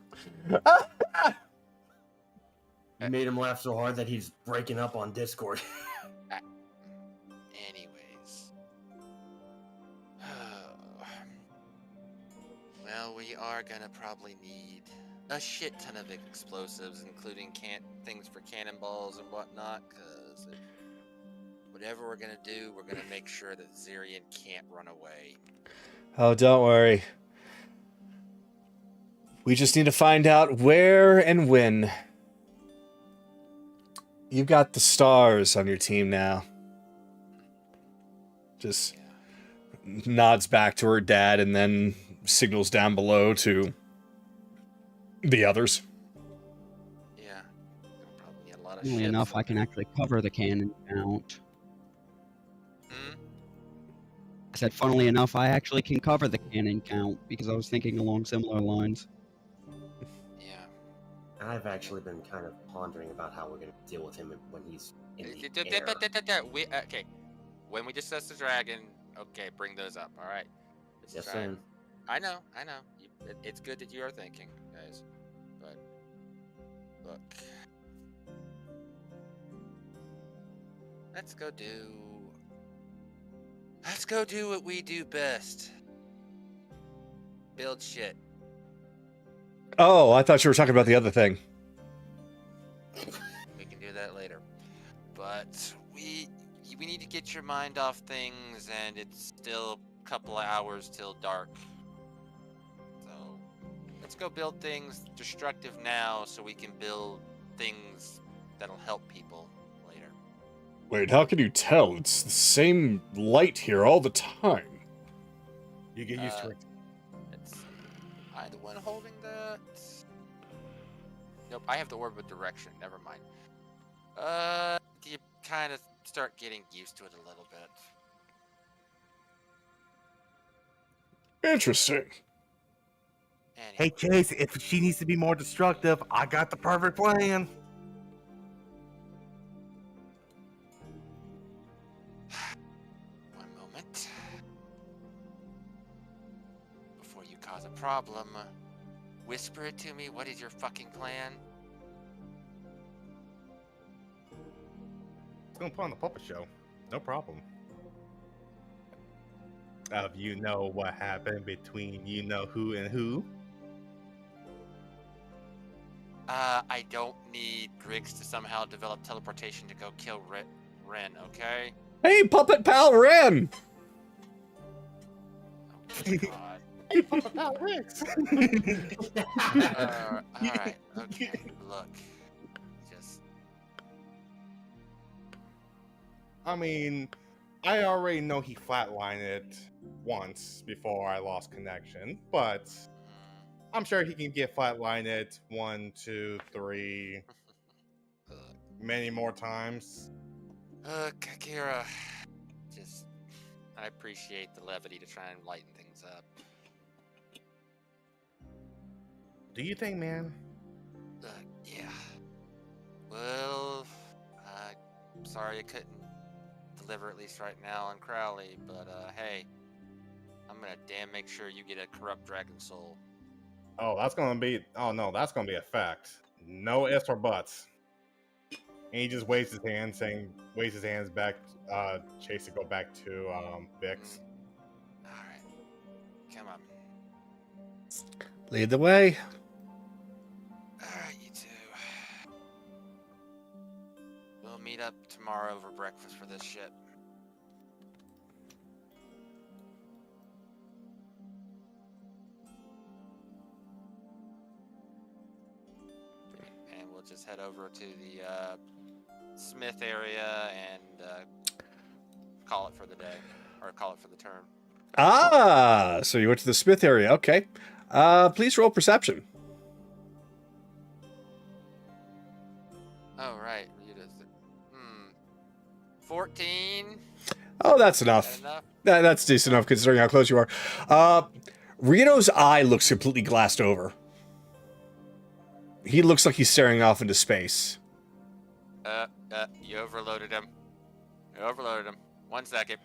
made him laugh so hard that he's breaking up on Discord. Anyways. Well, we are gonna probably need a shit ton of explosives, including things for cannonballs and whatnot, because whatever we're gonna do, we're gonna make sure that Zyrian can't run away. Oh, don't worry. We just need to find out where and when. You've got the stars on your team now. Just nods back to her dad and then signals down below to the others. Yeah. We'll probably need a lot of Funnily ships. enough, I can actually cover the cannon count. Hmm? I said, funnily enough, I actually can cover the cannon count because I was thinking along similar lines. Yeah. I've actually been kind of pondering about how we're going to deal with him when he's in the air. Okay. When we discuss the dragon, okay, bring those up, alright? Yes, sir. I know. It's good that you are thinking, guys. But, look. Let's go do what we do best. Build shit. Oh, I thought you were talking about the other thing. We can do that later. But we need to get your mind off things, and it's still a couple of hours till dark. So let's go build things destructive now so we can build things that'll help people later. Wait, how can you tell? It's the same light here all the time. You get used to it. It's I the one holding that. Nope, I have the orb with direction. Never mind. You kind of start getting used to it a little bit. Interesting. Hey, Chase, if she needs to be more destructive, I got the perfect plan. One moment. Before you cause a problem, whisper it to me. What is your fucking plan? It's gonna put on the puppet show. No problem. You know what happened between you know who and who? I don't need Griggs to somehow develop teleportation to go kill Ren, okay? Hey, puppet pal Ren! Oh, God. Hey, Puppet Pal Rex! Alright, okay, look. Just... I mean, I already know he flatlined it once before I lost connection, but I'm sure he can get flatlined it 1, 2, 3, many more times. Kakira, just... I appreciate the levity to try and lighten things up. Do you think, man? Yeah. Well, I'm sorry I couldn't deliver at least right now on Crowley, but hey, I'm gonna damn make sure you get a corrupt dragon soul. Oh, that's gonna be. Oh no, that's gonna be a fact. No ifs or buts. And he just waves his hands back. Chase to go back to Vix. All right, come on. Lead the way. Alright, you two. We'll meet up tomorrow over breakfast for this shit. head over to the Smith area and call it for the day, or call it for the turn. Ah, so you went to the Smith area. Okay. Please roll perception. Oh, right. Ryudo's 14. Oh, that's Is enough. that enough? That's decent enough considering how close you are. Ryudo's eye looks completely glassed over. He looks like he's staring off into space. You overloaded him. You overloaded him. 1 second.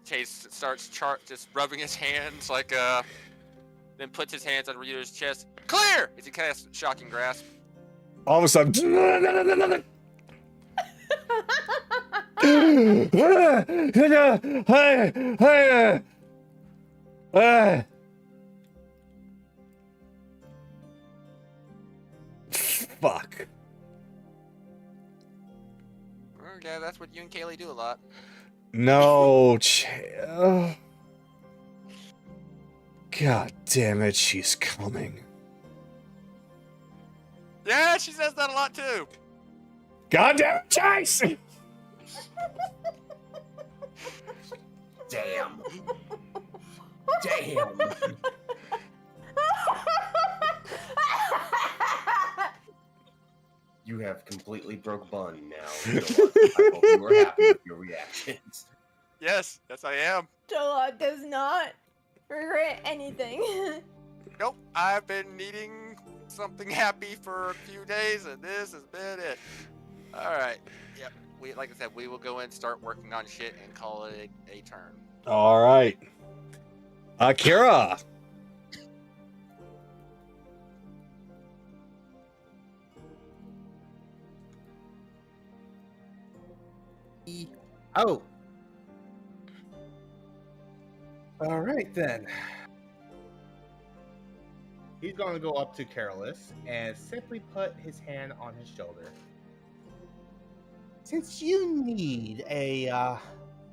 Chase starts just rubbing his hands like then puts his hands on Ryudo's chest. Clear! As he casts Shocking Grasp. All of a sudden, fuck. Okay, that's what you and Kayli do a lot. No, God damn it, she's coming. Yeah, she says that a lot too. God damn it, Chase! Damn. Damn. You have completely broke Bun now. So I hope you were happy with your reactions. Yes, I am. Jolot does not regret anything. Nope, I've been needing something happy for a few days, and this has been it. All right. Yep. Like I said, we will go in, start working on shit, and call it a turn. All right. Akira. Oh. All right then. He's going to go up to Careless and simply put his hand on his shoulder. Since you need a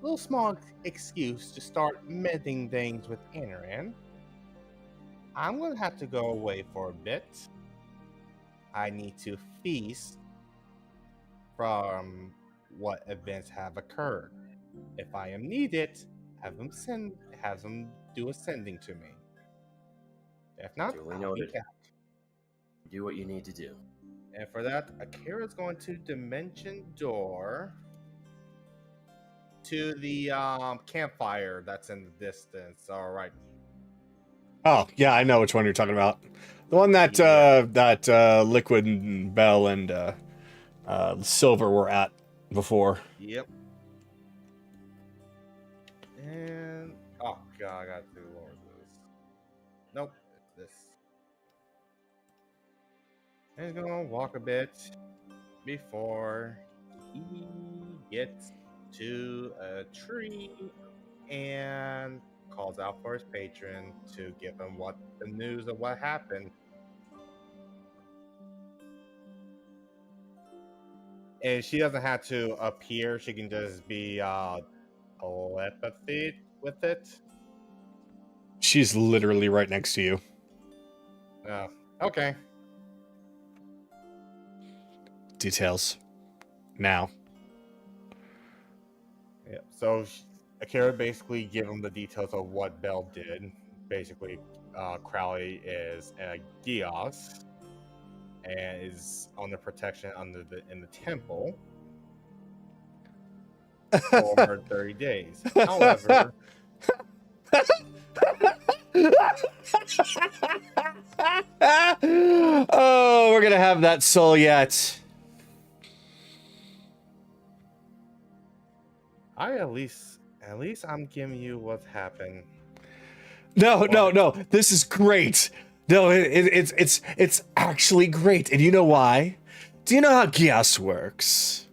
little small excuse to start mending things with Anoran, I'm going to have to go away for a bit. I need to feast from what events have occurred. If I am needed, have them do a sending to me. If not, Duly I'll noted. be back. Do what you need to do. And for that, Akira's going to Dimension Door to the campfire that's in the distance. All right. Oh, yeah, I know which one you're talking about. The one that Liquid and Bell and Silver were at before. Yep. And oh god, I got to lower this. Nope, it's this. And he's gonna walk a bit before he gets to a tree and calls out for his patron to give him the news of what happened. And she doesn't have to appear; she can just be telepathy with it. She's literally right next to you. Oh, okay. Details. Now. Yeah. So Akira basically give him the details of what Bell did. Basically, Crowley is a Gios and is under protection in the temple for 30 days. However, oh, we're gonna have that soul yet. at least I'm giving you what happened. No. This is great. No, it's actually great. And you know why? Do you know how Gios works?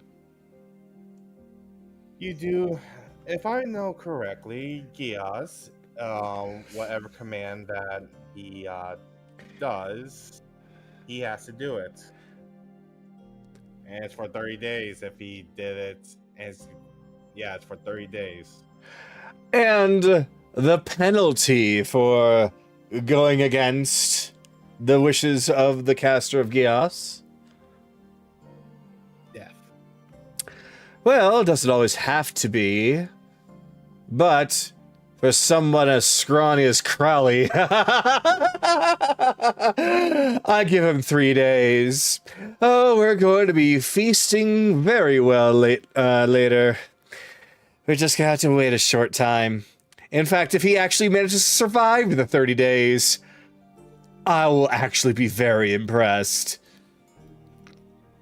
You do, if I know correctly, Gios, whatever command that he does, he has to do it. And it's for 30 days if he did it. And it's for 30 days. And the penalty for going against the wishes of the caster of Gios? Well, it doesn't always have to be. But for someone as scrawny as Crowley, I give him 3 days. Oh, we're going to be feasting very well later. We're just gonna have to wait a short time. In fact, if he actually manages to survive the 30 days, I will actually be very impressed.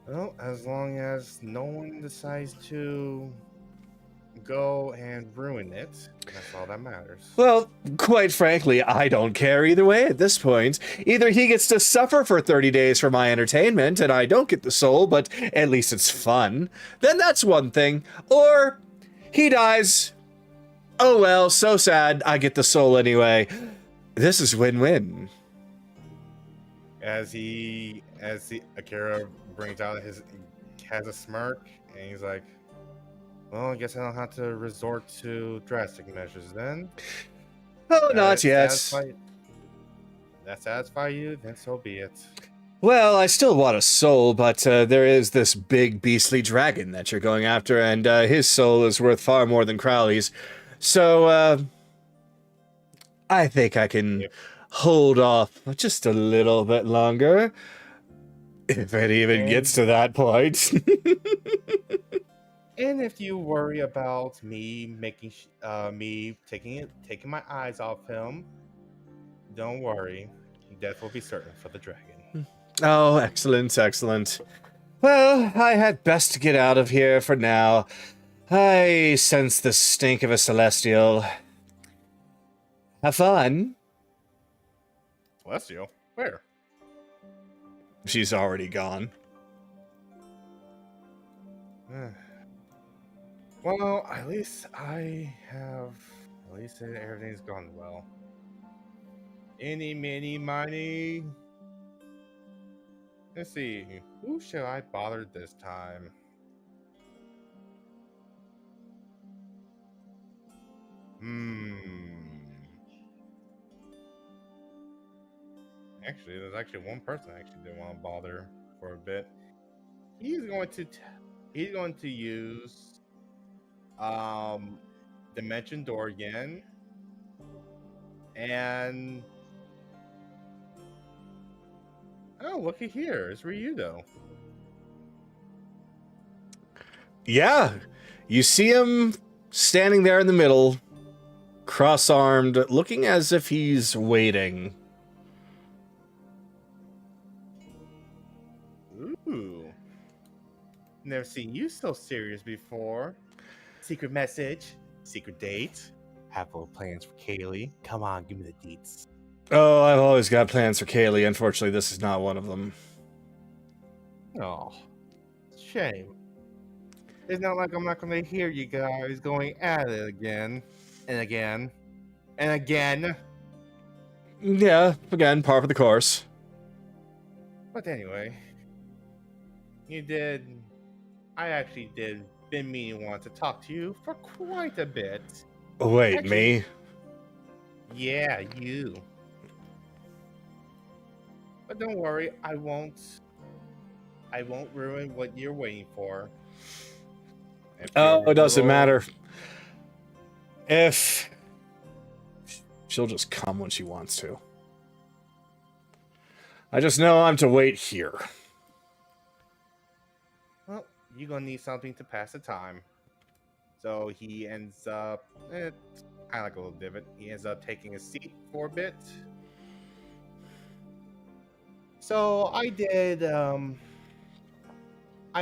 Well, as long as no one decides to go and ruin it, that's all that matters. Well, quite frankly, I don't care either way at this point. Either he gets to suffer for 30 days for my entertainment and I don't get the soul, but at least it's fun. Then that's one thing. Or he dies. Oh well, so sad. I get the soul anyway. This is win-win. As Akira brings out has a smirk, and he's like, well, I guess I don't have to resort to drastic measures then. Oh, not yet. That satisfy you, then so be it. Well, I still want a soul, but there is this big beastly dragon that you're going after, and his soul is worth far more than Crowley's. So, I think I can hold off just a little bit longer. If it even gets to that point. And if you worry about me taking my eyes off him, don't worry. Death will be certain for the dragon. Oh, excellent, excellent. Well, I had best get out of here for now. I sense the stink of a celestial. Have fun. Celestial? Where? She's already gone. Well, at least everything's gone well. Any, mini, miny. Let's see. Who shall I bother this time? Actually, there's actually one person I actually didn't want to bother for a bit. He's going to use Dimension Door again, and oh, looky here, it's Ryudo. Yeah, you see him standing there in the middle, cross-armed, looking as if he's waiting. Ooh. Never seen you so serious before. Secret message, secret date, have little plans for Kayli. Come on, give me the deets. Oh, I've always got plans for Kayli. Unfortunately, this is not one of them. Oh, shame. It's not like I'm not going to hear you guys going at it again, and again, and again. Yeah, again, par for the course. But anyway, I actually did been meaning want to talk to you for quite a bit. Wait, Actually, me? Yeah, you. But don't worry, I won't ruin what you're waiting for. Oh, it doesn't matter. If she'll just come when she wants to. I just know I'm to wait here. Well, you're gonna need something to pass the time. So he ends up, kind of like a little divot. He ends up taking a seat for a bit. So I did, I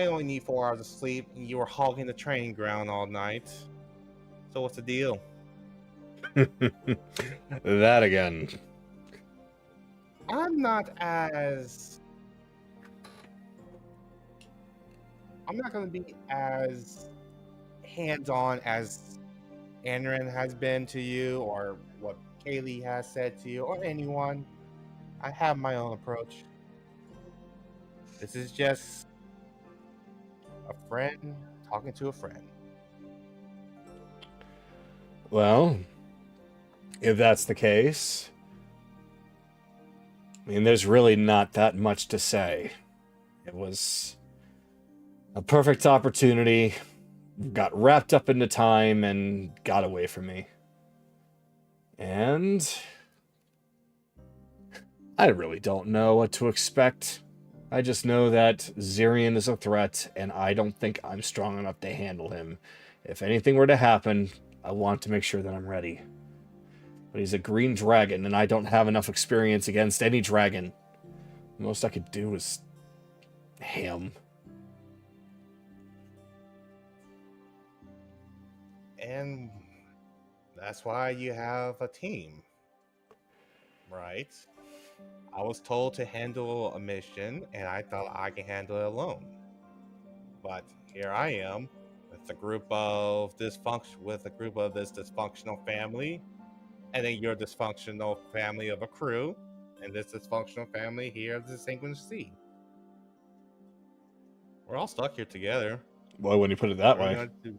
only need 4 hours of sleep, and you were hogging the training ground all night. So what's the deal? That again. I'm not going to be as hands-on as Anoran has been to you, or what Kayli has said to you, or anyone. I have my own approach. This is just a friend talking to a friend. Well, if that's the case, I mean, there's really not that much to say. It was a perfect opportunity. got wrapped up into time and got away from me. And I really don't know what to expect. I just know that Zyrian is a threat, and I don't think I'm strong enough to handle him. If anything were to happen, I want to make sure that I'm ready. But he's a green dragon, and I don't have enough experience against any dragon. The most I could do is him. And that's why you have a team, right? I was told to handle a mission, and I thought I can handle it alone. But here I am with a group of this dysfunctional family, and then your dysfunctional family of a crew, and this dysfunctional family here of the Sanguine Sea. We're all stuck here together. Why wouldn't you put it that What are we way? gonna do?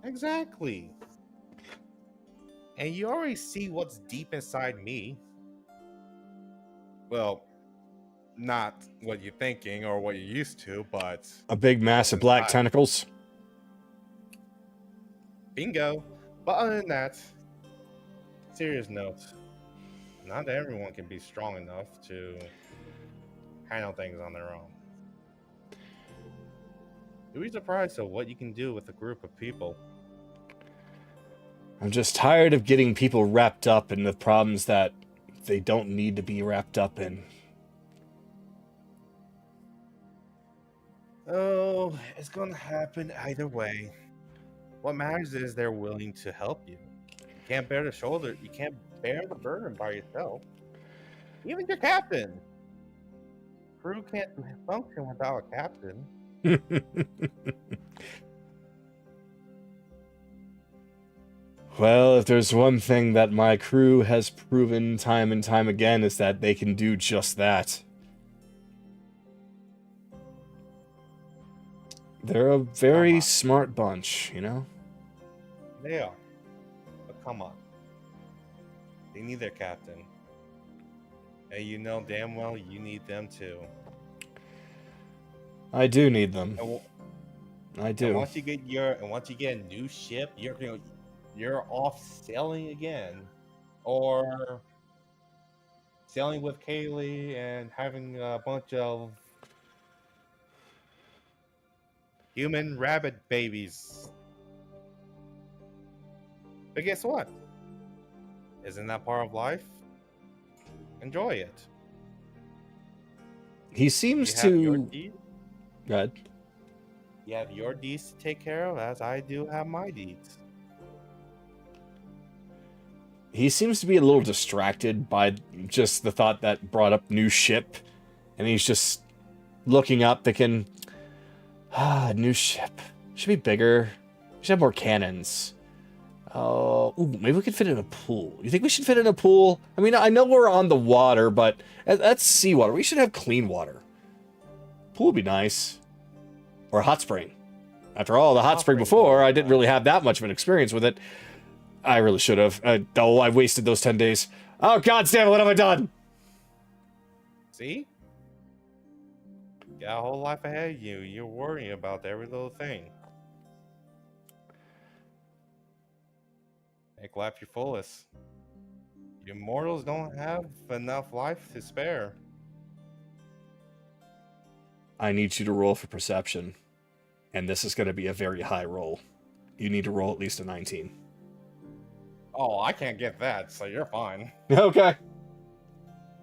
Exactly. And you already see what's deep inside me. Well, not what you're thinking or what you're used to, but A big mass of black tentacles? bingo. But other than that, serious note, not everyone can be strong enough to handle things on their own. You'll be surprised at what you can do with a group of people. I'm just tired of getting people wrapped up in the problems that they don't need to be wrapped up in. Oh, it's gonna happen either way. What matters is they're willing to help you. You can't bear the burden by yourself. Even your captain. Crew can't function without a captain. Well, if there's one thing that my crew has proven time and time again, is that they can do just that. They're a very smart bunch, you know? They are. But come on. They need their captain. And you know damn well you need them too. I do need them. I And do. once you get a new ship, you're off sailing again, or sailing with Kayli and having a bunch of human rabbit babies. But guess what? Isn't that part of life? Enjoy it. He seems You have your to... deeds. Go ahead. You have your deeds to take care of, as I do have my deeds. He seems to be a little distracted by just the thought that brought up new ship. And he's just looking up thinking, new ship. Should be bigger. Should have more cannons. Maybe we could fit in a pool. You think we should fit in a pool? I mean, I know we're on the water, but that's seawater. We should have clean water. Pool would be nice. Or a hot spring. After all, the hot spring before, I didn't really have that much of an experience with it. I really should have. I wasted those 10 days. Oh, God damn it, what have I done? See? You got a whole life ahead of you. You're worrying about every little thing. Make life your fullest. You mortals don't have enough life to spare. I need you to roll for perception. And this is going to be a very high roll. You need to roll at least a 19. Oh, I can't get that, so you're fine. Okay.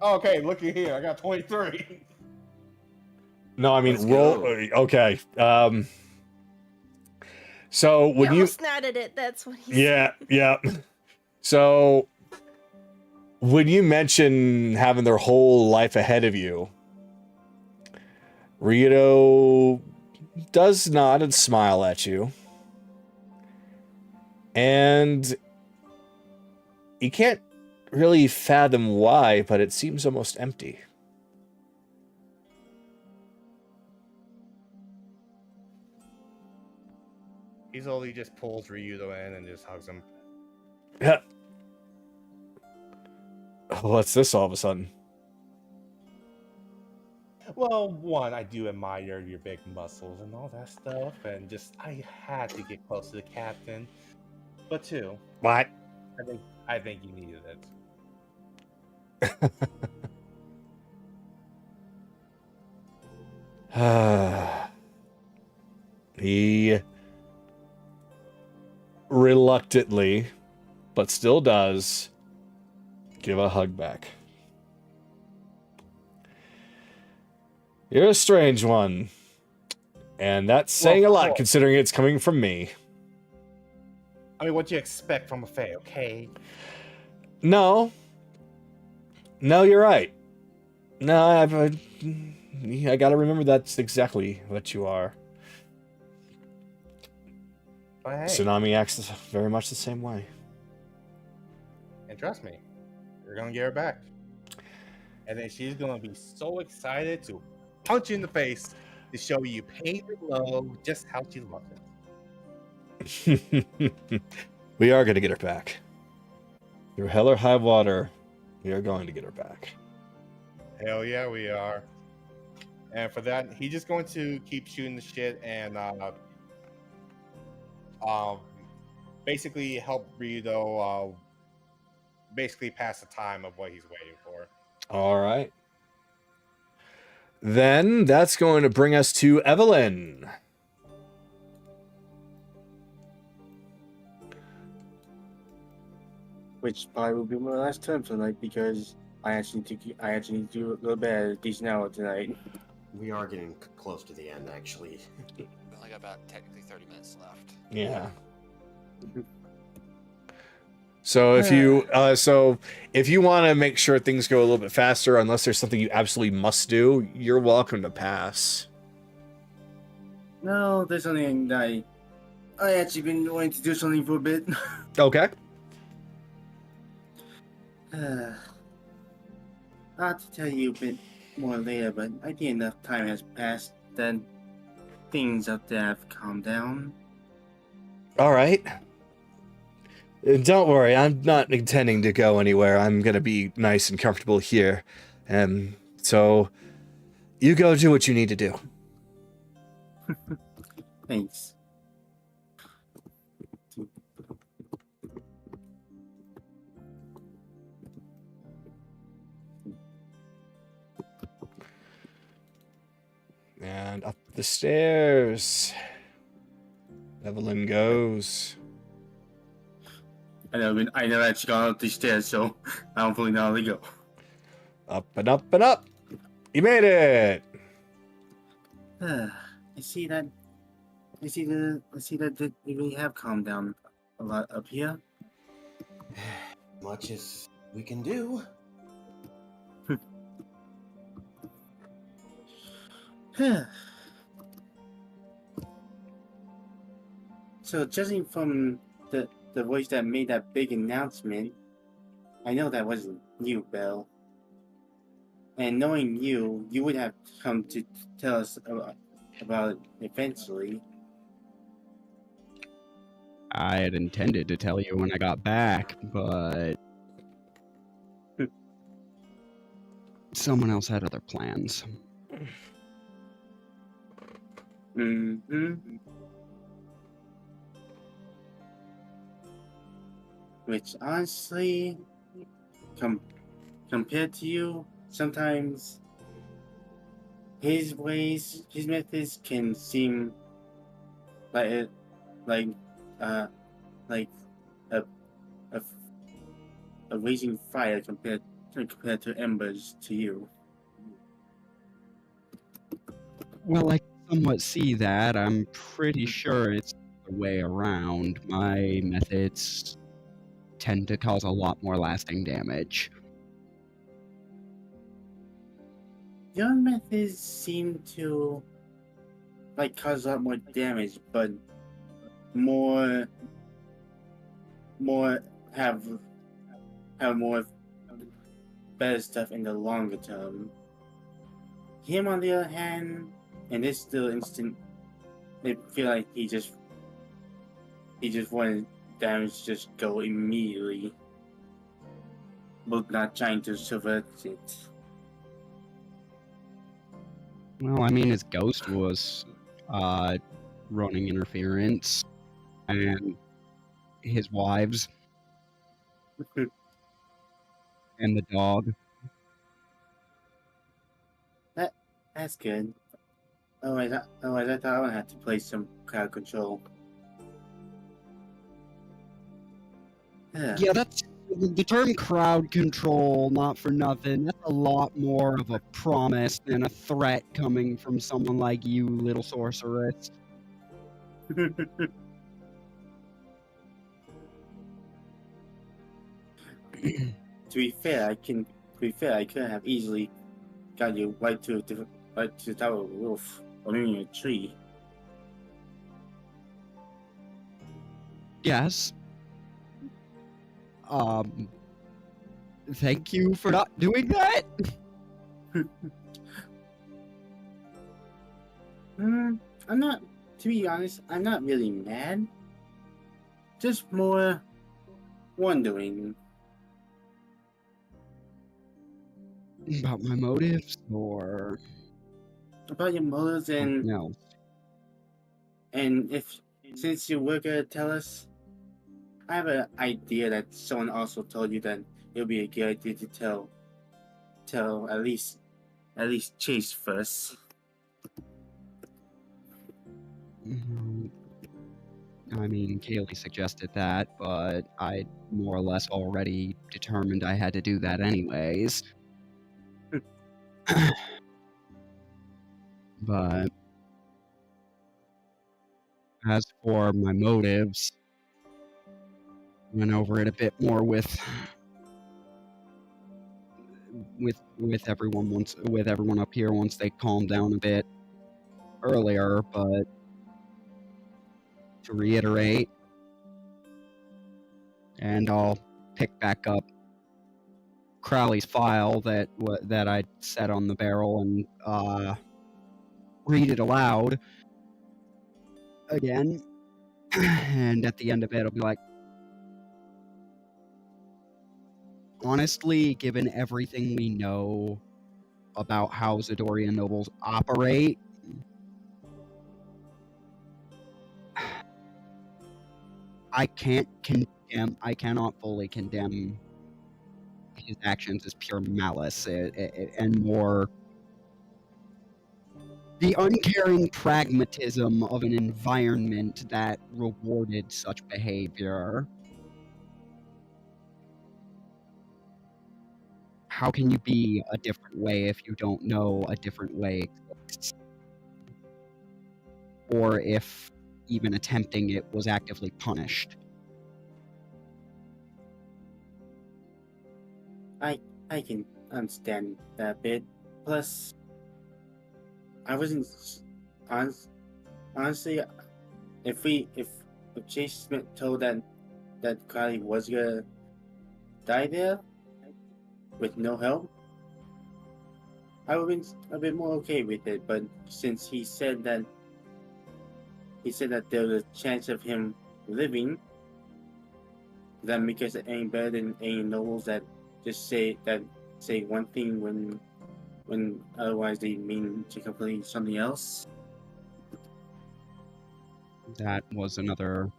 Okay, looky here. I got 23. No, I mean, Let's roll. go. Okay. So when He you... almost nodded it. That's what he said. Yeah. So when you mention having their whole life ahead of you, Ryudo does nod and smile at you. And you can't really fathom why, but it seems almost empty. He slowly just pulls Ryudo in and just hugs him. Yeah. What's this all of a sudden? Well, Well, one, I do admire your big muscles and all that stuff, and just I had to get close to the captain. But two, What? I think you needed it. He reluctantly, but still does, give a hug back. You're a strange one. And that's saying a lot, considering it's coming from me. I mean, what do you expect from a fae, okay? No. No, you're right. No, I gotta remember that's exactly what you are. But hey, Tsunami acts very much the same way. and trust me, you're gonna get her back. And then she's gonna be so excited to punch you in the face to show you pain and love, just how she loves it. We are gonna get her back. Through hell or high water, we are going to get her back. Hell yeah, we are. And for that, he's just going to keep shooting the shit and basically help Ryudo basically pass the time of what he's waiting for. All right. Then that's going to bring us to Evelyn. Which probably will be my last turn tonight because I actually need to do a little bit of decent hour tonight. We are getting close to the end, actually. We only got about technically 30 minutes left. Yeah. So if you want to make sure things go a little bit faster, unless there's something you absolutely must do, you're welcome to pass. No, there's something that I actually been wanting to do something for a bit. Okay. I'll have to tell you a bit more later, but I think enough time has passed that things up there have calmed down. All right. Don't worry, I'm not intending to go anywhere. I'm gonna be nice and comfortable here. So you go do what you need to do. Thanks. And up the stairs, Evelyn goes. I never actually gone up these stairs, so I don't fully know how they go. Up and up and up. You made it. I see that they really have calmed down a lot up here. Much as we can do. So judging from the voice that made that big announcement, I know that wasn't you, Belle. And knowing you would have come to tell us about it eventually. I had intended to tell you when I got back, but someone else had other plans. Mm-hmm. Which honestly, compared to you, sometimes his methods can seem like a raging fire compared to embers to you. Well, I somewhat see that. I'm pretty sure it's the way around. My methods tend to cause a lot more lasting damage. Your methods seem to cause a lot more damage, but more have more better stuff in the longer term. Him, on the other hand, in this still instant, I feel like he just wanted damage to just go immediately, but not trying to subvert it. Well, I mean, his ghost was running interference, and his wives and the dog. That's good. Otherwise, I thought I would have to play some crowd control. Yeah, that's the term crowd control, not for nothing. That's a lot more of a promise than a threat coming from someone like you, little sorceress. To be fair, I could have easily got you right to the top of a roof or maybe a tree. Yes. Thank you for not doing that. I'm not. To be honest, I'm not really mad. Just more wondering. About my motives, or About your motives no? and if since you were gonna tell us, I have an idea that someone also told you that it would be a good idea to tell at least Chase first. I mean, Kayli suggested that, but I more or less already determined I had to do that anyways. But as for my motives, went over it a bit more with everyone up here once they calmed down a bit earlier, but to reiterate, and I'll pick back up Crowley's file that I set on the barrel and read it aloud again, and at the end of it, I'll be like, honestly, given everything we know about how Zidoria nobles operate, I cannot fully condemn his actions as pure malice and more the uncaring pragmatism of an environment that rewarded such behavior. How can you be a different way if you don't know a different way exists? Or if even attempting it was actively punished? I can understand that bit. Plus, I wasn't honestly. If Chase Smith told that Kylie was gonna die there with no help, I would have been a bit more okay with it. But since he said that there was a chance of him living, that make us any better than any nobles that just say one thing when otherwise they mean to completely something else. That was another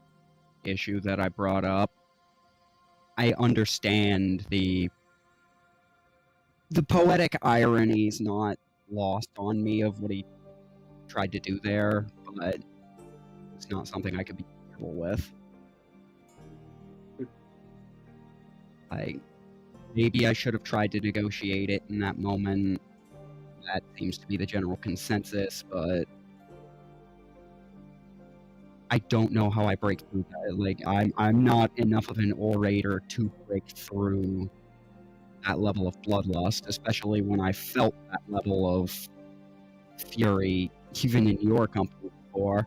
issue that I brought up. I understand the poetic irony is not lost on me of what he tried to do there, but it's not something I could be comfortable with. Like, maybe I should have tried to negotiate it in that moment. That seems to be the general consensus, but I don't know how I break through that. Like, I'm not enough of an orator to break through that level of bloodlust, especially when I felt that level of fury even in your company before.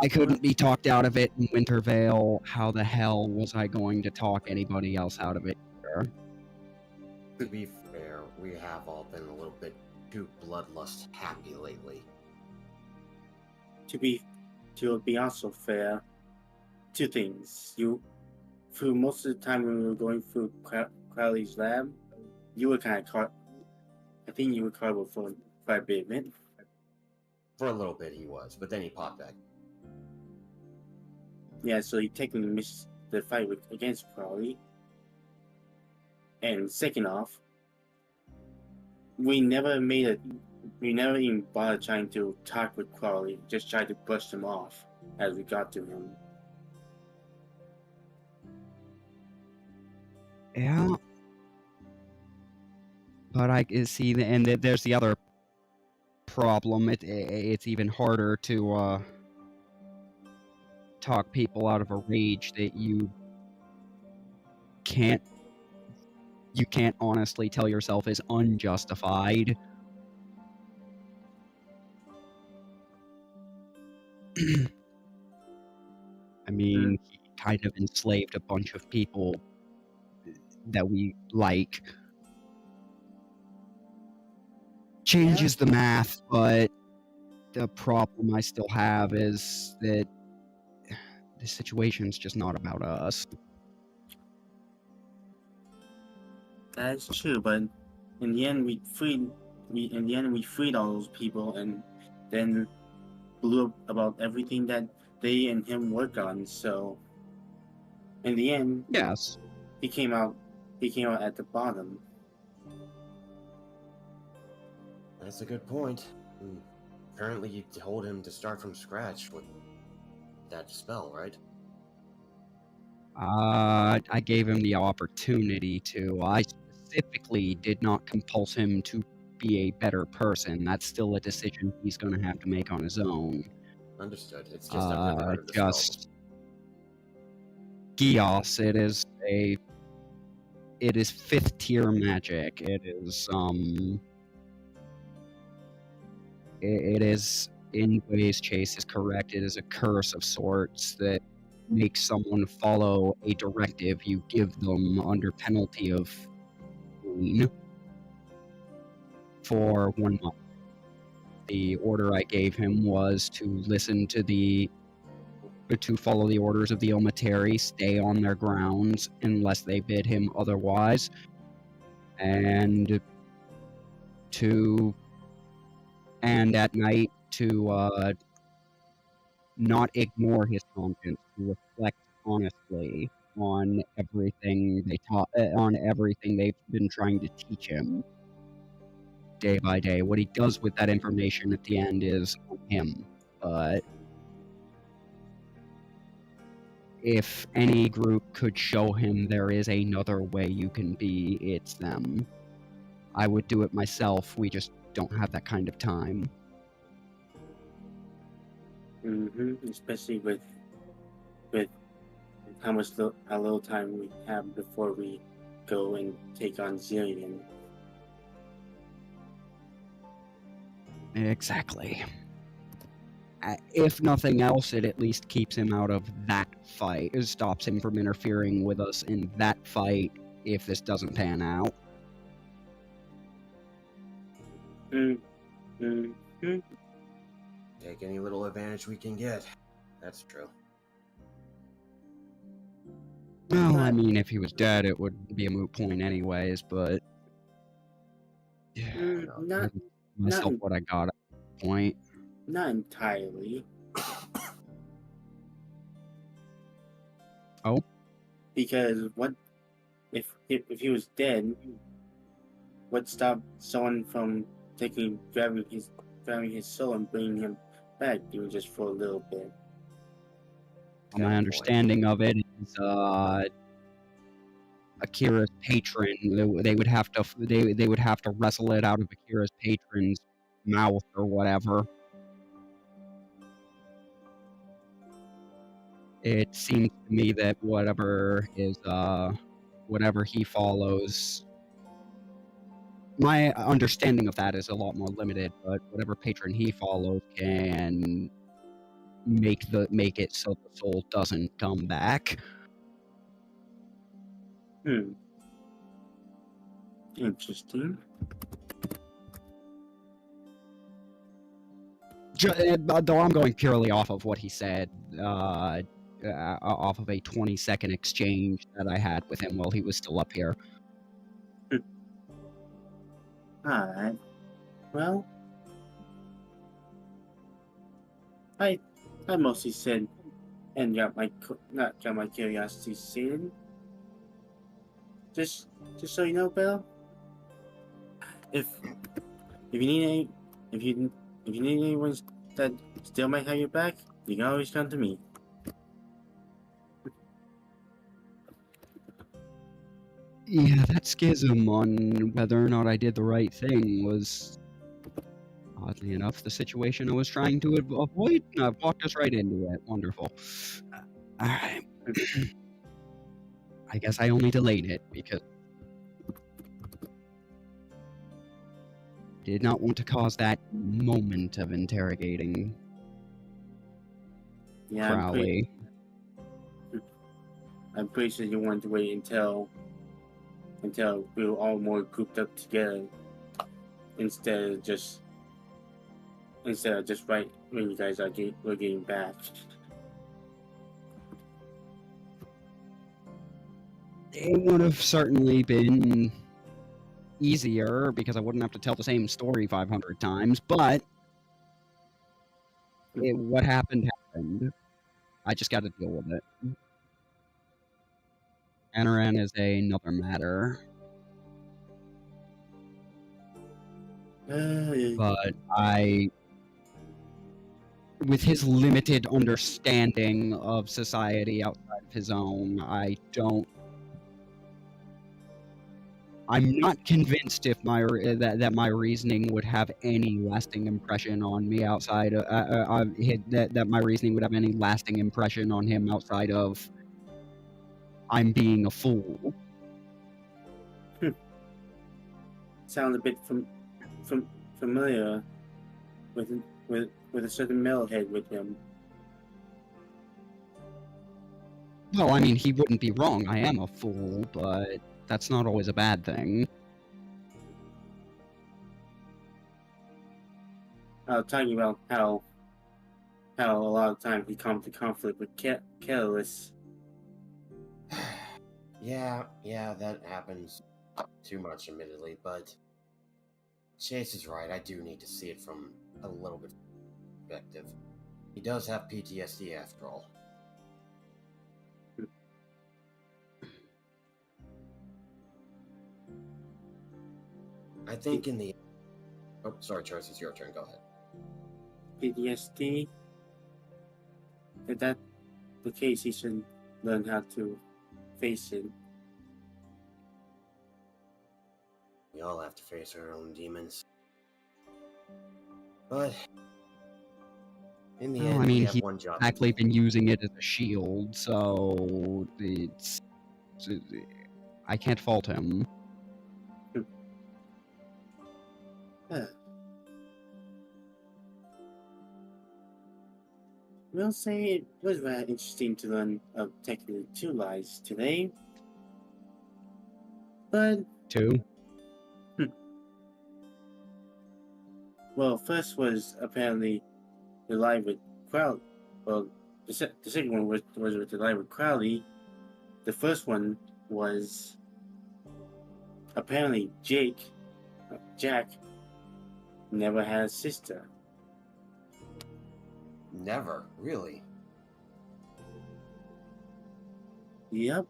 I couldn't be talked out of it in Wintervale. How the hell was I going to talk anybody else out of it here? To be fair, we have all been a little bit too bloodlust happy lately. To be also fair, two things. Through most of the time when we were going through Crowley's lab, you were kind of I think you were cardboard for quite a bit of it. For a little bit he was, but then he popped back. Yeah, so he technically missed the fight against Crowley. And second off, we never even bothered trying to talk with Crowley, just tried to brush him off as we got to him. Yeah. But I see, and there's the other problem. It's even harder to talk people out of a rage that you can't honestly tell yourself is unjustified. I mean, he kind of enslaved a bunch of people that we like. Changes the math, but the problem I still have is that the situation's just not about us. That's true, but in the end we freed all those people and then blew up about everything that they and him work on, so in the end Yes. he came out at the bottom. That's a good point. Apparently you told him to start from scratch with that spell, right? I gave him the opportunity to. I specifically did not compulse him to be a better person. That's still a decision he's going to have to make on his own. Understood. It's just I've never heard of the spell. Gios. It is 5th tier magic. It is in ways Chase is correct. It is a curse of sorts that makes someone follow a directive you give them under penalty of pain for 1 month. The order I gave him was to follow the orders of the Ilmater, stay on their grounds unless they bid him otherwise, and at night to not ignore his conscience, to reflect honestly on everything they've been trying to teach him day by day. What he does with that information at the end is on him, but if any group could show him there is another way you can be, it's them. I would do it myself, we just don't have that kind of time. Especially with how little time we have before we go and take on Zyrian. Exactly. If nothing else, it at least keeps him out of that fight. It stops him from interfering with us in that fight if this doesn't pan out. Take any little advantage we can get. That's true. Well, I mean, if he was dead, it would be a moot point anyways, but... Not what I got at that point. Not entirely. Oh? Because what if he was dead? What stopped someone from grabbing his soul and bringing him back, even just for a little bit? My understanding of it is Akira's patron. They would have to wrestle it out of Akira's patron's mouth or whatever. It seems to me that whatever he follows, my understanding of that is a lot more limited, but whatever patron he follows can make it so the soul doesn't come back. Interesting. Though I'm going purely off of what he said, off of a 20-second exchange that I had with him while he was still up here. Alright. Well, I mostly said and got my curiosity sated. Just so you know, Bill, if you need if you need anyone that still might have your back, you can always come to me. Yeah, that schism on whether or not I did the right thing was, oddly enough, the situation I was trying to avoid. And I've walked us right into it. Wonderful. Alright. I guess I only delayed it because I did not want to cause that moment of interrogating Yeah, Crowley. I'm pretty sure you wanted to wait until we were all more grouped up together instead of just right when you guys were getting back. It would have certainly been easier because I wouldn't have to tell the same story 500 times, but what happened happened. I just got to deal with it. Anoran is another matter. But with his limited understanding of society outside of his own, I'm not convinced if that my reasoning would have any lasting impression on me outside of that my reasoning would have any lasting impression on him outside of I'm being a fool. Sounds a bit familiar with a certain metalhead with him. Well, I mean, he wouldn't be wrong. I am a fool, but that's not always a bad thing. Talking about how a lot of times we come to conflict with careless. Yeah, that happens too much, admittedly, but Chase is right. I do need to see it from a little bit perspective. He does have PTSD after all. I think in the... Oh, sorry, Charles, it's your turn. Go ahead. PTSD. If that's the case, he should learn how to face it. We all have to face our own demons. But in the end, I mean, we have he's one job. exactly been using it as a shield, so I can't fault him. We'll say it was very interesting to learn of technically 2 lies today. But 2? Well, first was apparently the lie with Crowley. Well, the second one was with the lie with Crowley. The first one was apparently Jack never had a sister. Never, really. Yep.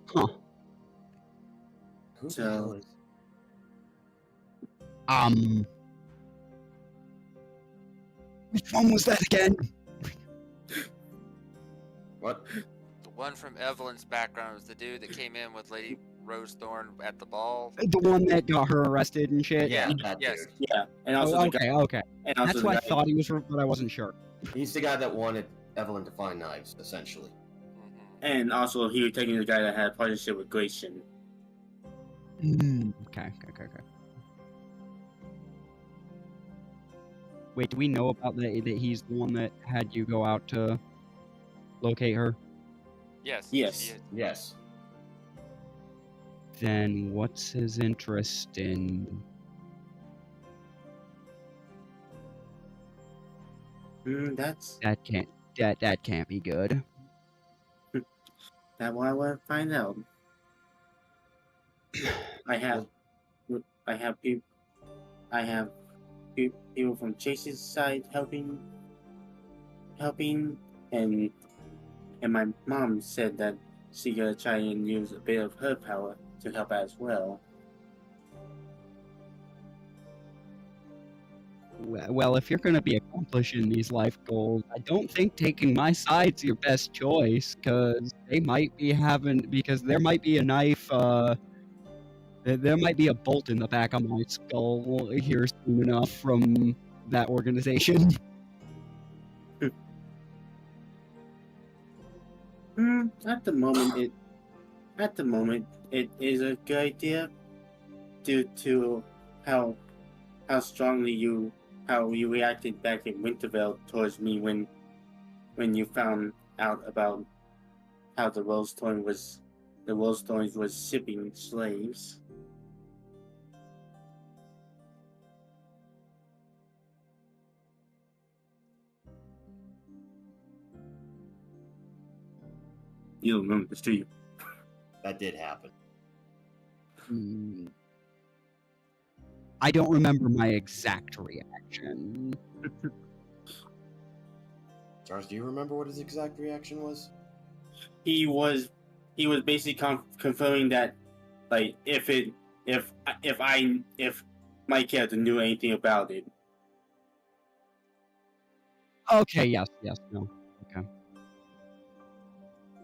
Huh. Who So- the hell is... Which one was that again? What? The one from Evelyn's background was the dude that came in with Lady Rosethorn at the ball. The one that got her arrested and shit? Yeah, that Yes. dude. Yeah, and also Oh, the guy. okay. And also That's the why I guy. thought he was, but I wasn't sure. He's the guy that wanted Evelyn to find knives, essentially. Mhm. And also he was taking the guy that had a partnership with Gratian. Okay. Wait, do we know about that he's the one that had you go out to locate her? Yes. Yes. she is. Yes. Then what's his interest in... That's That can't that can't be good. That's what I want to find out. I have people from Chase's side helping, and my mom said that she gonna try and use a bit of her power to help as well. Well, if you're going to be accomplishing these life goals, I don't think taking my side's your best choice, because there might be a knife, there might be a bolt in the back of my skull here soon enough from that organization. At the moment, it is a good idea, due to how strongly you reacted back in Wintervale towards me when you found out about how the Rollstones was shipping slaves. You don't remember this, do you? That did happen. I don't remember my exact reaction. Charles, do you remember what his exact reaction was? He was basically confirming that, like, if my character knew anything about it. Okay, yes, no. Okay.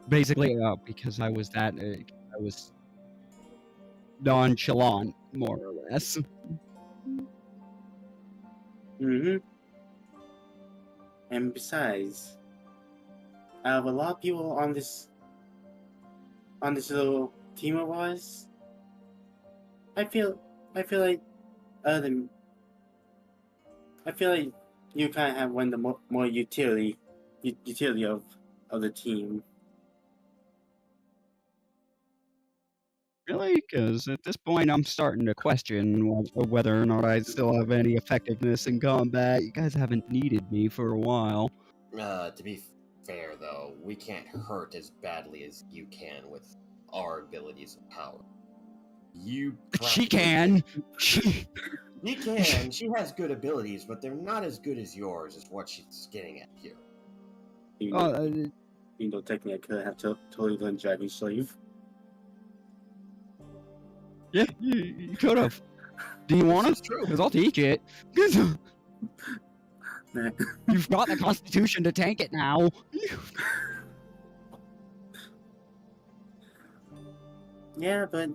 Basically, because I was nonchalant, more or less. And besides, out of a lot of people on this little team of ours, I feel like you kind of have one of the more utility of the team. Really? Because at this point, I'm starting to question whether or not I still have any effectiveness in combat. You guys haven't needed me for a while. To be fair, though, we can't hurt as badly as you can with our abilities and power. She can! She can. She has good abilities, but they're not as good as yours, is what she's getting at here. Even though technically I could have totally done Dragon Slave. Yeah, you could have. Do you want it? Because I'll teach it. You've got the constitution to tank it now. Yeah, but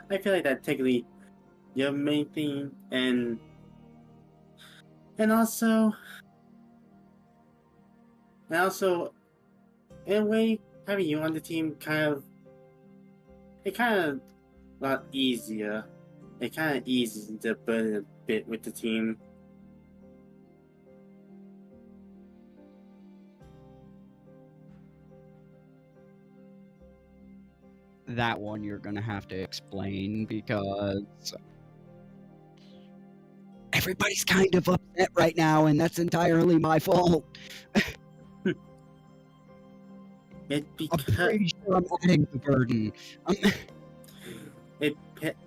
I feel like that technically your main thing, and also in a way, having you on the team kind of a lot easier. It kind of eases the burden a bit with the team. That one you're gonna have to explain, because everybody's kind of upset right now, and that's entirely my fault. I'm pretty sure I'm adding the burden.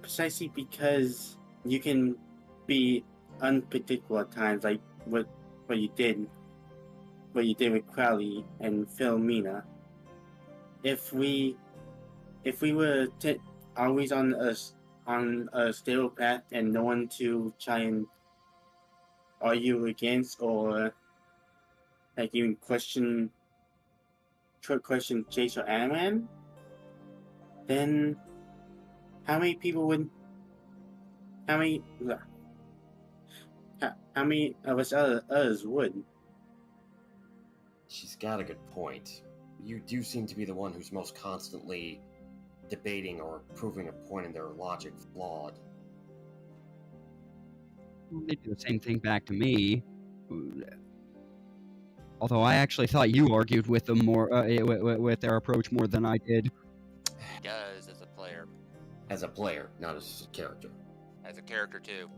Precisely because you can be unpredictable at times, like what you did with Crowley and Philomena. If we were always on a stable path and no one to try and argue against, or like even question Chase or Anoran, then how many of us others would? She's got a good point. You do seem to be the one who's most constantly debating or proving a point in their logic flawed. They do the same thing back to me. Although I actually thought you argued with them more, with their approach more than I did. Does as a player. As a player, not as a character. As a character too.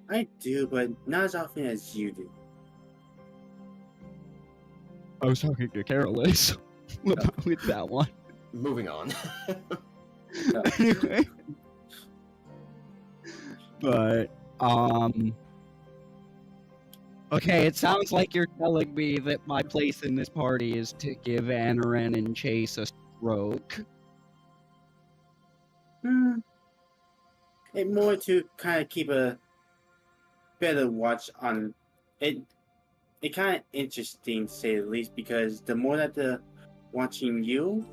I do, but not as often as you do. I was talking to Carolus with that one. Moving on. Anyway. But, okay, it sounds like you're telling me that my place in this party is to give Anoran and Chase a stroke. It more to kind of keep a better watch on it. It kind of interesting to say the least, because the more that they're watching you,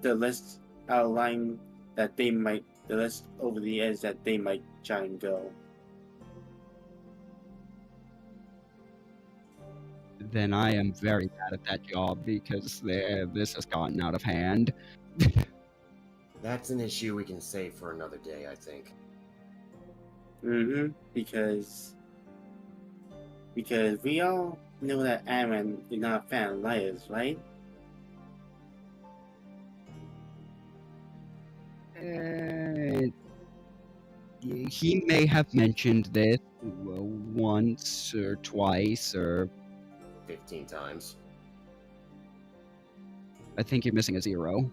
the less out of line that they might, the less over the edge that they might try and go. Then I am very bad at that job because this has gotten out of hand. That's an issue we can save for another day, I think. Because we all know that Aaron is not a fan of liars, right? He may have mentioned this once or twice, or 15 times. I think you're missing a 0.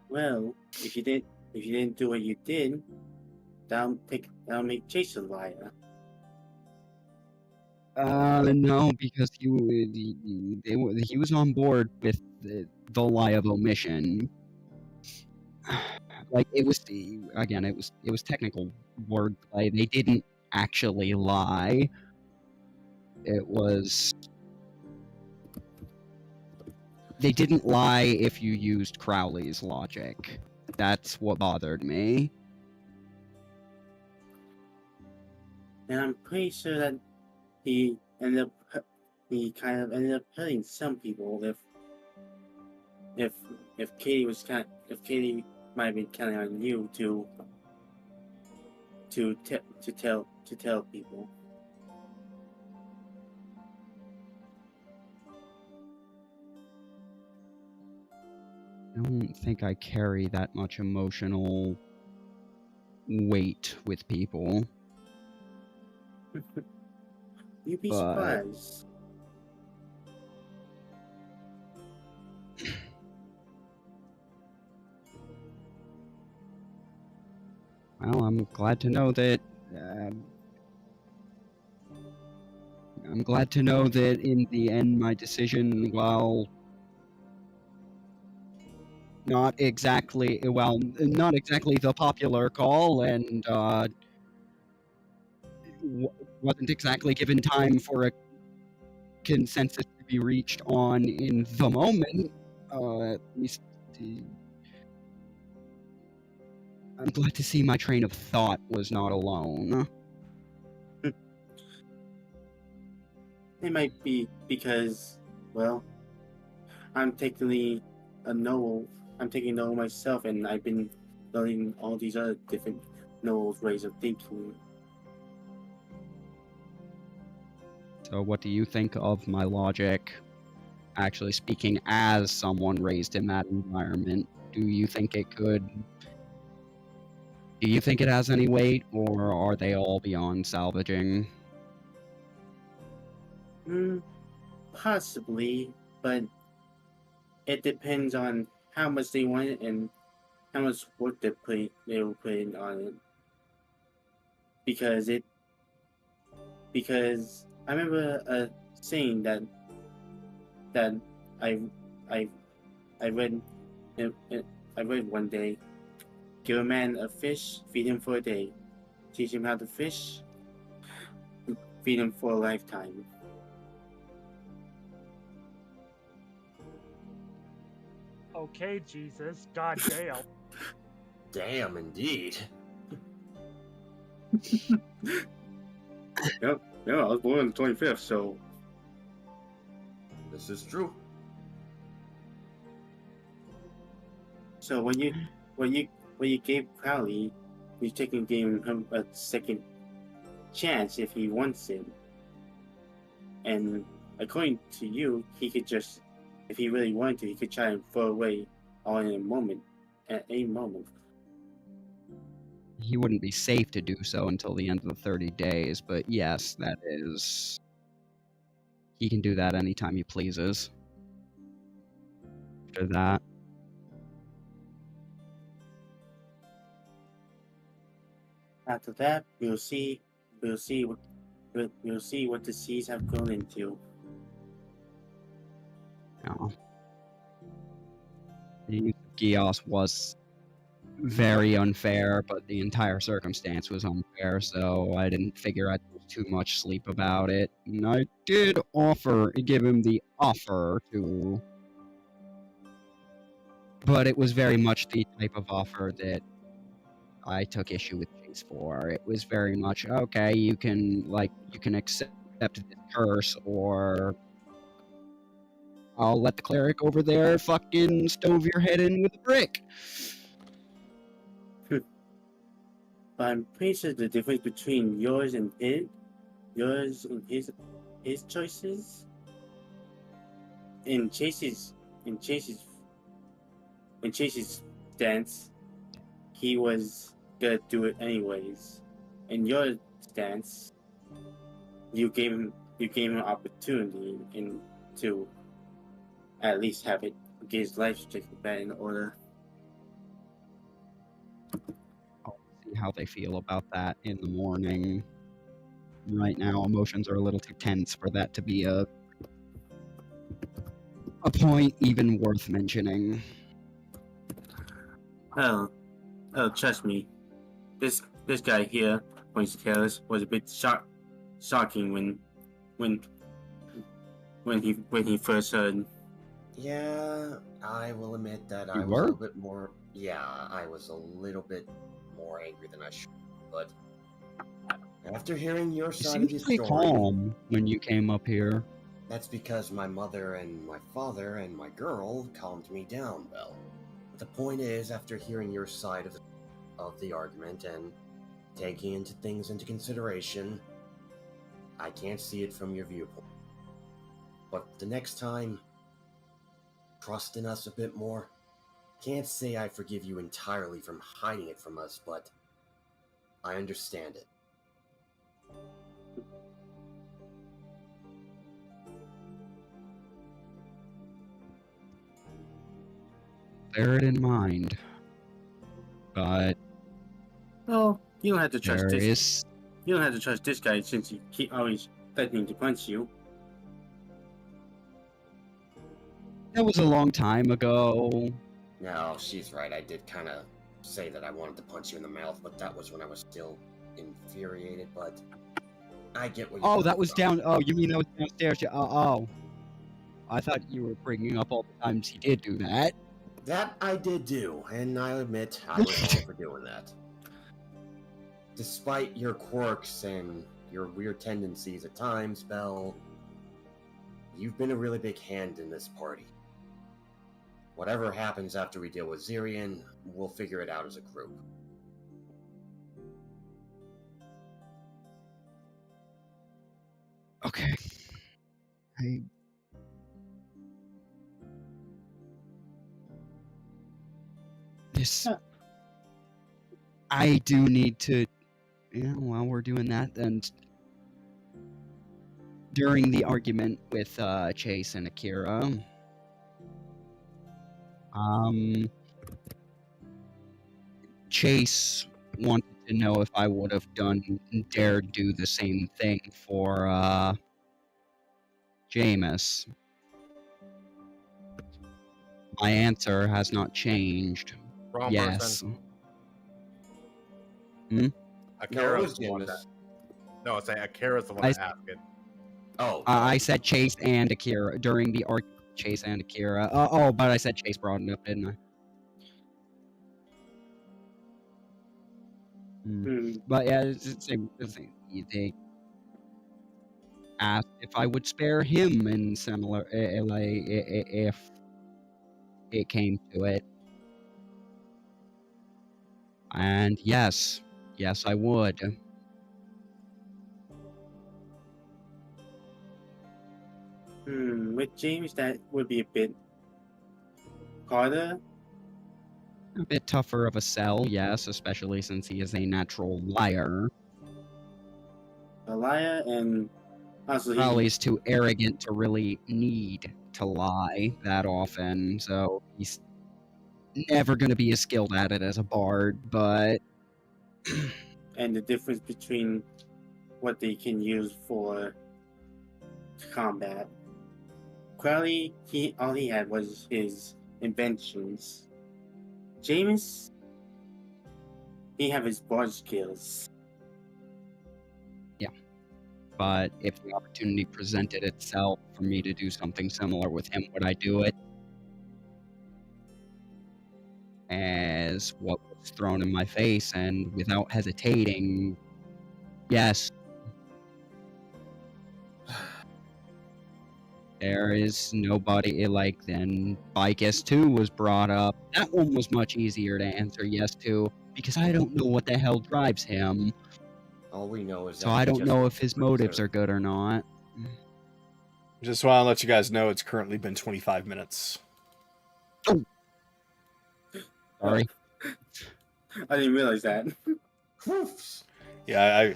Well, if you didn't do what you did, that'll make Chase a liar. No, because he was on board with the lie of omission. Like, it was technical wordplay. They didn't actually lie. They didn't lie if you used Crowley's logic. That's what bothered me. And I'm pretty sure that he kind of ended up hurting some people if Kayli might have been counting on you to tell people. I don't think I carry that much emotional weight with people. You'd be But- surprised. Well, I'm glad to know that. I'm glad to know that in the end, my decision, while not exactly the popular call, and wasn't exactly given time for a consensus to be reached on in the moment. At least, I'm glad to see my train of thought was not alone. It might be because, well, I'm taking Noel myself, and I've been learning all these other different Noel's ways of thinking. So what do you think of my logic? Actually speaking as someone raised in that environment, do you think it has any weight, or are they all beyond salvaging? Possibly, but it depends on how much they want it and how much work they will put in on it. Because I remember a saying that I read one day: give a man a fish, feed him for a day; teach him how to fish, feed him for a lifetime. Okay, Jesus, goddamn. Damn, indeed. Yeah, I was born on the 25th, so This is true. so when you gave Crowley, you're giving him a second chance if he wants it. And according to you, he could just, if he really wanted to, he could try and throw away all in a moment, at any moment. he wouldn't be safe to do so until the end of the 30 days, but yes, that is... He can do that anytime he pleases. After that. After that, we'll see what the seas have grown into. No. The use of Gios was very unfair, but the entire circumstance was unfair, so I didn't figure I'd lose too much sleep about it. And I did give him the offer to... But it was very much the type of offer that I took issue with Chase for. It was very much, okay, you can accept this curse, or I'll let the cleric over there fucking stove your head in with a brick. But I'm pretty sure the difference between yours and his choices, in Chase's stance, he was gonna do it anyways. In your stance, you gave him an opportunity to at least have it get his life stricken back in order. I'll see how they feel about that in the morning. Right now, emotions are a little too tense for that to be a point even worth mentioning. Oh, trust me, this guy here, points to Taylor's, was a bit shocking when he first heard. Yeah, I will admit that I You was a were? little bit more. Yeah, I was a little bit more angry than I should. But after hearing your You side seemed of the pretty story, calm when you came up here. that's because my mother and my father and my girl calmed me down, Belle. But the point is, after hearing your side of the argument and taking things into consideration, I can't see it from your viewpoint. But the next time, trust in us a bit more. Can't say I forgive you entirely from hiding it from us, but I understand it. Bear it in mind. But Oh, you don't have to trust there this. is... You don't have to trust this guy since he keep always threatening to punch you. That was a long time ago. No, she's right. I did kind of say that I wanted to punch you in the mouth, but that was when I was still infuriated, but I get what you're Oh, coming that was from. down... Oh, you mean that was downstairs? Oh. I thought you were bringing up all the times he did do that. That I did do, and I admit I was wrong for doing that. Despite your quirks and your weird tendencies at times, Belle, you've been a really big hand in this party. Whatever happens after we deal with Zyrian, we'll figure it out as a group. Okay. I do need to... Yeah, while we're doing that, then... During the argument with Chase and Akira, Chase wanted to know if I would have dared do the same thing for Jameis. My answer has not changed. Wrong Yes. person. No, it Akira's was the one that. Jameis. No, it's like Akira's the one I- that asked it. Oh, I said Chase and Akira during the argument. Chase and Akira. But I said Chase brought it up, didn't I? But yeah, it's the same thing. They asked if I would spare him in similar, if it came to it. And yes, I would. With James, that would be a bit harder. A bit tougher of a sell, yes, especially since he is a natural liar. A liar, and also Crowley's too arrogant to really need to lie that often, so he's never going to be as skilled at it as a bard, but and the difference between what they can use for combat. Crowley, all he had was his inventions. James, he have his bard skills. but if the opportunity presented itself for me to do something similar with him, would I do it? As what was thrown in my face, and without hesitating, yes. There is nobody like then. Vicus 2 was brought up. That one was much easier to answer yes to, because I don't know what the hell drives him. All we know is that So I he don't just know if his brings motives out- are good or not. Just want to let you guys know it's currently been 25 minutes. Sorry. I didn't realize that. Yeah,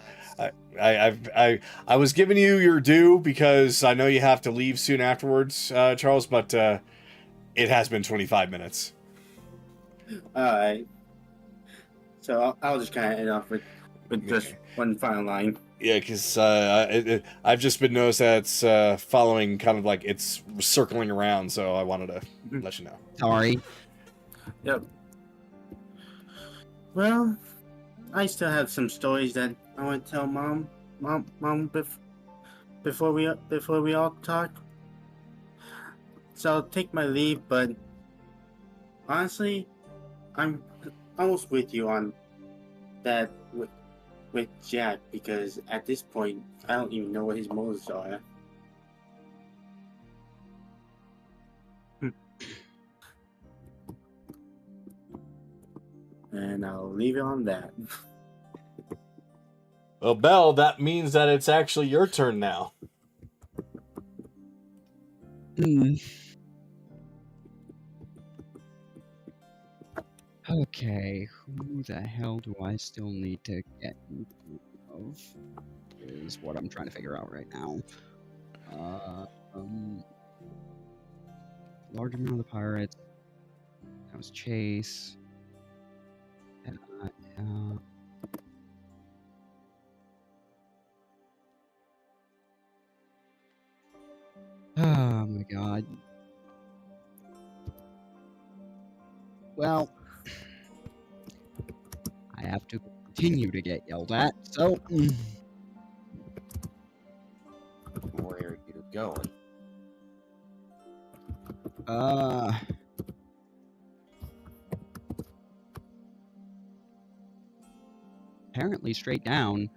I was giving you your due because I know you have to leave soon afterwards, Charles, but it has been 25 minutes. Alright. So I'll just kind of end off with just one final line. Yeah, because I've just been noticed that it's following kind of like it's circling around, so I wanted to let you know. Sorry. Yep. Well, I still have some stories that I want to tell Mom, before we all talk. So I'll take my leave, but honestly, I'm almost with you on that with Jack, because at this point, I don't even know what his motives are. And I'll leave it on that. Well, Belle, that means that it's actually your turn now. Okay, who the hell do I still need to get in front of? Is what I'm trying to figure out right now. Large amount of the pirates. That was Chase. Oh my god. Well, I have to continue to get yelled at, so. Where are you going? Apparently straight down.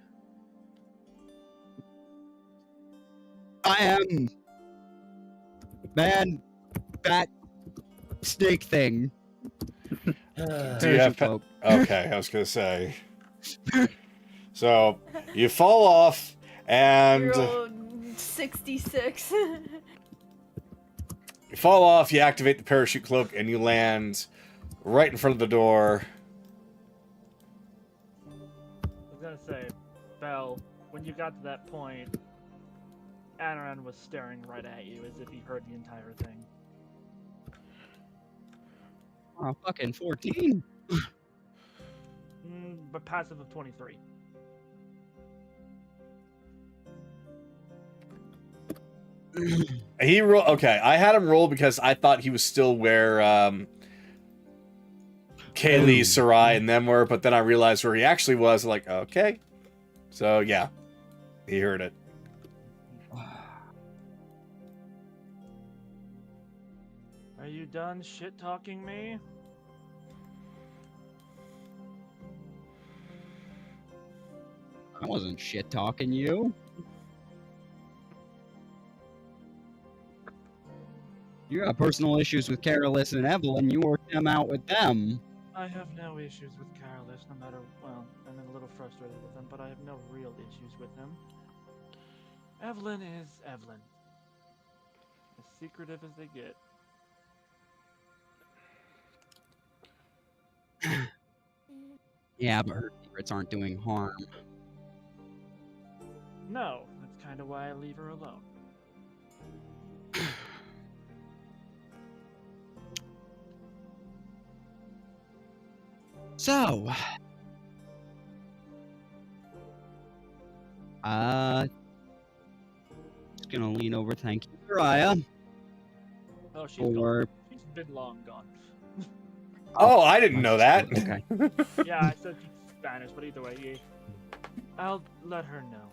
I am man, bat, snake thing. Do you have Cloak. Okay, I was gonna say. So you fall off, and You're old 66. you fall off. You activate the parachute cloak, and you land right in front of the door. I was gonna say, Belle, when you got to that point, Anoran was staring right at you as if he heard the entire thing. Oh, fucking 14. But passive of 23. He roll. Okay, I had him roll because I thought he was still where Kayli, Sarai, and them were, but then I realized where he actually was. Like, okay, so yeah, he heard it. Are you done shit talking me? I wasn't shit talking you. You got personal issues with Carolus and Evelyn. You work them out with them. I have no issues with Carolus, no matter, well, I'm a little frustrated with him, but I have no real issues with him. Evelyn is Evelyn. As secretive as they get. Yeah, but her secrets aren't doing harm. No, that's kind of why I leave her alone. So, just gonna lean over. Thank you, Uriah, Oh, she's for. gone. She's been long gone. Oh, I didn't know that. Okay. Yeah, I said she's Spanish, but either way, yeah. I'll let her know.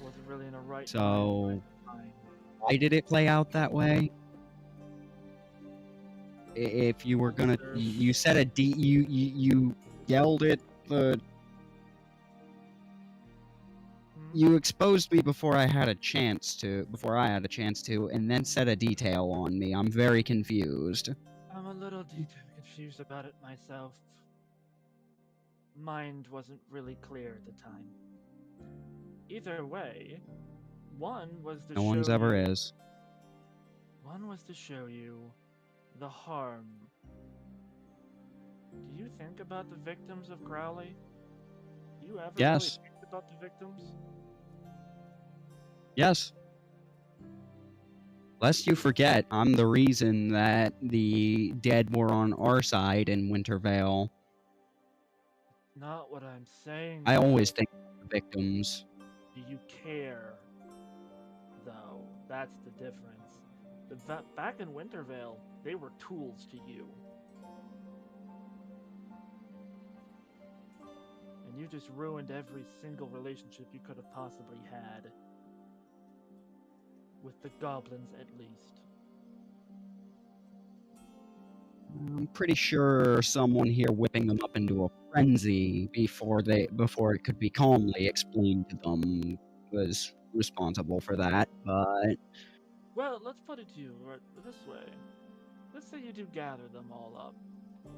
Wasn't really in a right So, mind. Fine. why did it play out that way? If you were gonna, Sure. you said a D, you yelled at the. You exposed me before I had a chance to, and then set a detail on me. I'm very confused. I'm a little confused about it myself. Mind wasn't really clear at the time. Either way, one was to No show one's ever you, is. One was to show you the harm. Do you think about the victims of Crowley? Do you ever Yes. really think about the victims? Yes. Lest you forget, I'm the reason that the dead were on our side in Wintervale. Not what I'm saying. I though. always think of the victims. Do you care? Though, that's the difference. Back in Wintervale, they were tools to you. And you just ruined every single relationship you could have possibly had. With the goblins, at least. I'm pretty sure someone here whipping them up into a frenzy before it could be calmly explained to them was responsible for that, but Well, let's put it to you this way. Let's say you do gather them all up.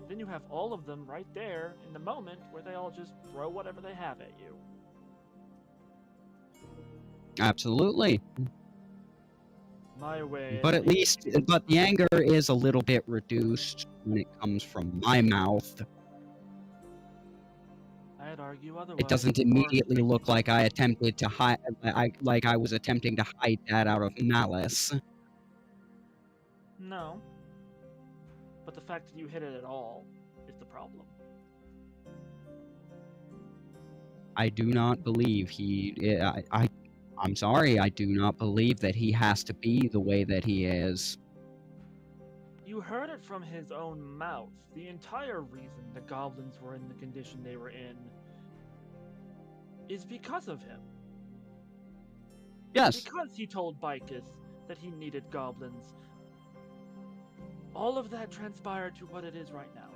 Then you have all of them right there in the moment where they all just throw whatever they have at you. absolutely. My way. But at least, the anger is a little bit reduced when it comes from my mouth. I'd argue otherwise. It doesn't immediately look like I attempted to hide, like I was attempting to hide that out of malice. No. But the fact that you hit it at all is the problem. I do not believe I'm sorry, I do not believe that he has to be the way that he is. You heard it from his own mouth. The entire reason the goblins were in the condition they were in is because of him. Yes. Because he told Bicus that he needed goblins. All of that transpired to what it is right now.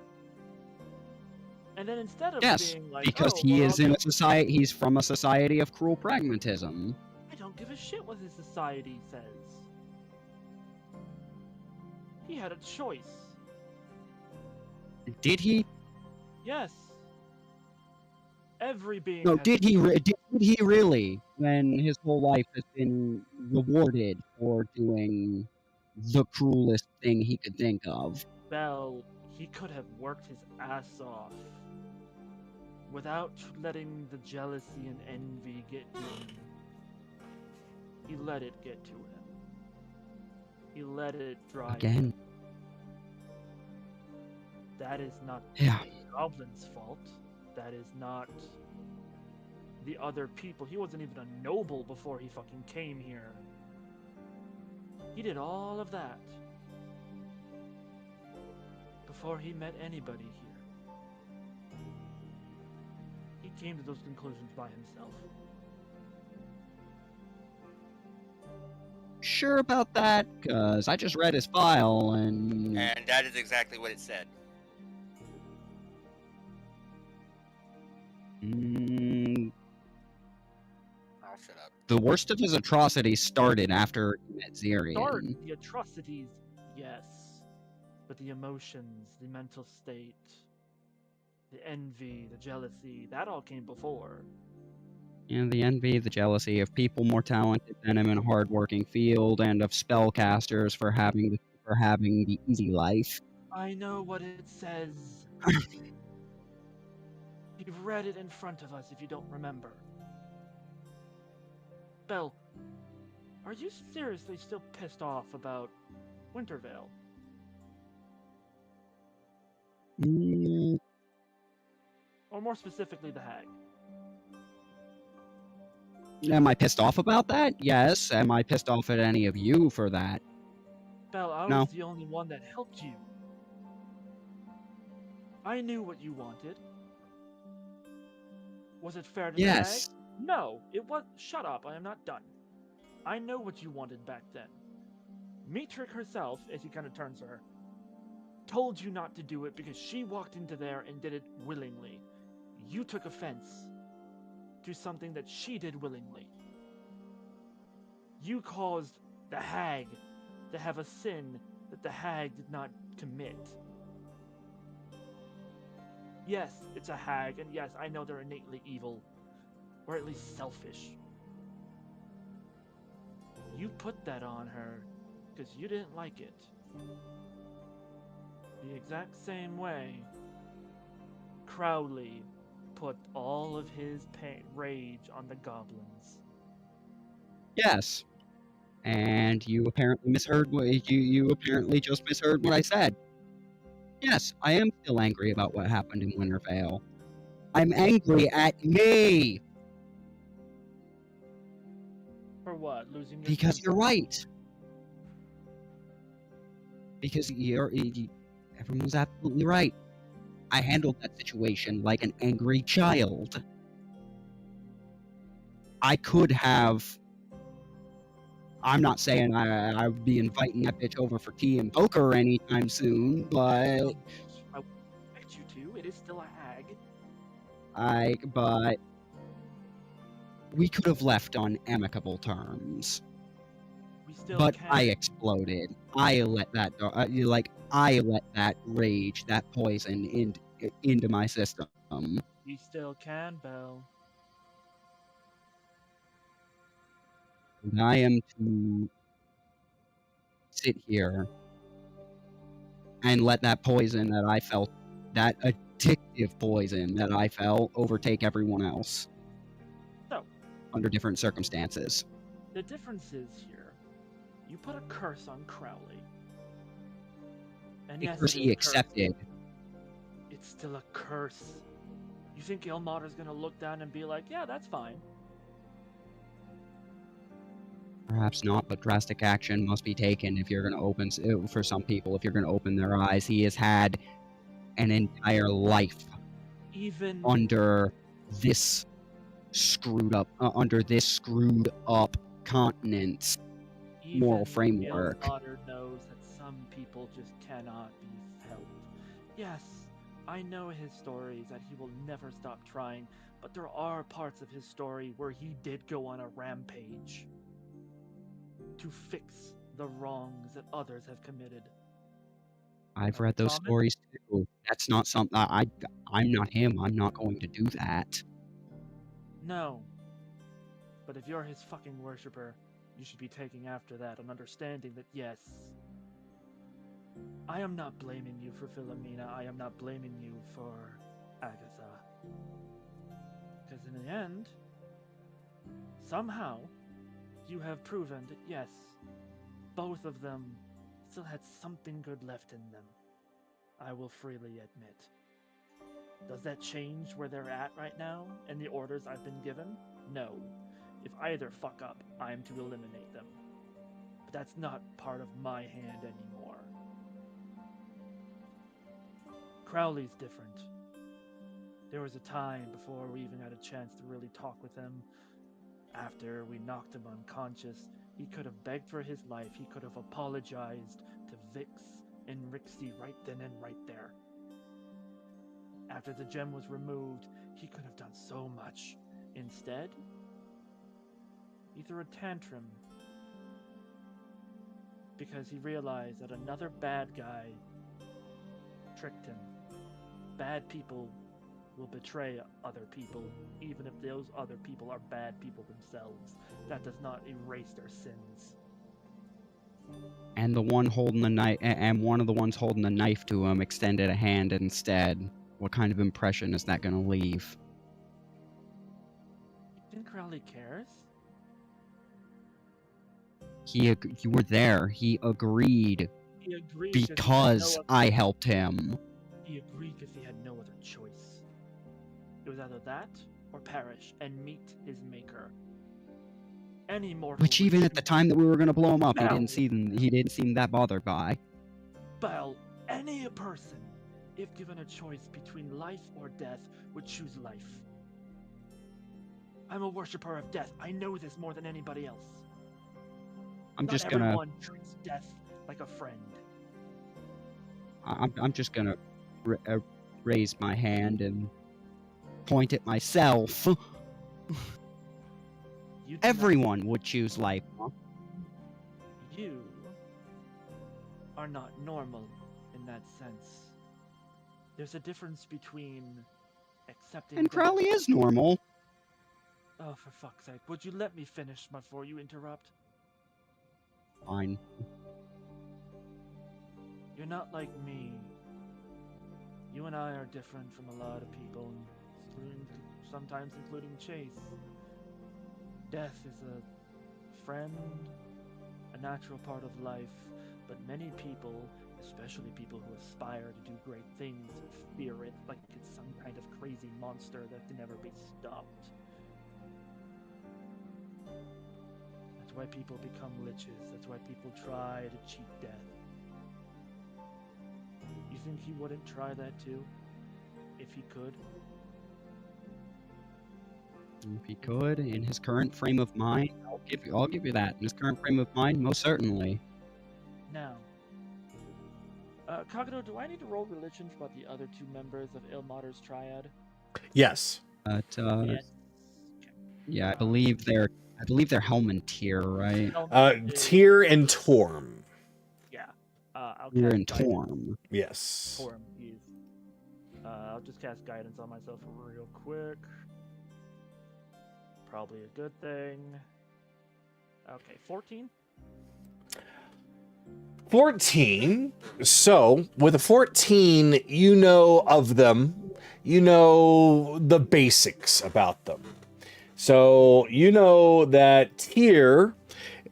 And then instead of Yes, being like, because oh, he well, is in a society. He's from a society of cruel pragmatism. I don't give a shit what his society says. He had a choice. Did he? Yes. Every being. No, has did he really? When his whole life has been rewarded for doing the cruelest thing he could think of. Well, he could have worked his ass off without letting the jealousy and envy get to him. He let it get to him. He let it drive Again. him. That is not Yeah. the Goblin's fault. That is not the other people. He wasn't even a noble before he fucking came here. He did all of that before he met anybody here. He came to those conclusions by himself. Sure about that? Cause I just read his file and And that is exactly what it said. I'll shut up. the worst of his atrocities started after he met Zyrian. The atrocities, yes. But the emotions, the mental state, the envy, the jealousy, that all came before. And the envy, the jealousy of people more talented than him in a hard-working field, and of spellcasters for having the easy life. I know what it says. You've read it in front of us if you don't remember. Belle, are you seriously still pissed off about Wintervale? Mm, Or more specifically, the hag? am I pissed off about that? Yes. Am I pissed off at any of you for that? Belle, I No. was the only one that helped you. I knew what you wanted. Was it fair to the hag? Yes. No, it was. Shut up, I am not done. I know what you wanted back then. Metric herself, as he kind of turns to her, told you not to do it because she walked into there and did it willingly. You took offense to something that she did willingly. You caused the hag to have a sin that the hag did not commit. Yes, it's a hag, and yes, I know they're innately evil, or at least selfish. You put that on her because you didn't like it. The exact same way Crowley put all of his rage on the goblins. Yes. And you apparently misheard what you apparently just misheard what I said. Yes, I am still angry about what happened in Wintervale. I'm angry at me For what? Losing your because temper? you're right. Because everyone's absolutely right. I handled that situation like an angry child. I could have. I'm not saying I would be inviting that bitch over for tea and poker anytime soon, but I would expect you to. It is still a hag. but we could have left on amicable terms. We still But can. I exploded. I let that I let that rage, that poison into my system. We still can, Belle. And I am to sit here and let that poison that I felt, that addictive poison that I felt, overtake everyone else. So, under different circumstances. the difference is here, you put a curse on Crowley. And yes, Because it he is cursed. accepted. It's still a curse. You think Ilmater's gonna look down and be like, yeah, that's fine. Perhaps not, but drastic action must be taken if you're going to open, for some people, if you're going to open their eyes. He has had an entire life Even under this screwed up continent's moral framework. Ilmater knows that some people just cannot be helped. Yes, I know his stories that he will never stop trying, but there are parts of his story where he did go on a rampage to fix the wrongs that others have committed. I've Are read we those common? stories too. That's not something I'm not him. I'm not going to do that. No. But if you're his fucking worshipper, you should be taking after that and understanding that yes, I am not blaming you for Philomena, I am not blaming you for Agatha. Because in the end, somehow, you have proven that yes, both of them still had something good left in them. I will freely admit. Does that change where they're at right now and the orders I've been given? No. If either fuck up, I am to eliminate them. But that's not part of my hand anymore. Crowley's different. There was a time before we even had a chance to really talk with him. After we knocked him unconscious, he could have begged for his life. He could have apologized to Vix and Rixie right then and right there. After the gem was removed, he could have done so much. Instead, he threw a tantrum because he realized that another bad guy tricked him. Bad people will betray other people, even if those other people are bad people themselves. That does not erase their sins. And the one holding the knife, and one of the ones holding the knife to him extended a hand instead. What kind of impression is that going to leave? You think Crowley cares? You were there. He agreed He agreed because I helped him. He agreed because he had no other choice. It was either that or perish and meet his maker. Any mortal. Which even at the time that we were going to blow him up, he Bell. didn't seem that bothered by. Bell, any person, if given a choice between life or death, would choose life. I'm a worshipper of death. I know this more than anybody else. I'm just Not gonna. everyone treats death like a friend. I'm just gonna raise my hand and point at myself. You do not- Everyone would choose life. You are not normal in that sense. There's a difference between accepting. And death- Crowley is normal. Oh, for fuck's sake! Would you let me finish before you interrupt? Fine. You're not like me. You and I are different from a lot of people, sometimes including Chase. Death is a friend, a natural part of life, but many people, especially people who aspire to do great things, fear it like it's some kind of crazy monster that can never be stopped. That's why people become liches. That's why people try to cheat death. You think he wouldn't try that too? If he could? If he could, in his current frame of mind, I'll give you that. In his current frame of mind, most certainly. Now, Kagero, do I need to roll religion for about the other two members of Ilmater's Triad? Yes. But Yes. yeah, I believe they're Helman tier, right? Tyr and Torm. Yeah. I'll Tyr cast and guidance. Torm. Yes. Torm, he's. I'll just cast guidance on myself real quick. Probably a good thing. Okay, 14. 14. So, with a 14, you know of them. You know the basics about them. So, you know that Tyr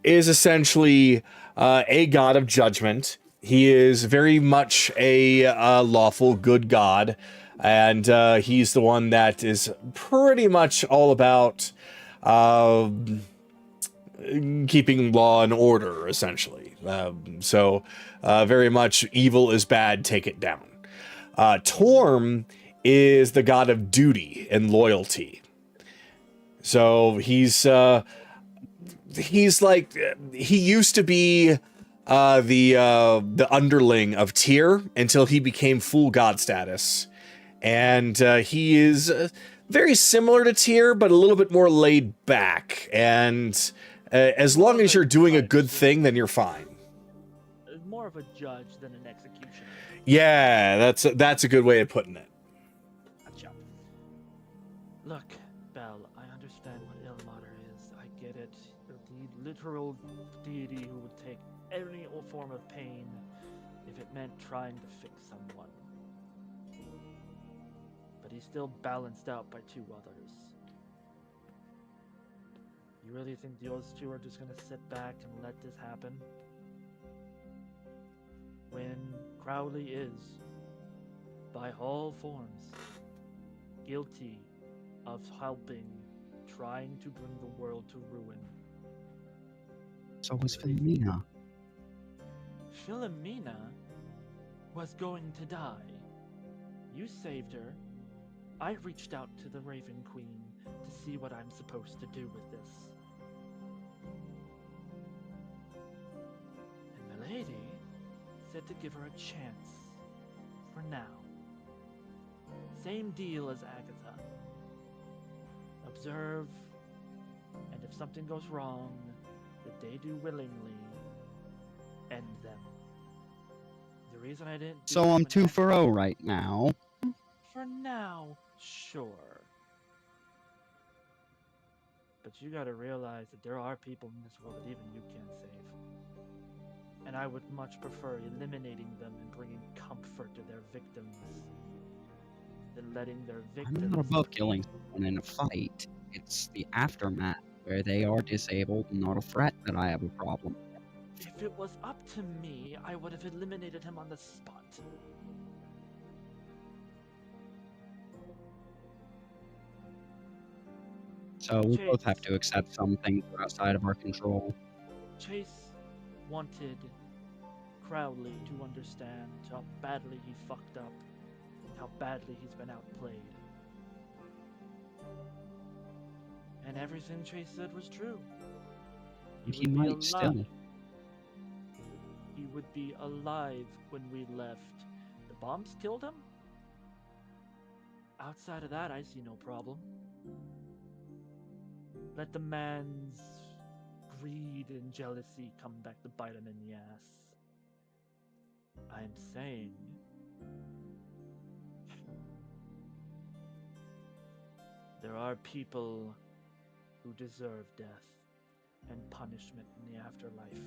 is essentially a god of judgment. He is very much a lawful good god. And he's the one that is pretty much all about keeping law and order, essentially. So very much evil is bad, take it down. Torm is the god of duty and loyalty. So he's like, he used to be the underling of Tyr until he became full god status. And he is very similar to Tyr, but a little bit more laid back. And as long as you're doing a good thing, then you're fine. More of a judge than an executioner. Yeah, that's a good way of putting it. Gotcha. Look, Bell, I understand what Ilmater is. I get it. The literal deity who would take any form of pain if it meant trying to fix someone. But he's still balanced out by two others. You really think those two are just gonna sit back and let this happen? When Crowley is, by all forms, guilty of helping, trying to bring the world to ruin. So was Philomena. Philomena was going to die. You saved her. I reached out to the Raven Queen to see what I'm supposed to do with this. And Milady said to give her a chance. For now. Same deal as Agatha. Observe, and if something goes wrong, that they do willingly, end them. The reason I didn't do So it I'm when 2 for Agatha- 0 right now. For now, sure. But you gotta realize that there are people in this world that even you can't save. And I would much prefer eliminating them and bringing comfort to their victims than letting their victims. I'm not above killing someone in a fight. It's the aftermath where they are disabled and not a threat that I have a problem. If it was up to me, I would have eliminated him on the spot. So we both have Chase. to accept some things are outside of our control. Chase wanted Crowley to understand how badly he fucked up, how badly he's been outplayed. And everything Chase said was true. He would be might alive. still. He would be alive when we left. The bombs killed him? Outside of that, I see no problem. Let the man's greed and jealousy come back to bite him in the ass. I'm saying... there are people who deserve death and punishment in the afterlife.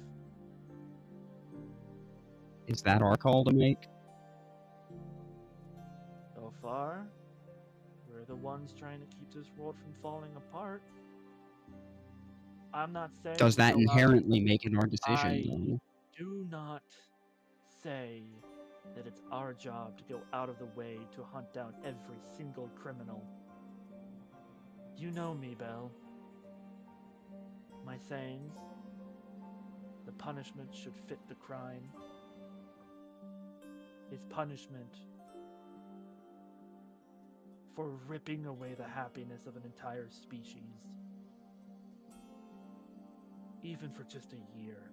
Is that our call to make? So far, we're the ones trying to keep this world from falling apart. I'm not saying... Does that we go out- inherently make it our decision, I though? do not say that it's our job to go out of the way to hunt down every single criminal. You know me, Belle. My sayings, the punishment should fit the crime. His punishment for ripping away the happiness of an entire species, even for just a year,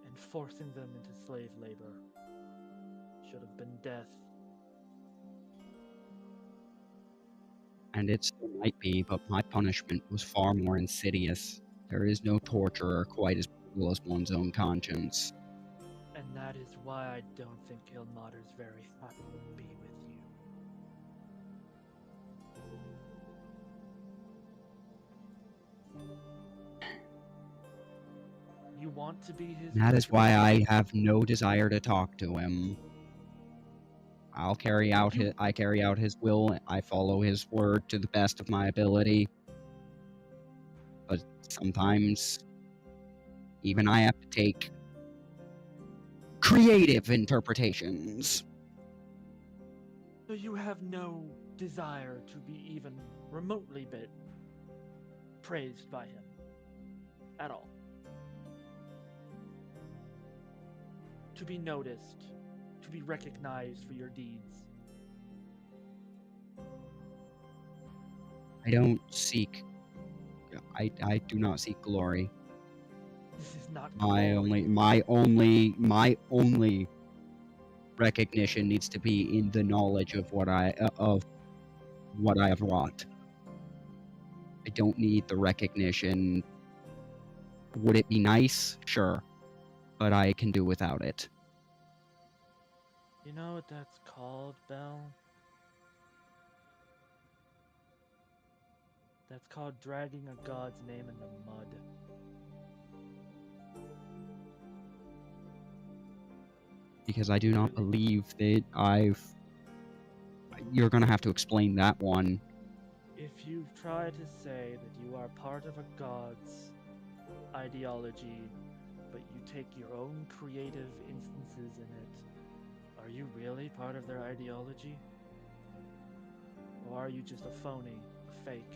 and forcing them into slave labor, should have been death. And it still might be, but my punishment was far more insidious. There is no torturer quite as brutal as one's own conscience. And that is why I don't think Ilmater's very happy to be with you. You want to be his... That is why I have no desire to talk to him. I carry out his will, I follow his word to the best of my ability. But sometimes, even I have to take creative interpretations. So you have no desire to be even remotely praised by him at all. To be noticed, to be recognized for your deeds. I don't seek. I do not seek glory. This is not My glory. only recognition needs to be in the knowledge of what I have wrought. I don't need the recognition. Would it be nice? Sure, but I can do without it. You know what that's called, Belle? That's called dragging a god's name in the mud. Because I do not believe that You're gonna have to explain that one. If you try to say that you are part of a god's ideology, but you take your own creative instances in it, are you really part of their ideology? Or are you just a phony, a fake,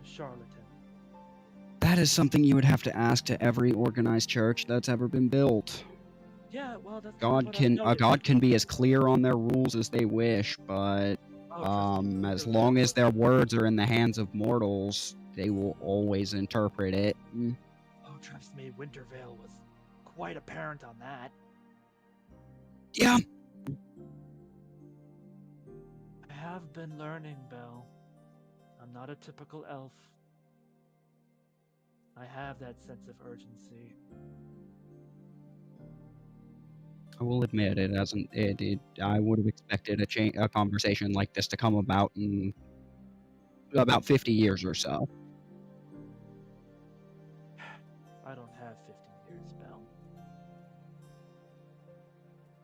a charlatan? That is something you would have to ask to every organized church that's ever been built. Yeah, well, that's A god can be as clear on their rules as they wish, but as long as their words are in the hands of mortals, they will always interpret it. Oh, trust me, Wintervale was quite apparent on that. Yeah. I have been learning, Belle. I'm not a typical elf. I have that sense of urgency. I will admit it hasn't. I would have expected a conversation like this to come about in about 50 years or so.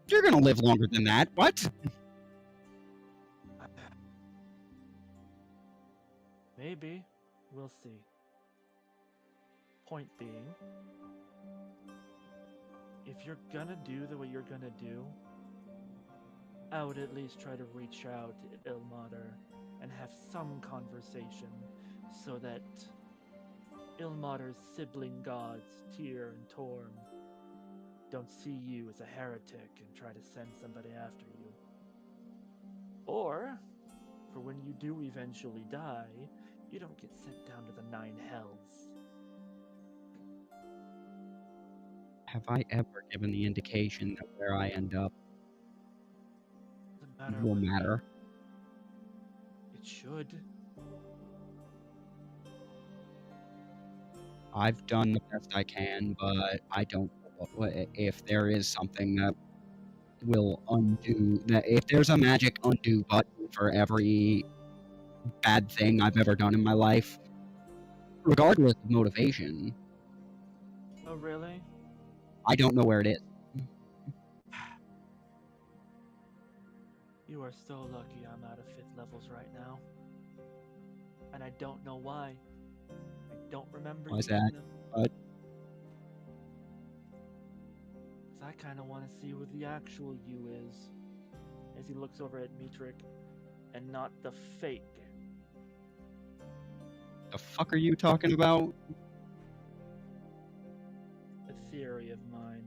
You're gonna live longer than that. What? Maybe. We'll see. Point being, if you're gonna do the way you're gonna do, I would at least try to reach out to Ilmater and have some conversation so that Ilmater's sibling gods, Tyr and Torm, don't see you as a heretic and try to send somebody after you. Or, for when you do eventually die, you don't get sent down to the 9 hells. Have I ever given the indication that where I end up Doesn't matter will what matter? it should. I've done the best I can, but I don't know if there is something that will undo that. If there's a magic undo button for every bad thing I've ever done in my life, regardless of motivation, Oh, really? I don't know where it is. You are so lucky I'm out of 5th levels right now. And I don't know why. I don't remember Why is using that? them. But 'Cause I kind of want to see what the actual you is. As he looks over at Mitrik, and not the fake. the fuck are you talking about? A theory of mine.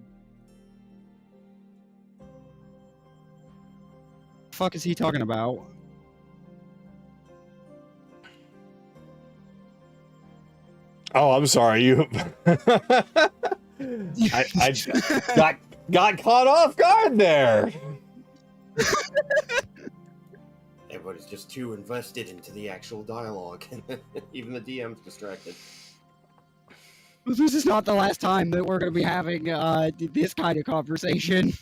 The fuck is he talking about? Oh, I'm sorry. You. I got caught off guard there. Everybody's just too invested into the actual dialogue. Even the DM's distracted. This is not the last time that we're going to be having this kind of conversation.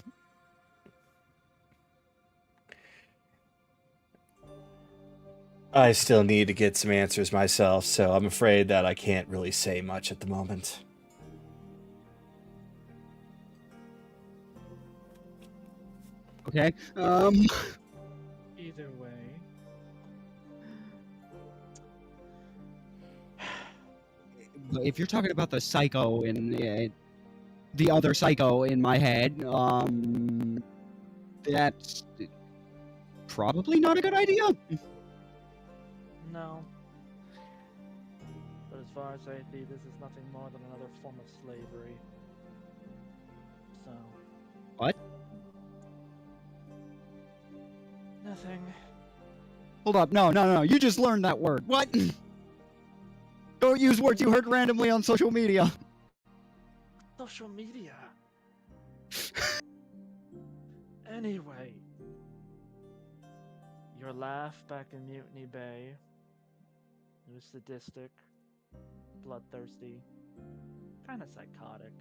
I still need to get some answers myself, so I'm afraid that I can't really say much at the moment. Okay. Either way. If you're talking about the psycho in the other psycho in my head, that's probably not a good idea. No. But as far as I see, this is nothing more than another form of slavery. So. What? Nothing. Hold up. No. You just learned that word. What? Don't use words you heard randomly on social media. Social media. Anyway. Your laugh back in Mutiny Bay. It was sadistic, bloodthirsty, kind of psychotic.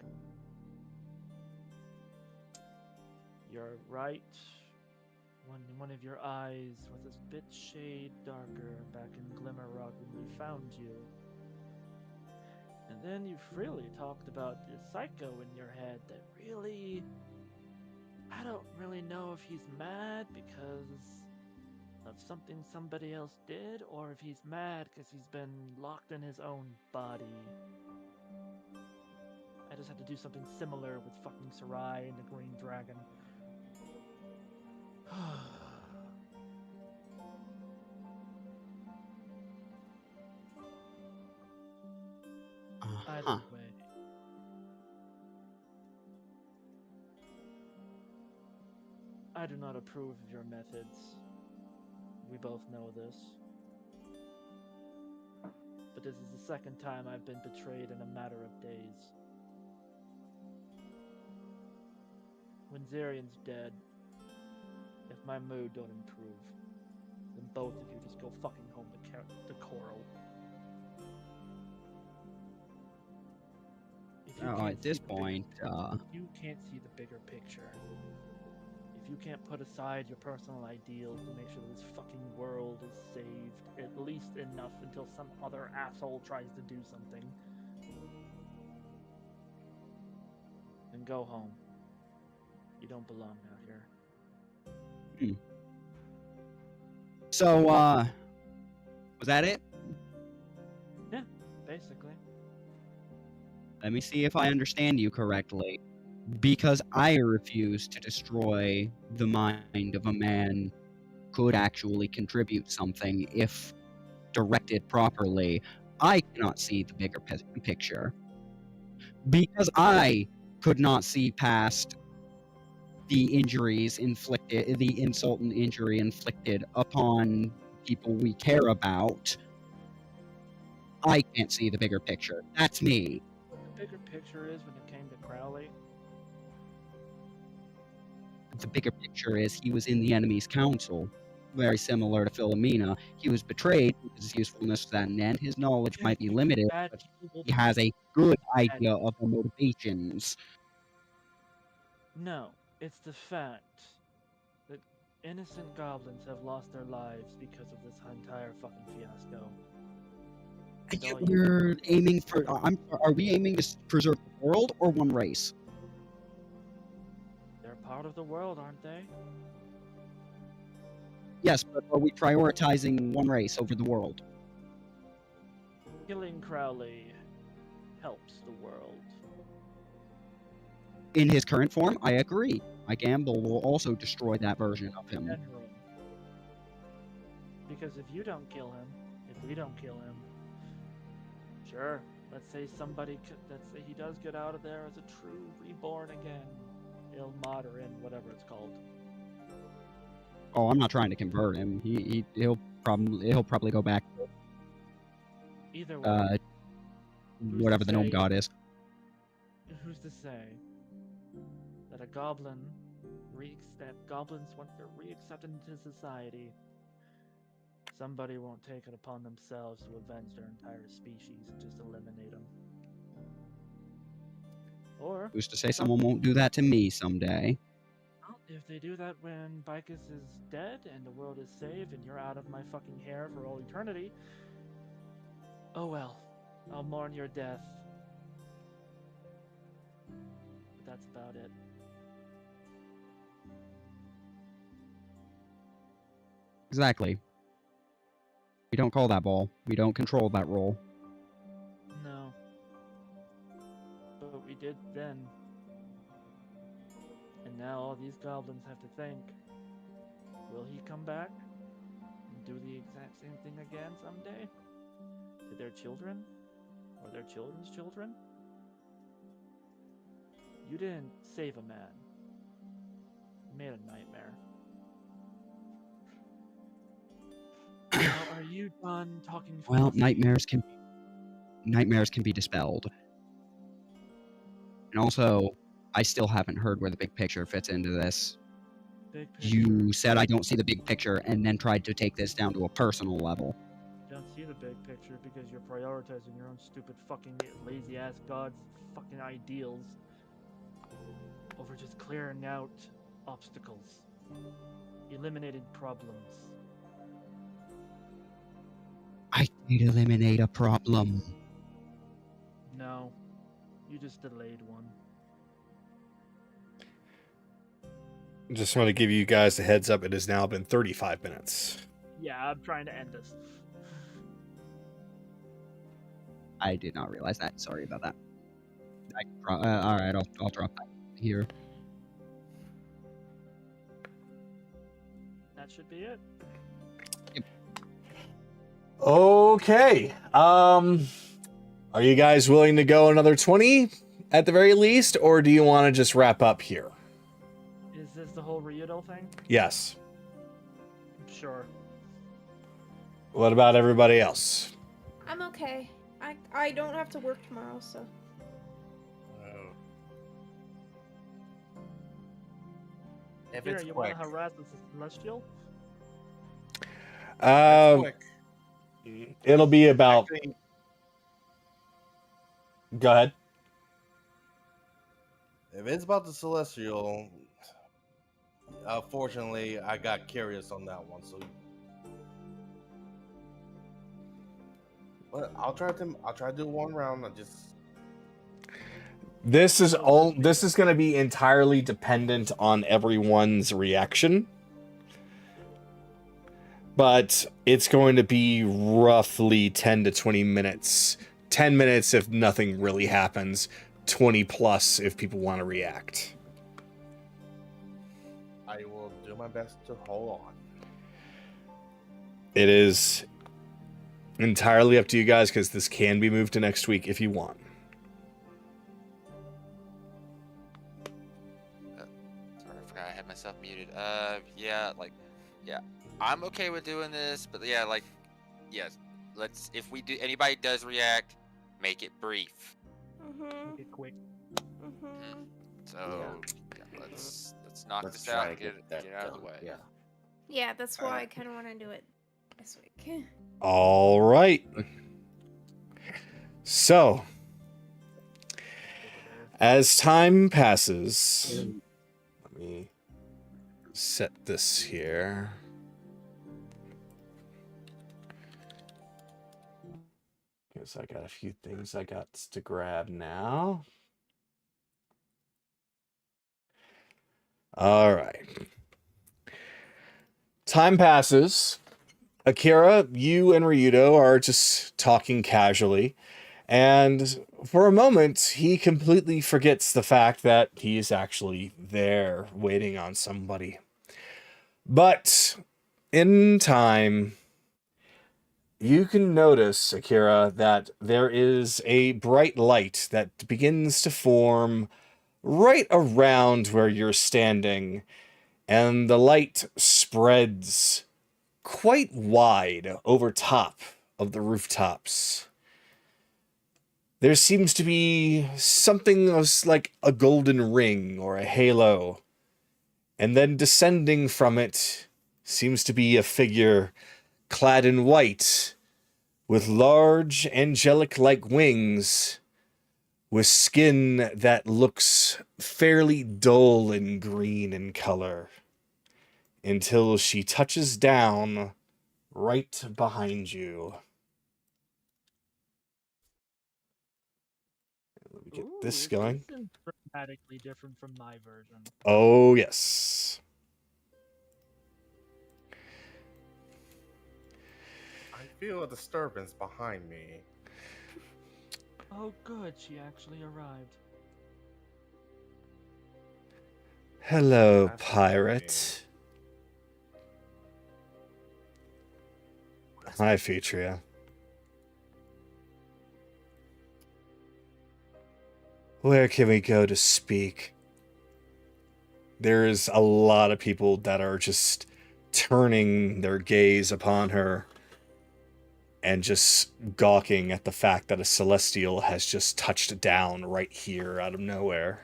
You're right. One of your eyes was a bit shade darker back in Glimmerrock when we found you. And then you freely talked about the psycho in your head that really... I don't really know if he's mad because of something somebody else did, or if he's mad because he's been locked in his own body. I just had to do something similar with fucking Sarai and the Green Dragon. Either way. I do not approve of your methods. We both know this. But this is the second time I've been betrayed in a matter of days. When Zyrian's dead, if my mood don't improve, then both of you just go fucking home to Coral. If you Oh, can't at this see the big- point, if you can't see the bigger picture, if you can't put aside your personal ideals to make sure that this fucking world is saved, at least enough until some other asshole tries to do something, then go home. You don't belong out here. So, was that it? Yeah, basically. Let me see if I understand you correctly. Because I refuse to destroy the mind of a man could actually contribute something if directed properly, I cannot see the bigger picture. Because I could not see past the injuries inflicted, the insult and injury inflicted upon people we care about, I can't see the bigger picture. That's me. What the bigger picture is when it came to Crowley? The bigger picture is he was in the enemy's council. Very similar to Philomena. He was betrayed because his usefulness to that end. His knowledge might be limited, Bad but people he has a good idea of the motivations. No, it's the fact that innocent goblins have lost their lives because of this entire fucking fiasco. And It's yet all you. we're aiming for. Are we aiming to preserve the world or one race? They're part of the world, aren't they? Yes, but are we prioritizing one race over the world? Killing Crowley helps the world. In his current form, I agree. My gamble will also destroy that version of him. General. Because if you don't kill him, if we don't kill him, sure, let's say let's say he does get out of there as a true reborn again, Ilmater and whatever it's called. Oh, I'm not trying to convert him. He'll probably go back. Either way, Whatever the gnome say- god is. who's to say that a goblin that goblins once they're reaccepted into society, somebody won't take it upon themselves to avenge their entire species and just eliminate them. Or Who's to say someone won't do that to me someday? if they do that when Bicus is dead and the world is saved and you're out of my fucking hair for all eternity, oh well, I'll mourn your death. But that's about it. Exactly. We don't call that ball. We don't control that role. No. But we did then. And now all these goblins have to think, will he come back and do the exact same thing again someday? To their children? Or their children's children? You didn't save a man. You made a nightmare. Now, are you done talking Well, philosophy? nightmares can be dispelled. And also, I still haven't heard where the big picture fits into this. Big picture. You said I don't see the big picture and then tried to take this down to a personal level. You don't see the big picture because you're prioritizing your own stupid fucking lazy ass gods fucking ideals over just clearing out obstacles, eliminated problems. I did eliminate a problem. No, you just delayed one. Just want to give you guys a heads up. It has now been 35 minutes. Yeah, I'm trying to end this. I did not realize that. Sorry about that. All right, I'll drop that here. That should be it. Okay. Are you guys willing to go another 20 at the very least, or do you want to just wrap up here? Is this the whole Ryudo thing? Yes. Sure. What about everybody else? I'm okay. I don't have to work tomorrow, so. If Here, it's you want quick, to harass the Celestial? it's quick. It'll be about. Actually, Go ahead. if it's about the Celestial, fortunately, I got curious on that one. So, but I'll try to do one round. I just This is going to be entirely dependent on everyone's reaction. But it's going to be roughly 10 to 20 minutes. 10 minutes if nothing really happens. 20 plus if people want to react. I will do my best to hold on. It is entirely up to you guys because this can be moved to next week if you want. Sorry, I forgot I had myself muted. Yeah, I'm okay with doing this, but yeah, yes, if anybody does react, make it brief. Make it quick. So, let's knock Let's this try out to and get get it out of the done. way. Yeah. Yeah, that's why I kind of want to do it this week. All right. So, as time passes, let me set this here. Because I got a few things I got to grab now. All right. Time passes. Akira, you and Ryudo are just talking casually. And for a moment, he completely forgets the fact that he is actually there waiting on somebody. But in time, you can notice, Akira, that there is a bright light that begins to form right around where you're standing. And the light spreads quite wide over top of the rooftops. There seems to be something like a golden ring or a halo. And then descending from it seems to be a figure clad in white, with large angelic-like wings, with skin that looks fairly dull and green in color, until she touches down right behind you. Let me get this going. This is dramatically different from my version. Oh, yes. I feel a disturbance behind me. Oh, good. She actually arrived. Hello, That's pirate. Hi, Fitria. Where can we go to speak? There's a lot of people that are just turning their gaze upon her and just gawking at the fact that a celestial has just touched down right here out of nowhere.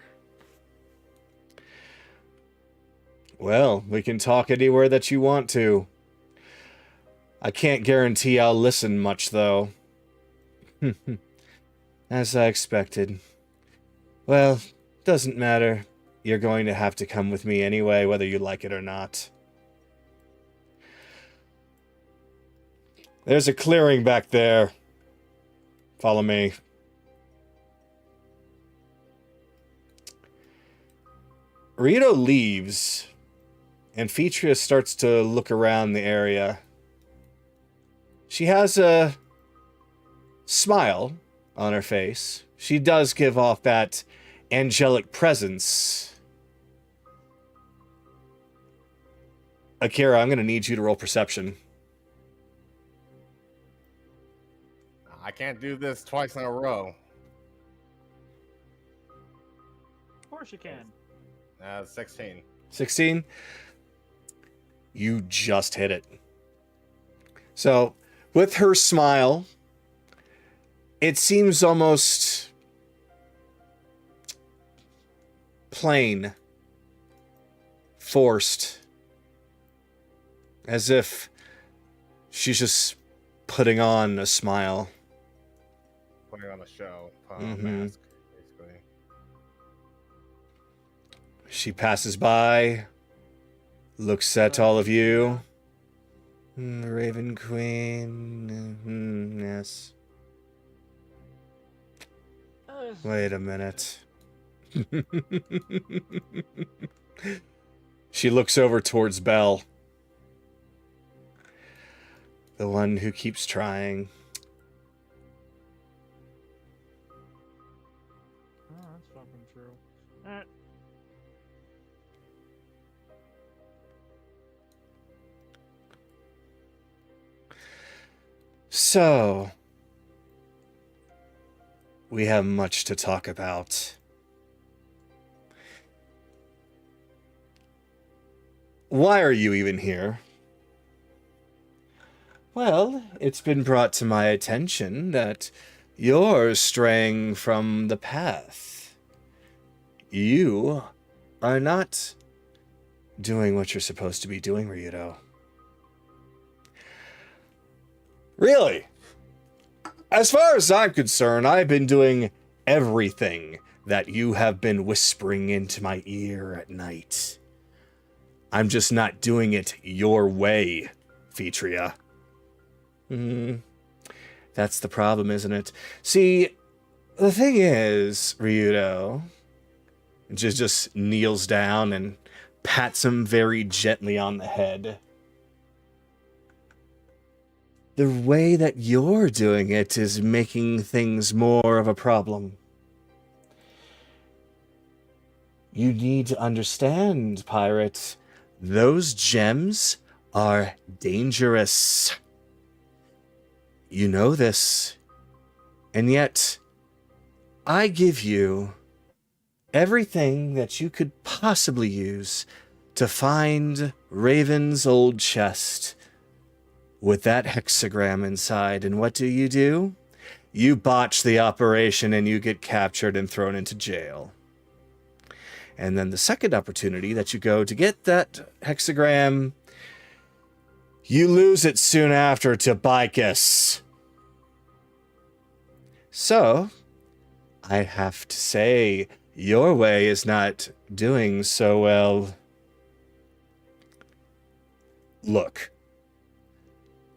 Well, we can talk anywhere that you want to. I can't guarantee I'll listen much, though. As I expected. Well, doesn't matter. You're going to have to come with me anyway, whether you like it or not. There's a clearing back there. Follow me. Ryudo leaves, and Fitria starts to look around the area. She has a smile on her face. She does give off that angelic presence. Akira, I'm going to need you to roll perception. I can't do this twice in a row. Of course you can. 16. 16? You just hit it. So, with her smile, it seems almost plain, forced, as if she's just putting on a smile. Putting on a show. Putting on a mask, basically. She passes by, looks at all of you. Raven Queen. Yes. Wait a minute. She looks over towards Belle. The one who keeps trying. Oh, that's fucking true. Alright. So, we have much to talk about. Why are you even here? Well, it's been brought to my attention that you're straying from the path. You are not doing what you're supposed to be doing, Ryudo. Really? As far as I'm concerned, I've been doing everything that you have been whispering into my ear at night. I'm just not doing it your way, Featria. That's the problem, isn't it? See, the thing is, Ryudo just kneels down and pats him very gently on the head. The way that you're doing it is making things more of a problem. You need to understand, pirate, those gems are dangerous. You know this, and yet I give you everything that you could possibly use to find Raven's old chest with that hexagram inside. And what do? You botch the operation and you get captured and thrown into jail. And then the second opportunity that you go to get that hexagram, you lose it soon after to Bicus. So, I have to say, your way is not doing so well. Look,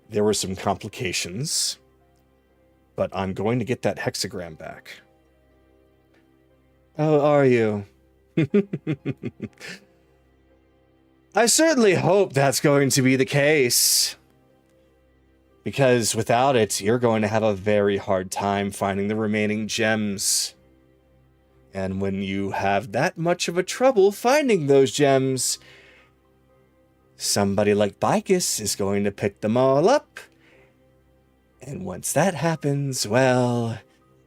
there were some complications, but I'm going to get that hexagram back. Oh, are you? I certainly hope that's going to be the case. Because without it, you're going to have a very hard time finding the remaining gems. And when you have that much of a trouble finding those gems, somebody like Bicus is going to pick them all up. And once that happens, well,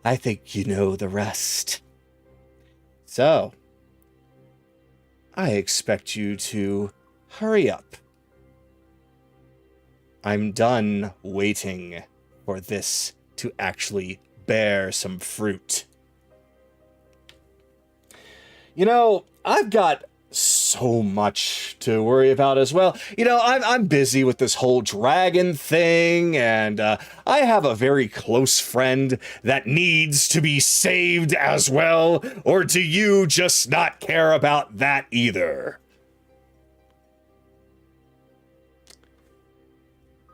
I think you know the rest. So, I expect you to hurry up. I'm done waiting for this to actually bear some fruit. You know, I've got so much to worry about as well. You know, I'm busy with this whole dragon thing, and I have a very close friend that needs to be saved as well. Or do you just not care about that either?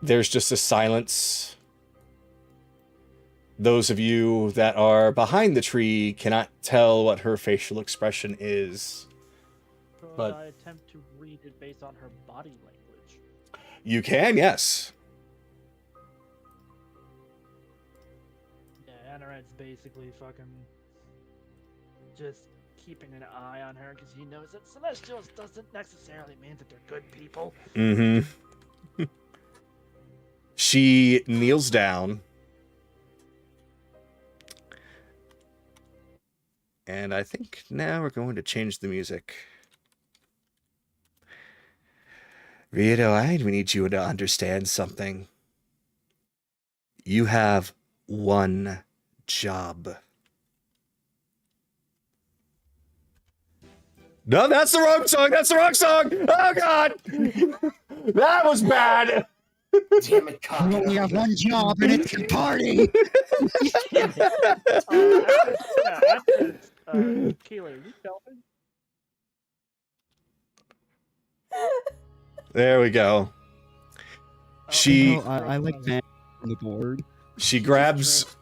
There's just a silence. Those of you that are behind the tree cannot tell what her facial expression is. Could I attempt to read it based on her body language? You can, yes. Yeah, Anoran's basically fucking just keeping an eye on her because he knows that Celestials doesn't necessarily mean that they're good people. Mm-hmm. She kneels down. And I think now we're going to change the music. Ryudo, we need you to understand something. You have one job. No, that's the wrong song! That's the wrong song! Oh, God! That was bad! Damn it, Kyle. You only have one job, and it's your party. Kayli, you helping? There we go. She I like that on the board. she grabs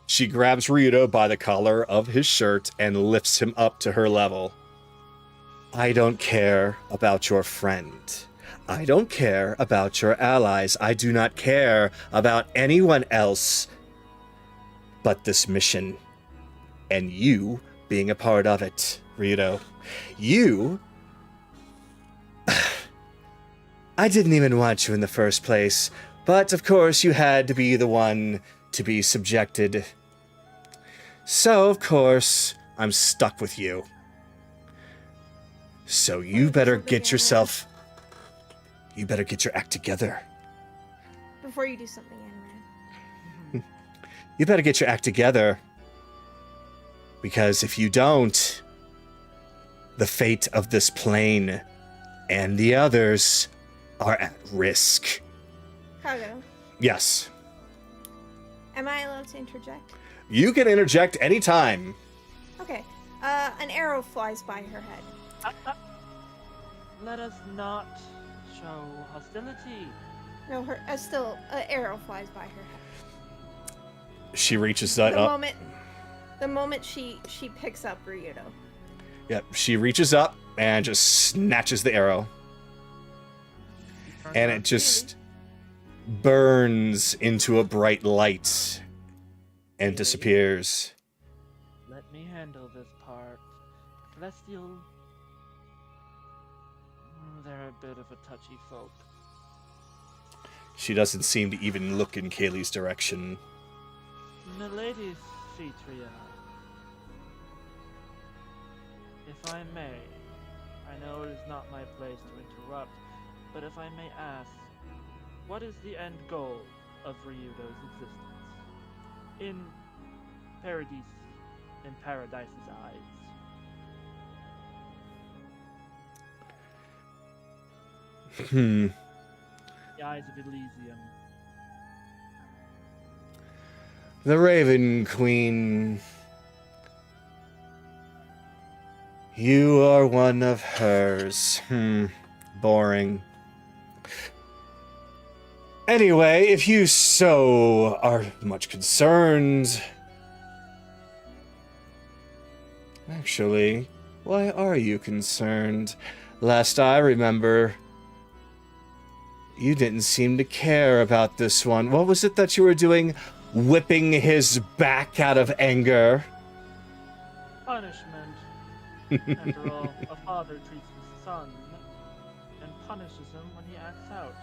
She grabs Ryudo by the collar of his shirt and lifts him up to her level. I don't care about your friend. I don't care about your allies. I do not care about anyone else but this mission. And you being a part of it, Ryudo. You... I didn't even want you in the first place, but of course you had to be the one to be subjected. So, of course, I'm stuck with you. So you better get yourself... You better get your act together. Before you do something, Anoran. You better get your act together. Because if you don't, the fate of this plane and the others are at risk. Kago, Yes. am I allowed to interject? You can interject anytime. Okay. An arrow flies by her head. Let us not show hostility. No, her still an arrow flies by her head. She reaches that up. The moment she picks up Ryudo. Yep, she reaches up and just snatches the arrow. And it just burns into a bright light and disappears. Let me handle this part. Celestial. They're a bit of a touchy folk. She doesn't seem to even look in Kayli's direction. Milady Triad. If I may, I know it is not my place to interrupt, but if I may ask, what is the end goal of Ryudo's existence? In Paradise's eyes. The eyes of Elysium. The Raven Queen. You are one of hers. Boring. Anyway, if you so are much concerned... Actually, why are you concerned? Last I remember, you didn't seem to care about this one. What was it that you were doing? Whipping his back out of anger? Punishment. After all, a father treats his son and punishes him when he acts out.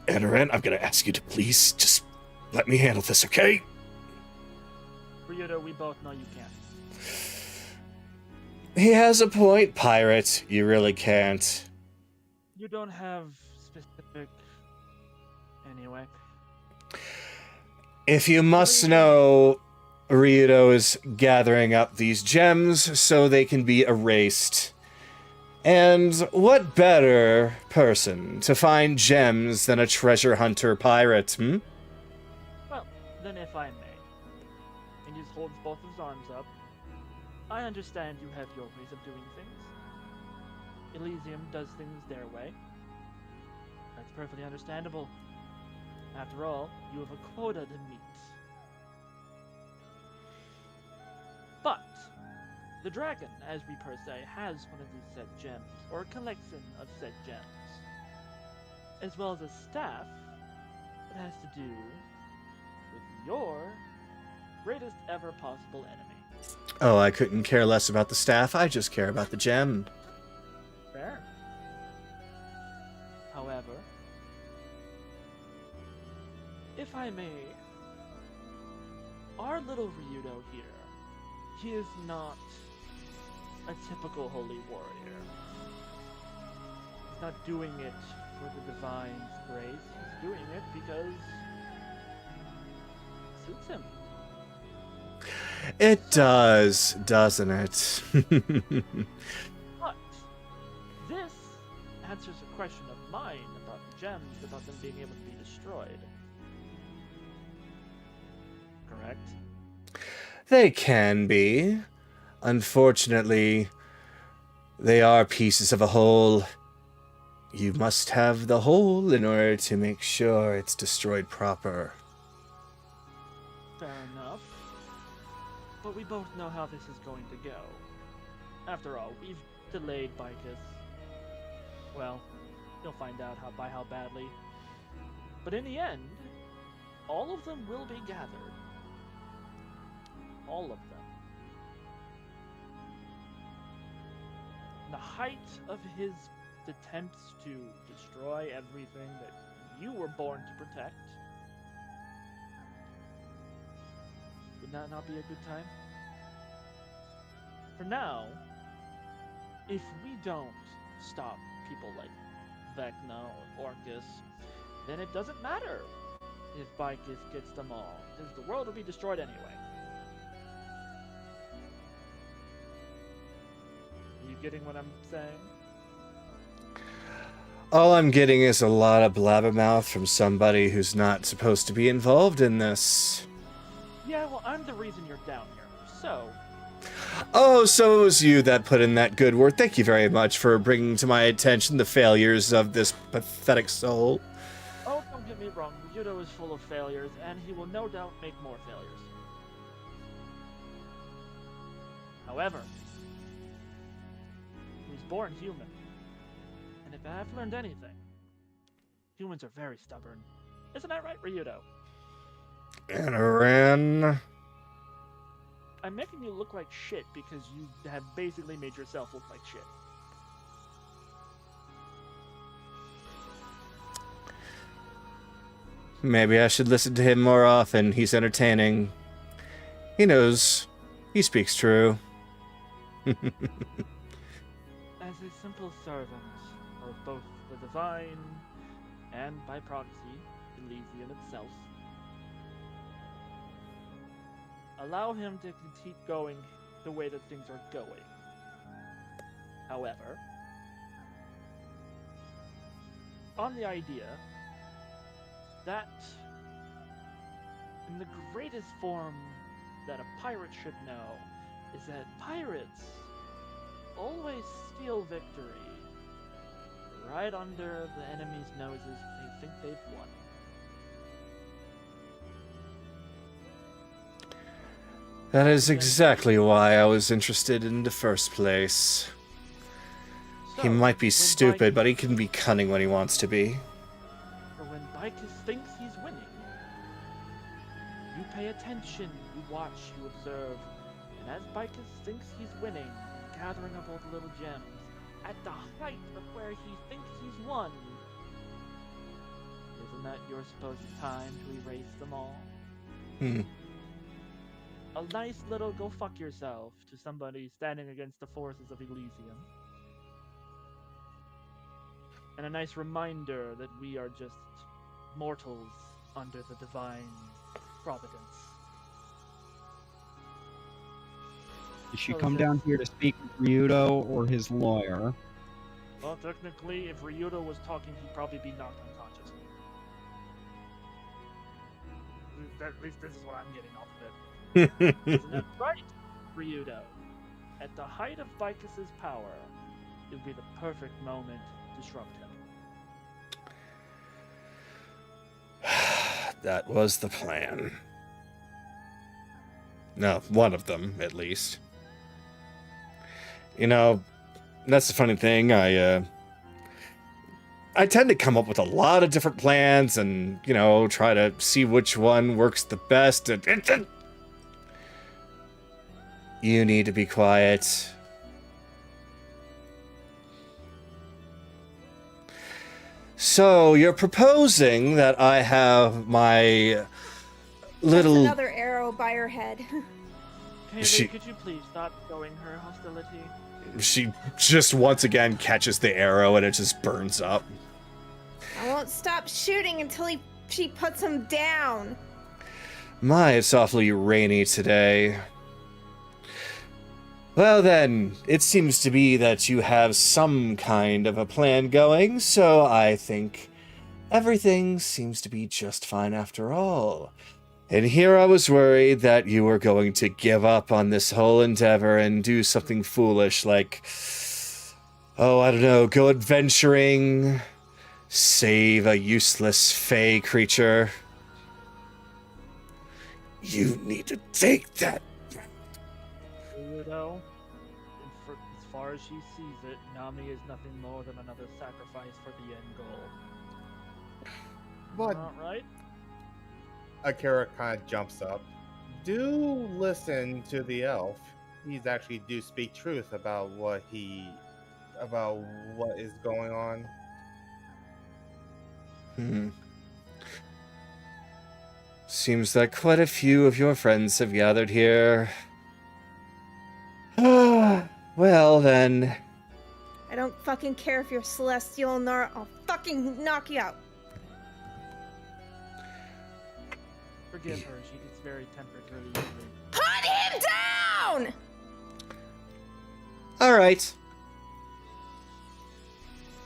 Anoran, I'm gonna ask you to please just let me handle this, okay? Ryudo, we both know you can't. He has a point, pirate. You really can't. You don't have specific... Anyway. If you must know, Ryudo is gathering up these gems so they can be erased. And what better person to find gems than a treasure hunter pirate, Well, then if I may. And he holds both his arms up. I understand you have your ways of doing things. Elysium does things their way. That's perfectly understandable. After all, you have a quota to meet. But the dragon, as we per se, has one of these said gems, or a collection of said gems, as well as a staff that has to do with your greatest ever possible enemy. Oh, I couldn't care less about the staff. I just care about the gem. Fair. However, if I may, our little Ryudo here, he is not a typical holy warrior. He's not doing it for the divine's grace. He's doing it because it suits him. It does, doesn't it? But this answers a question of mine about the gems, about them being able to be destroyed. Correct? They can be. Unfortunately, they are pieces of a whole. You must have the whole in order to make sure it's destroyed proper. Fair enough. But we both know how this is going to go. After all, we've delayed Bicus. Well, you'll find out by how badly. But in the end, all of them will be gathered. All of them. The height of his attempts to destroy everything that you were born to protect. Would that not be a good time? For now, if we don't stop people like Vecna or Orcus, then it doesn't matter if Bicus gets them all, because the world will be destroyed anyway. Are you getting what I'm saying? All I'm getting is a lot of blabbermouth from somebody who's not supposed to be involved in this. Yeah, well, I'm the reason you're down here, so... Oh, so it was you that put in that good word. Thank you very much for bringing to my attention the failures of this pathetic soul. Oh, don't get me wrong, Ryudo is full of failures, and he will no doubt make more failures. However, he was born human. And if I've learned anything, humans are very stubborn. Isn't that right, Ryudo? Anoran. I'm making you look like shit because you have basically made yourself look like shit. Maybe I should listen to him more often. He's entertaining. He knows. He speaks true. As a simple servant of both the Divine and, by proxy, Elysium itself, allow him to keep going the way that things are going. However, on the idea that in the greatest form that a pirate should know is that pirates always steal victory right under the enemy's noses. They think they've won. That is exactly why I was interested in the first place. He So, might be when stupid, Bicus- but he can be cunning when he wants to be. So when Bicus thinks he's winning, you pay attention, you watch, you observe, and as Bicus thinks he's winning, gathering up all the little gems, at the height of where he thinks he's won, isn't that your supposed time to erase them all? A nice little go fuck yourself to somebody standing against the forces of Elysium. And a nice reminder that we are just mortals under the divine providence. Did she Oh, come is down here to speak with Ryudo or his lawyer? Well, technically, if Ryudo was talking, he'd probably be knocked unconscious. At least this is what I'm getting off of it. Isn't that right, Ryudo? At the height of Bicus's power, it would be the perfect moment to disrupt him. That was the plan. No, one of them, at least. You know, that's the funny thing. I tend to come up with a lot of different plans and, you know, try to see which one works the best. You need to be quiet. So, you're proposing that I have my little... That's another arrow by her head. Kayli, could you please stop showing her hostility? She just once again catches the arrow and it just burns up. I won't stop shooting until she puts him down. My, it's awfully rainy today. Well then, it seems to be that you have some kind of a plan going, so I think everything seems to be just fine after all. And here I was worried that you were going to give up on this whole endeavor and do something foolish like, oh, I don't know, go adventuring, save a useless fey creature. You need to take that. Ryudo, as far as she sees it, Nami is nothing more than another sacrifice for the end goal. But Not right? Akira kind of jumps up. Do listen to the elf. He's actually do speak truth about what is going on. Seems that quite a few of your friends have gathered here. Well then. I don't fucking care if you're celestial, Nara. I'll fucking knock you out. Forgive her, she gets very tempered really easily. Put him down! Alright.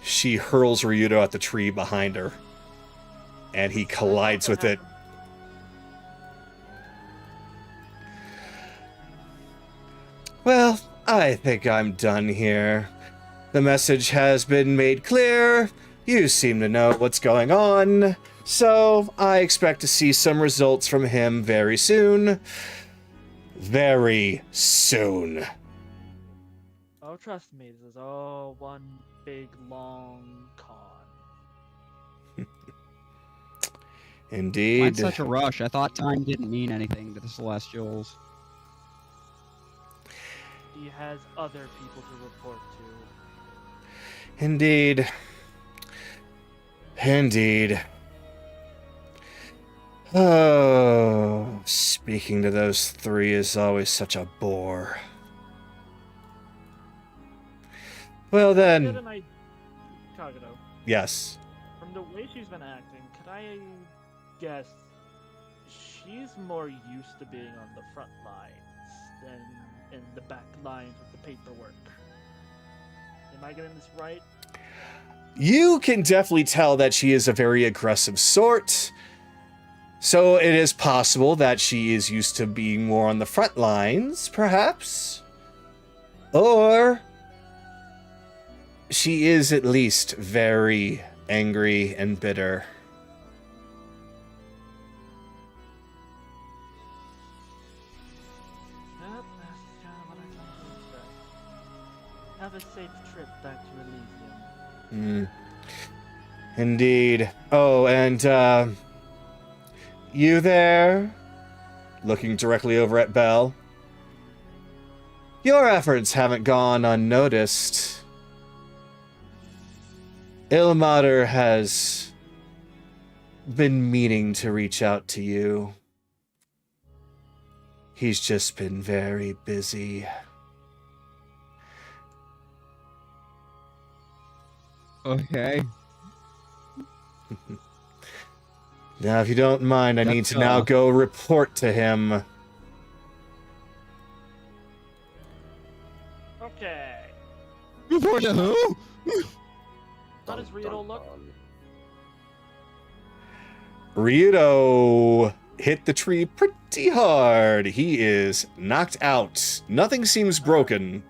She hurls Ryudo at the tree behind her. And he collides with it. Well, I think I'm done here. The message has been made clear. You seem to know what's going on. So, I expect to see some results from him very soon. Very soon. Oh, trust me, this is all one big, long con. Indeed. Why'd such a rush? I thought time didn't mean anything to the Celestials. He has other people to report to. Indeed. Indeed. Oh, speaking to those three is always such a bore. Well then. Get an idea, Kagado. Yes. From the way she's been acting, could I guess she's more used to being on the front lines than in the back lines with the paperwork? Am I getting this right? You can definitely tell that she is a very aggressive sort. So it is possible that she is used to being more on the front lines, perhaps. Or she is at least very angry and bitter. Yep, that's kind of what I thought you would say. Have a safe trip back to Elysium. Indeed. Oh, and, you there? Looking directly over at Belle. Your efforts haven't gone unnoticed. Ilmater has been meaning to reach out to you. He's just been very busy. Okay. Now, if you don't mind, I need to now go report to him. Okay. Report to who? How does Ryudo look? Ryudo hit the tree pretty hard. He is knocked out. Nothing seems broken.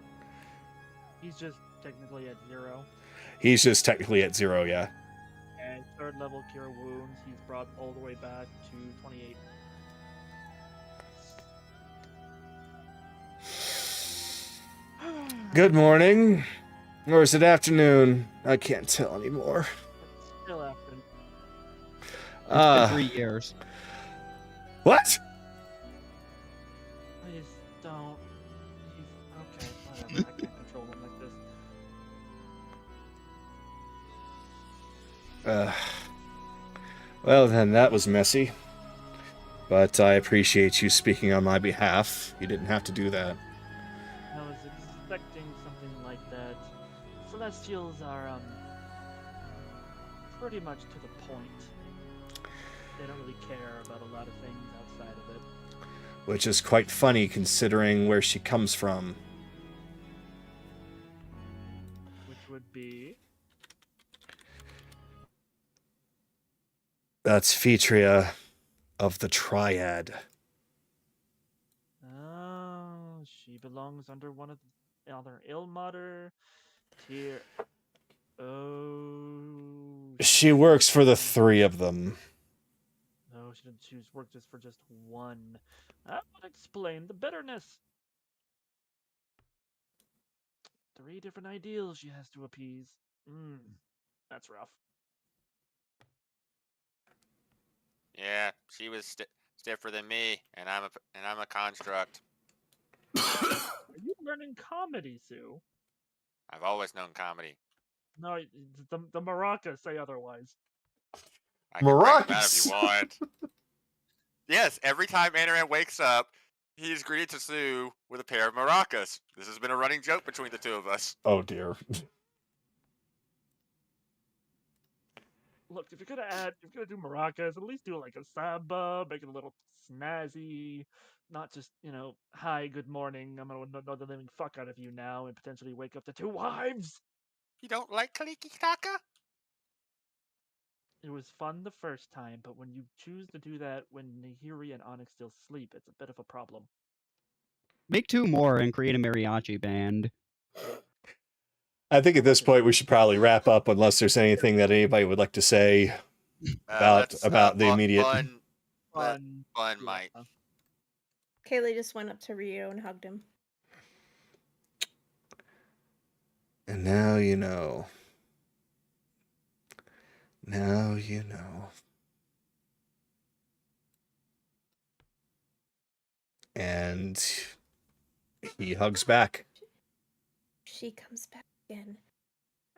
He's just technically at 0. He's just technically at 0, yeah. And 3rd level cure wounds, he's brought all the way back to 28. Good morning. Or is it afternoon? I can't tell anymore. It's still after. It's been 3 years. What? Please don't. He's okay. Whatever. I can't control him like this. Well then, that was messy. But I appreciate you speaking on my behalf. You didn't have to do that. I was expecting something like that. Celestials are pretty much to the point. They don't really care about a lot of things outside of it. Which is quite funny considering where she comes from. Which would be That's Phetria of the Triad. oh, she belongs under one of the other Ilmater tier. Oh. She works for the three of them. No, she decision to choose work just for just one. That would explain the bitterness. 3 different ideals she has to appease. That's rough. Yeah, she was stiffer than me, and I'm a construct. Are you learning comedy, Sue? I've always known comedy. No, the maracas say otherwise. I can bring them out if Maracas! you want. Yes, every time Anoran wakes up, he is greeted to Sue with a pair of maracas. This has been a running joke between the two of us. Oh dear. Look, if you're gonna do maracas, at least do like a samba, make it a little snazzy, not just, hi, good morning, I'm gonna know the living fuck out of you now and potentially wake up to 2 wives. You don't like Kaliki Taka? It was fun the first time, but when you choose to do that when Nahiri and Onyx still sleep, it's a bit of a problem. Make 2 more and create a mariachi band. I think at this point we should probably wrap up unless there's anything that anybody would like to say about the immediate. Fun might. Kayli just went up to Ryudo and hugged him. And now you know. Now you know. And he hugs back. She comes back again.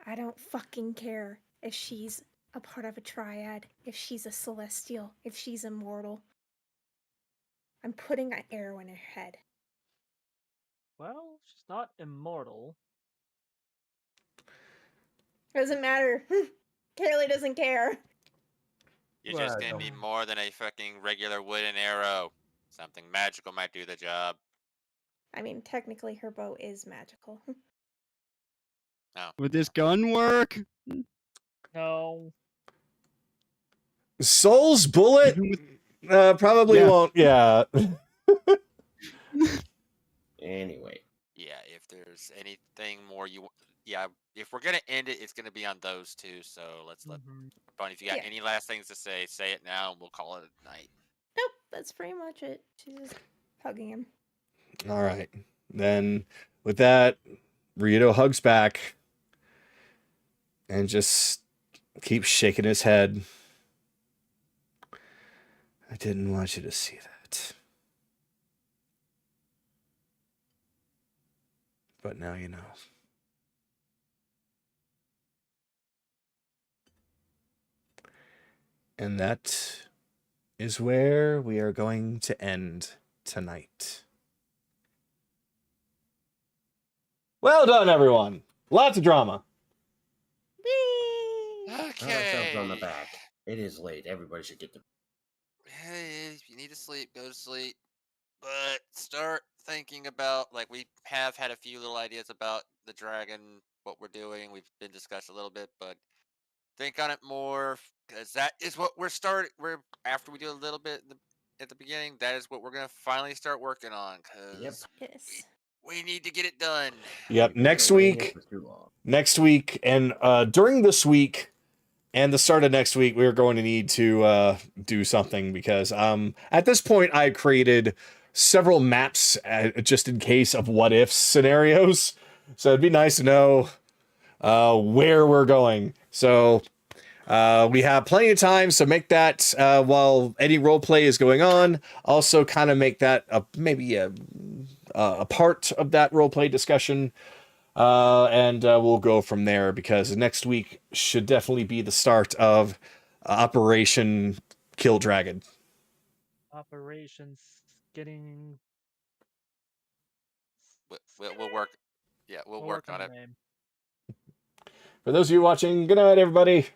I don't fucking care if she's a part of a triad, if she's a celestial, if she's immortal. I'm putting an arrow in her head. Well, she's not immortal. Doesn't matter. Kayli doesn't care. You're just gonna need more than a fucking regular wooden arrow. Something magical might do the job. I mean, technically her bow is magical. No. Would this gun work? No. Soul's bullet probably Yeah. won't. Yeah. Anyway. Yeah, if there's anything more if we're gonna end it, it's gonna be on those two. So let's let Bunny. If you got any last things to say it now, and we'll call it a night. Nope, that's pretty much it. She's just hugging him. All right. Then with that, Ryudo hugs back and just keeps shaking his head. I didn't want you to see that. But now you know. And that is where we are going to end tonight. Well done, everyone. Lots of drama. Whee! Pat ourselves on the back. It is late. Everybody should get to. Hey, if you need to sleep, go to sleep. But start thinking about, we have had a few little ideas about the dragon, what we're doing. We've been discussed a little bit, but think on it more, because that is what after we do a little bit at the beginning, that is what we're going to finally start working on, because Yes. we need to get it done. Yep, next week, and during this week and the start of next week, we're going to need to do something, because at this point I created several maps just in case of what if scenarios, so it'd be nice to know where we're going. So we have plenty of time, so make that while any roleplay is going on. Also kind of make that maybe a part of that roleplay discussion. And we'll go from there, because next week should definitely be the start of Operation Kill Dragon. Operations getting. We'll work. Yeah, we'll work on it. Name. For those of you watching, good night, everybody.